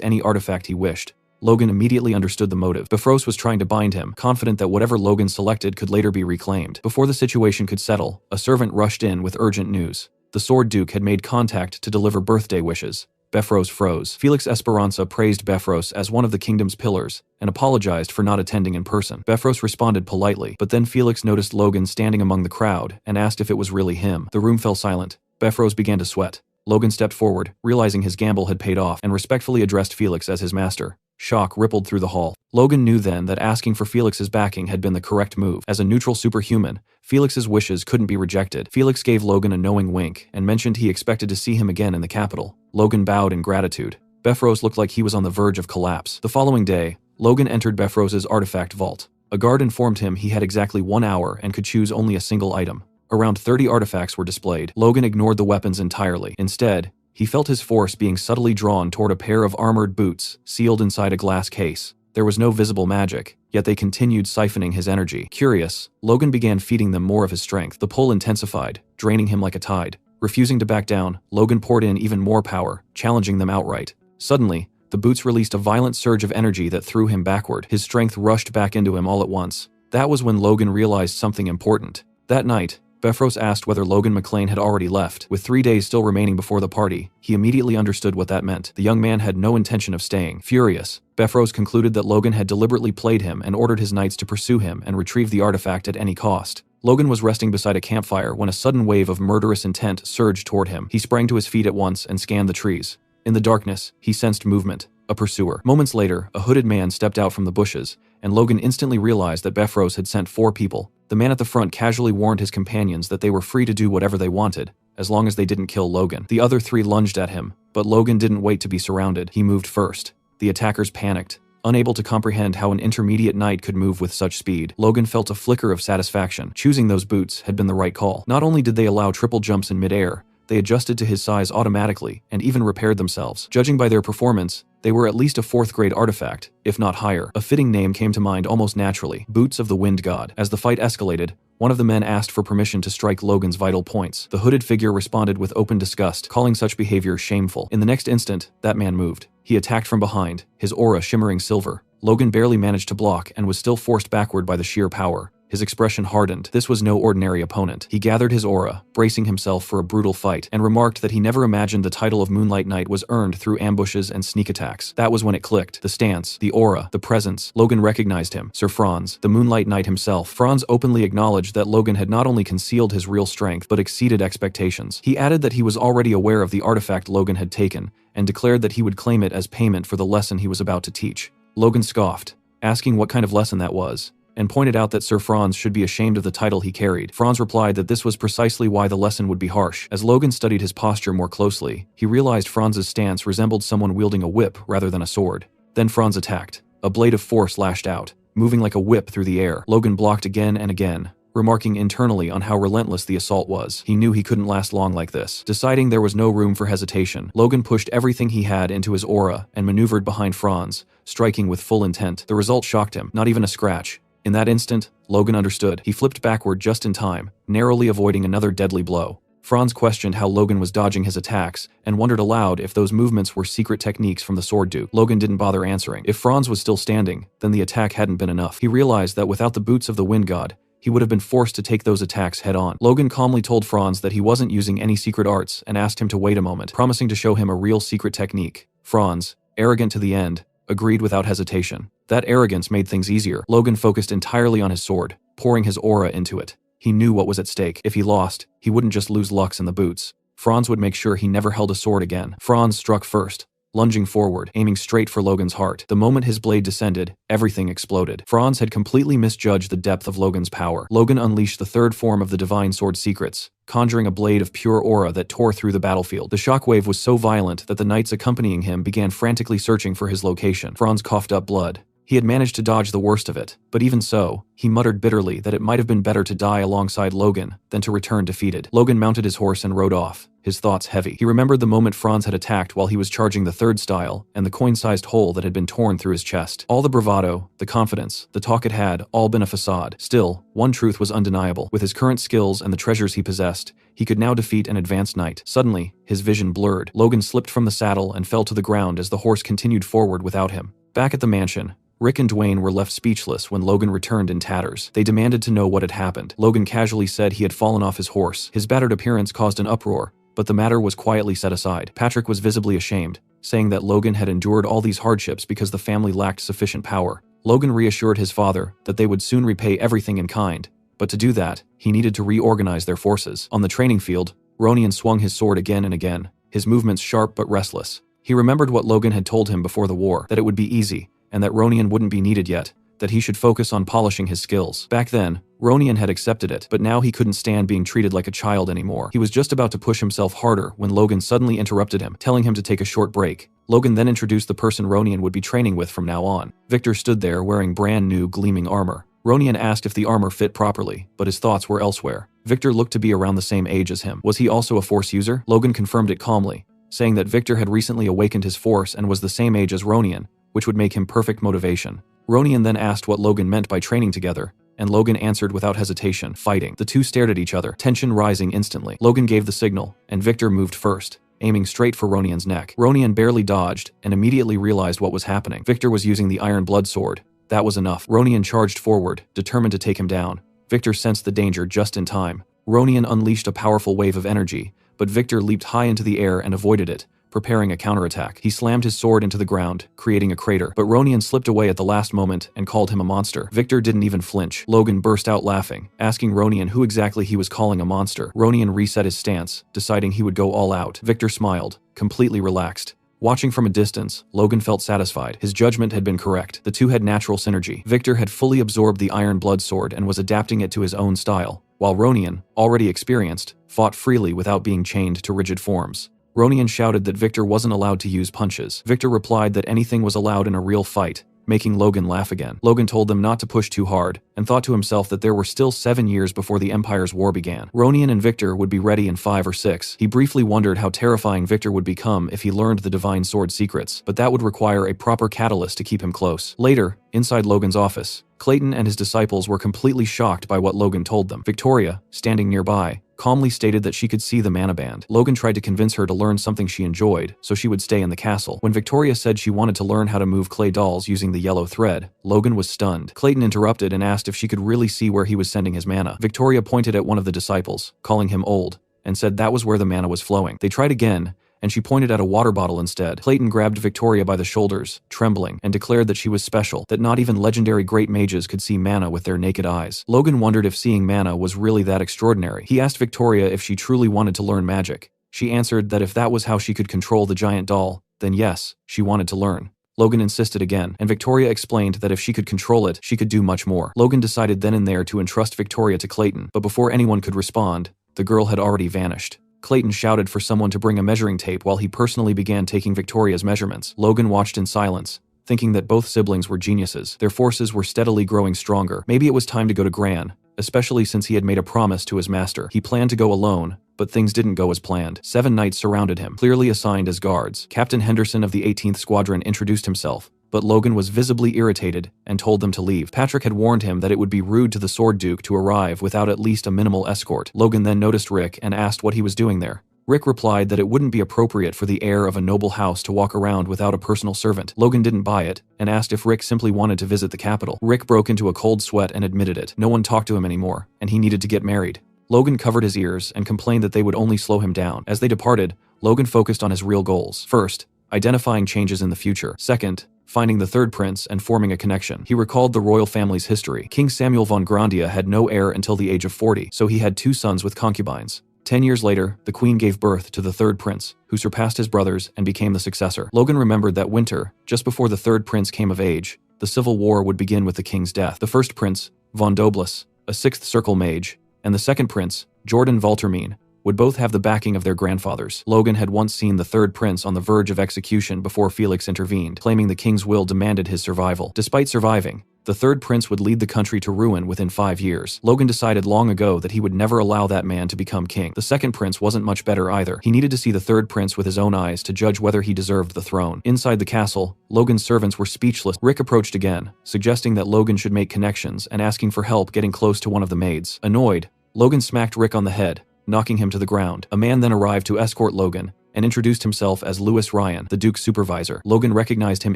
S1: any artifact he wished. Logan immediately understood the motive. Befrose was trying to bind him, confident that whatever Logan selected could later be reclaimed. Before the situation could settle, a servant rushed in with urgent news. The Sword Duke had made contact to deliver birthday wishes. Befrose froze. Felix Esperanza praised Befrose as one of the kingdom's pillars, and apologized for not attending in person. Befrose responded politely, but then Felix noticed Logan standing among the crowd and asked if it was really him. The room fell silent. Befrose began to sweat. Logan stepped forward, realizing his gamble had paid off, and respectfully addressed Felix as his master. Shock rippled through the hall. Logan knew then that asking for Felix's backing had been the correct move. As a neutral superhuman, Felix's wishes couldn't be rejected. Felix gave Logan a knowing wink and mentioned he expected to see him again in the capital. Logan bowed in gratitude. Befrose looked like he was on the verge of collapse. The following day, Logan entered Befrose's artifact vault. A guard informed him he had exactly 1 hour and could choose only a single item. Around 30 artifacts were displayed. Logan ignored the weapons entirely. Instead, he felt his force being subtly drawn toward a pair of armored boots, sealed inside a glass case. There was no visible magic, yet they continued siphoning his energy. Curious, Logan began feeding them more of his strength. The pull intensified, draining him like a tide. Refusing to back down, Logan poured in even more power, challenging them outright. Suddenly, the boots released a violent surge of energy that threw him backward. His strength rushed back into him all at once. That was when Logan realized something important. That night, Befrose asked whether Logan McLean had already left. With 3 days still remaining before the party, he immediately understood what that meant. The young man had no intention of staying. Furious, Befrose concluded that Logan had deliberately played him and ordered his knights to pursue him and retrieve the artifact at any cost. Logan was resting beside a campfire when a sudden wave of murderous intent surged toward him. He sprang to his feet at once and scanned the trees. In the darkness, he sensed movement. A pursuer. Moments later, a hooded man stepped out from the bushes, and Logan instantly realized that Befrose had sent 4 people. The man at the front casually warned his companions that they were free to do whatever they wanted, as long as they didn't kill Logan. The other three lunged at him, but Logan didn't wait to be surrounded. He moved first. The attackers panicked, unable to comprehend how an intermediate knight could move with such speed. Logan felt a flicker of satisfaction. Choosing those boots had been the right call. Not only did they allow triple jumps in midair, they adjusted to his size automatically and even repaired themselves. Judging by their performance, they were at least a 4th grade artifact, if not higher. A fitting name came to mind almost naturally: Boots of the Wind God. As the fight escalated, one of the men asked for permission to strike Logan's vital points. The hooded figure responded with open disgust, calling such behavior shameful. In the next instant, that man moved. He attacked from behind, his aura shimmering silver. Logan barely managed to block and was still forced backward by the sheer power. His expression hardened. This was no ordinary opponent. He gathered his aura, bracing himself for a brutal fight, and remarked that he never imagined the title of Moonlight Knight was earned through ambushes and sneak attacks. That was when it clicked. The stance, the aura, the presence. Logan recognized him. Sir Franz, the Moonlight Knight himself. Franz openly acknowledged that Logan had not only concealed his real strength, but exceeded expectations. He added that he was already aware of the artifact Logan had taken, and declared that he would claim it as payment for the lesson he was about to teach. Logan scoffed, asking what kind of lesson that was, and pointed out that Sir Franz should be ashamed of the title he carried. Franz replied that this was precisely why the lesson would be harsh. As Logan studied his posture more closely, he realized Franz's stance resembled someone wielding a whip rather than a sword. Then Franz attacked. A blade of force lashed out, moving like a whip through the air. Logan blocked again and again, remarking internally on how relentless the assault was. He knew he couldn't last long like this. Deciding there was no room for hesitation, Logan pushed everything he had into his aura and maneuvered behind Franz, striking with full intent. The result shocked him. Not even a scratch. In that instant, Logan understood. He flipped backward just in time, narrowly avoiding another deadly blow. Franz questioned how Logan was dodging his attacks, and wondered aloud if those movements were secret techniques from the Sword Duke. Logan didn't bother answering. If Franz was still standing, then the attack hadn't been enough. He realized that without the boots of the Wind God, he would have been forced to take those attacks head-on. Logan calmly told Franz that he wasn't using any secret arts and asked him to wait a moment, promising to show him a real secret technique. Franz, arrogant to the end, agreed without hesitation. That arrogance made things easier. Logan focused entirely on his sword, pouring his aura into it. He knew what was at stake. If he lost, he wouldn't just lose Lux and the boots. Franz would make sure he never held a sword again. Franz struck first, lunging forward, aiming straight for Logan's heart. The moment his blade descended, everything exploded. Franz had completely misjudged the depth of Logan's power. Logan unleashed the third form of the Divine Sword secrets, conjuring a blade of pure aura that tore through the battlefield. The shockwave was so violent that the knights accompanying him began frantically searching for his location. Franz coughed up blood. He had managed to dodge the worst of it, but even so, he muttered bitterly that it might have been better to die alongside Logan than to return defeated. Logan mounted his horse and rode off, his thoughts heavy. He remembered the moment Franz had attacked while he was charging the third style, and the coin-sized hole that had been torn through his chest. All the bravado, the confidence, the talk it had all been a facade. Still, one truth was undeniable. With his current skills and the treasures he possessed, he could now defeat an advanced knight. Suddenly, his vision blurred. Logan slipped from the saddle and fell to the ground as the horse continued forward without him. Back at the mansion, Rick and Dwayne were left speechless when Logan returned in tatters. They demanded to know what had happened. Logan casually said he had fallen off his horse. His battered appearance caused an uproar, but the matter was quietly set aside. Patrick was visibly ashamed, saying that Logan had endured all these hardships because the family lacked sufficient power. Logan reassured his father that they would soon repay everything in kind, but to do that, he needed to reorganize their forces. On the training field, Ronian swung his sword again and again, his movements sharp but restless. He remembered what Logan had told him before the war, that it would be easy, and that Ronian wouldn't be needed yet, that he should focus on polishing his skills. Back then, Ronian had accepted it, but now he couldn't stand being treated like a child anymore. He was just about to push himself harder when Logan suddenly interrupted him, telling him to take a short break. Logan then introduced the person Ronian would be training with from now on. Victor stood there wearing brand new gleaming armor. Ronian asked if the armor fit properly, but his thoughts were elsewhere. Victor looked to be around the same age as him. Was he also a Force user? Logan confirmed it calmly, saying that Victor had recently awakened his Force and was the same age as Ronian, which would make him perfect motivation. Ronian then asked what Logan meant by training together, and Logan answered without hesitation, fighting. The two stared at each other, tension rising instantly. Logan gave the signal, and Victor moved first, aiming straight for Ronian's neck. Ronian barely dodged, and immediately realized what was happening. Victor was using the Iron Blood Sword. That was enough. Ronian charged forward, determined to take him down. Victor sensed the danger just in time. Ronian unleashed a powerful wave of energy, but Victor leaped high into the air and avoided it, preparing a counterattack. He slammed his sword into the ground, creating a crater, but Ronian slipped away at the last moment and called him a monster. Victor didn't even flinch. Logan burst out laughing, asking Ronian who exactly he was calling a monster. Ronian reset his stance, deciding he would go all out. Victor smiled, completely relaxed. Watching from a distance, Logan felt satisfied. His judgment had been correct. The two had natural synergy. Victor had fully absorbed the Iron Blood Sword and was adapting it to his own style, while Ronian, already experienced, fought freely without being chained to rigid forms. Ronian shouted that Victor wasn't allowed to use punches. Victor replied that anything was allowed in a real fight, making Logan laugh again. Logan told them not to push too hard, and thought to himself that there were still 7 years before the Empire's war began. Ronian and Victor would be ready in 5 or 6. He briefly wondered how terrifying Victor would become if he learned the divine sword secrets, but that would require a proper catalyst to keep him close. Later, inside Logan's office, Clayton and his disciples were completely shocked by what Logan told them. Victoria, standing nearby, calmly stated that she could see the mana band. Logan tried to convince her to learn something she enjoyed, so she would stay in the castle. When Victoria said she wanted to learn how to move clay dolls using the yellow thread, Logan was stunned. Clayton interrupted and asked if she could really see where he was sending his mana. Victoria pointed at one of the disciples, calling him old, and said that was where the mana was flowing. They tried again, and she pointed at a water bottle instead. Clayton grabbed Victoria by the shoulders, trembling, and declared that she was special, that not even legendary great mages could see mana with their naked eyes. Logan wondered if seeing mana was really that extraordinary. He asked Victoria if she truly wanted to learn magic. She answered that if that was how she could control the giant doll, then yes, she wanted to learn. Logan insisted again, and Victoria explained that if she could control it, she could do much more. Logan decided then and there to entrust Victoria to Clayton, but before anyone could respond, the girl had already vanished. Clayton shouted for someone to bring a measuring tape while he personally began taking Victoria's measurements. Logan watched in silence, thinking that both siblings were geniuses. Their forces were steadily growing stronger. Maybe it was time to go to Gran, especially since he had made a promise to his master. He planned to go alone, but things didn't go as planned. 7 knights surrounded him, clearly assigned as guards. Captain Henderson of the 18th Squadron introduced himself, but Logan was visibly irritated and told them to leave. Patrick had warned him that it would be rude to the Sword Duke to arrive without at least a minimal escort. Logan then noticed Rick and asked what he was doing there. Rick replied that it wouldn't be appropriate for the heir of a noble house to walk around without a personal servant. Logan didn't buy it, and asked if Rick simply wanted to visit the capital. Rick broke into a cold sweat and admitted it. No one talked to him anymore, and he needed to get married. Logan covered his ears and complained that they would only slow him down. As they departed, Logan focused on his real goals. First, identifying changes in the future. Second, finding the third prince and forming a connection. He recalled the royal family's history. King Samuel von Grandia had no heir until the age of 40, so he had 2 sons with concubines. 10 years later, the queen gave birth to the third prince, who surpassed his brothers and became the successor. Logan remembered that winter, just before the third prince came of age, the civil war would begin with the king's death. The first prince, von Doblus, a 6th circle mage, and the second prince, Jordan Valtermine, would both have the backing of their grandfathers. Logan had once seen the third prince on the verge of execution before Felix intervened, claiming the king's will demanded his survival. Despite surviving, the third prince would lead the country to ruin within 5 years. Logan decided long ago that he would never allow that man to become king. The second prince wasn't much better either. He needed to see the third prince with his own eyes to judge whether he deserved the throne. Inside the castle, Logan's servants were speechless. Rick approached again, suggesting that Logan should make connections and asking for help getting close to one of the maids. Annoyed, Logan smacked Rick on the head, knocking him to the ground. A man then arrived to escort Logan and introduced himself as Lewis Ryan, the Duke's supervisor. Logan recognized him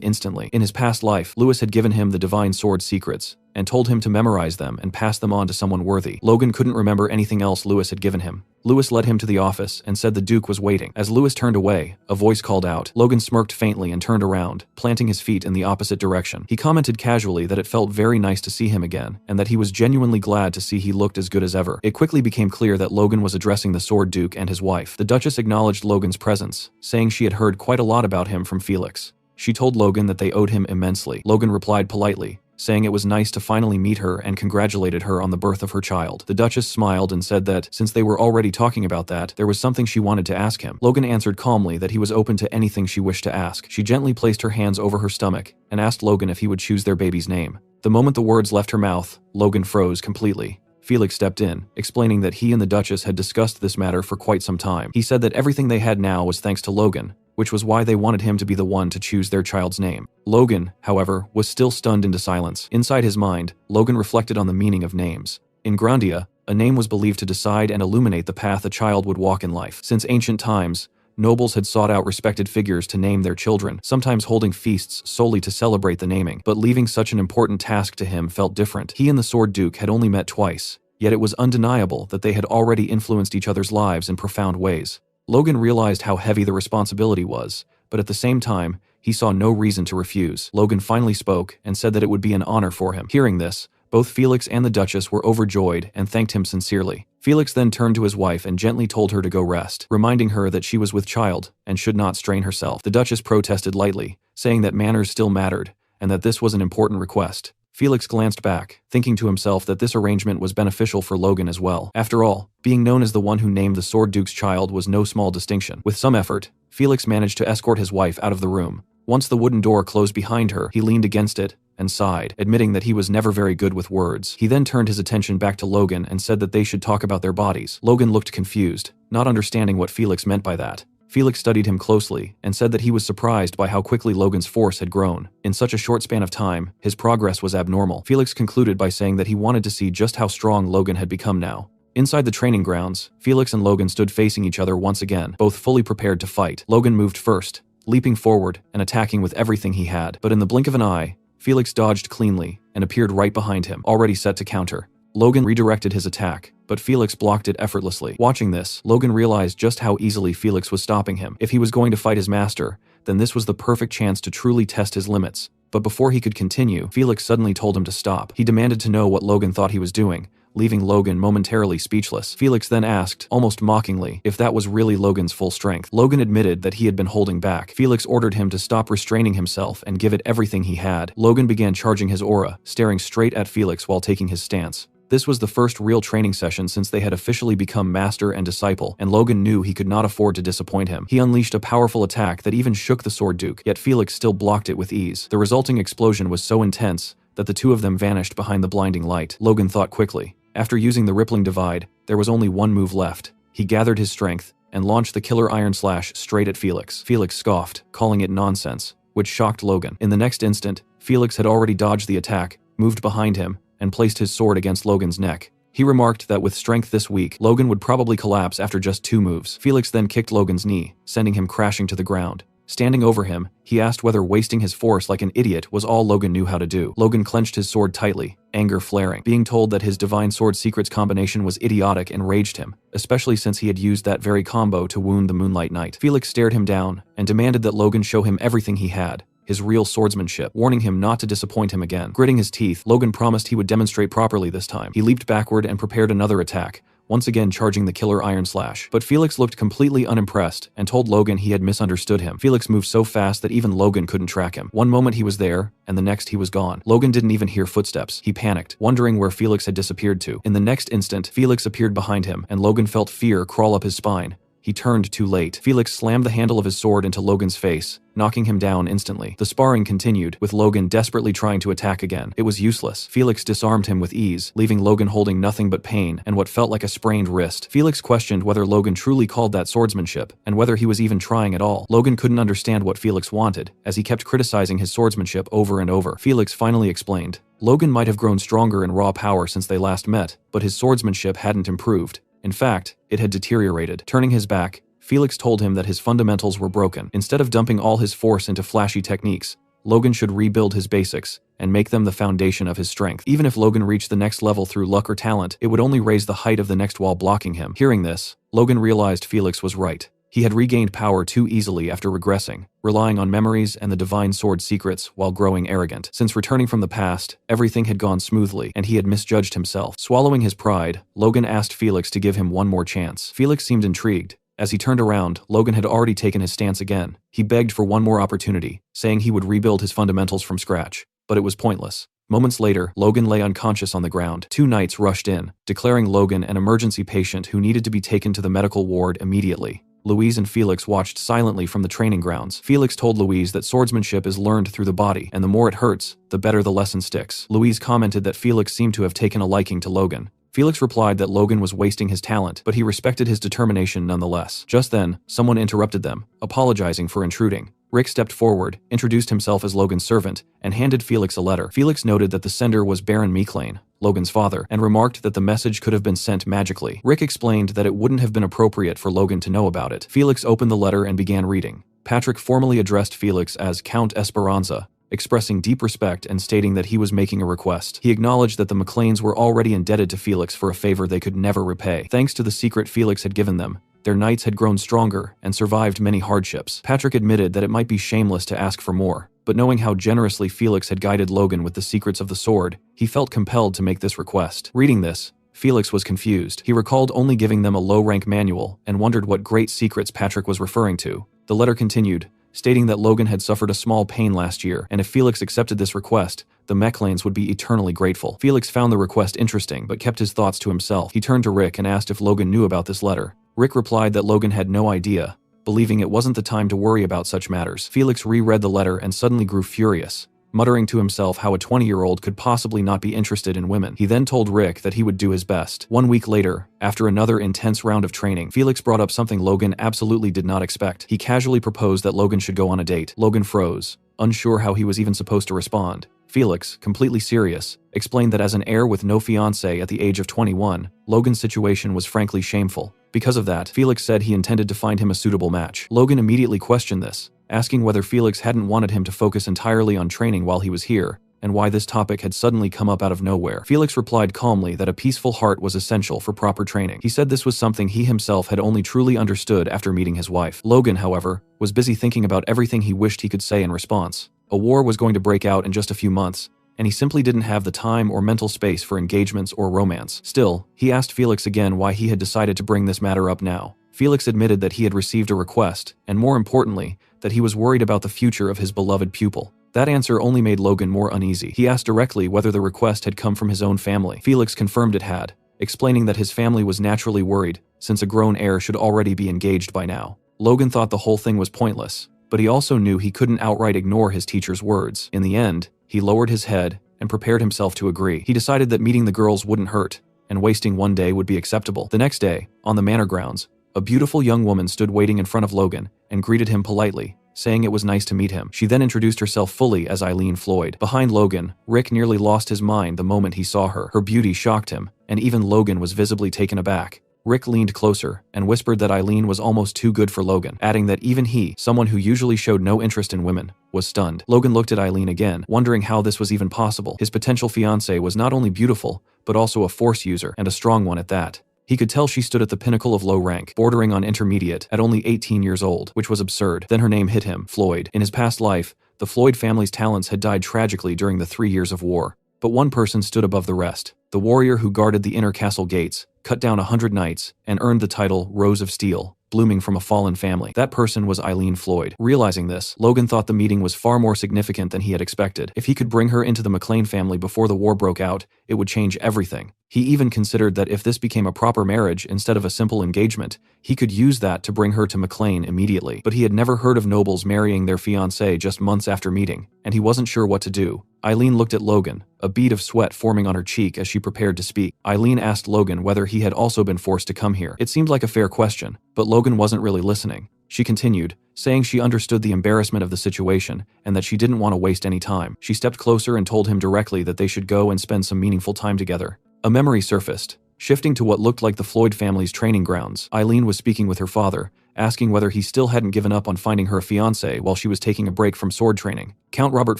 S1: instantly. In his past life, Lewis had given him the divine sword secrets and told him to memorize them and pass them on to someone worthy. Logan couldn't remember anything else Lewis had given him. Lewis led him to the office and said the Duke was waiting. As Lewis turned away, a voice called out. Logan smirked faintly and turned around, planting his feet in the opposite direction. He commented casually that it felt very nice to see him again, and that he was genuinely glad to see he looked as good as ever. It quickly became clear that Logan was addressing the Sword Duke and his wife. The Duchess acknowledged Logan's presence, saying she had heard quite a lot about him from Felix. She told Logan that they owed him immensely. Logan replied politely, saying it was nice to finally meet her and congratulated her on the birth of her child. The Duchess smiled and said that, since they were already talking about that, there was something she wanted to ask him. Logan answered calmly that he was open to anything she wished to ask. She gently placed her hands over her stomach and asked Logan if he would choose their baby's name. The moment the words left her mouth, Logan froze completely. Felix stepped in, explaining that he and the Duchess had discussed this matter for quite some time. He said that everything they had now was thanks to Logan, which was why they wanted him to be the one to choose their child's name. Logan, however, was still stunned into silence. Inside his mind, Logan reflected on the meaning of names. In Grandia, a name was believed to decide and illuminate the path a child would walk in life. Since ancient times, nobles had sought out respected figures to name their children, sometimes holding feasts solely to celebrate the naming. But leaving such an important task to him felt different. He and the Sword Duke had only met twice, yet it was undeniable that they had already influenced each other's lives in profound ways. Logan realized how heavy the responsibility was, but at the same time, he saw no reason to refuse. Logan finally spoke and said that it would be an honor for him. Hearing this, both Felix and the Duchess were overjoyed and thanked him sincerely. Felix then turned to his wife and gently told her to go rest, reminding her that she was with child and should not strain herself. The Duchess protested lightly, saying that manners still mattered and that this was an important request. Felix glanced back, thinking to himself that this arrangement was beneficial for Logan as well. After all, being known as the one who named the Sword Duke's child was no small distinction. With some effort, Felix managed to escort his wife out of the room. Once the wooden door closed behind her, he leaned against it and sighed, admitting that he was never very good with words. He then turned his attention back to Logan and said that they should talk about their bodies. Logan looked confused, not understanding what Felix meant by that. Felix studied him closely and said that he was surprised by how quickly Logan's force had grown. In such a short span of time, his progress was abnormal. Felix concluded by saying that he wanted to see just how strong Logan had become now. Inside the training grounds, Felix and Logan stood facing each other once again, both fully prepared to fight. Logan moved first, leaping forward and attacking with everything he had. But in the blink of an eye, Felix dodged cleanly and appeared right behind him, already set to counter. Logan redirected his attack, but Felix blocked it effortlessly. Watching this, Logan realized just how easily Felix was stopping him. If he was going to fight his master, then this was the perfect chance to truly test his limits. But before he could continue, Felix suddenly told him to stop. He demanded to know what Logan thought he was doing, leaving Logan momentarily speechless. Felix then asked, almost mockingly, if that was really Logan's full strength. Logan admitted that he had been holding back. Felix ordered him to stop restraining himself and give it everything he had. Logan began charging his aura, staring straight at Felix while taking his stance. This was the first real training session since they had officially become master and disciple, and Logan knew he could not afford to disappoint him. He unleashed a powerful attack that even shook the Sword Duke, yet Felix still blocked it with ease. The resulting explosion was so intense that the two of them vanished behind the blinding light. Logan thought quickly. After using the rippling divide, there was only one move left. He gathered his strength and launched the killer iron slash straight at Felix. Felix scoffed, calling it nonsense, which shocked Logan. In the next instant, Felix had already dodged the attack, moved behind him, and placed his sword against Logan's neck. He remarked that with strength this weak, Logan would probably collapse after just 2 moves. Felix then kicked Logan's knee, sending him crashing to the ground. Standing over him, he asked whether wasting his force like an idiot was all Logan knew how to do. Logan clenched his sword tightly, anger flaring. Being told that his Divine Sword Secrets combination was idiotic enraged him, especially since he had used that very combo to wound the Moonlight Knight. Felix stared him down and demanded that Logan show him everything he had, his real swordsmanship, warning him not to disappoint him again. Gritting his teeth, Logan promised he would demonstrate properly this time. He leaped backward and prepared another attack, once again charging the killer iron slash. But Felix looked completely unimpressed and told Logan he had misunderstood him. Felix moved so fast that even Logan couldn't track him. One moment he was there, and the next he was gone. Logan didn't even hear footsteps. He panicked, wondering where Felix had disappeared to. In the next instant, Felix appeared behind him, and Logan felt fear crawl up his spine. He turned too late. Felix slammed the handle of his sword into Logan's face, knocking him down instantly. The sparring continued, with Logan desperately trying to attack again. It was useless. Felix disarmed him with ease, leaving Logan holding nothing but pain and what felt like a sprained wrist. Felix questioned whether Logan truly called that swordsmanship, and whether he was even trying at all. Logan couldn't understand what Felix wanted, as he kept criticizing his swordsmanship over and over. Felix finally explained. Logan might have grown stronger in raw power since they last met, but his swordsmanship hadn't improved. In fact, it had deteriorated. Turning his back, Felix told him that his fundamentals were broken. Instead of dumping all his force into flashy techniques, Logan should rebuild his basics and make them the foundation of his strength. Even if Logan reached the next level through luck or talent, it would only raise the height of the next wall blocking him. Hearing this, Logan realized Felix was right. He had regained power too easily after regressing, relying on memories and the Divine Sword Secrets while growing arrogant. Since returning from the past, everything had gone smoothly, and he had misjudged himself. Swallowing his pride, Logan asked Felix to give him one more chance. Felix seemed intrigued. As he turned around, Logan had already taken his stance again. He begged for one more opportunity, saying he would rebuild his fundamentals from scratch. But it was pointless. Moments later, Logan lay unconscious on the ground. 2 knights rushed in, declaring Logan an emergency patient who needed to be taken to the medical ward immediately. Louise and Felix watched silently from the training grounds. Felix told Louise that swordsmanship is learned through the body, and the more it hurts, the better the lesson sticks. Louise commented that Felix seemed to have taken a liking to Logan. Felix replied that Logan was wasting his talent, but he respected his determination nonetheless. Just then, someone interrupted them, apologizing for intruding. Rick stepped forward, introduced himself as Logan's servant, and handed Felix a letter. Felix noted that the sender was Baron Meeklane, Logan's father, and remarked that the message could have been sent magically. Rick explained that it wouldn't have been appropriate for Logan to know about it. Felix opened the letter and began reading. Patrick formally addressed Felix as Count Esperanza, expressing deep respect and stating that he was making a request. He acknowledged that the McLeans were already indebted to Felix for a favor they could never repay. Thanks to the secret Felix had given them, their knights had grown stronger and survived many hardships. Patrick admitted that it might be shameless to ask for more, but knowing how generously Felix had guided Logan with the secrets of the sword, he felt compelled to make this request. Reading this, Felix was confused. He recalled only giving them a low-rank manual and wondered what great secrets Patrick was referring to. The letter continued, stating that Logan had suffered a small pain last year, and if Felix accepted this request, the McLeans would be eternally grateful. Felix found the request interesting but kept his thoughts to himself. He turned to Rick and asked if Logan knew about this letter. Rick replied that Logan had no idea, believing it wasn't the time to worry about such matters. Felix reread the letter and suddenly grew furious, muttering to himself how a 20-year-old could possibly not be interested in women. He then told Rick that he would do his best. 1 week later, after another intense round of training, Felix brought up something Logan absolutely did not expect. He casually proposed that Logan should go on a date. Logan froze, unsure how he was even supposed to respond. Felix, completely serious, explained that as an heir with no fiancé at the age of 21, Logan's situation was frankly shameful. Because of that, Felix said he intended to find him a suitable match. Logan immediately questioned this, asking whether Felix hadn't wanted him to focus entirely on training while he was here, and why this topic had suddenly come up out of nowhere. Felix replied calmly that a peaceful heart was essential for proper training. He said this was something he himself had only truly understood after meeting his wife. Logan, however, was busy thinking about everything he wished he could say in response. A war was going to break out in just a few months, and he simply didn't have the time or mental space for engagements or romance. Still, he asked Felix again why he had decided to bring this matter up now. Felix admitted that he had received a request, and more importantly, that he was worried about the future of his beloved pupil. That answer only made Logan more uneasy. He asked directly whether the request had come from his own family. Felix confirmed it had, explaining that his family was naturally worried, since a grown heir should already be engaged by now. Logan thought the whole thing was pointless, but he also knew he couldn't outright ignore his teacher's words. In the end, he lowered his head and prepared himself to agree. He decided that meeting the girls wouldn't hurt, and wasting one day would be acceptable. The next day, on the manor grounds, a beautiful young woman stood waiting in front of Logan and greeted him politely, saying it was nice to meet him. She then introduced herself fully as Eileen Floyd. Behind Logan, Rick nearly lost his mind the moment he saw her. Her beauty shocked him, and even Logan was visibly taken aback. Rick leaned closer and whispered that Eileen was almost too good for Logan, adding that even he, someone who usually showed no interest in women, was stunned. Logan looked at Eileen again, wondering how this was even possible. His potential fiancée was not only beautiful, but also a force user, and a strong one at that. He could tell she stood at the pinnacle of low rank, bordering on intermediate, at only 18 years old, which was absurd. Then her name hit him, Floyd. In his past life, the Floyd family's talents had died tragically during the 3 years of war. But one person stood above the rest. The warrior who guarded the inner castle gates, cut down 100 knights, and earned the title Rose of Steel, blooming from a fallen family. That person was Eileen Floyd. Realizing this, Logan thought the meeting was far more significant than he had expected. If he could bring her into the McLean family before the war broke out, it would change everything. He even considered that if this became a proper marriage instead of a simple engagement, he could use that to bring her to McLean immediately. But he had never heard of nobles marrying their fiancée just months after meeting, and he wasn't sure what to do. Eileen looked at Logan, a bead of sweat forming on her cheek as she prepared to speak. Eileen asked Logan whether he had also been forced to come here. It seemed like a fair question, but Logan wasn't really listening. She continued, saying she understood the embarrassment of the situation and that she didn't want to waste any time. She stepped closer and told him directly that they should go and spend some meaningful time together. A memory surfaced. Shifting to what looked like the Floyd family's training grounds, Eileen was speaking with her father, asking whether he still hadn't given up on finding her a fiancé while she was taking a break from sword training. Count Robert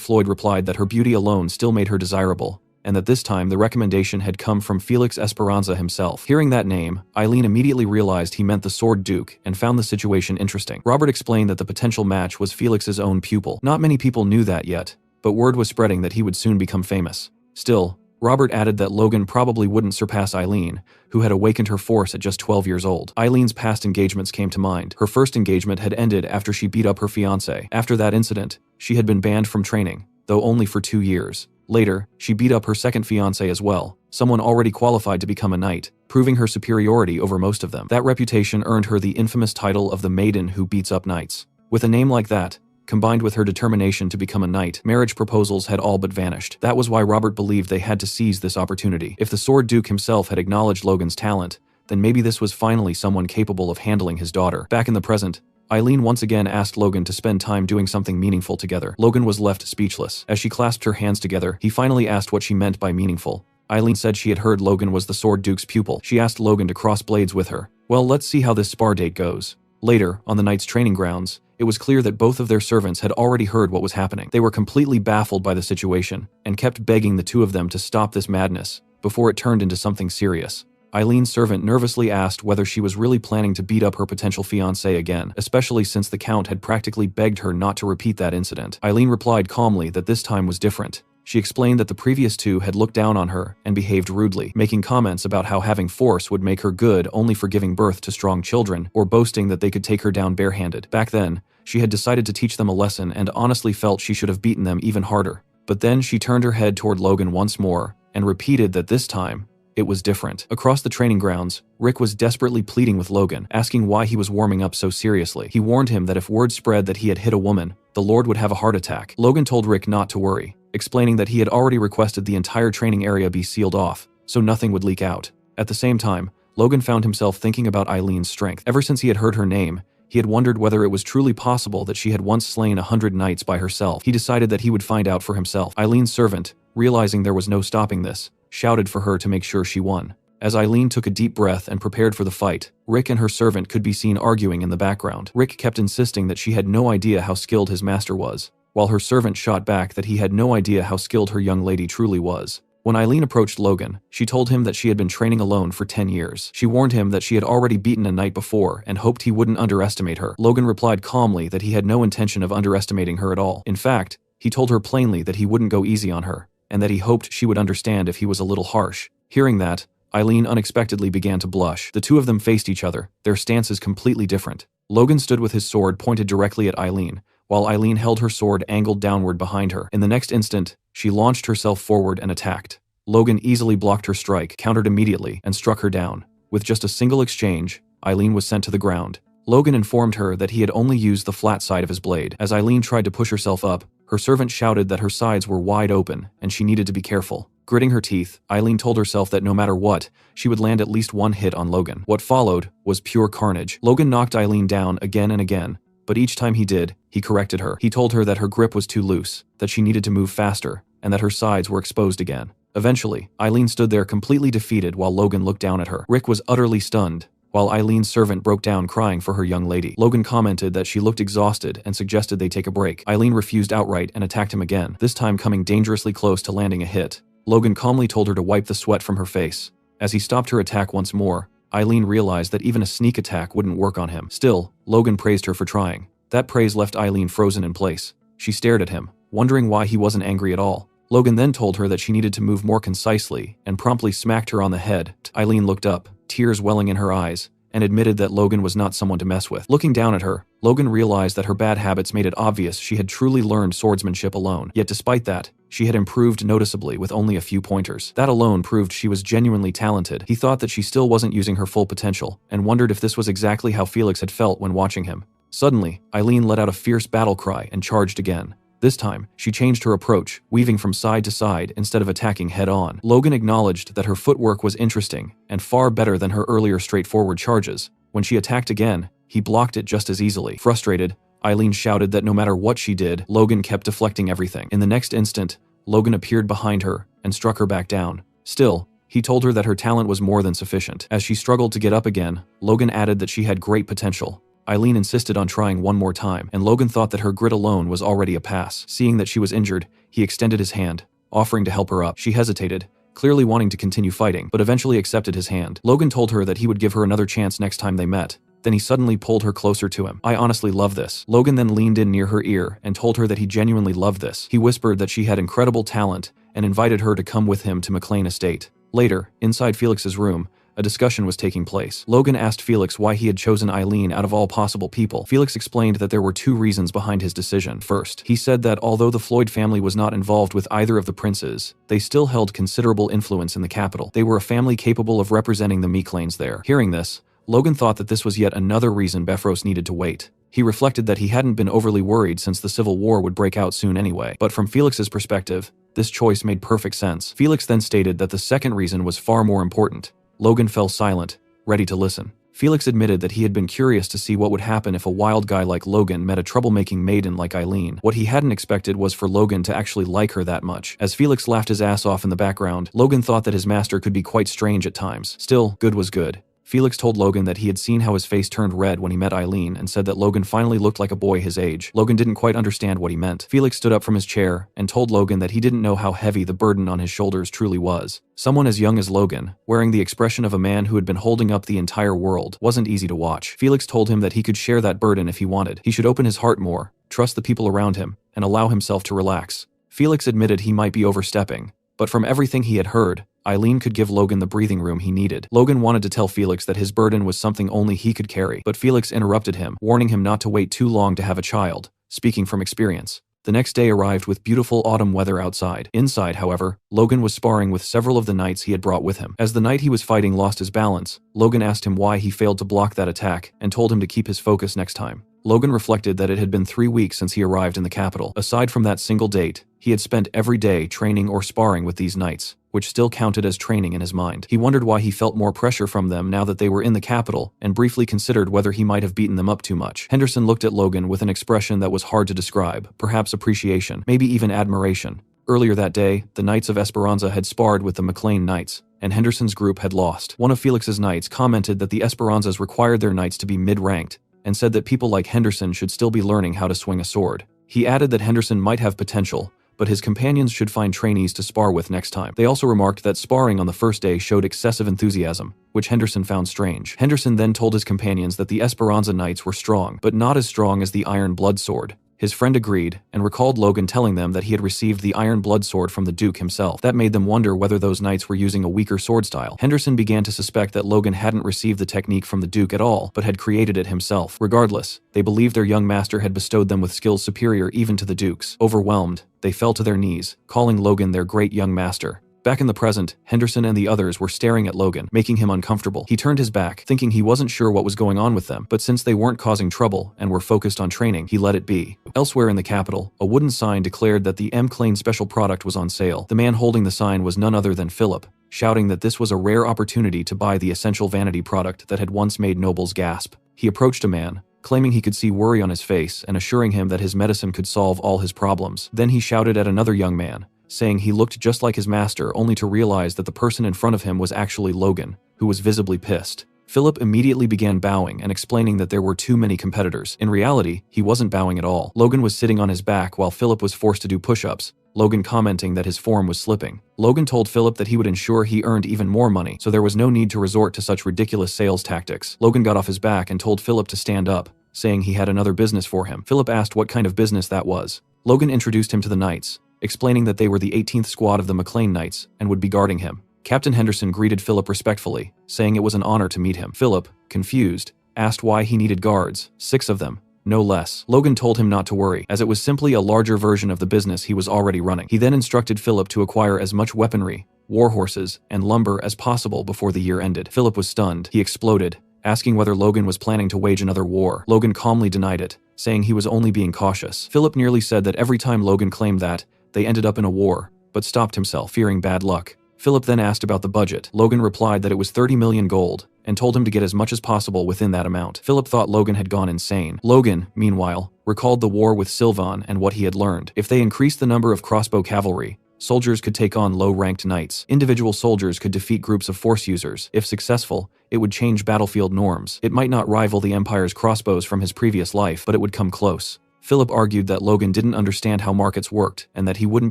S1: Floyd replied that her beauty alone still made her desirable, and that this time the recommendation had come from Felix Esperanza himself. Hearing that name, Eileen immediately realized he meant the Sword Duke and found the situation interesting. Robert explained that the potential match was Felix's own pupil. Not many people knew that yet, but word was spreading that he would soon become famous. Still, Robert added that Logan probably wouldn't surpass Eileen, who had awakened her force at just 12 years old. Eileen's past engagements came to mind. Her first engagement had ended after she beat up her fiancé. After that incident, she had been banned from training, though only for 2 years. Later, she beat up her second fiancé as well, someone already qualified to become a knight, proving her superiority over most of them. That reputation earned her the infamous title of the maiden who beats up knights. With a name like that, combined with her determination to become a knight, marriage proposals had all but vanished. That was why Robert believed they had to seize this opportunity. If the Sword Duke himself had acknowledged Logan's talent, then maybe this was finally someone capable of handling his daughter. Back in the present, Eileen once again asked Logan to spend time doing something meaningful together. Logan was left speechless. As she clasped her hands together, he finally asked what she meant by meaningful. Eileen said she had heard Logan was the Sword Duke's pupil. She asked Logan to cross blades with her. Well, let's see how this spar date goes. Later, on the knight's training grounds, it was clear that both of their servants had already heard what was happening. They were completely baffled by the situation, and kept begging the two of them to stop this madness, before it turned into something serious. Eileen's servant nervously asked whether she was really planning to beat up her potential fiancé again, especially since the Count had practically begged her not to repeat that incident. Eileen replied calmly that this time was different. She explained that the previous two had looked down on her and behaved rudely, making comments about how having force would make her good only for giving birth to strong children, or boasting that they could take her down barehanded. Back then, She had decided to teach them a lesson and honestly felt she should have beaten them even harder. But then she turned her head toward Logan once more and repeated that this time, it was different. Across the training grounds, Rick was desperately pleading with Logan, asking why he was warming up so seriously. He warned him that if word spread that he had hit a woman, the Lord would have a heart attack. Logan told Rick not to worry, explaining that he had already requested the entire training area be sealed off, so nothing would leak out. At the same time, Logan found himself thinking about Eileen's strength. Ever since he had heard her name, he had wondered whether it was truly possible that she had once slain 100 knights by herself. He decided that he would find out for himself. Eileen's servant, realizing there was no stopping this, shouted for her to make sure she won. As Eileen took a deep breath and prepared for the fight, Rick and her servant could be seen arguing in the background. Rick kept insisting that she had no idea how skilled his master was, while her servant shot back that he had no idea how skilled her young lady truly was. When Eileen approached Logan, she told him that she had been training alone for 10 years. She warned him that she had already beaten a knight before and hoped he wouldn't underestimate her. Logan replied calmly that he had no intention of underestimating her at all. In fact, he told her plainly that he wouldn't go easy on her, and that he hoped she would understand if he was a little harsh. Hearing that, Eileen unexpectedly began to blush. The two of them faced each other, their stances completely different. Logan stood with his sword pointed directly at Eileen, while Eileen held her sword angled downward behind her. In the next instant, she launched herself forward and attacked. Logan easily blocked her strike, countered immediately, and struck her down. With just a single exchange, Eileen was sent to the ground. Logan informed her that he had only used the flat side of his blade. As Eileen tried to push herself up, her servant shouted that her sides were wide open and she needed to be careful. Gritting her teeth, Eileen told herself that no matter what, she would land at least one hit on Logan. What followed was pure carnage. Logan knocked Eileen down again and again, but each time he did, he corrected her. He told her that her grip was too loose, that she needed to move faster, and that her sides were exposed again. Eventually, Eileen stood there completely defeated while Logan looked down at her. Rick was utterly stunned, while Eileen's servant broke down crying for her young lady. Logan commented that she looked exhausted and suggested they take a break. Eileen refused outright and attacked him again, this time coming dangerously close to landing a hit. Logan calmly told her to wipe the sweat from her face. As he stopped her attack once more, Eileen realized that even a sneak attack wouldn't work on him. Still, Logan praised her for trying. That praise left Eileen frozen in place. She stared at him, wondering why he wasn't angry at all. Logan then told her that she needed to move more concisely and promptly smacked her on the head. Eileen looked up, tears welling in her eyes, and admitted that Logan was not someone to mess with. Looking down at her, Logan realized that her bad habits made it obvious she had truly learned swordsmanship alone. Yet despite that, she had improved noticeably with only a few pointers. That alone proved she was genuinely talented. He thought that she still wasn't using her full potential, and wondered if this was exactly how Felix had felt when watching him. Suddenly, Eileen let out a fierce battle cry and charged again. This time, she changed her approach, weaving from side to side instead of attacking head-on. Logan acknowledged that her footwork was interesting and far better than her earlier straightforward charges. When she attacked again, he blocked it just as easily. Frustrated, Eileen shouted that no matter what she did, Logan kept deflecting everything. In the next instant, Logan appeared behind her and struck her back down. Still, he told her that her talent was more than sufficient. As she struggled to get up again, Logan added that she had great potential. Eileen insisted on trying one more time, and Logan thought that her grit alone was already a pass. Seeing that she was injured, he extended his hand, offering to help her up. She hesitated, clearly wanting to continue fighting, but eventually accepted his hand. Logan told her that he would give her another chance next time they met. Then he suddenly pulled her closer to him. "I honestly love this." Logan then leaned in near her ear and told her that he genuinely loved this. He whispered that she had incredible talent and invited her to come with him to McLean Estate. Later, inside Felix's room, a discussion was taking place. Logan asked Felix why he had chosen Eileen out of all possible people. Felix explained that there were two reasons behind his decision. First, he said that although the Floyd family was not involved with either of the princes, they still held considerable influence in the capital. They were a family capable of representing the McLeans there. Hearing this, Logan thought that this was yet another reason Befros needed to wait. He reflected that he hadn't been overly worried since the Civil War would break out soon anyway. But from Felix's perspective, this choice made perfect sense. Felix then stated that the second reason was far more important. Logan fell silent, ready to listen. Felix admitted that he had been curious to see what would happen if a wild guy like Logan met a troublemaking maiden like Eileen. What he hadn't expected was for Logan to actually like her that much. As Felix laughed his ass off in the background, Logan thought that his master could be quite strange at times. Still, good was good. Felix told Logan that he had seen how his face turned red when he met Eileen and said that Logan finally looked like a boy his age. Logan didn't quite understand what he meant. Felix stood up from his chair and told Logan that he didn't know how heavy the burden on his shoulders truly was. Someone as young as Logan, wearing the expression of a man who had been holding up the entire world, wasn't easy to watch. Felix told him that he could share that burden if he wanted. He should open his heart more, trust the people around him, and allow himself to relax. Felix admitted he might be overstepping, but from everything he had heard, Eileen could give Logan the breathing room he needed. Logan wanted to tell Felix that his burden was something only he could carry, but Felix interrupted him, warning him not to wait too long to have a child, speaking from experience. The next day arrived with beautiful autumn weather outside. Inside, however, Logan was sparring with several of the knights he had brought with him. As the knight he was fighting lost his balance, Logan asked him why he failed to block that attack and told him to keep his focus next time. Logan reflected that it had been 3 weeks since he arrived in the capital. Aside from that single date, he had spent every day training or sparring with these knights, which still counted as training in his mind. He wondered why he felt more pressure from them now that they were in the capital, and briefly considered whether he might have beaten them up too much. Henderson looked at Logan with an expression that was hard to describe, perhaps appreciation, maybe even admiration. Earlier that day, the Knights of Esperanza had sparred with the McLean Knights, and Henderson's group had lost. One of Felix's knights commented that the Esperanzas required their knights to be mid-ranked, and said that people like Henderson should still be learning how to swing a sword. He added that Henderson might have potential, but his companions should find trainees to spar with next time. They also remarked that sparring on the first day showed excessive enthusiasm, which Henderson found strange. Henderson then told his companions that the Esperanza Knights were strong, but not as strong as the Iron Blood Sword. His friend agreed, and recalled Logan telling them that he had received the Iron Blood Sword from the Duke himself. That made them wonder whether those knights were using a weaker sword style. Henderson began to suspect that Logan hadn't received the technique from the Duke at all, but had created it himself. Regardless, they believed their young master had bestowed them with skills superior even to the Duke's. Overwhelmed, they fell to their knees, calling Logan their great young master. Back in the present, Henderson and the others were staring at Logan, making him uncomfortable. He turned his back, thinking he wasn't sure what was going on with them, but since they weren't causing trouble and were focused on training, he let it be. Elsewhere in the capital, a wooden sign declared that the McLean special product was on sale. The man holding the sign was none other than Philip, shouting that this was a rare opportunity to buy the essential vanity product that had once made nobles gasp. He approached a man, claiming he could see worry on his face and assuring him that his medicine could solve all his problems. Then he shouted at another young man, saying he looked just like his master, only to realize that the person in front of him was actually Logan, who was visibly pissed. Philip immediately began bowing and explaining that there were too many competitors. In reality, he wasn't bowing at all. Logan was sitting on his back while Philip was forced to do push-ups, Logan commenting that his form was slipping. Logan told Philip that he would ensure he earned even more money, so there was no need to resort to such ridiculous sales tactics. Logan got off his back and told Philip to stand up, saying he had another business for him. Philip asked what kind of business that was. Logan introduced him to the knights, explaining that they were the 18th squad of the McLean Knights and would be guarding him. Captain Henderson greeted Philip respectfully, saying it was an honor to meet him. Philip, confused, asked why he needed guards, 6 of them, no less. Logan told him not to worry, as it was simply a larger version of the business he was already running. He then instructed Philip to acquire as much weaponry, war horses, and lumber as possible before the year ended. Philip was stunned. He exploded, asking whether Logan was planning to wage another war. Logan calmly denied it, saying he was only being cautious. Philip nearly said that every time Logan claimed that, they ended up in a war, but stopped himself, fearing bad luck. Philip then asked about the budget. Logan replied that it was 30 million gold, and told him to get as much as possible within that amount. Philip thought Logan had gone insane. Logan, meanwhile, recalled the war with Sylvan and what he had learned. If they increased the number of crossbow cavalry, soldiers could take on low-ranked knights. Individual soldiers could defeat groups of force users. If successful, it would change battlefield norms. It might not rival the Empire's crossbows from his previous life, but it would come close. Philip argued that Logan didn't understand how markets worked and that he wouldn't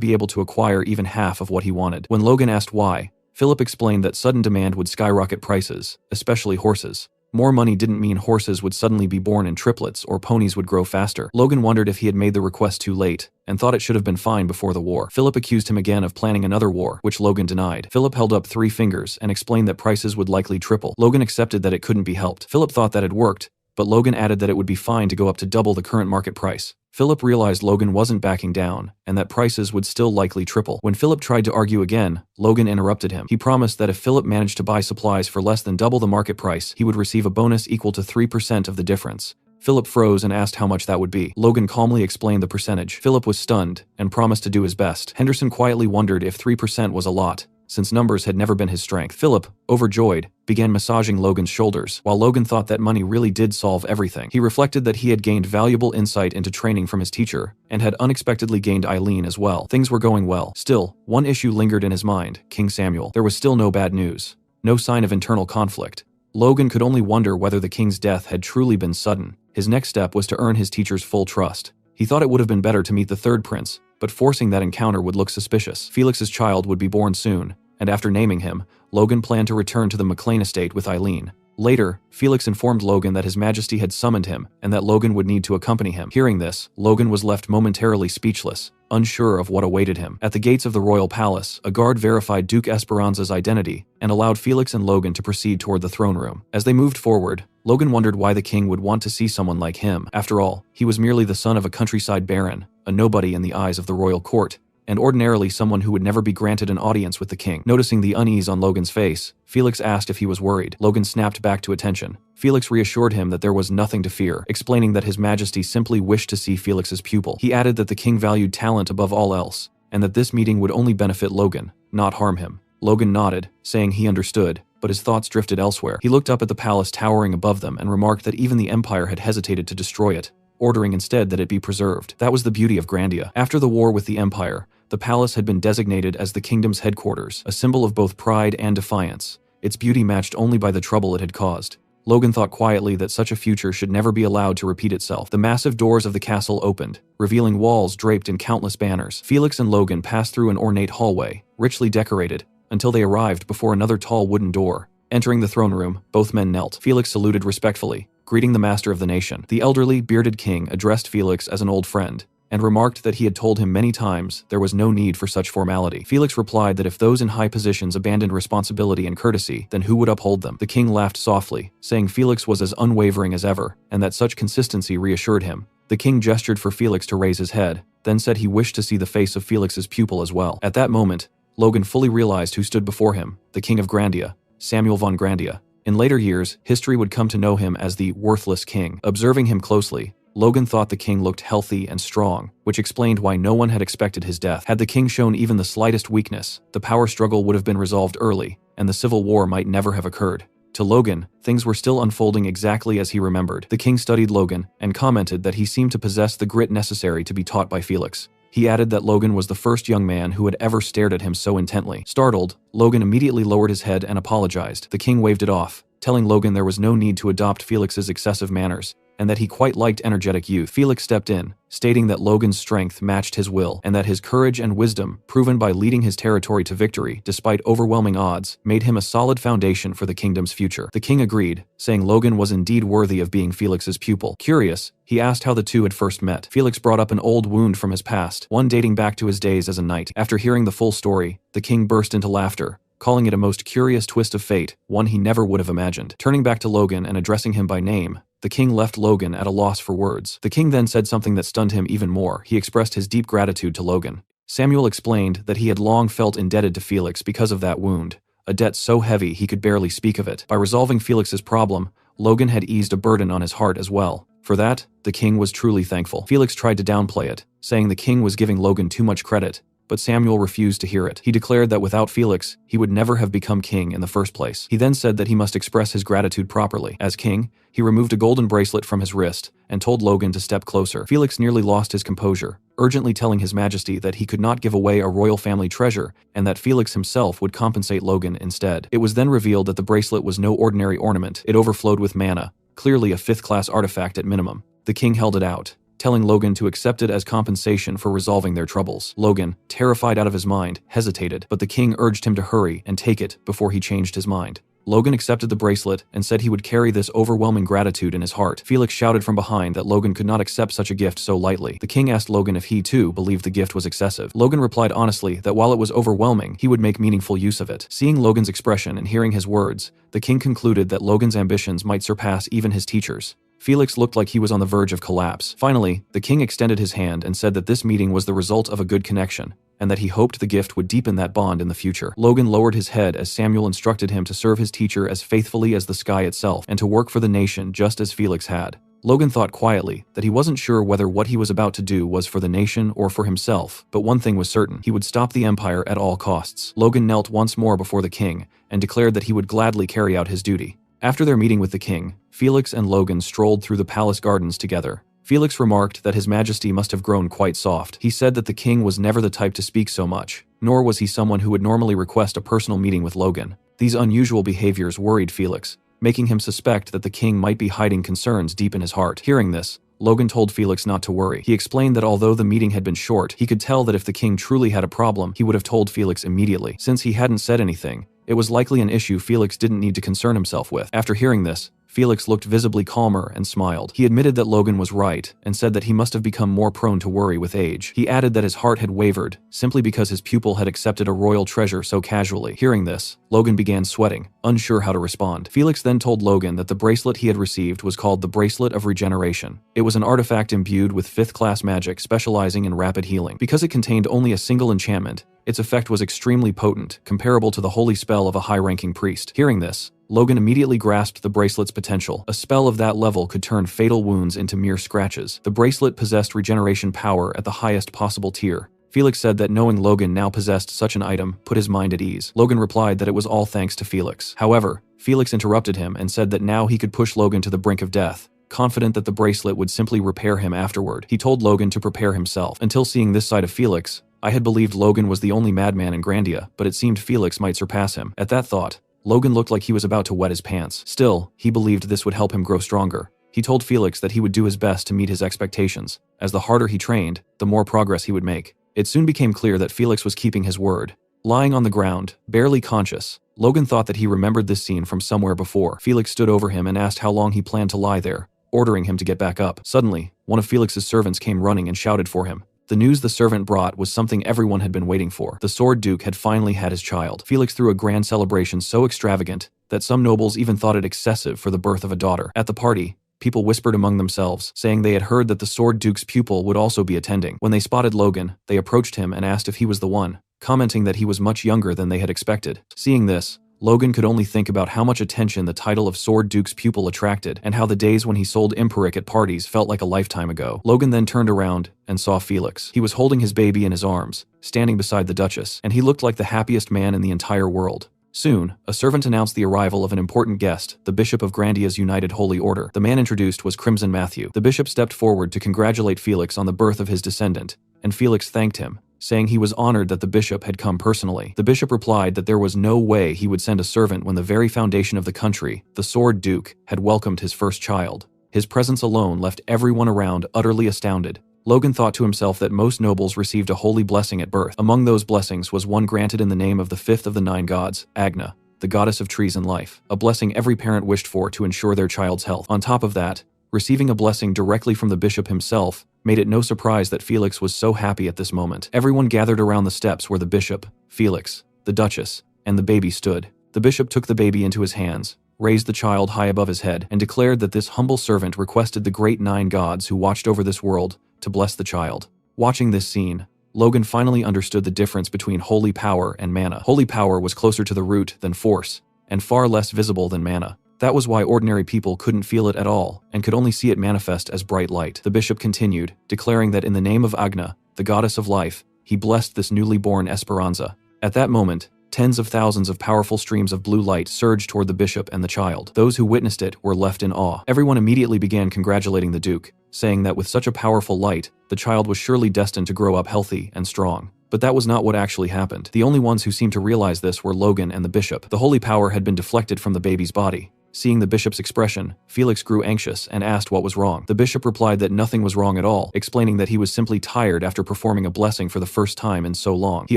S1: be able to acquire even half of what he wanted. When Logan asked why, Philip explained that sudden demand would skyrocket prices, especially horses. More money didn't mean horses would suddenly be born in triplets or ponies would grow faster. Logan wondered if he had made the request too late, and thought it should have been fine before the war. Philip accused him again of planning another war, which Logan denied. Philip held up 3 fingers and explained that prices would likely triple. Logan accepted that it couldn't be helped. Philip thought that had worked, but Logan added that it would be fine to go up to double the current market price. Philip realized Logan wasn't backing down, and that prices would still likely triple. When Philip tried to argue again, Logan interrupted him. He promised that if Philip managed to buy supplies for less than double the market price, he would receive a bonus equal to 3% of the difference. Philip froze and asked how much that would be. Logan calmly explained the percentage. Philip was stunned, and promised to do his best. Henderson quietly wondered if 3% was a lot, since numbers had never been his strength. Philip, overjoyed, began massaging Logan's shoulders, while Logan thought that money really did solve everything. He reflected that he had gained valuable insight into training from his teacher, and had unexpectedly gained Eileen as well. Things were going well. Still, one issue lingered in his mind: King Samuel. There was still no bad news. No sign of internal conflict. Logan could only wonder whether the king's death had truly been sudden. His next step was to earn his teacher's full trust. He thought it would have been better to meet the third prince, but forcing that encounter would look suspicious. Felix's child would be born soon, and after naming him, Logan planned to return to the McLean estate with Eileen. Later, Felix informed Logan that His Majesty had summoned him and that Logan would need to accompany him. Hearing this, Logan was left momentarily speechless, unsure of what awaited him. At the gates of the royal palace, a guard verified Duke Esperanza's identity and allowed Felix and Logan to proceed toward the throne room. As they moved forward, Logan wondered why the king would want to see someone like him. After all, he was merely the son of a countryside baron, a nobody in the eyes of the royal court, and ordinarily someone who would never be granted an audience with the king. Noticing the unease on Logan's face, Felix asked if he was worried. Logan snapped back to attention. Felix reassured him that there was nothing to fear, explaining that His Majesty simply wished to see Felix's pupil. He added that the king valued talent above all else, and that this meeting would only benefit Logan, not harm him. Logan nodded, saying he understood, but his thoughts drifted elsewhere. He looked up at the palace towering above them and remarked that even the Empire had hesitated to destroy it, ordering instead that it be preserved. That was the beauty of Grandia. After the war with the Empire, the palace had been designated as the kingdom's headquarters, a symbol of both pride and defiance, its beauty matched only by the trouble it had caused. Logan thought quietly that such a future should never be allowed to repeat itself. The massive doors of the castle opened, revealing walls draped in countless banners. Felix and Logan passed through an ornate hallway, richly decorated, until they arrived before another tall wooden door. Entering the throne room, both men knelt. Felix saluted respectfully, greeting the master of the nation. The elderly, bearded king addressed Felix as an old friend, and remarked that he had told him many times there was no need for such formality. Felix replied that if those in high positions abandoned responsibility and courtesy, then who would uphold them? The king laughed softly, saying Felix was as unwavering as ever, and that such consistency reassured him. The king gestured for Felix to raise his head, then said he wished to see the face of Felix's pupil as well. At that moment, Logan fully realized who stood before him, the king of Grandia, Samuel von Grandia. In later years, history would come to know him as the worthless king. Observing him closely, Logan thought the king looked healthy and strong, which explained why no one had expected his death. Had the king shown even the slightest weakness, the power struggle would have been resolved early, and the civil war might never have occurred. To Logan, things were still unfolding exactly as he remembered. The king studied Logan and commented that he seemed to possess the grit necessary to be taught by Felix. He added that Logan was the first young man who had ever stared at him so intently. Startled, Logan immediately lowered his head and apologized. The king waved it off, telling Logan there was no need to adopt Felix's excessive manners, and that he quite liked energetic youth. Felix stepped in, stating that Logan's strength matched his will, and that his courage and wisdom, proven by leading his territory to victory despite overwhelming odds, made him a solid foundation for the kingdom's future. The king agreed, saying Logan was indeed worthy of being Felix's pupil. Curious, he asked how the two had first met. Felix brought up an old wound from his past, one dating back to his days as a knight. After hearing the full story, the king burst into laughter, calling it a most curious twist of fate, one he never would have imagined. Turning back to Logan and addressing him by name, the king left Logan at a loss for words. The king then said something that stunned him even more. He expressed his deep gratitude to Logan. Samuel explained that he had long felt indebted to Felix because of that wound, a debt so heavy he could barely speak of it. By resolving Felix's problem, Logan had eased a burden on his heart as well. For that, the king was truly thankful. Felix tried to downplay it, saying the king was giving Logan too much credit, but Samuel refused to hear it. He declared that without Felix, he would never have become king in the first place. He then said that he must express his gratitude properly. As king, he removed a golden bracelet from his wrist and told Logan to step closer. Felix nearly lost his composure, urgently telling His Majesty that he could not give away a royal family treasure and that Felix himself would compensate Logan instead. It was then revealed that the bracelet was no ordinary ornament. It overflowed with mana, clearly a fifth-class artifact at minimum. The king held it out, telling Logan to accept it as compensation for resolving their troubles. Logan, terrified out of his mind, hesitated, but the king urged him to hurry and take it before he changed his mind. Logan accepted the bracelet and said he would carry this overwhelming gratitude in his heart. Felix shouted from behind that Logan could not accept such a gift so lightly. The king asked Logan if he too believed the gift was excessive. Logan replied honestly that while it was overwhelming, he would make meaningful use of it. Seeing Logan's expression and hearing his words, the king concluded that Logan's ambitions might surpass even his teacher's. Felix looked like he was on the verge of collapse. Finally, the king extended his hand and said that this meeting was the result of a good connection, and that he hoped the gift would deepen that bond in the future. Logan lowered his head as Samuel instructed him to serve his teacher as faithfully as the sky itself, and to work for the nation just as Felix had. Logan thought quietly that he wasn't sure whether what he was about to do was for the nation or for himself, but one thing was certain: he would stop the Empire at all costs. Logan knelt once more before the king, and declared that he would gladly carry out his duty. After their meeting with the king, Felix and Logan strolled through the palace gardens together. Felix remarked that His Majesty must have grown quite soft. He said that the king was never the type to speak so much, nor was he someone who would normally request a personal meeting with Logan. These unusual behaviors worried Felix, making him suspect that the king might be hiding concerns deep in his heart. Hearing this, Logan told Felix not to worry. He explained that although the meeting had been short, he could tell that if the king truly had a problem, he would have told Felix immediately. Since he hadn't said anything, it was likely an issue Felix didn't need to concern himself with. After hearing this, Felix looked visibly calmer and smiled. He admitted that Logan was right and said that he must have become more prone to worry with age. He added that his heart had wavered, simply because his pupil had accepted a royal treasure so casually. Hearing this, Logan began sweating, unsure how to respond. Felix then told Logan that the bracelet he had received was called the Bracelet of Regeneration. It was an artifact imbued with 5th-class magic specializing in rapid healing. Because it contained only a single enchantment, its effect was extremely potent, comparable to the holy spell of a high-ranking priest. Hearing this, Logan immediately grasped the bracelet's potential. A spell of that level could turn fatal wounds into mere scratches. The bracelet possessed regeneration power at the highest possible tier. Felix said that knowing Logan now possessed such an item put his mind at ease. Logan replied that it was all thanks to Felix. However, Felix interrupted him and said that now he could push Logan to the brink of death, confident that the bracelet would simply repair him afterward. He told Logan to prepare himself. Until seeing this side of Felix, I had believed Logan was the only madman in Grandia, but it seemed Felix might surpass him. At that thought, Logan looked like he was about to wet his pants. Still, he believed this would help him grow stronger. He told Felix that he would do his best to meet his expectations, as the harder he trained, the more progress he would make. It soon became clear that Felix was keeping his word. Lying on the ground, barely conscious, Logan thought that he remembered this scene from somewhere before. Felix stood over him and asked how long he planned to lie there, ordering him to get back up. Suddenly, one of Felix's servants came running and shouted for him. The news the servant brought was something everyone had been waiting for. The Sword Duke had finally had his child. Felix threw a grand celebration so extravagant that some nobles even thought it excessive for the birth of a daughter. At the party, people whispered among themselves, saying they had heard that the Sword Duke's pupil would also be attending. When they spotted Logan, they approached him and asked if he was the one, commenting that he was much younger than they had expected. Seeing this, Logan could only think about how much attention the title of Sword Duke's pupil attracted, and how the days when he sold Imperic at parties felt like a lifetime ago. Logan then turned around and saw Felix. He was holding his baby in his arms, standing beside the Duchess, and he looked like the happiest man in the entire world. Soon, a servant announced the arrival of an important guest, the Bishop of Grandia's United Holy Order. The man introduced was Crimson Matthew. The bishop stepped forward to congratulate Felix on the birth of his descendant, and Felix thanked him, saying he was honored that the bishop had come personally. The bishop replied that there was no way he would send a servant when the very foundation of the country, the Sword Duke, had welcomed his first child. His presence alone left everyone around utterly astounded. Logan thought to himself that most nobles received a holy blessing at birth. Among those blessings was one granted in the name of the 5th of the 9 gods, Agna, the goddess of trees and life, a blessing every parent wished for to ensure their child's health. On top of that, receiving a blessing directly from the bishop himself made it no surprise that Felix was so happy at this moment. Everyone gathered around the steps where the bishop, Felix, the Duchess, and the baby stood. The bishop took the baby into his hands, raised the child high above his head, and declared that this humble servant requested the great 9 gods who watched over this world to bless the child. Watching this scene, Logan finally understood the difference between holy power and mana. Holy power was closer to the root than force, and far less visible than mana. That was why ordinary people couldn't feel it at all, and could only see it manifest as bright light. The bishop continued, declaring that in the name of Agna, the goddess of life, he blessed this newly born Esperanza. At that moment, tens of thousands of powerful streams of blue light surged toward the bishop and the child. Those who witnessed it were left in awe. Everyone immediately began congratulating the Duke, saying that with such a powerful light, the child was surely destined to grow up healthy and strong. But that was not what actually happened. The only ones who seemed to realize this were Logan and the bishop. The holy power had been deflected from the baby's body. Seeing the bishop's expression, Felix grew anxious and asked what was wrong. The bishop replied that nothing was wrong at all, explaining that he was simply tired after performing a blessing for the first time in so long. He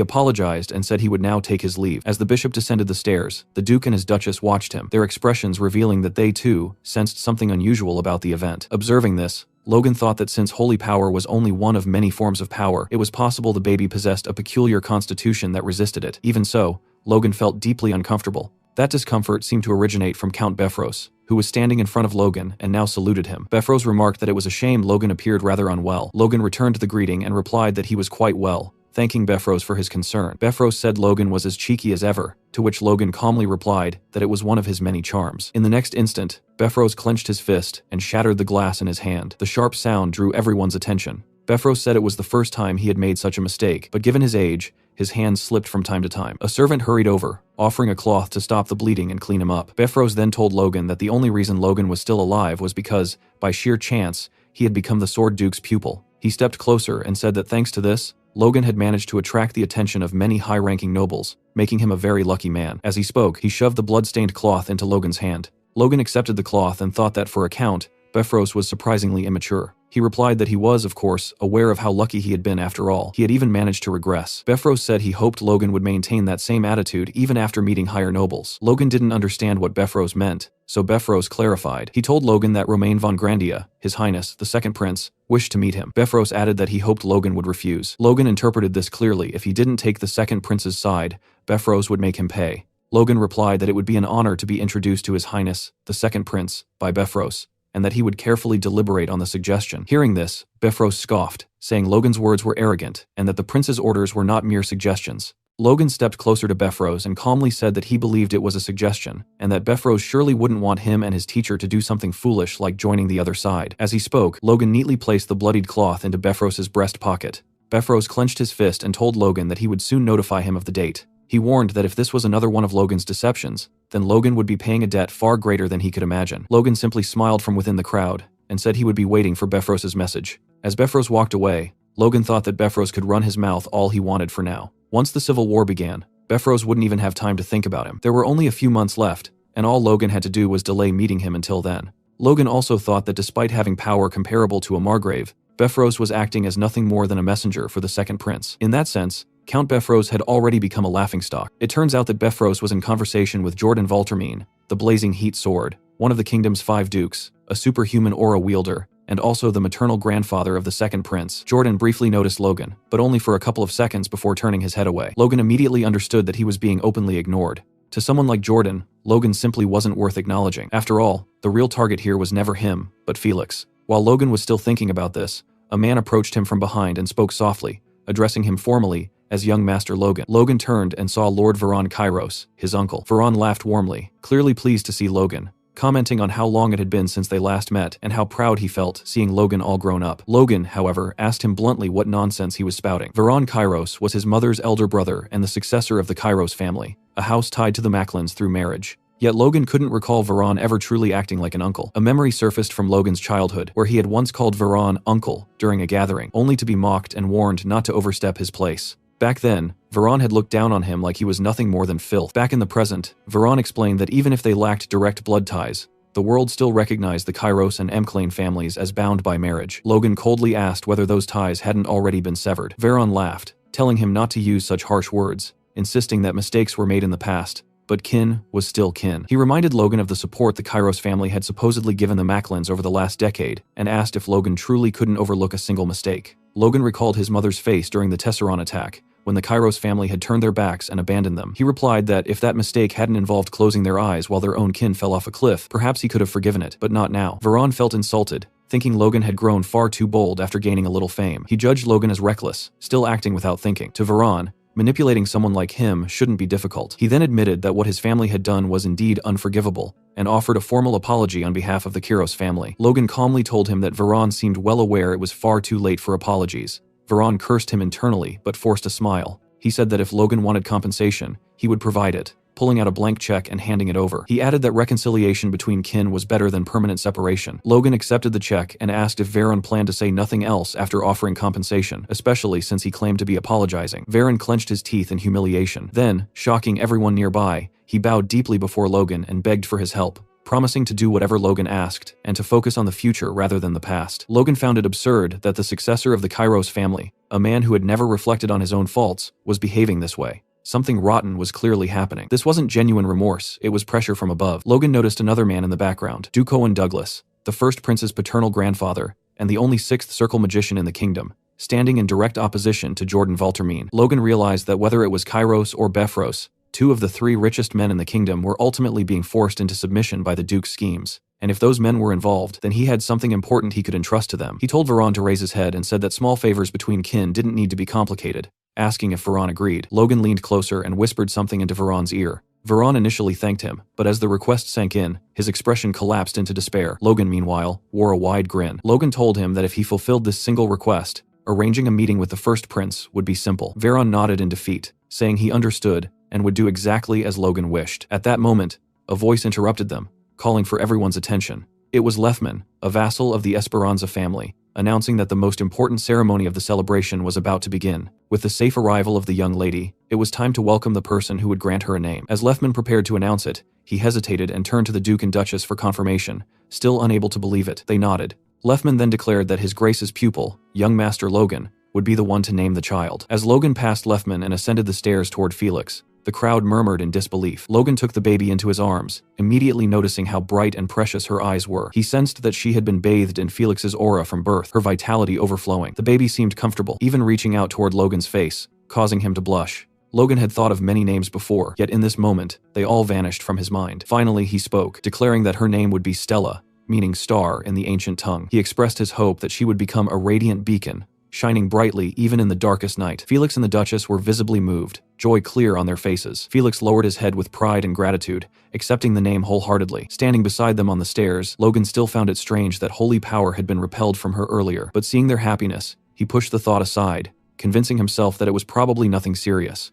S1: apologized and said he would now take his leave. As the bishop descended the stairs, the Duke and his Duchess watched him, their expressions revealing that they too sensed something unusual about the event. Observing this, Logan thought that since holy power was only one of many forms of power, it was possible the baby possessed a peculiar constitution that resisted it. Even so, Logan felt deeply uncomfortable. That discomfort seemed to originate from Count Befros, who was standing in front of Logan and now saluted him. Befros remarked that it was a shame Logan appeared rather unwell. Logan returned the greeting and replied that he was quite well, thanking Befros for his concern. Befros said Logan was as cheeky as ever, to which Logan calmly replied that it was one of his many charms. In the next instant, Befros clenched his fist and shattered the glass in his hand. The sharp sound drew everyone's attention. Befros said it was the first time he had made such a mistake, but given his age, his hands slipped from time to time. A servant hurried over, offering a cloth to stop the bleeding and clean him up. Befros then told Logan that the only reason Logan was still alive was because, by sheer chance, he had become the Sword Duke's pupil. He stepped closer and said that thanks to this, Logan had managed to attract the attention of many high-ranking nobles, making him a very lucky man. As he spoke, he shoved the blood-stained cloth into Logan's hand. Logan accepted the cloth and thought that for a count, Befros was surprisingly immature. He replied that he was, of course, aware of how lucky he had been after all. He had even managed to regress. Befros said he hoped Logan would maintain that same attitude even after meeting higher nobles. Logan didn't understand what Befros meant, so Befros clarified. He told Logan that Romain von Grandia, His Highness, the second prince, wished to meet him. Befros added that he hoped Logan would refuse. Logan interpreted this clearly. If he didn't take the second prince's side, Befros would make him pay. Logan replied that it would be an honor to be introduced to His Highness, the second prince, by Befros, and that he would carefully deliberate on the suggestion. Hearing this, Befros scoffed, saying Logan's words were arrogant, and that the prince's orders were not mere suggestions. Logan stepped closer to Befros and calmly said that he believed it was a suggestion, and that Befros surely wouldn't want him and his teacher to do something foolish like joining the other side. As he spoke, Logan neatly placed the bloodied cloth into Befros's breast pocket. Befros clenched his fist and told Logan that he would soon notify him of the date. He warned that if this was another one of Logan's deceptions, then Logan would be paying a debt far greater than he could imagine. Logan simply smiled from within the crowd and said he would be waiting for Befros's message. As Befros walked away, Logan thought that Befros could run his mouth all he wanted for now. Once the civil war began, Befros wouldn't even have time to think about him. There were only a few months left, and all Logan had to do was delay meeting him until then. Logan also thought that despite having power comparable to a Margrave, Befros was acting as nothing more than a messenger for the second prince. In that sense, Count Befros had already become a laughingstock. It turns out that Befros was in conversation with Jordan Valtermine, the Blazing Heat Sword, one of the kingdom's 5 dukes, a superhuman aura wielder, and also the maternal grandfather of the second prince. Jordan briefly noticed Logan, but only for a couple of seconds before turning his head away. Logan immediately understood that he was being openly ignored. To someone like Jordan, Logan simply wasn't worth acknowledging. After all, the real target here was never him, but Felix. While Logan was still thinking about this, a man approached him from behind and spoke softly, addressing him formally as young Master Logan. Logan turned and saw Lord Veron Kairos, his uncle. Veron laughed warmly, clearly pleased to see Logan, commenting on how long it had been since they last met and how proud he felt seeing Logan all grown up. Logan, however, asked him bluntly what nonsense he was spouting. Veron Kairos was his mother's elder brother and the successor of the Kairos family, a house tied to the Macklins through marriage. Yet Logan couldn't recall Veron ever truly acting like an uncle. A memory surfaced from Logan's childhood, where he had once called Veron uncle during a gathering, only to be mocked and warned not to overstep his place. Back then, Veron had looked down on him like he was nothing more than filth. Back in the present, Veron explained that even if they lacked direct blood ties, the world still recognized the Kairos and Emclane families as bound by marriage. Logan coldly asked whether those ties hadn't already been severed. Veron laughed, telling him not to use such harsh words, insisting that mistakes were made in the past, but kin was still kin. He reminded Logan of the support the Kairos family had supposedly given the Macklins over the last decade, and asked if Logan truly couldn't overlook a single mistake. Logan recalled his mother's face during the Tesseron attack, when the Kairos family had turned their backs and abandoned them. He replied that if that mistake hadn't involved closing their eyes while their own kin fell off a cliff, perhaps he could have forgiven it, but not now. Veron felt insulted, thinking Logan had grown far too bold after gaining a little fame. He judged Logan as reckless, still acting without thinking. To Veron, manipulating someone like him shouldn't be difficult. He then admitted that what his family had done was indeed unforgivable, and offered a formal apology on behalf of the Kairos family. Logan calmly told him that Veron seemed well aware it was far too late for apologies. Veron cursed him internally, but forced a smile. He said that if Logan wanted compensation, he would provide it, pulling out a blank check and handing it over. He added that reconciliation between kin was better than permanent separation. Logan accepted the check and asked if Veron planned to say nothing else after offering compensation, especially since he claimed to be apologizing. Veron clenched his teeth in humiliation. Then, shocking everyone nearby, he bowed deeply before Logan and begged for his help, promising to do whatever Logan asked, and to focus on the future rather than the past. Logan found it absurd that the successor of the Kairos family, a man who had never reflected on his own faults, was behaving this way. Something rotten was clearly happening. This wasn't genuine remorse, it was pressure from above. Logan noticed another man in the background, Duke Owen Douglas, the first prince's paternal grandfather, and the only sixth circle magician in the kingdom, standing in direct opposition to Jordan Valtermine. Logan realized that whether it was Kairos or Befros, 2 of the 3 richest men in the kingdom were ultimately being forced into submission by the Duke's schemes. And if those men were involved, then he had something important he could entrust to them. He told Veron to raise his head and said that small favors between kin didn't need to be complicated, asking if Veron agreed. Logan leaned closer and whispered something into Veron's ear. Veron initially thanked him, but as the request sank in, his expression collapsed into despair. Logan, meanwhile, wore a wide grin. Logan told him that if he fulfilled this single request, arranging a meeting with the first prince would be simple. Veron nodded in defeat, saying he understood and would do exactly as Logan wished. At that moment, a voice interrupted them, calling for everyone's attention. It was Lefman, a vassal of the Esperanza family, announcing that the most important ceremony of the celebration was about to begin. With the safe arrival of the young lady, it was time to welcome the person who would grant her a name. As Lefman prepared to announce it, he hesitated and turned to the Duke and Duchess for confirmation. Still unable to believe it, they nodded. Lefman then declared that His Grace's pupil, young Master Logan, would be the one to name the child. As Logan passed Lefman and ascended the stairs toward Felix, the crowd murmured in disbelief. Logan took the baby into his arms, immediately noticing how bright and precious her eyes were. He sensed that she had been bathed in Felix's aura from birth, her vitality overflowing. The baby seemed comfortable, even reaching out toward Logan's face, causing him to blush. Logan had thought of many names before, yet in this moment, they all vanished from his mind. Finally, he spoke, declaring that her name would be Stella, meaning star in the ancient tongue. He expressed his hope that she would become a radiant beacon, shining brightly even in the darkest night. Felix and the Duchess were visibly moved, joy clear on their faces. Felix lowered his head with pride and gratitude, accepting the name wholeheartedly. Standing beside them on the stairs, Logan still found it strange that holy power had been repelled from her earlier, but seeing their happiness, he pushed the thought aside, convincing himself that it was probably nothing serious.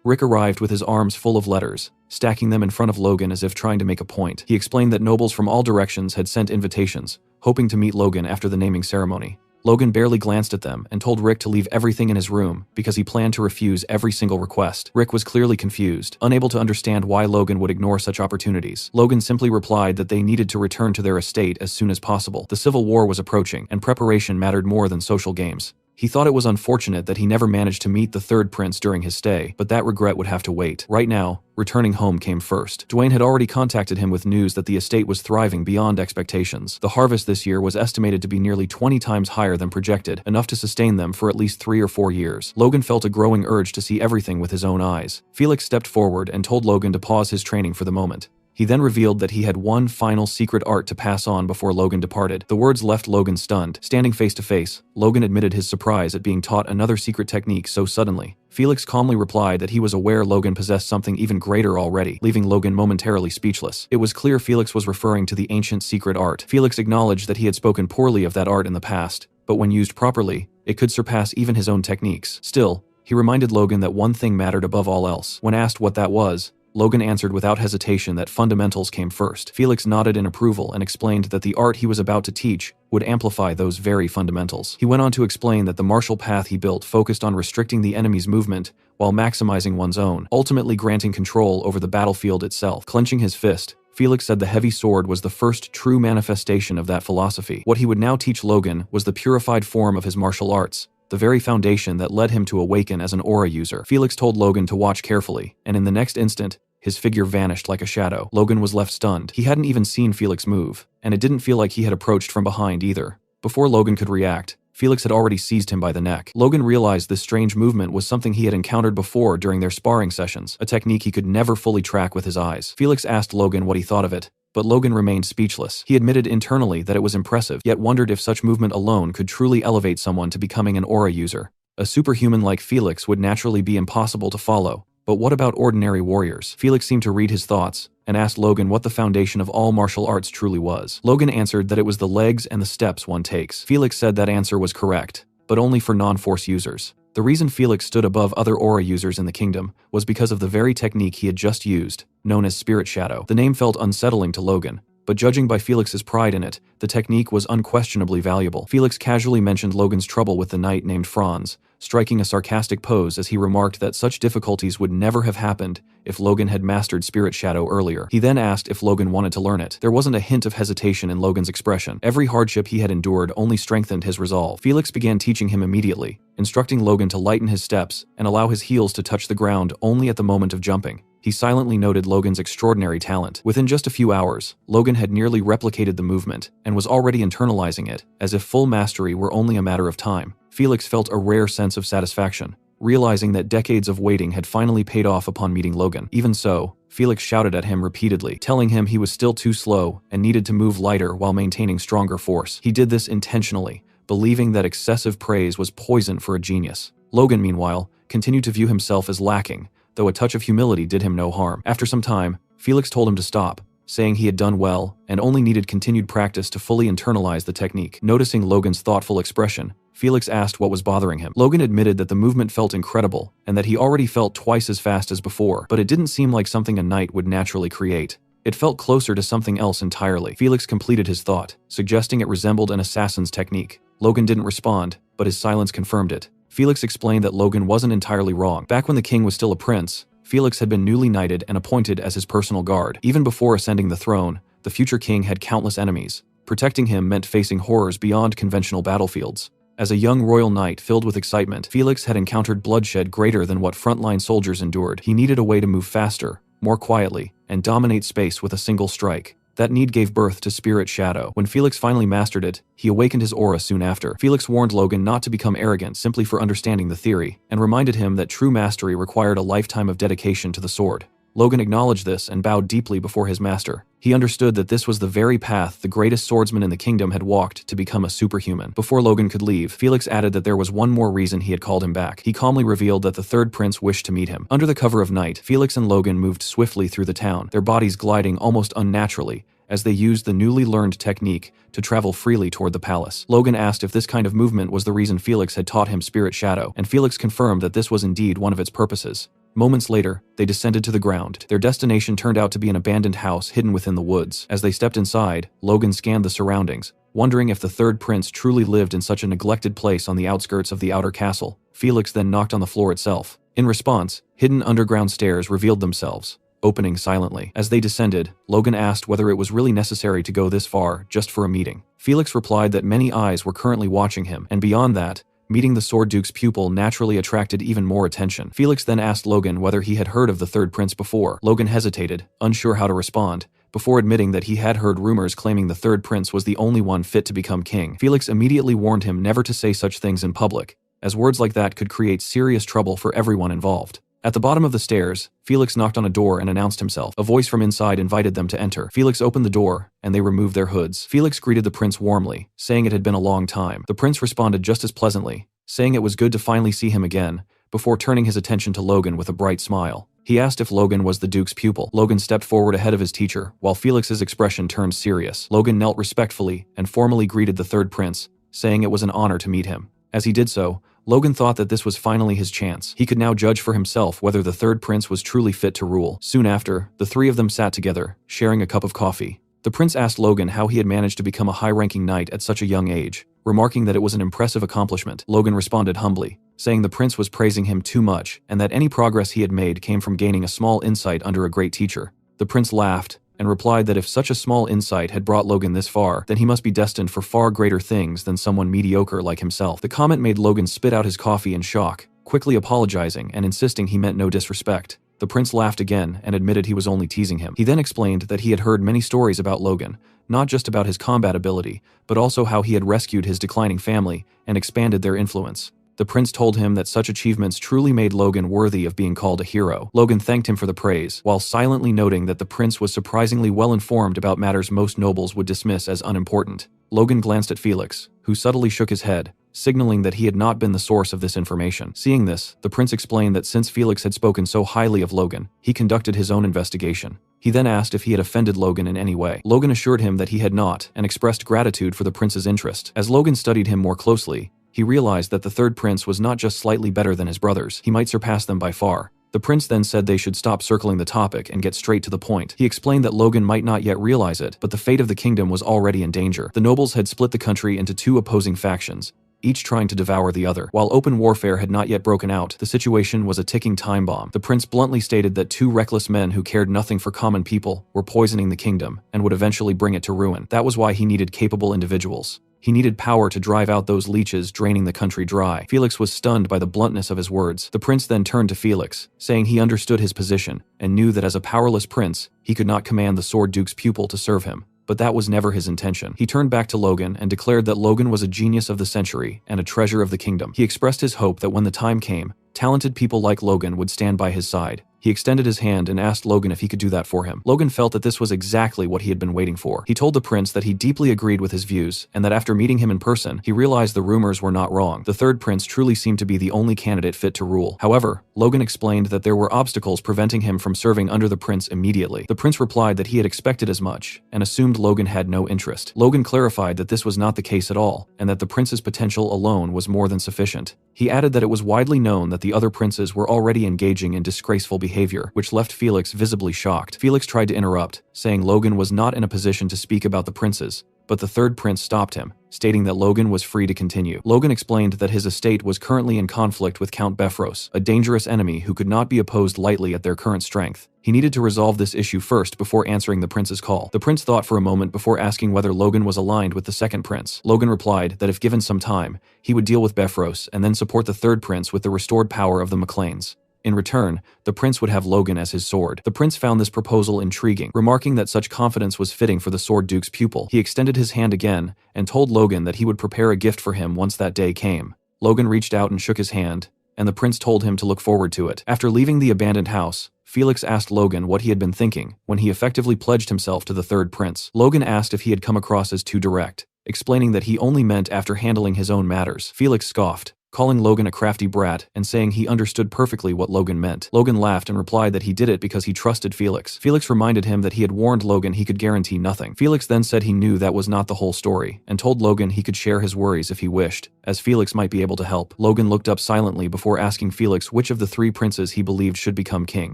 S1: Rick arrived with his arms full of letters, stacking them in front of Logan as if trying to make a point. He explained that nobles from all directions had sent invitations, hoping to meet Logan after the naming ceremony. Logan barely glanced at them and told Rick to leave everything in his room because he planned to refuse every single request. Rick was clearly confused, unable to understand why Logan would ignore such opportunities. Logan simply replied that they needed to return to their estate as soon as possible. The Civil War was approaching, and preparation mattered more than social games. He thought it was unfortunate that he never managed to meet the third prince during his stay, but that regret would have to wait. Right now, returning home came first. Dwayne had already contacted him with news that the estate was thriving beyond expectations. The harvest this year was estimated to be nearly 20 times higher than projected, enough to sustain them for at least 3 or 4 years. Logan felt a growing urge to see everything with his own eyes. Felix stepped forward and told Logan to pause his training for the moment. He then revealed that he had one final secret art to pass on before Logan departed. The words left Logan stunned. Standing face to face, Logan admitted his surprise at being taught another secret technique so suddenly. Felix calmly replied that he was aware Logan possessed something even greater already, leaving Logan momentarily speechless. It was clear Felix was referring to the ancient secret art. Felix acknowledged that he had spoken poorly of that art in the past, but when used properly, it could surpass even his own techniques. Still, he reminded Logan that one thing mattered above all else. When asked what that was, Logan answered without hesitation that fundamentals came first. Felix nodded in approval and explained that the art he was about to teach would amplify those very fundamentals. He went on to explain that the martial path he built focused on restricting the enemy's movement while maximizing one's own, ultimately granting control over the battlefield itself. Clenching his fist, Felix said the heavy sword was the first true manifestation of that philosophy. What he would now teach Logan was the purified form of his martial arts, the very foundation that led him to awaken as an aura user. Felix told Logan to watch carefully, and in the next instant, his figure vanished like a shadow. Logan was left stunned. He hadn't even seen Felix move, and it didn't feel like he had approached from behind either. Before Logan could react, Felix had already seized him by the neck. Logan realized this strange movement was something he had encountered before during their sparring sessions, a technique he could never fully track with his eyes. Felix asked Logan what he thought of it, but Logan remained speechless. He admitted internally that it was impressive, yet wondered if such movement alone could truly elevate someone to becoming an aura user. A superhuman like Felix would naturally be impossible to follow. But what about ordinary warriors? Felix seemed to read his thoughts, and asked Logan what the foundation of all martial arts truly was. Logan answered that it was the legs and the steps one takes. Felix said that answer was correct, but only for non-force users. The reason Felix stood above other aura users in the kingdom was because of the very technique he had just used, known as Spirit Shadow. The name felt unsettling to Logan, but judging by Felix's pride in it, the technique was unquestionably valuable. Felix casually mentioned Logan's trouble with the knight named Franz, striking a sarcastic pose as he remarked that such difficulties would never have happened if Logan had mastered Spirit Shadow earlier. He then asked if Logan wanted to learn it. There wasn't a hint of hesitation in Logan's expression. Every hardship he had endured only strengthened his resolve. Felix began teaching him immediately, instructing Logan to lighten his steps and allow his heels to touch the ground only at the moment of jumping. He silently noted Logan's extraordinary talent. Within just a few hours, Logan had nearly replicated the movement and was already internalizing it, as if full mastery were only a matter of time. Felix felt a rare sense of satisfaction, realizing that decades of waiting had finally paid off upon meeting Logan. Even so, Felix shouted at him repeatedly, telling him he was still too slow and needed to move lighter while maintaining stronger force. He did this intentionally, believing that excessive praise was poison for a genius. Logan, meanwhile, continued to view himself as lacking, though a touch of humility did him no harm. After some time, Felix told him to stop, saying he had done well and only needed continued practice to fully internalize the technique. Noticing Logan's thoughtful expression, Felix asked what was bothering him. Logan admitted that the movement felt incredible and that he already felt twice as fast as before, but it didn't seem like something a knight would naturally create. It felt closer to something else entirely. Felix completed his thought, suggesting it resembled an assassin's technique. Logan didn't respond, but his silence confirmed it. Felix explained that Logan wasn't entirely wrong. Back when the king was still a prince, Felix had been newly knighted and appointed as his personal guard. Even before ascending the throne, the future king had countless enemies. Protecting him meant facing horrors beyond conventional battlefields. As a young royal knight filled with excitement, Felix had encountered bloodshed greater than what frontline soldiers endured. He needed a way to move faster, more quietly, and dominate space with a single strike. That need gave birth to Spirit Shadow. When Felix finally mastered it, he awakened his aura soon after. Felix warned Logan not to become arrogant simply for understanding the theory, and reminded him that true mastery required a lifetime of dedication to the sword. Logan acknowledged this and bowed deeply before his master. He understood that this was the very path the greatest swordsman in the kingdom had walked to become a superhuman. Before Logan could leave, Felix added that there was one more reason he had called him back. He calmly revealed that the third prince wished to meet him. Under the cover of night, Felix and Logan moved swiftly through the town, their bodies gliding almost unnaturally, as they used the newly learned technique to travel freely toward the palace. Logan asked if this kind of movement was the reason Felix had taught him Spirit Shadow, and Felix confirmed that this was indeed one of its purposes. Moments later, they descended to the ground. Their destination turned out to be an abandoned house hidden within the woods. As they stepped inside, Logan scanned the surroundings, wondering if the third prince truly lived in such a neglected place on the outskirts of the outer castle. Felix then knocked on the floor itself. In response, hidden underground stairs revealed themselves, opening silently. As they descended, Logan asked whether it was really necessary to go this far just for a meeting. Felix replied that many eyes were currently watching him, and beyond that, meeting the Sword Duke's pupil naturally attracted even more attention. Felix then asked Logan whether he had heard of the third prince before. Logan hesitated, unsure how to respond, before admitting that he had heard rumors claiming the third prince was the only one fit to become king. Felix immediately warned him never to say such things in public, as words like that could create serious trouble for everyone involved. At the bottom of the stairs, Felix knocked on a door and announced himself. A voice from inside invited them to enter. Felix opened the door, and they removed their hoods. Felix greeted the prince warmly, saying it had been a long time. The prince responded just as pleasantly, saying it was good to finally see him again, before turning his attention to Logan with a bright smile. He asked if Logan was the Duke's pupil. Logan stepped forward ahead of his teacher, while Felix's expression turned serious. Logan knelt respectfully and formally greeted the third prince, saying it was an honor to meet him. As he did so, Logan thought that this was finally his chance. He could now judge for himself whether the third prince was truly fit to rule. Soon after, the three of them sat together, sharing a cup of coffee. The prince asked Logan how he had managed to become a high-ranking knight at such a young age, remarking that it was an impressive accomplishment. Logan responded humbly, saying the prince was praising him too much and that any progress he had made came from gaining a small insight under a great teacher. The prince laughed and replied that if such a small insight had brought Logan this far, then he must be destined for far greater things than someone mediocre like himself. The comment made Logan spit out his coffee in shock, quickly apologizing and insisting he meant no disrespect. The prince laughed again and admitted he was only teasing him. He then explained that he had heard many stories about Logan, not just about his combat ability, but also how he had rescued his declining family and expanded their influence. The prince told him that such achievements truly made Logan worthy of being called a hero. Logan thanked him for the praise, while silently noting that the prince was surprisingly well informed about matters most nobles would dismiss as unimportant. Logan glanced at Felix, who subtly shook his head, signaling that he had not been the source of this information. Seeing this, the prince explained that since Felix had spoken so highly of Logan, he conducted his own investigation. He then asked if he had offended Logan in any way. Logan assured him that he had not, and expressed gratitude for the prince's interest. As Logan studied him more closely, he realized that the third prince was not just slightly better than his brothers, he might surpass them by far. The prince then said they should stop circling the topic and get straight to the point. He explained that Logan might not yet realize it, but the fate of the kingdom was already in danger. The nobles had split the country into two opposing factions, each trying to devour the other. While open warfare had not yet broken out, the situation was a ticking time bomb. The prince bluntly stated that two reckless men who cared nothing for common people were poisoning the kingdom and would eventually bring it to ruin. That was why he needed capable individuals. He needed power to drive out those leeches draining the country dry. Felix was stunned by the bluntness of his words. The prince then turned to Felix, saying he understood his position and knew that as a powerless prince, he could not command the Sword Duke's pupil to serve him. But that was never his intention. He turned back to Logan and declared that Logan was a genius of the century and a treasure of the kingdom. He expressed his hope that when the time came, talented people like Logan would stand by his side. He extended his hand and asked Logan if he could do that for him. Logan felt that this was exactly what he had been waiting for. He told the prince that he deeply agreed with his views, and that after meeting him in person, he realized the rumors were not wrong. The third prince truly seemed to be the only candidate fit to rule. However, Logan explained that there were obstacles preventing him from serving under the prince immediately. The prince replied that he had expected as much, and assumed Logan had no interest. Logan clarified that this was not the case at all, and that the prince's potential alone was more than sufficient. He added that it was widely known that the other princes were already engaging in disgraceful behavior behavior, which left Felix visibly shocked. Felix tried to interrupt, saying Logan was not in a position to speak about the princes, but the third prince stopped him, stating that Logan was free to continue. Logan explained that his estate was currently in conflict with Count Befros, a dangerous enemy who could not be opposed lightly at their current strength. He needed to resolve this issue first before answering the prince's call. The prince thought for a moment before asking whether Logan was aligned with the second prince. Logan replied that if given some time, he would deal with Befros and then support the third prince with the restored power of the McLeans. In return, the prince would have Logan as his sword. The prince found this proposal intriguing, remarking that such confidence was fitting for the Sword Duke's pupil. He extended his hand again and told Logan that he would prepare a gift for him once that day came. Logan reached out and shook his hand, and the prince told him to look forward to it. After leaving the abandoned house, Felix asked Logan what he had been thinking when he effectively pledged himself to the third prince. Logan asked if he had come across as too direct, explaining that he only meant after handling his own matters. Felix scoffed, calling Logan a crafty brat and saying he understood perfectly what Logan meant. Logan laughed and replied that he did it because he trusted Felix. Felix reminded him that he had warned Logan he could guarantee nothing. Felix then said he knew that was not the whole story and told Logan he could share his worries if he wished, as Felix might be able to help. Logan looked up silently before asking Felix which of the three princes he believed should become king.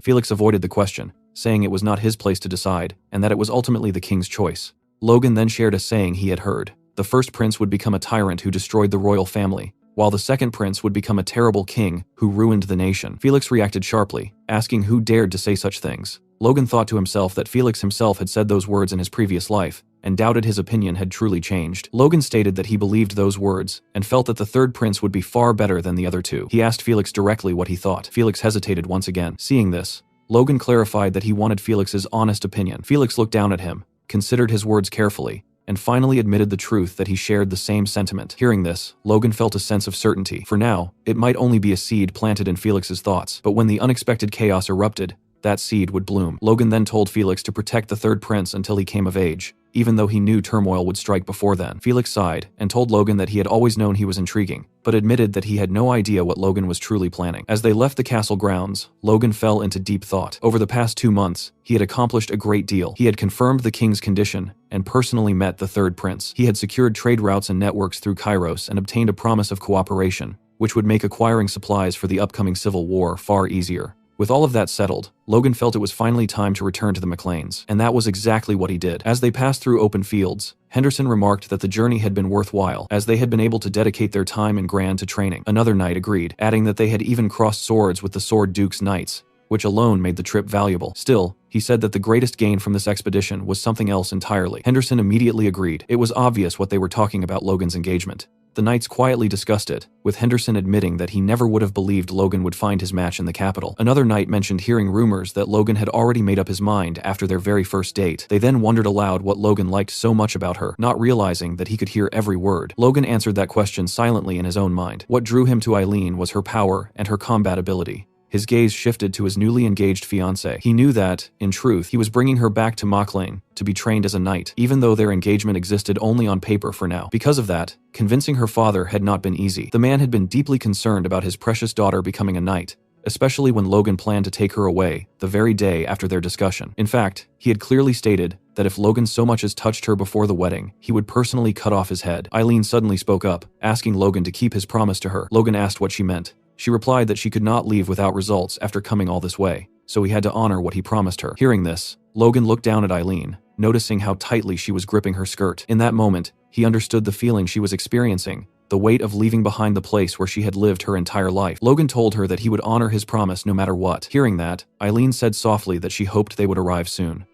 S1: Felix avoided the question, saying it was not his place to decide and that it was ultimately the king's choice. Logan then shared a saying he had heard. The first prince would become a tyrant who destroyed the royal family, while the second prince would become a terrible king who ruined the nation. Felix reacted sharply, asking who dared to say such things. Logan thought to himself that Felix himself had said those words in his previous life, and doubted his opinion had truly changed. Logan stated that he believed those words, and felt that the third prince would be far better than the other two. He asked Felix directly what he thought. Felix hesitated once again. Seeing this, Logan clarified that he wanted Felix's honest opinion. Felix looked down at him, considered his words carefully, and finally admitted the truth that he shared the same sentiment. Hearing this, Logan felt a sense of certainty. For now, it might only be a seed planted in Felix's thoughts, but when the unexpected chaos erupted, that seed would bloom. Logan then told Felix to protect the third prince until he came of age, even though he knew turmoil would strike before then. Felix sighed and told Logan that he had always known he was intriguing, but admitted that he had no idea what Logan was truly planning. As they left the castle grounds, Logan fell into deep thought. Over the past 2 months, he had accomplished a great deal. He had confirmed the king's condition and personally met the third prince. He had secured trade routes and networks through Kairos and obtained a promise of cooperation, which would make acquiring supplies for the upcoming civil war far easier. With all of that settled, Logan felt it was finally time to return to the McLeans, and that was exactly what he did. As they passed through open fields, Henderson remarked that the journey had been worthwhile, as they had been able to dedicate their time in Grand to training. Another knight agreed, adding that they had even crossed swords with the Sword Duke's knights, which alone made the trip valuable. Still, he said that the greatest gain from this expedition was something else entirely. Henderson immediately agreed. It was obvious what they were talking about Logan's engagement. The knights quietly discussed it, with Henderson admitting that he never would have believed Logan would find his match in the capital. Another knight mentioned hearing rumors that Logan had already made up his mind after their very first date. They then wondered aloud what Logan liked so much about her, not realizing that he could hear every word. Logan answered that question silently in his own mind. What drew him to Eileen was her power and her combat ability. His gaze shifted to his newly engaged fiancée. He knew that, in truth, he was bringing her back to Mauchline to be trained as a knight, even though their engagement existed only on paper for now. Because of that, convincing her father had not been easy. The man had been deeply concerned about his precious daughter becoming a knight, especially when Logan planned to take her away the very day after their discussion. In fact, he had clearly stated that if Logan so much as touched her before the wedding, he would personally cut off his head. Eileen suddenly spoke up, asking Logan to keep his promise to her. Logan asked what she meant. She replied that she could not leave without results after coming all this way, so he had to honor what he promised her. Hearing this, Logan looked down at Eileen, noticing how tightly she was gripping her skirt. In that moment, he understood the feeling she was experiencing, the weight of leaving behind the place where she had lived her entire life. Logan told her that he would honor his promise no matter what. Hearing that, Eileen said softly that she hoped they would arrive soon.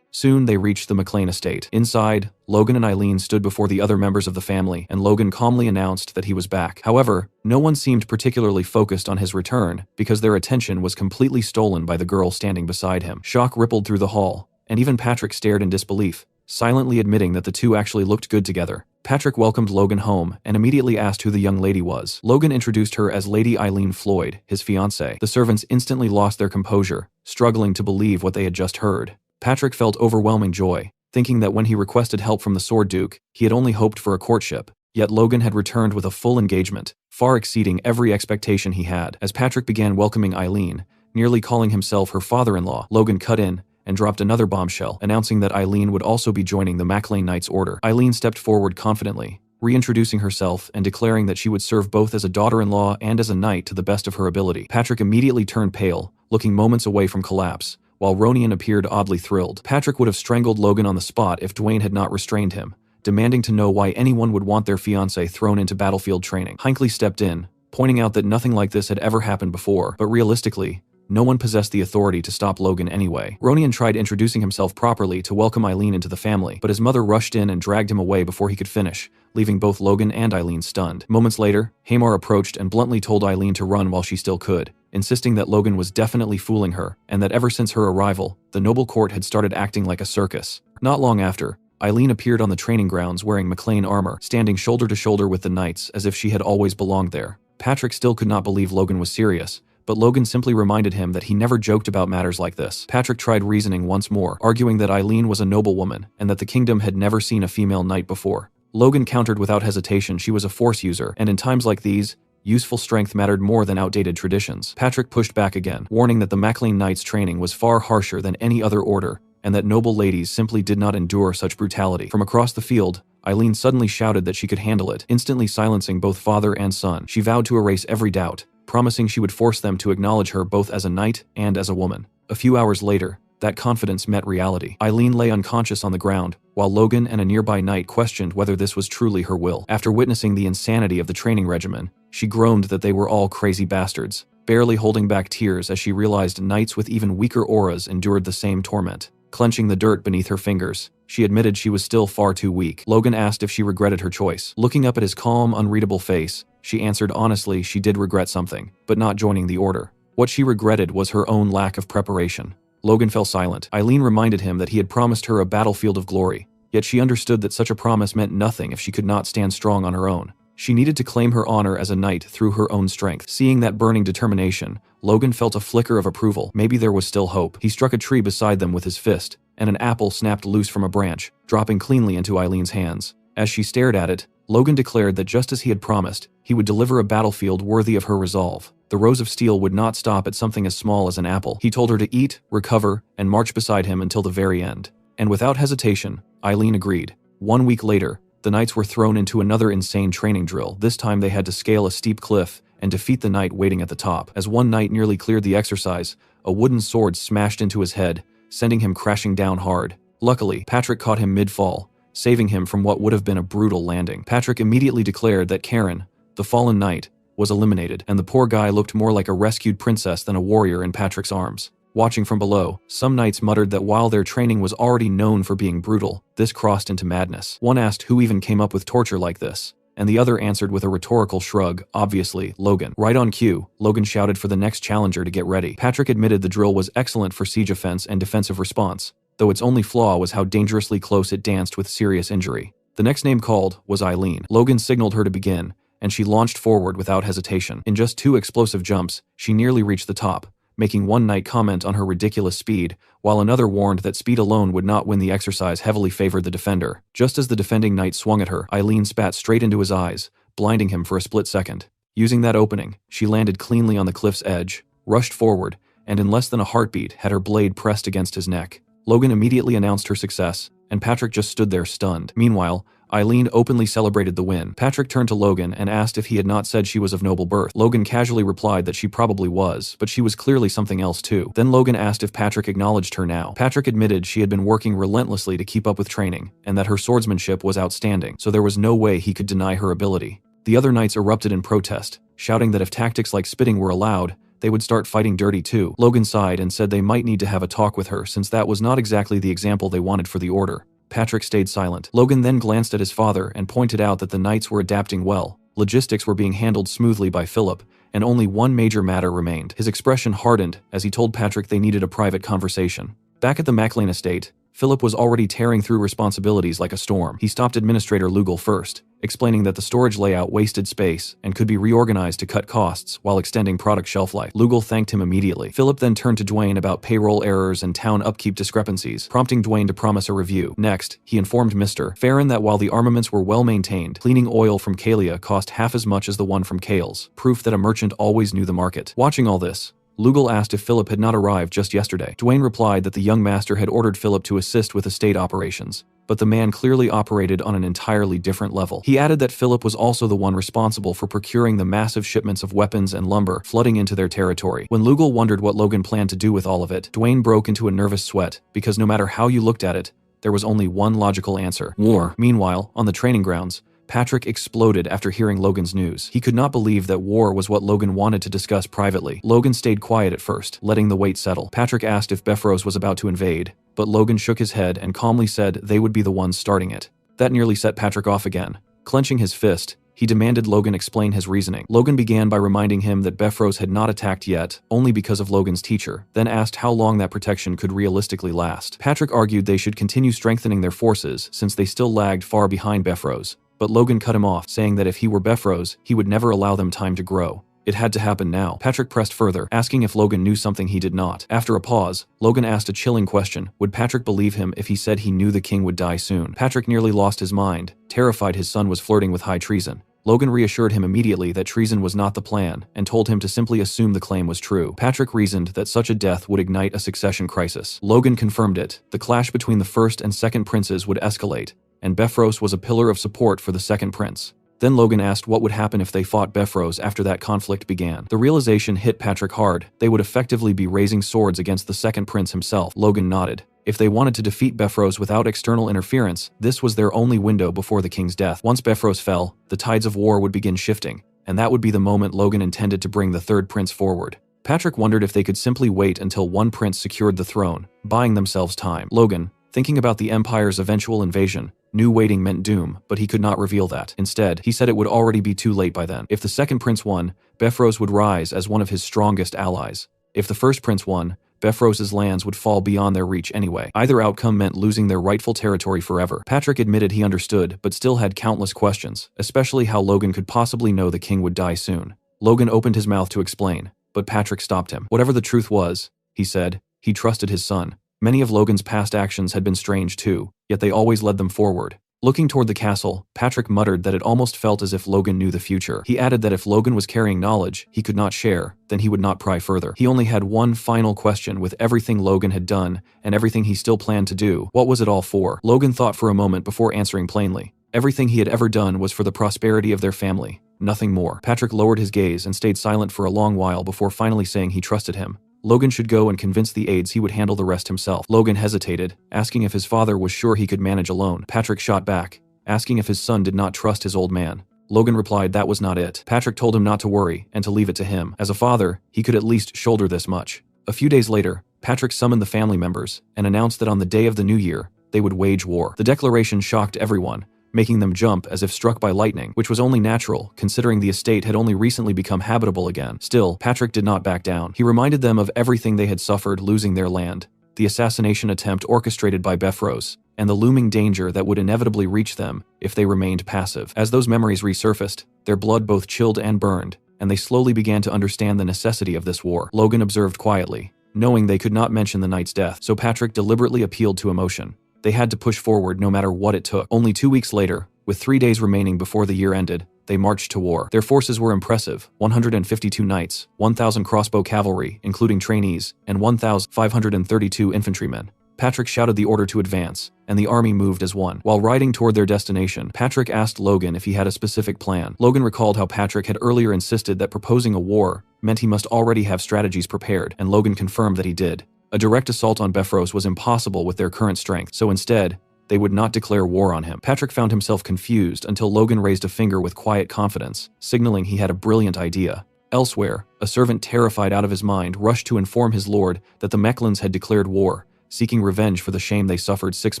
S1: Soon they reached the McLean estate. Inside, Logan and Eileen stood before the other members of the family, and Logan calmly announced that he was back. However, no one seemed particularly focused on his return, because their attention was completely stolen by the girl standing beside him. Shock rippled through the hall, and even Patrick stared in disbelief, silently admitting that the two actually looked good together. Patrick welcomed Logan home and immediately asked who the young lady was. Logan introduced her as Lady Eileen Floyd, his fiancée. The servants instantly lost their composure, struggling to believe what they had just heard. Patrick felt overwhelming joy, thinking that when he requested help from the Sword Duke, he had only hoped for a courtship. Yet Logan had returned with a full engagement, far exceeding every expectation he had. As Patrick began welcoming Eileen, nearly calling himself her father-in-law, Logan cut in and dropped another bombshell, announcing that Eileen would also be joining the Mauchline Knights Order. Eileen stepped forward confidently, reintroducing herself and declaring that she would serve both as a daughter-in-law and as a knight to the best of her ability. Patrick immediately turned pale, looking moments away from collapse, while Ronian appeared oddly thrilled. Patrick would have strangled Logan on the spot if Dwayne had not restrained him, demanding to know why anyone would want their fiancé thrown into battlefield training. Hinckley stepped in, pointing out that nothing like this had ever happened before, but realistically, no one possessed the authority to stop Logan anyway. Ronian tried introducing himself properly to welcome Eileen into the family, but his mother rushed in and dragged him away before he could finish, leaving both Logan and Eileen stunned. Moments later, Hamar approached and bluntly told Eileen to run while she still could, insisting that Logan was definitely fooling her, and that ever since her arrival, the noble court had started acting like a circus. Not long after, Eileen appeared on the training grounds wearing McLean armor, standing shoulder to shoulder with the knights as if she had always belonged there. Patrick still could not believe Logan was serious, but Logan simply reminded him that he never joked about matters like this. Patrick tried reasoning once more, arguing that Eileen was a noblewoman and that the kingdom had never seen a female knight before. Logan countered without hesitation she was a force user, and in times like these, useful strength mattered more than outdated traditions. Patrick pushed back again, warning that the MacLean Knights' training was far harsher than any other order, and that noble ladies simply did not endure such brutality. From across the field, Eileen suddenly shouted that she could handle it, instantly silencing both father and son. She vowed to erase every doubt, promising she would force them to acknowledge her both as a knight and as a woman. A few hours later, that confidence met reality. Eileen lay unconscious on the ground, while Logan and a nearby knight questioned whether this was truly her will. After witnessing the insanity of the training regimen, she groaned that they were all crazy bastards, barely holding back tears as she realized knights with even weaker auras endured the same torment. Clenching the dirt beneath her fingers, she admitted she was still far too weak. Logan asked if she regretted her choice. Looking up at his calm, unreadable face, she answered honestly she did regret something, but not joining the order. What she regretted was her own lack of preparation. Logan fell silent. Eileen reminded him that he had promised her a battlefield of glory, yet she understood that such a promise meant nothing if she could not stand strong on her own. She needed to claim her honor as a knight through her own strength. Seeing that burning determination, Logan felt a flicker of approval. Maybe there was still hope. He struck a tree beside them with his fist, and an apple snapped loose from a branch, dropping cleanly into Eileen's hands. As she stared at it, Logan declared that just as he had promised, he would deliver a battlefield worthy of her resolve. The rose of steel would not stop at something as small as an apple. He told her to eat, recover, and march beside him until the very end. And without hesitation, Eileen agreed. 1 week later, the knights were thrown into another insane training drill. This time they had to scale a steep cliff and defeat the knight waiting at the top. As one knight nearly cleared the exercise, a wooden sword smashed into his head, sending him crashing down hard. Luckily, Patrick caught him mid-fall, saving him from what would have been a brutal landing. Patrick immediately declared that Karen, the fallen knight, was eliminated, and the poor guy looked more like a rescued princess than a warrior in Patrick's arms. Watching from below, some knights muttered that while their training was already known for being brutal, this crossed into madness. One asked who even came up with torture like this, and the other answered with a rhetorical shrug, obviously, Logan. Right on cue, Logan shouted for the next challenger to get ready. Patrick admitted the drill was excellent for siege offense and defensive response, though its only flaw was how dangerously close it danced with serious injury. The next name called was Eileen. Logan signaled her to begin, and she launched forward without hesitation. In just 2 explosive jumps, she nearly reached the top, making one knight comment on her ridiculous speed, while another warned that speed alone would not win the exercise heavily favored the defender. Just as the defending knight swung at her, Eileen spat straight into his eyes, blinding him for a split second. Using that opening, she landed cleanly on the cliff's edge, rushed forward, and in less than a heartbeat had her blade pressed against his neck. Logan immediately announced her success, and Patrick just stood there stunned. Meanwhile, Eileen openly celebrated the win. Patrick turned to Logan and asked if he had not said she was of noble birth. Logan casually replied that she probably was, but she was clearly something else too. Then Logan asked if Patrick acknowledged her now. Patrick admitted she had been working relentlessly to keep up with training, and that her swordsmanship was outstanding, so there was no way he could deny her ability. The other knights erupted in protest, shouting that if tactics like spitting were allowed, they would start fighting dirty too. Logan sighed and said they might need to have a talk with her since that was not exactly the example they wanted for the order. Patrick stayed silent. Logan then glanced at his father and pointed out that the knights were adapting well. Logistics were being handled smoothly by Philip, and only one major matter remained. His expression hardened as he told Patrick they needed a private conversation. Back at the MacLean estate, Philip was already tearing through responsibilities like a storm. He stopped Administrator Lugal first, explaining that the storage layout wasted space and could be reorganized to cut costs while extending product shelf life. Lugal thanked him immediately. Philip then turned to Dwayne about payroll errors and town upkeep discrepancies, prompting Dwayne to promise a review. Next, he informed Mr. Farron that while the armaments were well maintained, cleaning oil from Kalia cost half as much as the one from Kales, proof that a merchant always knew the market. Watching all this, Lugal asked if Philip had not arrived just yesterday. Dwayne replied that the young master had ordered Philip to assist with estate operations, but the man clearly operated on an entirely different level. He added that Philip was also the one responsible for procuring the massive shipments of weapons and lumber flooding into their territory. When Lugal wondered what Logan planned to do with all of it, Dwayne broke into a nervous sweat, because no matter how you looked at it, there was only one logical answer: war. Meanwhile, on the training grounds, Patrick exploded after hearing Logan's news. He could not believe that war was what Logan wanted to discuss privately. Logan stayed quiet at first, letting the weight settle. Patrick asked if Befros was about to invade, but Logan shook his head and calmly said they would be the ones starting it. That nearly set Patrick off again. Clenching his fist, he demanded Logan explain his reasoning. Logan began by reminding him that Befros had not attacked yet, only because of Logan's teacher, then asked how long that protection could realistically last. Patrick argued they should continue strengthening their forces since they still lagged far behind Befros. But Logan cut him off, saying that if he were Befros, he would never allow them time to grow. It had to happen now. Patrick pressed further, asking if Logan knew something he did not. After a pause, Logan asked a chilling question. Would Patrick believe him if he said he knew the king would die soon? Patrick nearly lost his mind, terrified his son was flirting with high treason. Logan reassured him immediately that treason was not the plan, and told him to simply assume the claim was true. Patrick reasoned that such a death would ignite a succession crisis. Logan confirmed it. The clash between the first and second princes would escalate, and Befros was a pillar of support for the second prince. Then Logan asked what would happen if they fought Befros after that conflict began. The realization hit Patrick hard. They would effectively be raising swords against the second prince himself. Logan nodded. If they wanted to defeat Befros without external interference, this was their only window before the king's death. Once Befros fell, the tides of war would begin shifting, and that would be the moment Logan intended to bring the third prince forward. Patrick wondered if they could simply wait until one prince secured the throne, buying themselves time. Logan, thinking about the Empire's eventual invasion, knew waiting meant doom, but he could not reveal that. Instead, he said it would already be too late by then. If the second prince won, Befros would rise as one of his strongest allies. If the first prince won, Befros's lands would fall beyond their reach anyway. Either outcome meant losing their rightful territory forever. Patrick admitted he understood, but still had countless questions, especially how Logan could possibly know the king would die soon. Logan opened his mouth to explain, but Patrick stopped him. Whatever the truth was, he said, he trusted his son. Many of Logan's past actions had been strange too, yet they always led them forward. Looking toward the castle, Patrick muttered that it almost felt as if Logan knew the future. He added that if Logan was carrying knowledge he could not share, then he would not pry further. He only had one final question. With everything Logan had done, and everything he still planned to do, what was it all for? Logan thought for a moment before answering plainly. Everything he had ever done was for the prosperity of their family, nothing more. Patrick lowered his gaze and stayed silent for a long while before finally saying he trusted him. Logan should go and convince the aides he would handle the rest himself. Logan hesitated, asking if his father was sure he could manage alone. Patrick shot back, asking if his son did not trust his old man. Logan replied that was not it. Patrick told him not to worry and to leave it to him. As a father, he could at least shoulder this much. A few days later, Patrick summoned the family members and announced that on the day of the new year, they would wage war. The declaration shocked everyone, making them jump as if struck by lightning, which was only natural, considering the estate had only recently become habitable again. Still, Patrick did not back down. He reminded them of everything they had suffered losing their land, the assassination attempt orchestrated by Befros, and the looming danger that would inevitably reach them if they remained passive. As those memories resurfaced, their blood both chilled and burned, and they slowly began to understand the necessity of this war. Logan observed quietly, knowing they could not mention the knight's death, so Patrick deliberately appealed to emotion. They had to push forward no matter what it took. Only 2 weeks later, with 3 days remaining before the year ended, they marched to war. Their forces were impressive: 152 knights, 1,000 crossbow cavalry, including trainees, and 1,532 infantrymen. Patrick shouted the order to advance, and the army moved as one. While riding toward their destination, Patrick asked Logan if he had a specific plan. Logan recalled how Patrick had earlier insisted that proposing a war meant he must already have strategies prepared, and Logan confirmed that he did. A direct assault on Befros was impossible with their current strength, so instead, they would not declare war on him. Patrick found himself confused until Logan raised a finger with quiet confidence, signaling he had a brilliant idea. Elsewhere, a servant terrified out of his mind rushed to inform his lord that the Mechlins had declared war, seeking revenge for the shame they suffered 6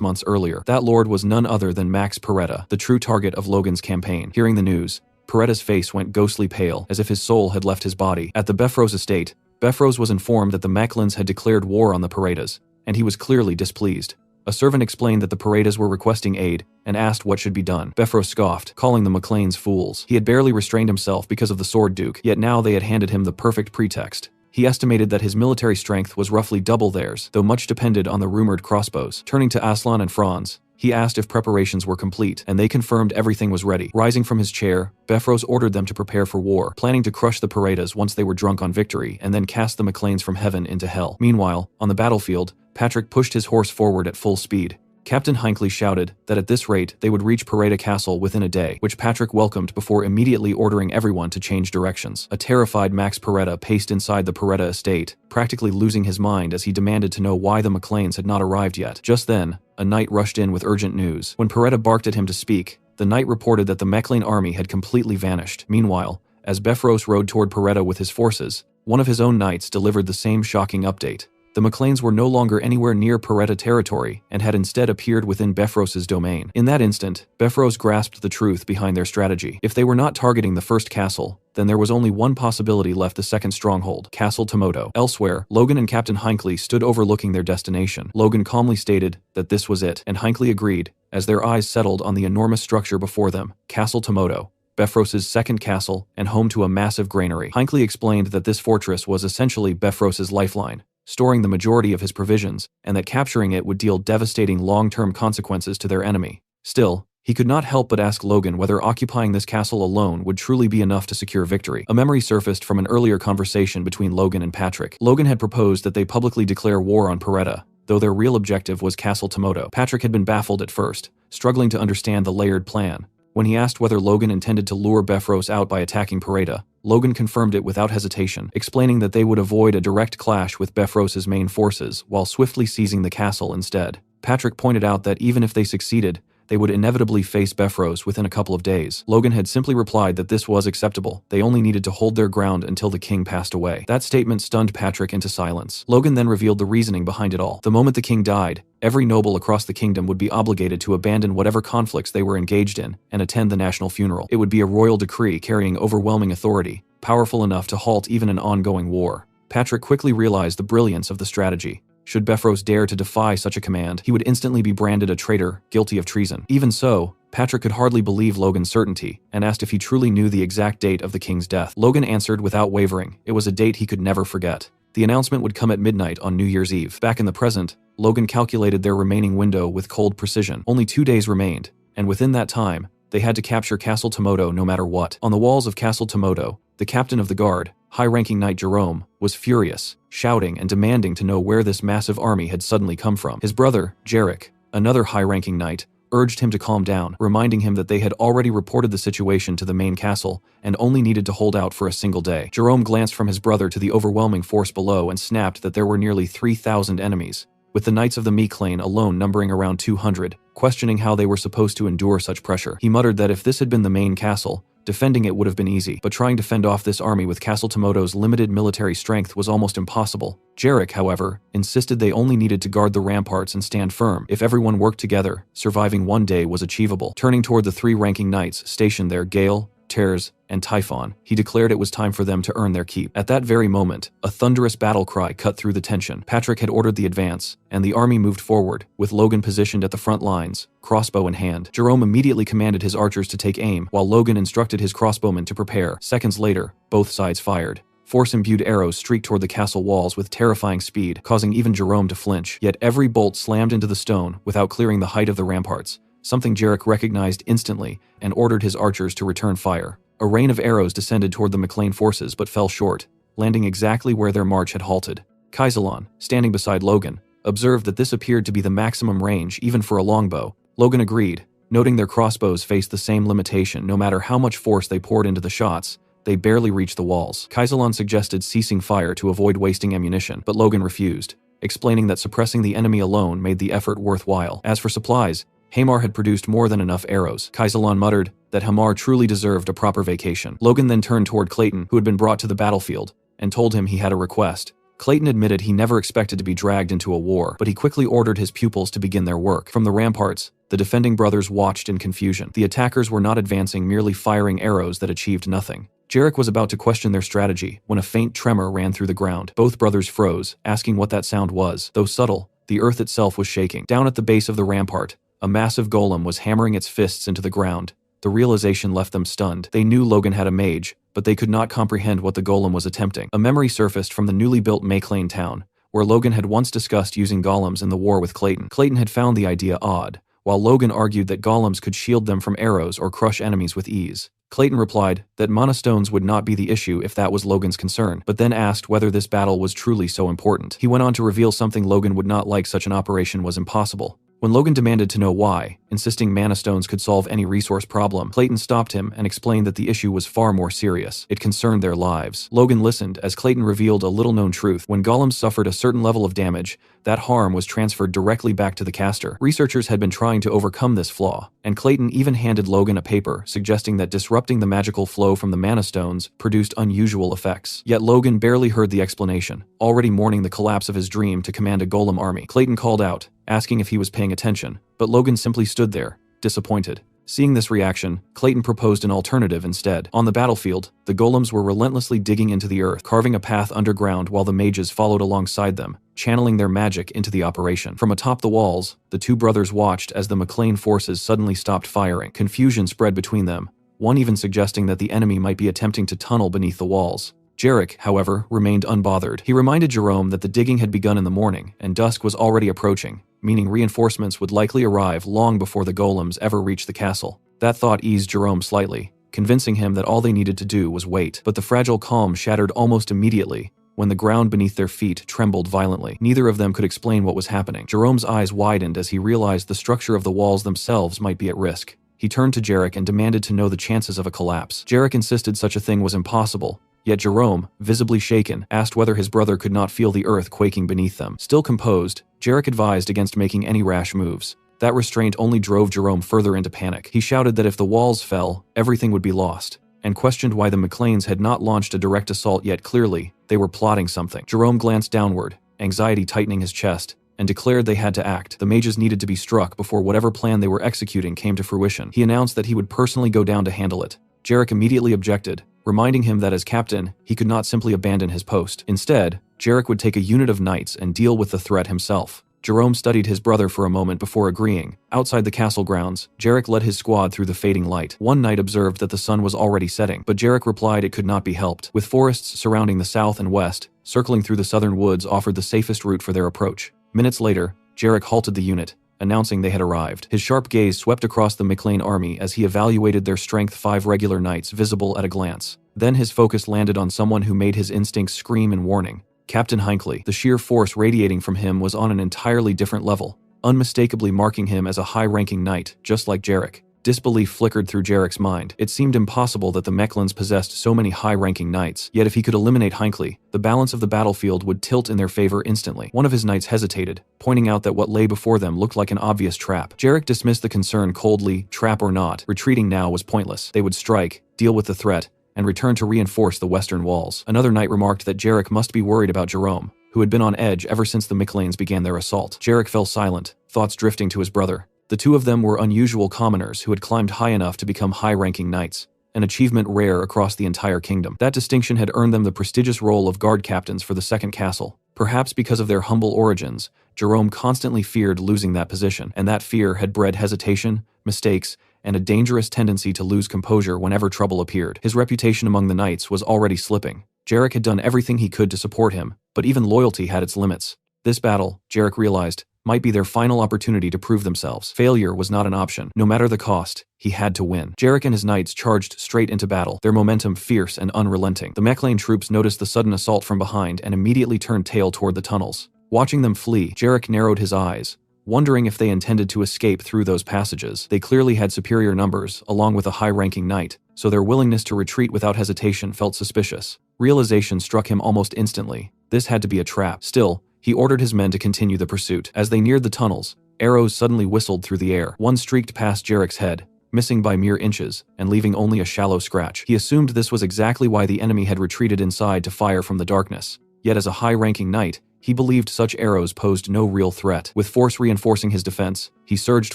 S1: months earlier. That lord was none other than Max Peretta, the true target of Logan's campaign. Hearing the news, Peretta's face went ghostly pale, as if his soul had left his body. At the Befros estate, Befros was informed that the Mechlins had declared war on the Perettas, and he was clearly displeased. A servant explained that the Perettas were requesting aid and asked what should be done. Befros scoffed, calling the McLeans fools. He had barely restrained himself because of the Sword Duke, yet now they had handed him the perfect pretext. He estimated that his military strength was roughly double theirs, though much depended on the rumored crossbows. Turning to Aslan and Franz, He asked if preparations were complete, and they confirmed everything was ready. Rising from his chair, Befros ordered them to prepare for war, planning to crush the Paretas once they were drunk on victory and then cast the McLeans from heaven into hell. Meanwhile, on the battlefield, Patrick pushed his horse forward at full speed. Captain Hinckley shouted that at this rate they would reach Pareda Castle within a day, which Patrick welcomed before immediately ordering everyone to change directions. A terrified Max Pareda paced inside the Pareda estate, practically losing his mind as he demanded to know why the McLeans had not arrived yet. Just then, a knight rushed in with urgent news. When Pareda barked at him to speak, the knight reported that the McLean army had completely vanished. Meanwhile, as Befros rode toward Pareda with his forces, one of his own knights delivered the same shocking update. The McLeans were no longer anywhere near Pareda territory and had instead appeared within Befros's domain. In that instant, Befros grasped the truth behind their strategy. If they were not targeting the first castle, then there was only one possibility left: the second stronghold, Castle Tomoto. Elsewhere, Logan and Captain Hinckley stood overlooking their destination. Logan calmly stated that this was it, and Hinckley agreed, as their eyes settled on the enormous structure before them, Castle Tomoto, Befros's second castle and home to a massive granary. Hinckley explained that this fortress was essentially Befros's lifeline, storing the majority of his provisions, and that capturing it would deal devastating long-term consequences to their enemy. Still, he could not help but ask Logan whether occupying this castle alone would truly be enough to secure victory. A memory surfaced from an earlier conversation between Logan and Patrick. Logan had proposed that they publicly declare war on Pareda, though their real objective was Castle Tomoto. Patrick had been baffled at first, struggling to understand the layered plan. When he asked whether Logan intended to lure Befros out by attacking Pareda, Logan confirmed it without hesitation, explaining that they would avoid a direct clash with Befros's main forces while swiftly seizing the castle instead. Patrick pointed out that even if they succeeded, they would inevitably face Befros within a couple of days. Logan had simply replied that this was acceptable. They only needed to hold their ground until the king passed away. That statement stunned Patrick into silence. Logan then revealed the reasoning behind it all. The moment the king died, every noble across the kingdom would be obligated to abandon whatever conflicts they were engaged in and attend the national funeral. It would be a royal decree carrying overwhelming authority, powerful enough to halt even an ongoing war. Patrick quickly realized the brilliance of the strategy. Should Befros dare to defy such a command, he would instantly be branded a traitor, guilty of treason. Even so, Patrick could hardly believe Logan's certainty, and asked if he truly knew the exact date of the king's death. Logan answered without wavering. It was a date he could never forget. The announcement would come at midnight on New Year's Eve. Back in the present, Logan calculated their remaining window with cold precision. Only 2 days remained, and within that time, they had to capture Castle Tomoto no matter what. On the walls of Castle Tomoto, the captain of the guard, high-ranking knight Jerome, was furious, shouting and demanding to know where this massive army had suddenly come from. His brother, Jarek, another high-ranking knight, urged him to calm down, reminding him that they had already reported the situation to the main castle and only needed to hold out for a single day. Jerome glanced from his brother to the overwhelming force below and snapped that there were nearly 3,000 enemies, with the knights of the McLean alone numbering around 200, questioning how they were supposed to endure such pressure. He muttered that if this had been the main castle, defending it would have been easy, but trying to fend off this army with Castle Tomoto's limited military strength was almost impossible. Jarek, however, insisted they only needed to guard the ramparts and stand firm. If everyone worked together, surviving one day was achievable. Turning toward the 3 ranking knights stationed there, Gale, Tears, and Typhon, he declared it was time for them to earn their keep. At that very moment, a thunderous battle cry cut through the tension. Patrick had ordered the advance, and the army moved forward, with Logan positioned at the front lines, crossbow in hand. Jerome immediately commanded his archers to take aim, while Logan instructed his crossbowmen to prepare. Seconds later, both sides fired. Force-imbued arrows streaked toward the castle walls with terrifying speed, causing even Jerome to flinch. Yet every bolt slammed into the stone without clearing the height of the ramparts, something Jarek recognized instantly and ordered his archers to return fire. A rain of arrows descended toward the McLean forces but fell short, landing exactly where their march had halted. Kaisalon, standing beside Logan, observed that this appeared to be the maximum range even for a longbow. Logan agreed, noting their crossbows faced the same limitation. No matter how much force they poured into the shots, they barely reached the walls. Kaisalon suggested ceasing fire to avoid wasting ammunition, but Logan refused, explaining that suppressing the enemy alone made the effort worthwhile. As for supplies, Hamar had produced more than enough arrows. Kaisalon muttered that Hamar truly deserved a proper vacation. Logan then turned toward Clayton, who had been brought to the battlefield, and told him he had a request. Clayton admitted he never expected to be dragged into a war, but he quickly ordered his pupils to begin their work. From the ramparts, the defending brothers watched in confusion. The attackers were not advancing, merely firing arrows that achieved nothing. Jarek was about to question their strategy when a faint tremor ran through the ground. Both brothers froze, asking what that sound was. Though subtle, the earth itself was shaking. Down at the base of the rampart, a massive golem was hammering its fists into the ground. The realization left them stunned. They knew Logan had a mage, but they could not comprehend what the golem was attempting. A memory surfaced from the newly built McLean town, where Logan had once discussed using golems in the war with Clayton. Clayton had found the idea odd, while Logan argued that golems could shield them from arrows or crush enemies with ease. Clayton replied that mana stones would not be the issue if that was Logan's concern, but then asked whether this battle was truly so important. He went on to reveal something Logan would not like: such an operation was impossible. When Logan demanded to know why, insisting mana stones could solve any resource problem, Clayton stopped him and explained that the issue was far more serious. It concerned their lives. Logan listened as Clayton revealed a little-known truth. When golems suffered a certain level of damage, that harm was transferred directly back to the caster. Researchers had been trying to overcome this flaw, and Clayton even handed Logan a paper suggesting that disrupting the magical flow from the mana stones produced unusual effects. Yet Logan barely heard the explanation, already mourning the collapse of his dream to command a golem army. Clayton called out, asking if he was paying attention, but Logan simply stood there, disappointed. Seeing this reaction, Clayton proposed an alternative instead. On the battlefield, the golems were relentlessly digging into the earth, carving a path underground while the mages followed alongside them, channeling their magic into the operation. From atop the walls, the two brothers watched as the McLean forces suddenly stopped firing. Confusion spread between them, one even suggesting that the enemy might be attempting to tunnel beneath the walls. Jarek, however, remained unbothered. He reminded Jerome that the digging had begun in the morning, and dusk was already approaching, meaning reinforcements would likely arrive long before the golems ever reached the castle. That thought eased Jerome slightly, convincing him that all they needed to do was wait. But the fragile calm shattered almost immediately when the ground beneath their feet trembled violently. Neither of them could explain what was happening. Jerome's eyes widened as he realized the structure of the walls themselves might be at risk. He turned to Jarek and demanded to know the chances of a collapse. Jarek insisted such a thing was impossible, yet Jerome, visibly shaken, asked whether his brother could not feel the earth quaking beneath them. Still composed, Jarek advised against making any rash moves. That restraint only drove Jerome further into panic. He shouted that if the walls fell, everything would be lost, and questioned why the McLeans had not launched a direct assault yet. Clearly, they were plotting something. Jerome glanced downward, anxiety tightening his chest, and declared they had to act. The mages needed to be struck before whatever plan they were executing came to fruition. He announced that he would personally go down to handle it. Jarek immediately objected, reminding him that as captain, he could not simply abandon his post. Instead, Jarek would take a unit of knights and deal with the threat himself. Jerome studied his brother for a moment before agreeing. Outside the castle grounds, Jarek led his squad through the fading light. One knight observed that the sun was already setting, but Jarek replied it could not be helped. With forests surrounding the south and west, circling through the southern woods offered the safest route for their approach. Minutes later, Jarek halted the unit, announcing they had arrived. His sharp gaze swept across the McLean army as he evaluated their strength: 5 regular knights visible at a glance. Then his focus landed on someone who made his instincts scream in warning: Captain Hinckley. The sheer force radiating from him was on an entirely different level, unmistakably marking him as a high-ranking knight, just like Jarek. Disbelief flickered through Jarek's mind. It seemed impossible that the Mechlins possessed so many high-ranking knights, yet if he could eliminate Hinckley, the balance of the battlefield would tilt in their favor instantly. One of his knights hesitated, pointing out that what lay before them looked like an obvious trap. Jarek dismissed the concern coldly. Trap or not, retreating now was pointless. They would strike, deal with the threat, and return to reinforce the western walls. Another knight remarked that Jarek must be worried about Jerome, who had been on edge ever since the McLeans began their assault. Jarek fell silent, thoughts drifting to his brother. The two of them were unusual commoners who had climbed high enough to become high-ranking knights, an achievement rare across the entire kingdom. That distinction had earned them the prestigious role of guard captains for the second castle. Perhaps because of their humble origins, Jerome constantly feared losing that position, and that fear had bred hesitation, mistakes, and a dangerous tendency to lose composure whenever trouble appeared. His reputation among the knights was already slipping. Jarek had done everything he could to support him, but even loyalty had its limits. This battle, Jarek realized, might be their final opportunity to prove themselves. Failure was not an option. No matter the cost, he had to win. Jarek and his knights charged straight into battle, their momentum fierce and unrelenting. The McLean troops noticed the sudden assault from behind and immediately turned tail toward the tunnels. Watching them flee, Jarek narrowed his eyes, wondering if they intended to escape through those passages. They clearly had superior numbers, along with a high-ranking knight, so their willingness to retreat without hesitation felt suspicious. Realization struck him almost instantly. This had to be a trap. Still, he ordered his men to continue the pursuit. As they neared the tunnels, arrows suddenly whistled through the air. One streaked past Jarek's head, missing by mere inches, and leaving only a shallow scratch. He assumed this was exactly why the enemy had retreated inside to fire from the darkness. Yet as a high-ranking knight, he believed such arrows posed no real threat. With force reinforcing his defense, he surged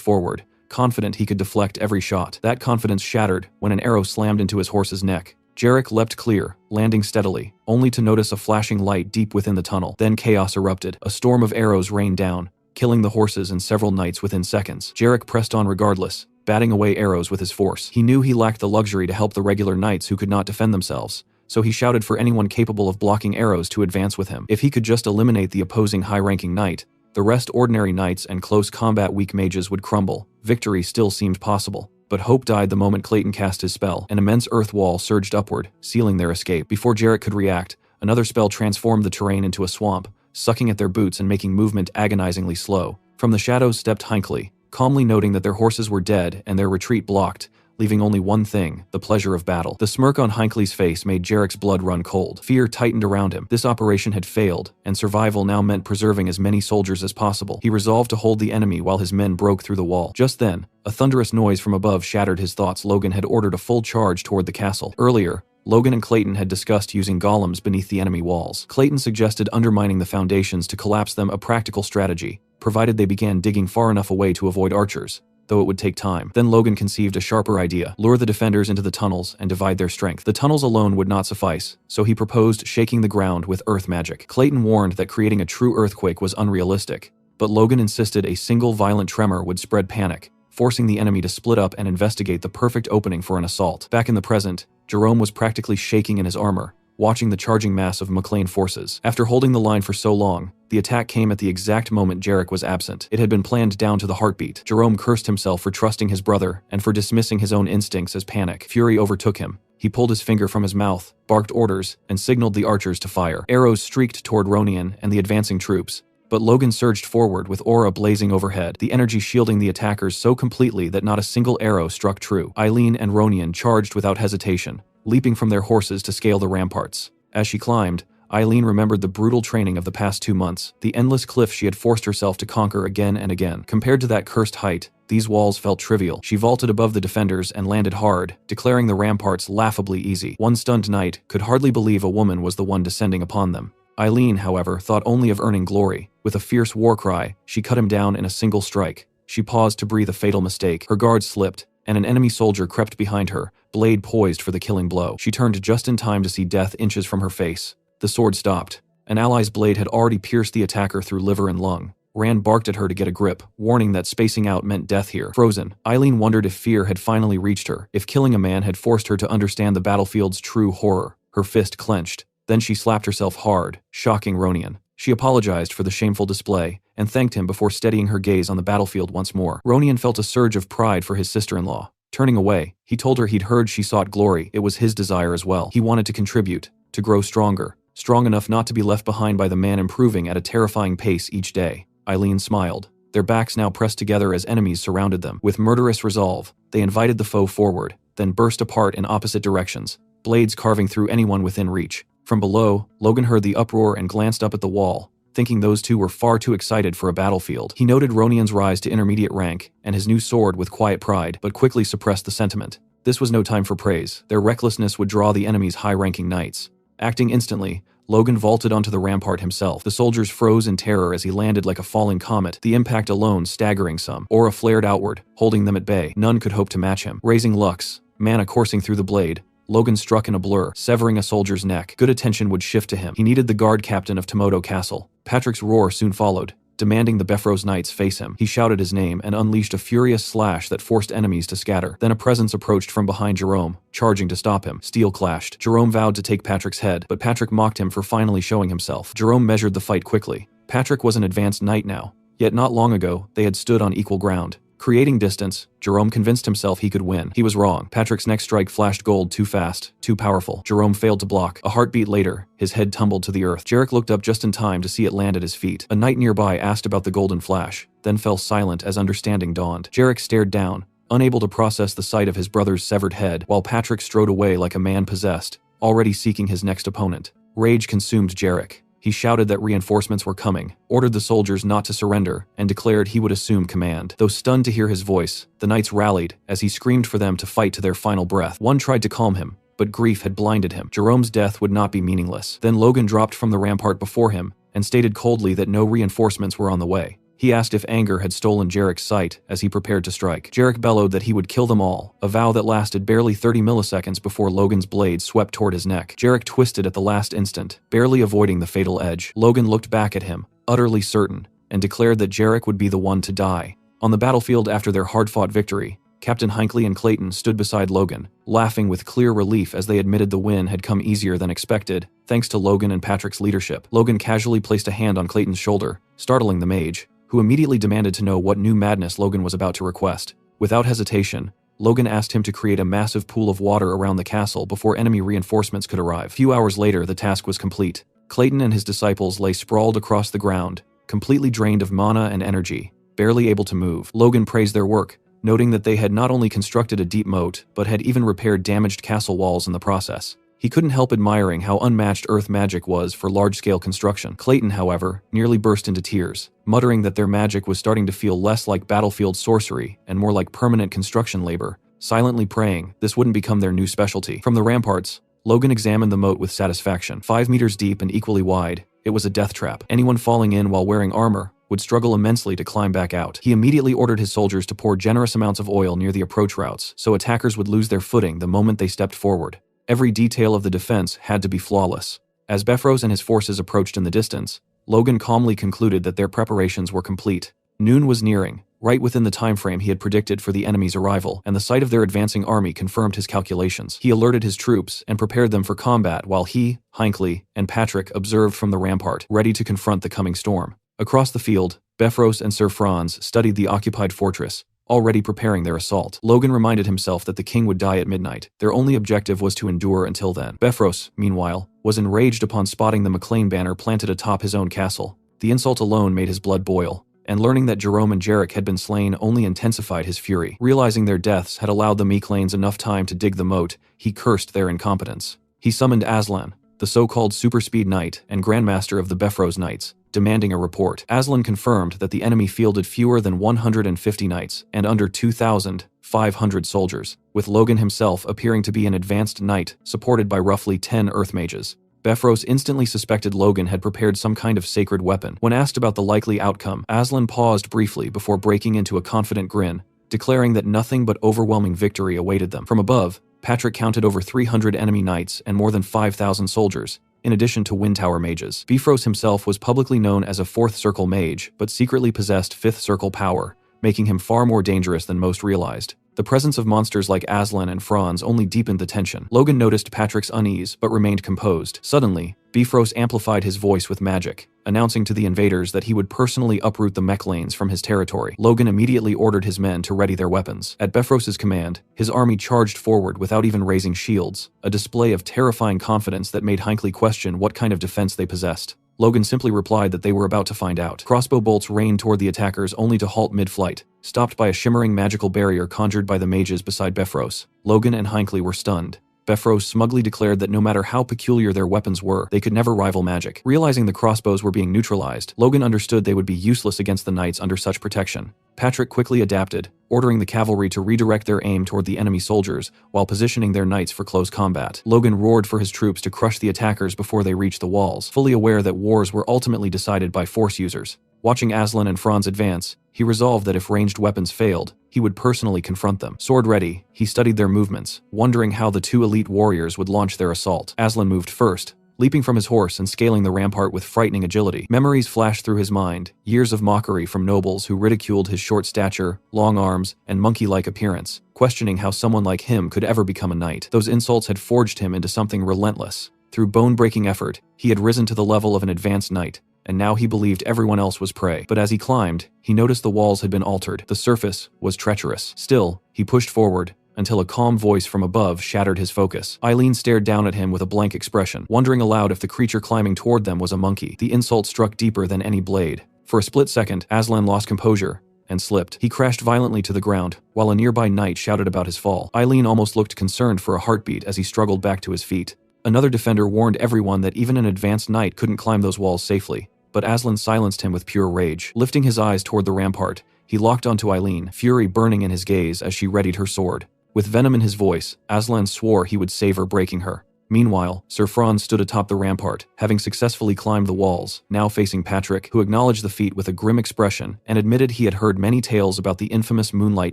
S1: forward, confident he could deflect every shot. That confidence shattered when an arrow slammed into his horse's neck. Jarek leapt clear, landing steadily, only to notice a flashing light deep within the tunnel. Then chaos erupted. A storm of arrows rained down, killing the horses and several knights within seconds. Jarek pressed on regardless, batting away arrows with his force. He knew he lacked the luxury to help the regular knights who could not defend themselves, so he shouted for anyone capable of blocking arrows to advance with him. If he could just eliminate the opposing high-ranking knight, The rest, ordinary knights and close combat weak mages, would crumble. Victory still seemed possible. But hope died the moment Clayton cast his spell. An immense earth wall surged upward, sealing their escape. Before Jarek could react, another spell transformed the terrain into a swamp, sucking at their boots and making movement agonizingly slow. From the shadows stepped Hinckley, calmly noting that their horses were dead and their retreat blocked, leaving only one thing: the pleasure of battle. The smirk on Hinckley's face made Jarek's blood run cold. Fear tightened around him. This operation had failed, and survival now meant preserving as many soldiers as possible. He resolved to hold the enemy while his men broke through the wall. Just then, a thunderous noise from above shattered his thoughts. Logan had ordered a full charge toward the castle. Earlier, Logan and Clayton had discussed using golems beneath the enemy walls. Clayton suggested undermining the foundations to collapse them, a practical strategy, provided they began digging far enough away to avoid archers, though it would take time. Then Logan conceived a sharper idea: lure the defenders into the tunnels and divide their strength. The tunnels alone would not suffice, so he proposed shaking the ground with earth magic. Clayton warned that creating a true earthquake was unrealistic, but Logan insisted a single violent tremor would spread panic, forcing the enemy to split up and investigate the perfect opening for an assault. Back in the present, Jerome was practically shaking in his armor, watching the charging mass of McLean forces. After holding the line for so long, the attack came at the exact moment Jarek was absent. It had been planned down to the heartbeat. Jerome cursed himself for trusting his brother and for dismissing his own instincts as panic. Fury overtook him. He pulled his finger from his mouth, barked orders, and signaled the archers to fire. Arrows streaked toward Ronian and the advancing troops, but Logan surged forward with aura blazing overhead, the energy shielding the attackers so completely that not a single arrow struck true. Eileen and Ronian charged without hesitation, leaping from their horses to scale the ramparts. As she climbed, Eileen remembered the brutal training of the past 2 months, the endless cliff she had forced herself to conquer again and again. Compared to that cursed height, these walls felt trivial. She vaulted above the defenders and landed hard, declaring the ramparts laughably easy. One stunned knight could hardly believe a woman was the one descending upon them. Eileen, however, thought only of earning glory. With a fierce war cry, she cut him down in a single strike. She paused to breathe, a fatal mistake. Her guard slipped, and an enemy soldier crept behind her, blade poised for the killing blow. She turned just in time to see death inches from her face. The sword stopped. An ally's blade had already pierced the attacker through liver and lung. Rand barked at her to get a grip, warning that spacing out meant death here. Frozen, Eileen wondered if fear had finally reached her, if killing a man had forced her to understand the battlefield's true horror. Her fist clenched. Then she slapped herself hard, shocking Ronian. She apologized for the shameful display, and thanked him before steadying her gaze on the battlefield once more. Ronian felt a surge of pride for his sister-in-law. Turning away, he told her he'd heard she sought glory. It was his desire as well. He wanted to contribute, to grow stronger, strong enough not to be left behind by the man improving at a terrifying pace each day. Eileen smiled. Their backs now pressed together as enemies surrounded them. With murderous resolve, they invited the foe forward, then burst apart in opposite directions, blades carving through anyone within reach. From below, Logan heard the uproar and glanced up at the wall, thinking those two were far too excited for a battlefield. He noted Ronian's rise to intermediate rank and his new sword with quiet pride, but quickly suppressed the sentiment. This was no time for praise. Their recklessness would draw the enemy's high-ranking knights. Acting instantly, Logan vaulted onto the rampart himself. The soldiers froze in terror as he landed like a falling comet, the impact alone staggering some. Aura flared outward, holding them at bay. None could hope to match him. Raising Lux, mana coursing through the blade, Logan struck in a blur, severing a soldier's neck. Good attention would shift to him. He needed the guard captain of Tomoto Castle. Patrick's roar soon followed, demanding the Befros knights face him. He shouted his name and unleashed a furious slash that forced enemies to scatter. Then a presence approached from behind Jerome, charging to stop him. Steel clashed. Jerome vowed to take Patrick's head, but Patrick mocked him for finally showing himself. Jerome measured the fight quickly. Patrick was an advanced knight now, yet not long ago they had stood on equal ground. Creating distance, Jerome convinced himself he could win. He was wrong. Patrick's next strike flashed gold too fast, too powerful. Jerome failed to block. A heartbeat later, his head tumbled to the earth. Jarek looked up just in time to see it land at his feet. A knight nearby asked about the golden flash, then fell silent as understanding dawned. Jarek stared down, unable to process the sight of his brother's severed head, while Patrick strode away like a man possessed, already seeking his next opponent. Rage consumed Jarek. He shouted that reinforcements were coming, ordered the soldiers not to surrender, and declared he would assume command. Though stunned to hear his voice, the knights rallied as he screamed for them to fight to their final breath. One tried to calm him, but grief had blinded him. Jerome's death would not be meaningless. Then Logan dropped from the rampart before him and stated coldly that no reinforcements were on the way. He asked if anger had stolen Jarek's sight as he prepared to strike. Jarek bellowed that he would kill them all, a vow that lasted barely 30 milliseconds before Logan's blade swept toward his neck. Jarek twisted at the last instant, barely avoiding the fatal edge. Logan looked back at him, utterly certain, and declared that Jarek would be the one to die. On the battlefield after their hard-fought victory, Captain Hinckley and Clayton stood beside Logan, laughing with clear relief as they admitted the win had come easier than expected, thanks to Logan and Patrick's leadership. Logan casually placed a hand on Clayton's shoulder, startling the mage, who immediately demanded to know what new madness Logan was about to request. Without hesitation, Logan asked him to create a massive pool of water around the castle before enemy reinforcements could arrive. A few hours later, the task was complete. Clayton and his disciples lay sprawled across the ground, completely drained of mana and energy, barely able to move. Logan praised their work, noting that they had not only constructed a deep moat, but had even repaired damaged castle walls in the process. He couldn't help admiring how unmatched earth magic was for large-scale construction. Clayton, however, nearly burst into tears, muttering that their magic was starting to feel less like battlefield sorcery and more like permanent construction labor, silently praying this wouldn't become their new specialty. From the ramparts, Logan examined the moat with satisfaction. 5 meters deep and equally wide, it was a death trap. Anyone falling in while wearing armor would struggle immensely to climb back out. He immediately ordered his soldiers to pour generous amounts of oil near the approach routes, so attackers would lose their footing the moment they stepped forward. Every detail of the defense had to be flawless. As Befros and his forces approached in the distance, Logan calmly concluded that their preparations were complete. Noon was nearing, right within the time frame he had predicted for the enemy's arrival, and the sight of their advancing army confirmed his calculations. He alerted his troops and prepared them for combat while he, Hinckley, and Patrick observed from the rampart, ready to confront the coming storm. Across the field, Befros and Sir Franz studied the occupied fortress, already preparing their assault. Logan reminded himself that the king would die at midnight. Their only objective was to endure until then. Befros, meanwhile, was enraged upon spotting the McLean banner planted atop his own castle. The insult alone made his blood boil, and learning that Jerome and Jarek had been slain only intensified his fury. Realizing their deaths had allowed the McLeans enough time to dig the moat, he cursed their incompetence. He summoned Aslan, the so-called super-speed knight and grandmaster of the Befros Knights, demanding a report. Aslan confirmed that the enemy fielded fewer than 150 knights and under 2,500 soldiers, with Logan himself appearing to be an advanced knight supported by roughly 10 earth mages. Befros instantly suspected Logan had prepared some kind of sacred weapon. When asked about the likely outcome, Aslan paused briefly before breaking into a confident grin, declaring that nothing but overwhelming victory awaited them. From above, Patrick counted over 300 enemy knights and more than 5,000 soldiers, in addition to Wind Tower mages. Befros himself was publicly known as a 4th Circle mage, but secretly possessed 5th Circle power, making him far more dangerous than most realized. The presence of monsters like Aslan and Franz only deepened the tension. Logan noticed Patrick's unease, but remained composed. Suddenly, Bifrost amplified his voice with magic, announcing to the invaders that he would personally uproot the Mechlanes from his territory. Logan immediately ordered his men to ready their weapons. At Bifrost's command, his army charged forward without even raising shields, a display of terrifying confidence that made Hinckley question what kind of defense they possessed. Logan simply replied that they were about to find out. Crossbow bolts rained toward the attackers only to halt mid-flight, stopped by a shimmering magical barrier conjured by the mages beside Befros. Logan and Hinckley were stunned. Befros smugly declared that no matter how peculiar their weapons were, they could never rival magic. Realizing the crossbows were being neutralized, Logan understood they would be useless against the knights under such protection. Patrick quickly adapted, ordering the cavalry to redirect their aim toward the enemy soldiers while positioning their knights for close combat. Logan roared for his troops to crush the attackers before they reached the walls, fully aware that wars were ultimately decided by force users. Watching Aslan and Franz advance, he resolved that if ranged weapons failed, he would personally confront them. Sword ready, he studied their movements, wondering how the two elite warriors would launch their assault. Aslan moved first, leaping from his horse and scaling the rampart with frightening agility. Memories flashed through his mind, years of mockery from nobles who ridiculed his short stature, long arms, and monkey-like appearance, questioning how someone like him could ever become a knight. Those insults had forged him into something relentless. Through bone-breaking effort, he had risen to the level of an advanced knight, and now he believed everyone else was prey. But as he climbed, he noticed the walls had been altered. The surface was treacherous. Still, he pushed forward, until a calm voice from above shattered his focus. Eileen stared down at him with a blank expression, wondering aloud if the creature climbing toward them was a monkey. The insult struck deeper than any blade. For a split second, Aslan lost composure and slipped. He crashed violently to the ground, while a nearby knight shouted about his fall. Eileen almost looked concerned for a heartbeat as he struggled back to his feet. Another defender warned everyone that even an advanced knight couldn't climb those walls safely, but Aslan silenced him with pure rage. Lifting his eyes toward the rampart, he locked onto Eileen, fury burning in his gaze as she readied her sword. With venom in his voice, Aslan swore he would save her, breaking her. Meanwhile, Sir Franz stood atop the rampart, having successfully climbed the walls, now facing Patrick, who acknowledged the feat with a grim expression and admitted he had heard many tales about the infamous Moonlight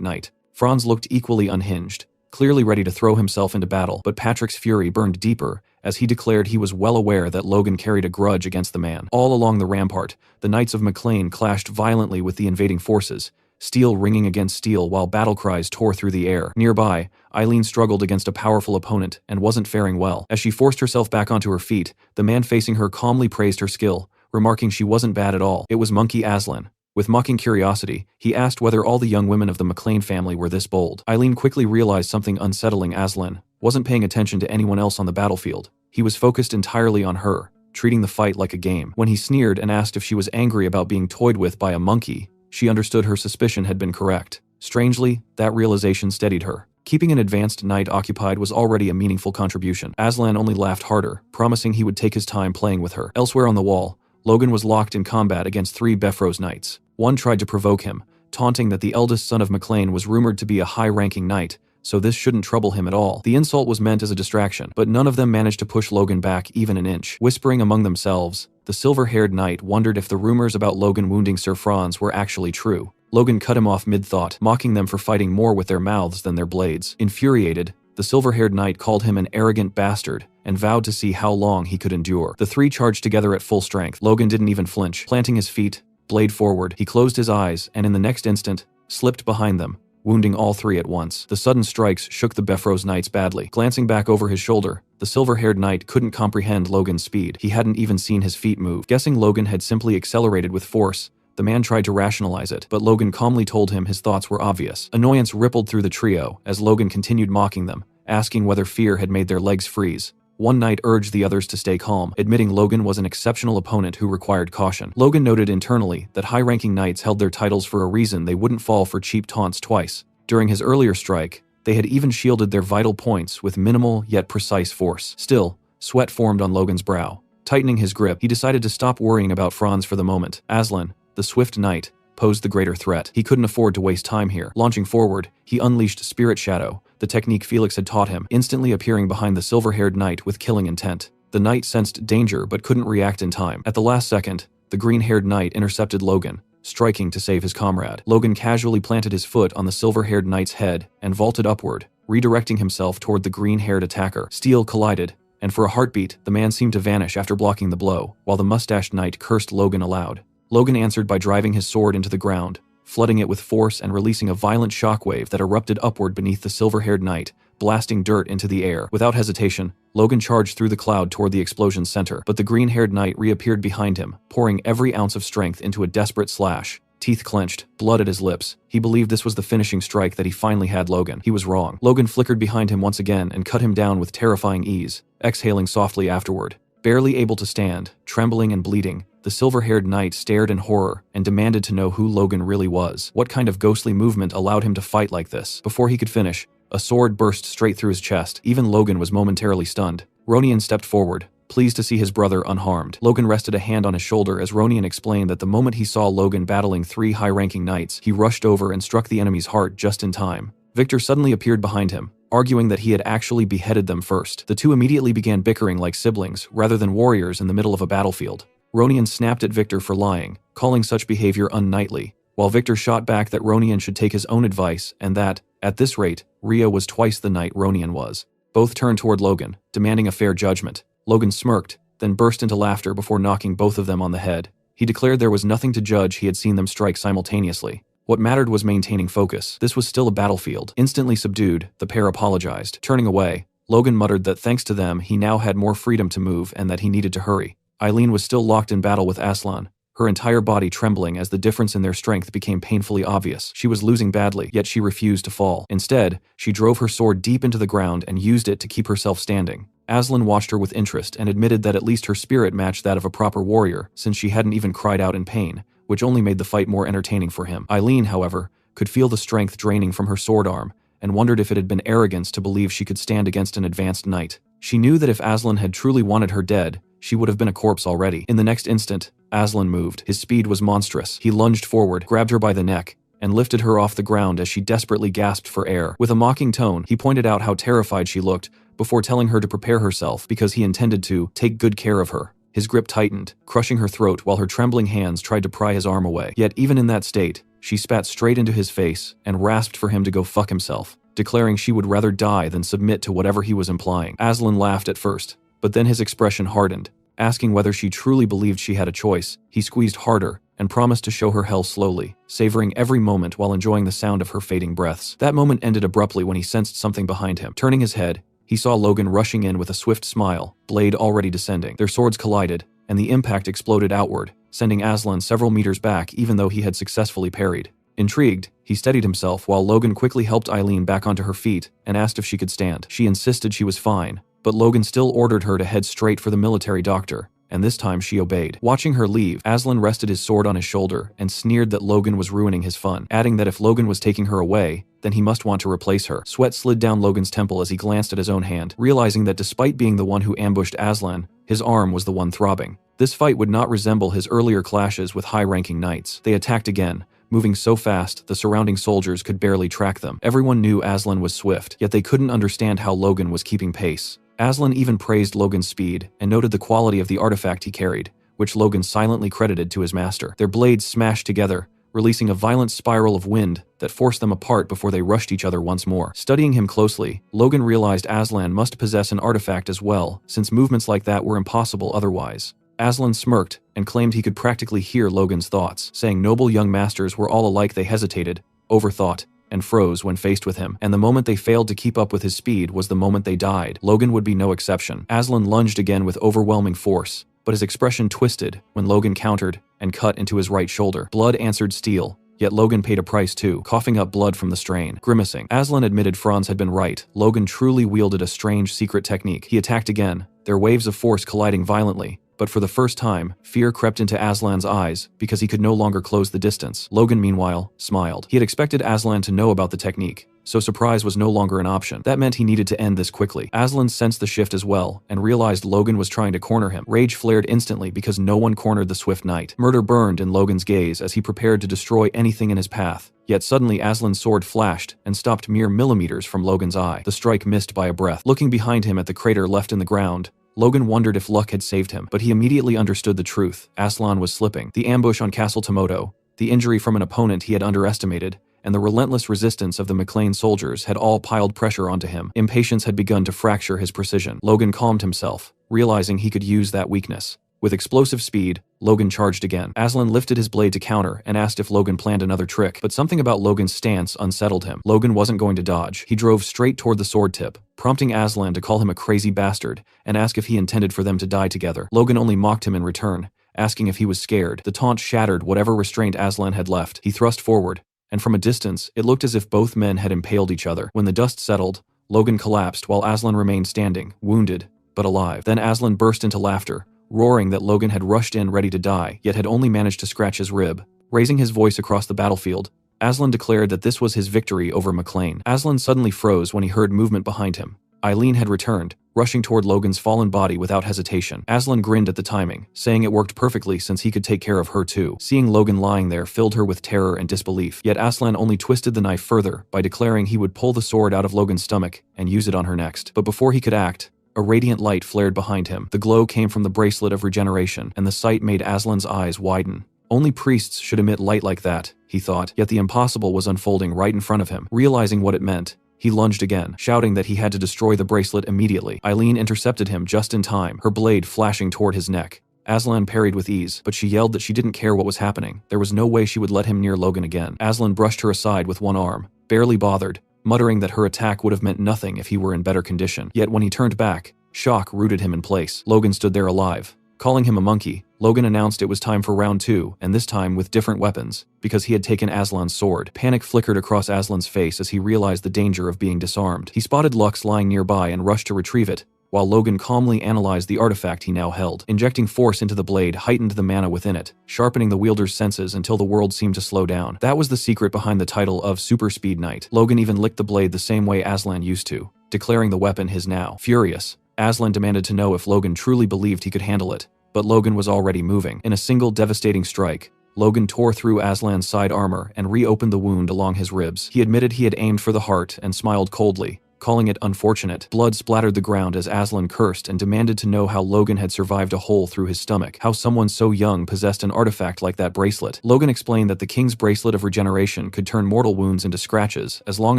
S1: Knight. Franz looked equally unhinged, clearly ready to throw himself into battle, but Patrick's fury burned deeper as he declared he was well aware that Logan carried a grudge against the man. All along the rampart, the Knights of McLean clashed violently with the invading forces, steel ringing against steel while battle cries tore through the air. Nearby, Eileen struggled against a powerful opponent and wasn't faring well. As she forced herself back onto her feet, the man facing her calmly praised her skill, remarking she wasn't bad at all. It was Monkey Aslan. With mocking curiosity, he asked whether all the young women of the McLean family were this bold. Eileen quickly realized something unsettling. Aslan wasn't paying attention to anyone else on the battlefield. He was focused entirely on her, treating the fight like a game. When he sneered and asked if she was angry about being toyed with by a monkey, she understood her suspicion had been correct. Strangely, that realization steadied her. Keeping an advanced knight occupied was already a meaningful contribution. Aslan only laughed harder, promising he would take his time playing with her. Elsewhere on the wall, Logan was locked in combat against 3 Befros knights. One tried to provoke him, taunting that the eldest son of McLean was rumored to be a high-ranking knight, so this shouldn't trouble him at all. The insult was meant as a distraction, but none of them managed to push Logan back even an inch. Whispering among themselves, the silver-haired knight wondered if the rumors about Logan wounding Sir Franz were actually true. Logan cut him off mid-thought, mocking them for fighting more with their mouths than their blades. Infuriated, the silver-haired knight called him an arrogant bastard and vowed to see how long he could endure. The 3 charged together at full strength. Logan didn't even flinch. Planting his feet, blade forward, he closed his eyes and in the next instant, slipped behind them, wounding all 3 at once. The sudden strikes shook the Befros knights badly. Glancing back over his shoulder, the silver-haired knight couldn't comprehend Logan's speed. He hadn't even seen his feet move. Guessing Logan had simply accelerated with force, the man tried to rationalize it, but Logan calmly told him his thoughts were obvious. Annoyance rippled through the trio as Logan continued mocking them, asking whether fear had made their legs freeze. One knight urged the others to stay calm, admitting Logan was an exceptional opponent who required caution. Logan noted internally that high-ranking knights held their titles for a reason. They wouldn't fall for cheap taunts twice. During his earlier strike, they had even shielded their vital points with minimal yet precise force. Still, sweat formed on Logan's brow. Tightening his grip, he decided to stop worrying about Franz for the moment. Aslan, the swift knight, posed the greater threat. He couldn't afford to waste time here. Launching forward, he unleashed Spirit Shadow, the technique Felix had taught him, instantly appearing behind the silver-haired knight with killing intent. The knight sensed danger but couldn't react in time. At the last second, the green-haired knight intercepted Logan, striking to save his comrade. Logan casually planted his foot on the silver-haired knight's head and vaulted upward, redirecting himself toward the green-haired attacker. Steel collided, and for a heartbeat, the man seemed to vanish after blocking the blow, while the mustached knight cursed Logan aloud. Logan answered by driving his sword into the ground, flooding it with force and releasing a violent shockwave that erupted upward beneath the silver-haired knight, blasting dirt into the air. Without hesitation, Logan charged through the cloud toward the explosion's center, but the green-haired knight reappeared behind him, pouring every ounce of strength into a desperate slash. Teeth clenched, blood at his lips. He believed this was the finishing strike that he finally had Logan. He was wrong. Logan flickered behind him once again and cut him down with terrifying ease, exhaling softly afterward. Barely able to stand, trembling and bleeding, the silver-haired knight stared in horror and demanded to know who Logan really was. What kind of ghostly movement allowed him to fight like this? Before he could finish, a sword burst straight through his chest. Even Logan was momentarily stunned. Ronian stepped forward, pleased to see his brother unharmed. Logan rested a hand on his shoulder as Ronian explained that the moment he saw Logan battling 3 high-ranking knights, he rushed over and struck the enemy's heart just in time. Victor suddenly appeared behind him, arguing that he had actually beheaded them first. The two immediately began bickering like siblings, rather than warriors in the middle of a battlefield. Ronian snapped at Victor for lying, calling such behavior unknightly, while Victor shot back that Ronian should take his own advice and that, at this rate, Ria was twice the knight Ronian was. Both turned toward Logan, demanding a fair judgment. Logan smirked, then burst into laughter before knocking both of them on the head. He declared there was nothing to judge. He had seen them strike simultaneously. What mattered was maintaining focus. This was still a battlefield. Instantly subdued, the pair apologized. Turning away, Logan muttered that thanks to them, he now had more freedom to move and that he needed to hurry. Eileen was still locked in battle with Aslan, her entire body trembling as the difference in their strength became painfully obvious. She was losing badly, yet she refused to fall. Instead, she drove her sword deep into the ground and used it to keep herself standing. Aslan watched her with interest and admitted that at least her spirit matched that of a proper warrior, since she hadn't even cried out in pain, which only made the fight more entertaining for him. Eileen, however, could feel the strength draining from her sword arm, and wondered if it had been arrogance to believe she could stand against an advanced knight. She knew that if Aslan had truly wanted her dead, she would have been a corpse already. In the next instant, Aslan moved. His speed was monstrous. He lunged forward, grabbed her by the neck, and lifted her off the ground as she desperately gasped for air. With a mocking tone, he pointed out how terrified she looked, before telling her to prepare herself because he intended to take good care of her. His grip tightened, crushing her throat while her trembling hands tried to pry his arm away. Yet even in that state, she spat straight into his face and rasped for him to go fuck himself, declaring she would rather die than submit to whatever he was implying. Aslan laughed at first, but then his expression hardened. Asking whether she truly believed she had a choice, he squeezed harder and promised to show her hell slowly, savoring every moment while enjoying the sound of her fading breaths. That moment ended abruptly when he sensed something behind him. Turning his head, he saw Logan rushing in with a swift smile, blade already descending. Their swords collided, and the impact exploded outward, sending Aslan several meters back even though he had successfully parried. Intrigued, he steadied himself while Logan quickly helped Eileen back onto her feet and asked if she could stand. She insisted she was fine, but Logan still ordered her to head straight for the military doctor, and this time she obeyed. Watching her leave, Aslan rested his sword on his shoulder and sneered that Logan was ruining his fun, adding that if Logan was taking her away, then he must want to replace her. Sweat slid down Logan's temple as he glanced at his own hand, realizing that despite being the one who ambushed Aslan, his arm was the one throbbing. This fight would not resemble his earlier clashes with high-ranking knights. They attacked again, moving so fast the surrounding soldiers could barely track them. Everyone knew Aslan was swift, yet they couldn't understand how Logan was keeping pace. Aslan even praised Logan's speed and noted the quality of the artifact he carried, which Logan silently credited to his master. Their blades smashed together, releasing a violent spiral of wind that forced them apart before they rushed each other once more. Studying him closely, Logan realized Aslan must possess an artifact as well, since movements like that were impossible otherwise. Aslan smirked and claimed he could practically hear Logan's thoughts, saying noble young masters were all alike. They hesitated, overthought, and froze when faced with him, and the moment they failed to keep up with his speed was the moment they died. Logan would be no exception. Aslan lunged again with overwhelming force, but his expression twisted when Logan countered and cut into his right shoulder. Blood answered steel, yet Logan paid a price too, coughing up blood from the strain. Grimacing, Aslan admitted Franz had been right. Logan truly wielded a strange secret technique. He attacked again, their waves of force colliding violently, but for the first time, fear crept into Aslan's eyes because he could no longer close the distance. Logan, meanwhile, smiled. He had expected Aslan to know about the technique, so surprise was no longer an option. That meant he needed to end this quickly. Aslan sensed the shift as well and realized Logan was trying to corner him. Rage flared instantly because no one cornered the swift knight. Murder burned in Logan's gaze as he prepared to destroy anything in his path. Yet suddenly Aslan's sword flashed and stopped mere millimeters from Logan's eye. The strike missed by a breath. Looking behind him at the crater left in the ground, Logan wondered if luck had saved him, but he immediately understood the truth. Aslan was slipping. The ambush on Castle Tomoto, the injury from an opponent he had underestimated, and the relentless resistance of the McLean soldiers had all piled pressure onto him. Impatience had begun to fracture his precision. Logan calmed himself, realizing he could use that weakness. With explosive speed, Logan charged again. Aslan lifted his blade to counter and asked if Logan planned another trick, but something about Logan's stance unsettled him. Logan wasn't going to dodge. He drove straight toward the sword tip, prompting Aslan to call him a crazy bastard and ask if he intended for them to die together. Logan only mocked him in return, asking if he was scared. The taunt shattered whatever restraint Aslan had left. He thrust forward, and from a distance, it looked as if both men had impaled each other. When the dust settled, Logan collapsed while Aslan remained standing, wounded, but alive. Then Aslan burst into laughter, roaring that Logan had rushed in ready to die, yet had only managed to scratch his rib. Raising his voice across the battlefield, Aslan declared that this was his victory over McLean. Aslan suddenly froze when he heard movement behind him. Eileen had returned, rushing toward Logan's fallen body without hesitation. Aslan grinned at the timing, saying it worked perfectly since he could take care of her too. Seeing Logan lying there filled her with terror and disbelief, yet Aslan only twisted the knife further by declaring he would pull the sword out of Logan's stomach and use it on her next. But before he could act, a radiant light flared behind him. The glow came from the bracelet of regeneration, and the sight made Aslan's eyes widen. Only priests should emit light like that, he thought, yet the impossible was unfolding right in front of him. Realizing what it meant, he lunged again, shouting that he had to destroy the bracelet immediately. Eileen intercepted him just in time, her blade flashing toward his neck. Aslan parried with ease, but she yelled that she didn't care what was happening. There was no way she would let him near Logan again. Aslan brushed her aside with one arm, barely bothered, muttering that her attack would have meant nothing if he were in better condition. Yet when he turned back, shock rooted him in place. Logan stood there alive. Calling him a monkey, Logan announced it was time for round 2, and this time with different weapons, because he had taken Aslan's sword. Panic flickered across Aslan's face as he realized the danger of being disarmed. He spotted Lux lying nearby and rushed to retrieve it, while Logan calmly analyzed the artifact he now held. Injecting force into the blade heightened the mana within it, sharpening the wielder's senses until the world seemed to slow down. That was the secret behind the title of Super Speed Knight. Logan even licked the blade the same way Aslan used to, declaring the weapon his now. Furious, Aslan demanded to know if Logan truly believed he could handle it, but Logan was already moving. In a single devastating strike, Logan tore through Aslan's side armor and reopened the wound along his ribs. He admitted he had aimed for the heart and smiled coldly, calling it unfortunate. Blood splattered the ground as Aslan cursed and demanded to know how Logan had survived a hole through his stomach, how someone so young possessed an artifact like that bracelet. Logan explained that the king's bracelet of regeneration could turn mortal wounds into scratches as long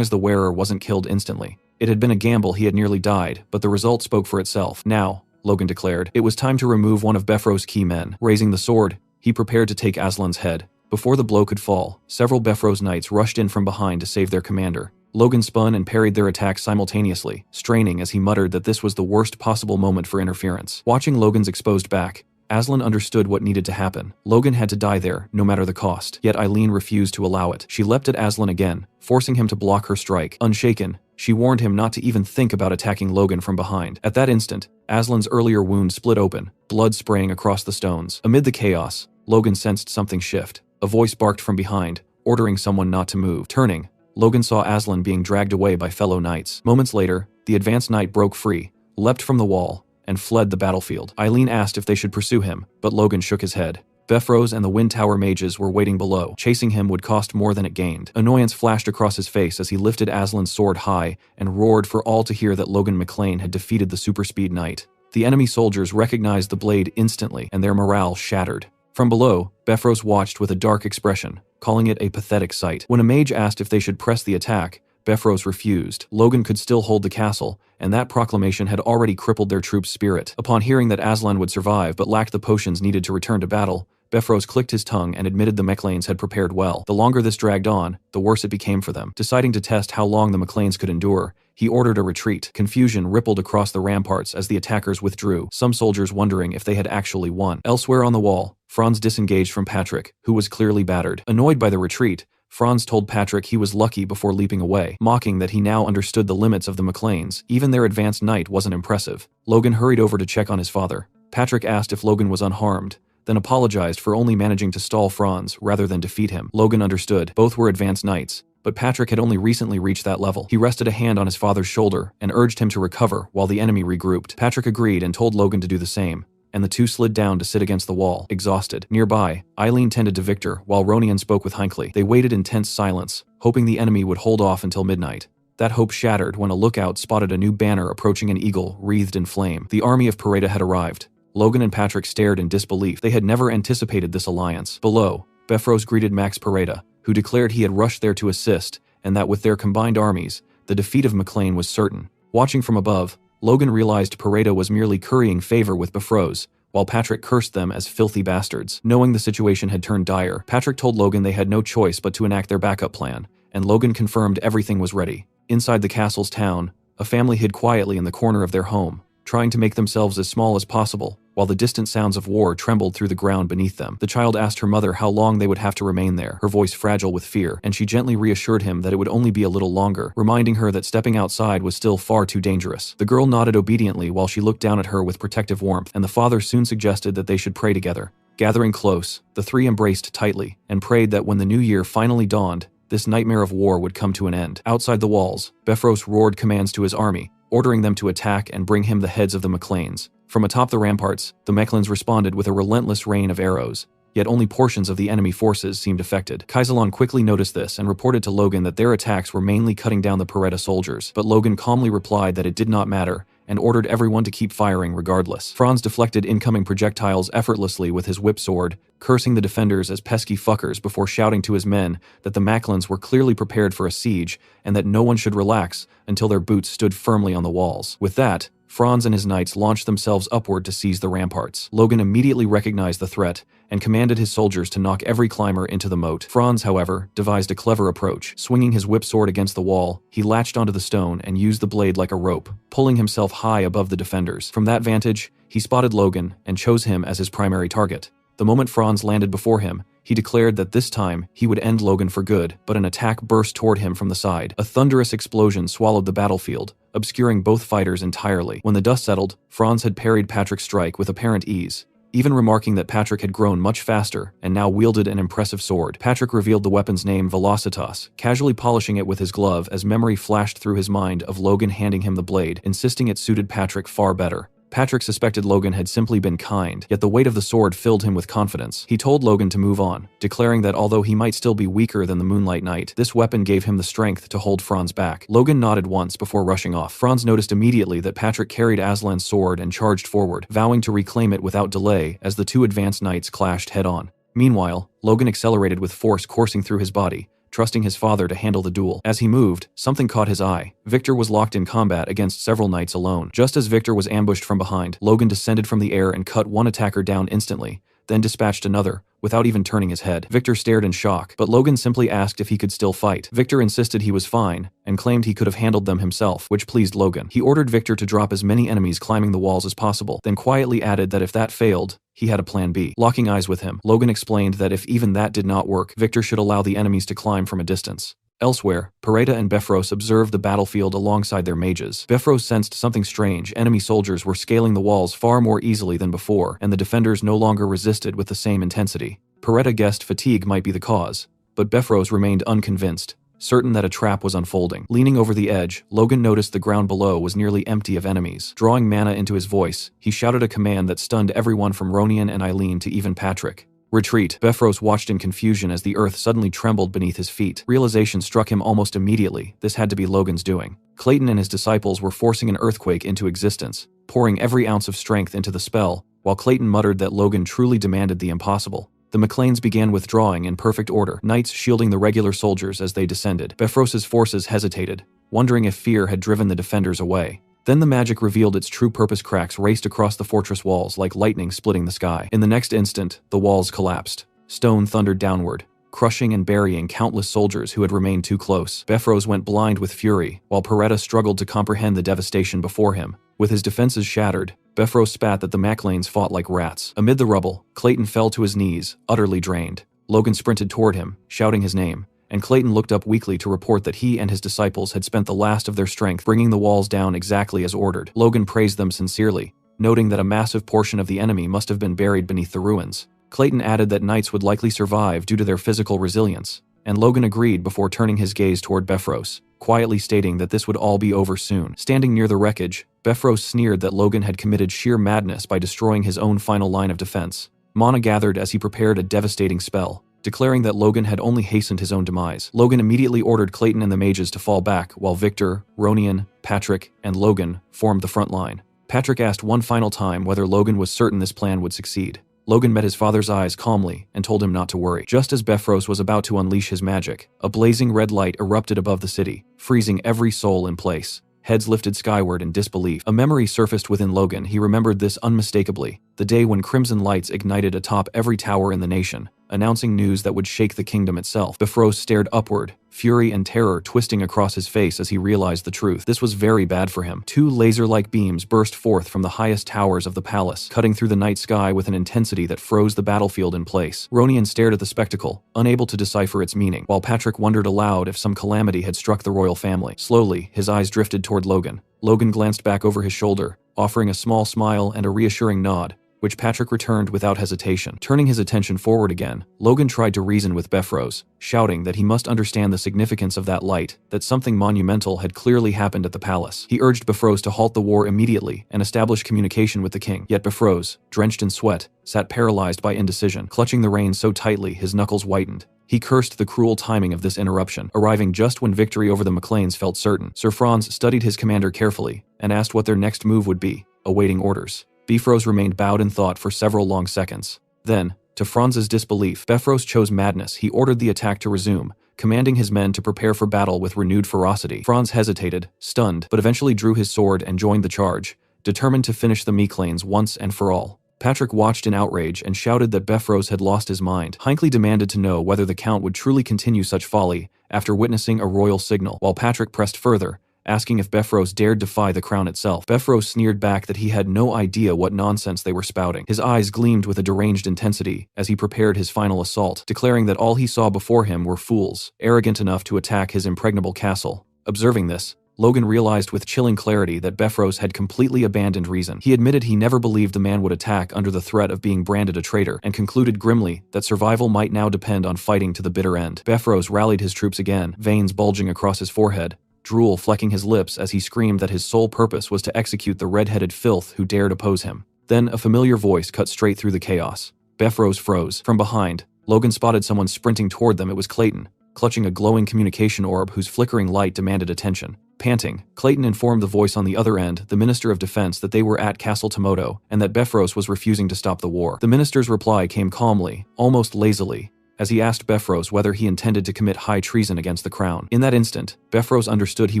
S1: as the wearer wasn't killed instantly. It had been a gamble. He had nearly died, but the result spoke for itself. Now, Logan declared, it was time to remove one of Befro's key men. Raising the sword, he prepared to take Aslan's head. Before the blow could fall, several Befro's knights rushed in from behind to save their commander. Logan spun and parried their attacks simultaneously, straining as he muttered that this was the worst possible moment for interference. Watching Logan's exposed back, Aslan understood what needed to happen. Logan had to die there, no matter the cost. Yet Eileen refused to allow it. She leapt at Aslan again, forcing him to block her strike. Unshaken, she warned him not to even think about attacking Logan from behind. At that instant, Aslan's earlier wound split open, blood spraying across the stones. Amid the chaos, Logan sensed something shift. A voice barked from behind, ordering someone not to move. Turning, Logan saw Aslan being dragged away by fellow knights. Moments later, the advanced knight broke free, leapt from the wall, and fled the battlefield. Eileen asked if they should pursue him, but Logan shook his head. Befrose and the Wind Tower mages were waiting below. Chasing him would cost more than it gained. Annoyance flashed across his face as he lifted Aslan's sword high and roared for all to hear that Logan McLean had defeated the super-speed knight. The enemy soldiers recognized the blade instantly, and their morale shattered. From below, Befrose watched with a dark expression, calling it a pathetic sight. When a mage asked if they should press the attack, Befrose refused. Logan could still hold the castle, and that proclamation had already crippled their troops' spirit. Upon hearing that Aslan would survive but lacked the potions needed to return to battle, Befrose clicked his tongue and admitted the McLeans had prepared well. The longer this dragged on, the worse it became for them. Deciding to test how long the McLeans could endure, he ordered a retreat. Confusion rippled across the ramparts as the attackers withdrew, some soldiers wondering if they had actually won. Elsewhere on the wall, Franz disengaged from Patrick, who was clearly battered. Annoyed by the retreat, Franz told Patrick he was lucky before leaping away, mocking that he now understood the limits of the McLeans. Even their advanced knight wasn't impressive. Logan hurried over to check on his father. Patrick asked if Logan was unharmed, then apologized for only managing to stall Franz rather than defeat him. Logan understood. Both were advanced knights, but Patrick had only recently reached that level. He rested a hand on his father's shoulder and urged him to recover while the enemy regrouped. Patrick agreed and told Logan to do the same, and the two slid down to sit against the wall, exhausted. Nearby, Eileen tended to Victor while Ronian spoke with Hinckley. They waited in tense silence, hoping the enemy would hold off until midnight. That hope shattered when a lookout spotted a new banner approaching an eagle wreathed in flame. The army of Pareda had arrived. Logan and Patrick stared in disbelief. They had never anticipated this alliance. Below, Befrose greeted Max Pareda, who declared he had rushed there to assist, and that with their combined armies, the defeat of McLean was certain. Watching from above, Logan realized Pareda was merely currying favor with Befrose, while Patrick cursed them as filthy bastards. Knowing the situation had turned dire, Patrick told Logan they had no choice but to enact their backup plan, and Logan confirmed everything was ready. Inside the castle's town, a family hid quietly in the corner of their home, trying to make themselves as small as possible, while the distant sounds of war trembled through the ground beneath them. The child asked her mother how long they would have to remain there, her voice fragile with fear, and she gently reassured him that it would only be a little longer, reminding her that stepping outside was still far too dangerous. The girl nodded obediently while she looked down at her with protective warmth, and the father soon suggested that they should pray together. Gathering close, the three embraced tightly, and prayed that when the new year finally dawned, this nightmare of war would come to an end. Outside the walls, Befrose roared commands to his army, ordering them to attack and bring him the heads of the McLeans. From atop the ramparts, the Mechlins responded with a relentless rain of arrows, yet only portions of the enemy forces seemed affected. Kaisalon quickly noticed this and reported to Logan that their attacks were mainly cutting down the Pareda soldiers, but Logan calmly replied that it did not matter and ordered everyone to keep firing regardless. Franz deflected incoming projectiles effortlessly with his whip sword, cursing the defenders as pesky fuckers before shouting to his men that the Mechlins were clearly prepared for a siege and that no one should relax until their boots stood firmly on the walls. With that, Franz and his knights launched themselves upward to seize the ramparts. Logan immediately recognized the threat and commanded his soldiers to knock every climber into the moat. Franz, however, devised a clever approach. Swinging his whip sword against the wall, he latched onto the stone and used the blade like a rope, pulling himself high above the defenders. From that vantage, he spotted Logan and chose him as his primary target. The moment Franz landed before him, he declared that this time he would end Logan for good, but an attack burst toward him from the side. A thunderous explosion swallowed the battlefield, obscuring both fighters entirely. When the dust settled, Franz had parried Patrick's strike with apparent ease, even remarking that Patrick had grown much faster and now wielded an impressive sword. Patrick revealed the weapon's name, Velocitas, casually polishing it with his glove as memory flashed through his mind of Logan handing him the blade, insisting it suited Patrick far better. Patrick suspected Logan had simply been kind, yet the weight of the sword filled him with confidence. He told Logan to move on, declaring that although he might still be weaker than the Moonlight Knight, this weapon gave him the strength to hold Franz back. Logan nodded once before rushing off. Franz noticed immediately that Patrick carried Aslan's sword and charged forward, vowing to reclaim it without delay as the two advanced knights clashed head-on. Meanwhile, Logan accelerated with force coursing through his body, trusting his father to handle the duel. As he moved, something caught his eye. Victor was locked in combat against several knights alone. Just as Victor was ambushed from behind, Logan descended from the air and cut one attacker down instantly, then dispatched another, without even turning his head. Victor stared in shock, but Logan simply asked if he could still fight. Victor insisted he was fine, and claimed he could have handled them himself, which pleased Logan. He ordered Victor to drop as many enemies climbing the walls as possible, then quietly added that if that failed, he had a plan B. Locking eyes with him, Logan explained that if even that did not work, Victor should allow the enemies to climb from a distance. Elsewhere, Pareda and Bifrost observed the battlefield alongside their mages. Bifrost sensed something strange. Enemy soldiers were scaling the walls far more easily than before, and the defenders no longer resisted with the same intensity. Pareda guessed fatigue might be the cause, but Bifrost remained unconvinced, certain that a trap was unfolding. Leaning over the edge, Logan noticed the ground below was nearly empty of enemies. Drawing mana into his voice, he shouted a command that stunned everyone from Ronian and Eileen to even Patrick. Retreat. Bifrost watched in confusion as the earth suddenly trembled beneath his feet. Realization struck him almost immediately. This had to be Logan's doing. Clayton and his disciples were forcing an earthquake into existence, pouring every ounce of strength into the spell, while Clayton muttered that Logan truly demanded the impossible. The McLeans began withdrawing in perfect order, knights shielding the regular soldiers as they descended. Bifrost's forces hesitated, wondering if fear had driven the defenders away. Then the magic revealed its true purpose. Cracks raced across the fortress walls like lightning splitting the sky. In the next instant, the walls collapsed. Stone thundered downward, crushing and burying countless soldiers who had remained too close. Bifrost went blind with fury, while Pareda struggled to comprehend the devastation before him. With his defenses shattered, Bifrost spat that the McLeans fought like rats. Amid the rubble, Clayton fell to his knees, utterly drained. Logan sprinted toward him, shouting his name, and Clayton looked up weakly to report that he and his disciples had spent the last of their strength bringing the walls down exactly as ordered. Logan praised them sincerely, noting that a massive portion of the enemy must have been buried beneath the ruins. Clayton added that knights would likely survive due to their physical resilience, and Logan agreed before turning his gaze toward Bifrost, quietly stating that this would all be over soon. Standing near the wreckage, Bifrost sneered that Logan had committed sheer madness by destroying his own final line of defense. Mana gathered as he prepared a devastating spell, declaring that Logan had only hastened his own demise. Logan immediately ordered Clayton and the mages to fall back, while Victor, Ronian, Patrick, and Logan formed the front line. Patrick asked one final time whether Logan was certain this plan would succeed. Logan met his father's eyes calmly and told him not to worry. Just as Bifrost was about to unleash his magic, a blazing red light erupted above the city, freezing every soul in place. Heads lifted skyward in disbelief. A memory surfaced within Logan. He remembered this unmistakably, the day when crimson lights ignited atop every tower in the nation, announcing news that would shake the kingdom itself. Bifrost stared upward, fury and terror twisting across his face as he realized the truth. This was very bad for him. Two laser-like beams burst forth from the highest towers of the palace, cutting through the night sky with an intensity that froze the battlefield in place. Ronian stared at the spectacle, unable to decipher its meaning, while Patrick wondered aloud if some calamity had struck the royal family. Slowly, his eyes drifted toward Logan. Logan glanced back over his shoulder, offering a small smile and a reassuring nod, which Patrick returned without hesitation. Turning his attention forward again, Logan tried to reason with Bifrost, shouting that he must understand the significance of that light, that something monumental had clearly happened at the palace. He urged Bifrost to halt the war immediately and establish communication with the king. Yet Bifrost, drenched in sweat, sat paralyzed by indecision, clutching the reins so tightly his knuckles whitened. He cursed the cruel timing of this interruption, arriving just when victory over the McLeans felt certain. Sir Franz studied his commander carefully and asked what their next move would be, awaiting orders. Bifrost remained bowed in thought for several long seconds. Then, to Franz's disbelief, Bifrost chose madness. He ordered the attack to resume, commanding his men to prepare for battle with renewed ferocity. Franz hesitated, stunned, but eventually drew his sword and joined the charge, determined to finish the McLeans once and for all. Patrick watched in outrage and shouted that Bifrost had lost his mind. Hinckley demanded to know whether the Count would truly continue such folly after witnessing a royal signal, while Patrick pressed further, asking if Bifrost dared defy the crown itself. Bifrost sneered back that he had no idea what nonsense they were spouting. His eyes gleamed with a deranged intensity as he prepared his final assault, declaring that all he saw before him were fools, arrogant enough to attack his impregnable castle. Observing this, Logan realized with chilling clarity that Bifrost had completely abandoned reason. He admitted he never believed the man would attack under the threat of being branded a traitor, and concluded grimly that survival might now depend on fighting to the bitter end. Bifrost rallied his troops again, veins bulging across his forehead, drool flecking his lips as he screamed that his sole purpose was to execute the red-headed filth who dared oppose him. Then a familiar voice cut straight through the chaos. Bifrost froze. From behind, Logan spotted someone sprinting toward them. It was Clayton, clutching a glowing communication orb whose flickering light demanded attention. Panting, Clayton informed the voice on the other end, the Minister of Defense, that they were at Castle Tomoto and that Bifrost was refusing to stop the war. The minister's reply came calmly, almost lazily, as he asked Bifrost whether he intended to commit high treason against the crown. In that instant, Bifrost understood he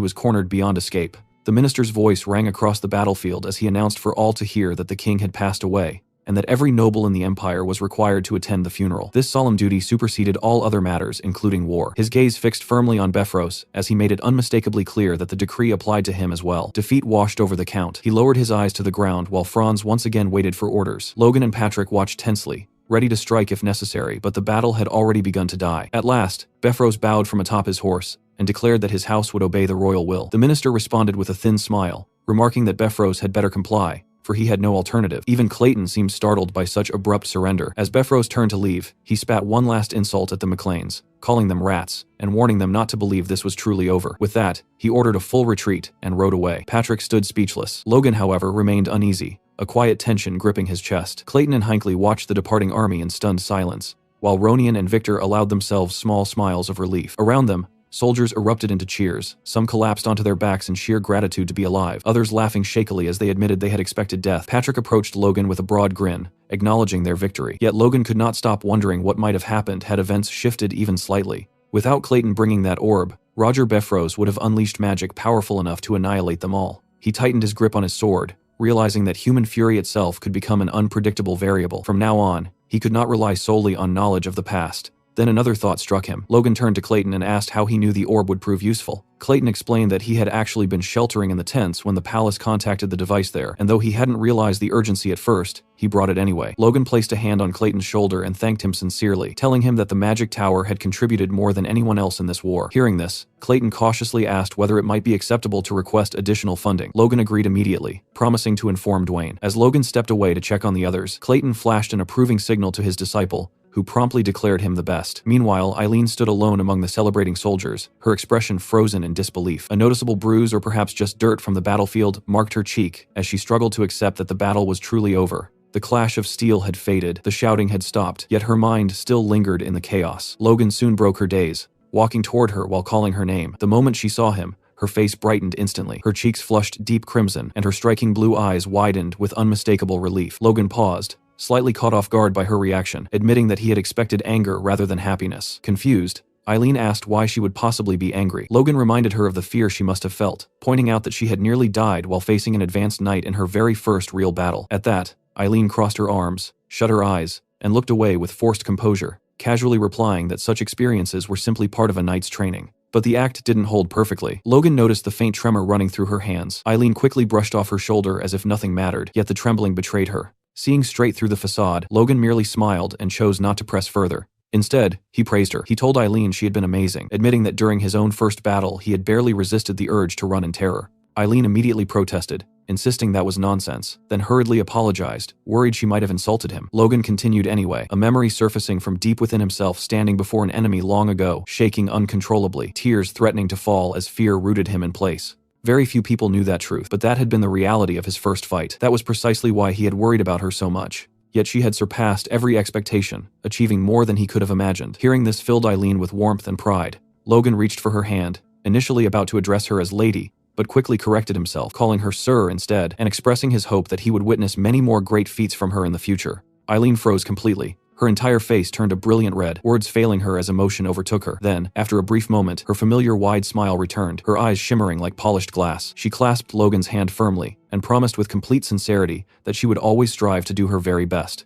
S1: was cornered beyond escape. The minister's voice rang across the battlefield as he announced for all to hear that the king had passed away, and that every noble in the empire was required to attend the funeral. This solemn duty superseded all other matters, including war. His gaze fixed firmly on Befros as he made it unmistakably clear that the decree applied to him as well. Defeat washed over the Count. He lowered his eyes to the ground while Franz once again waited for orders. Logan and Patrick watched tensely, ready to strike if necessary, but the battle had already begun to die. At last, Befros bowed from atop his horse and declared that his house would obey the royal will. The minister responded with a thin smile, remarking that Befros had better comply, for he had no alternative. Even Clayton seemed startled by such abrupt surrender. As Befros turned to leave, he spat one last insult at the McLeans, calling them rats, and warning them not to believe this was truly over. With that, he ordered a full retreat and rode away. Patrick stood speechless. Logan, however, remained uneasy, a quiet tension gripping his chest. Clayton and Hinckley watched the departing army in stunned silence, while Ronian and Victor allowed themselves small smiles of relief. Around them, soldiers erupted into cheers. Some collapsed onto their backs in sheer gratitude to be alive, others laughing shakily as they admitted they had expected death. Patrick approached Logan with a broad grin, acknowledging their victory. Yet Logan could not stop wondering what might have happened had events shifted even slightly. Without Clayton bringing that orb, Roger Befros would have unleashed magic powerful enough to annihilate them all. He tightened his grip on his sword, realizing that human fury itself could become an unpredictable variable. From now on, he could not rely solely on knowledge of the past. Then another thought struck him. Logan turned to Clayton and asked how he knew the orb would prove useful. Clayton explained that he had actually been sheltering in the tents when the palace contacted the device there, and though he hadn't realized the urgency at first, he brought it anyway. Logan placed a hand on Clayton's shoulder and thanked him sincerely, telling him that the magic tower had contributed more than anyone else in this war. Hearing this, Clayton cautiously asked whether it might be acceptable to request additional funding. Logan agreed immediately, promising to inform Dwayne. As Logan stepped away to check on the others, Clayton flashed an approving signal to his disciple, who promptly declared him the best. Meanwhile, Eileen stood alone among the celebrating soldiers, her expression frozen in disbelief. A noticeable bruise, or perhaps just dirt from the battlefield, marked her cheek as she struggled to accept that the battle was truly over. The clash of steel had faded, the shouting had stopped, yet her mind still lingered in the chaos. Logan soon broke her daze, walking toward her while calling her name. The moment she saw him, her face brightened instantly. Her cheeks flushed deep crimson, and her striking blue eyes widened with unmistakable relief. Logan paused, slightly caught off guard by her reaction, admitting that he had expected anger rather than happiness. Confused, Eileen asked why she would possibly be angry. Logan reminded her of the fear she must have felt, pointing out that she had nearly died while facing an advanced knight in her very first real battle. At that, Eileen crossed her arms, shut her eyes, and looked away with forced composure, casually replying that such experiences were simply part of a knight's training. But the act didn't hold perfectly. Logan noticed the faint tremor running through her hands. Eileen quickly brushed off her shoulder as if nothing mattered, yet the trembling betrayed her. Seeing straight through the facade, Logan merely smiled and chose not to press further. Instead, he praised her. He told Eileen she had been amazing, admitting that during his own first battle he had barely resisted the urge to run in terror. Eileen immediately protested, insisting that was nonsense, then hurriedly apologized, worried she might have insulted him. Logan continued anyway, a memory surfacing from deep within himself, standing before an enemy long ago, shaking uncontrollably, tears threatening to fall as fear rooted him in place. Very few people knew that truth, but that had been the reality of his first fight. That was precisely why he had worried about her so much. Yet she had surpassed every expectation, achieving more than he could have imagined. Hearing this filled Eileen with warmth and pride. Logan reached for her hand, initially about to address her as lady, but quickly corrected himself, calling her sir instead, and expressing his hope that he would witness many more great feats from her in the future. Eileen froze completely. Her entire face turned a brilliant red, words failing her as emotion overtook her. Then, after a brief moment, her familiar wide smile returned, her eyes shimmering like polished glass. She clasped Logan's hand firmly, and promised with complete sincerity that she would always strive to do her very best.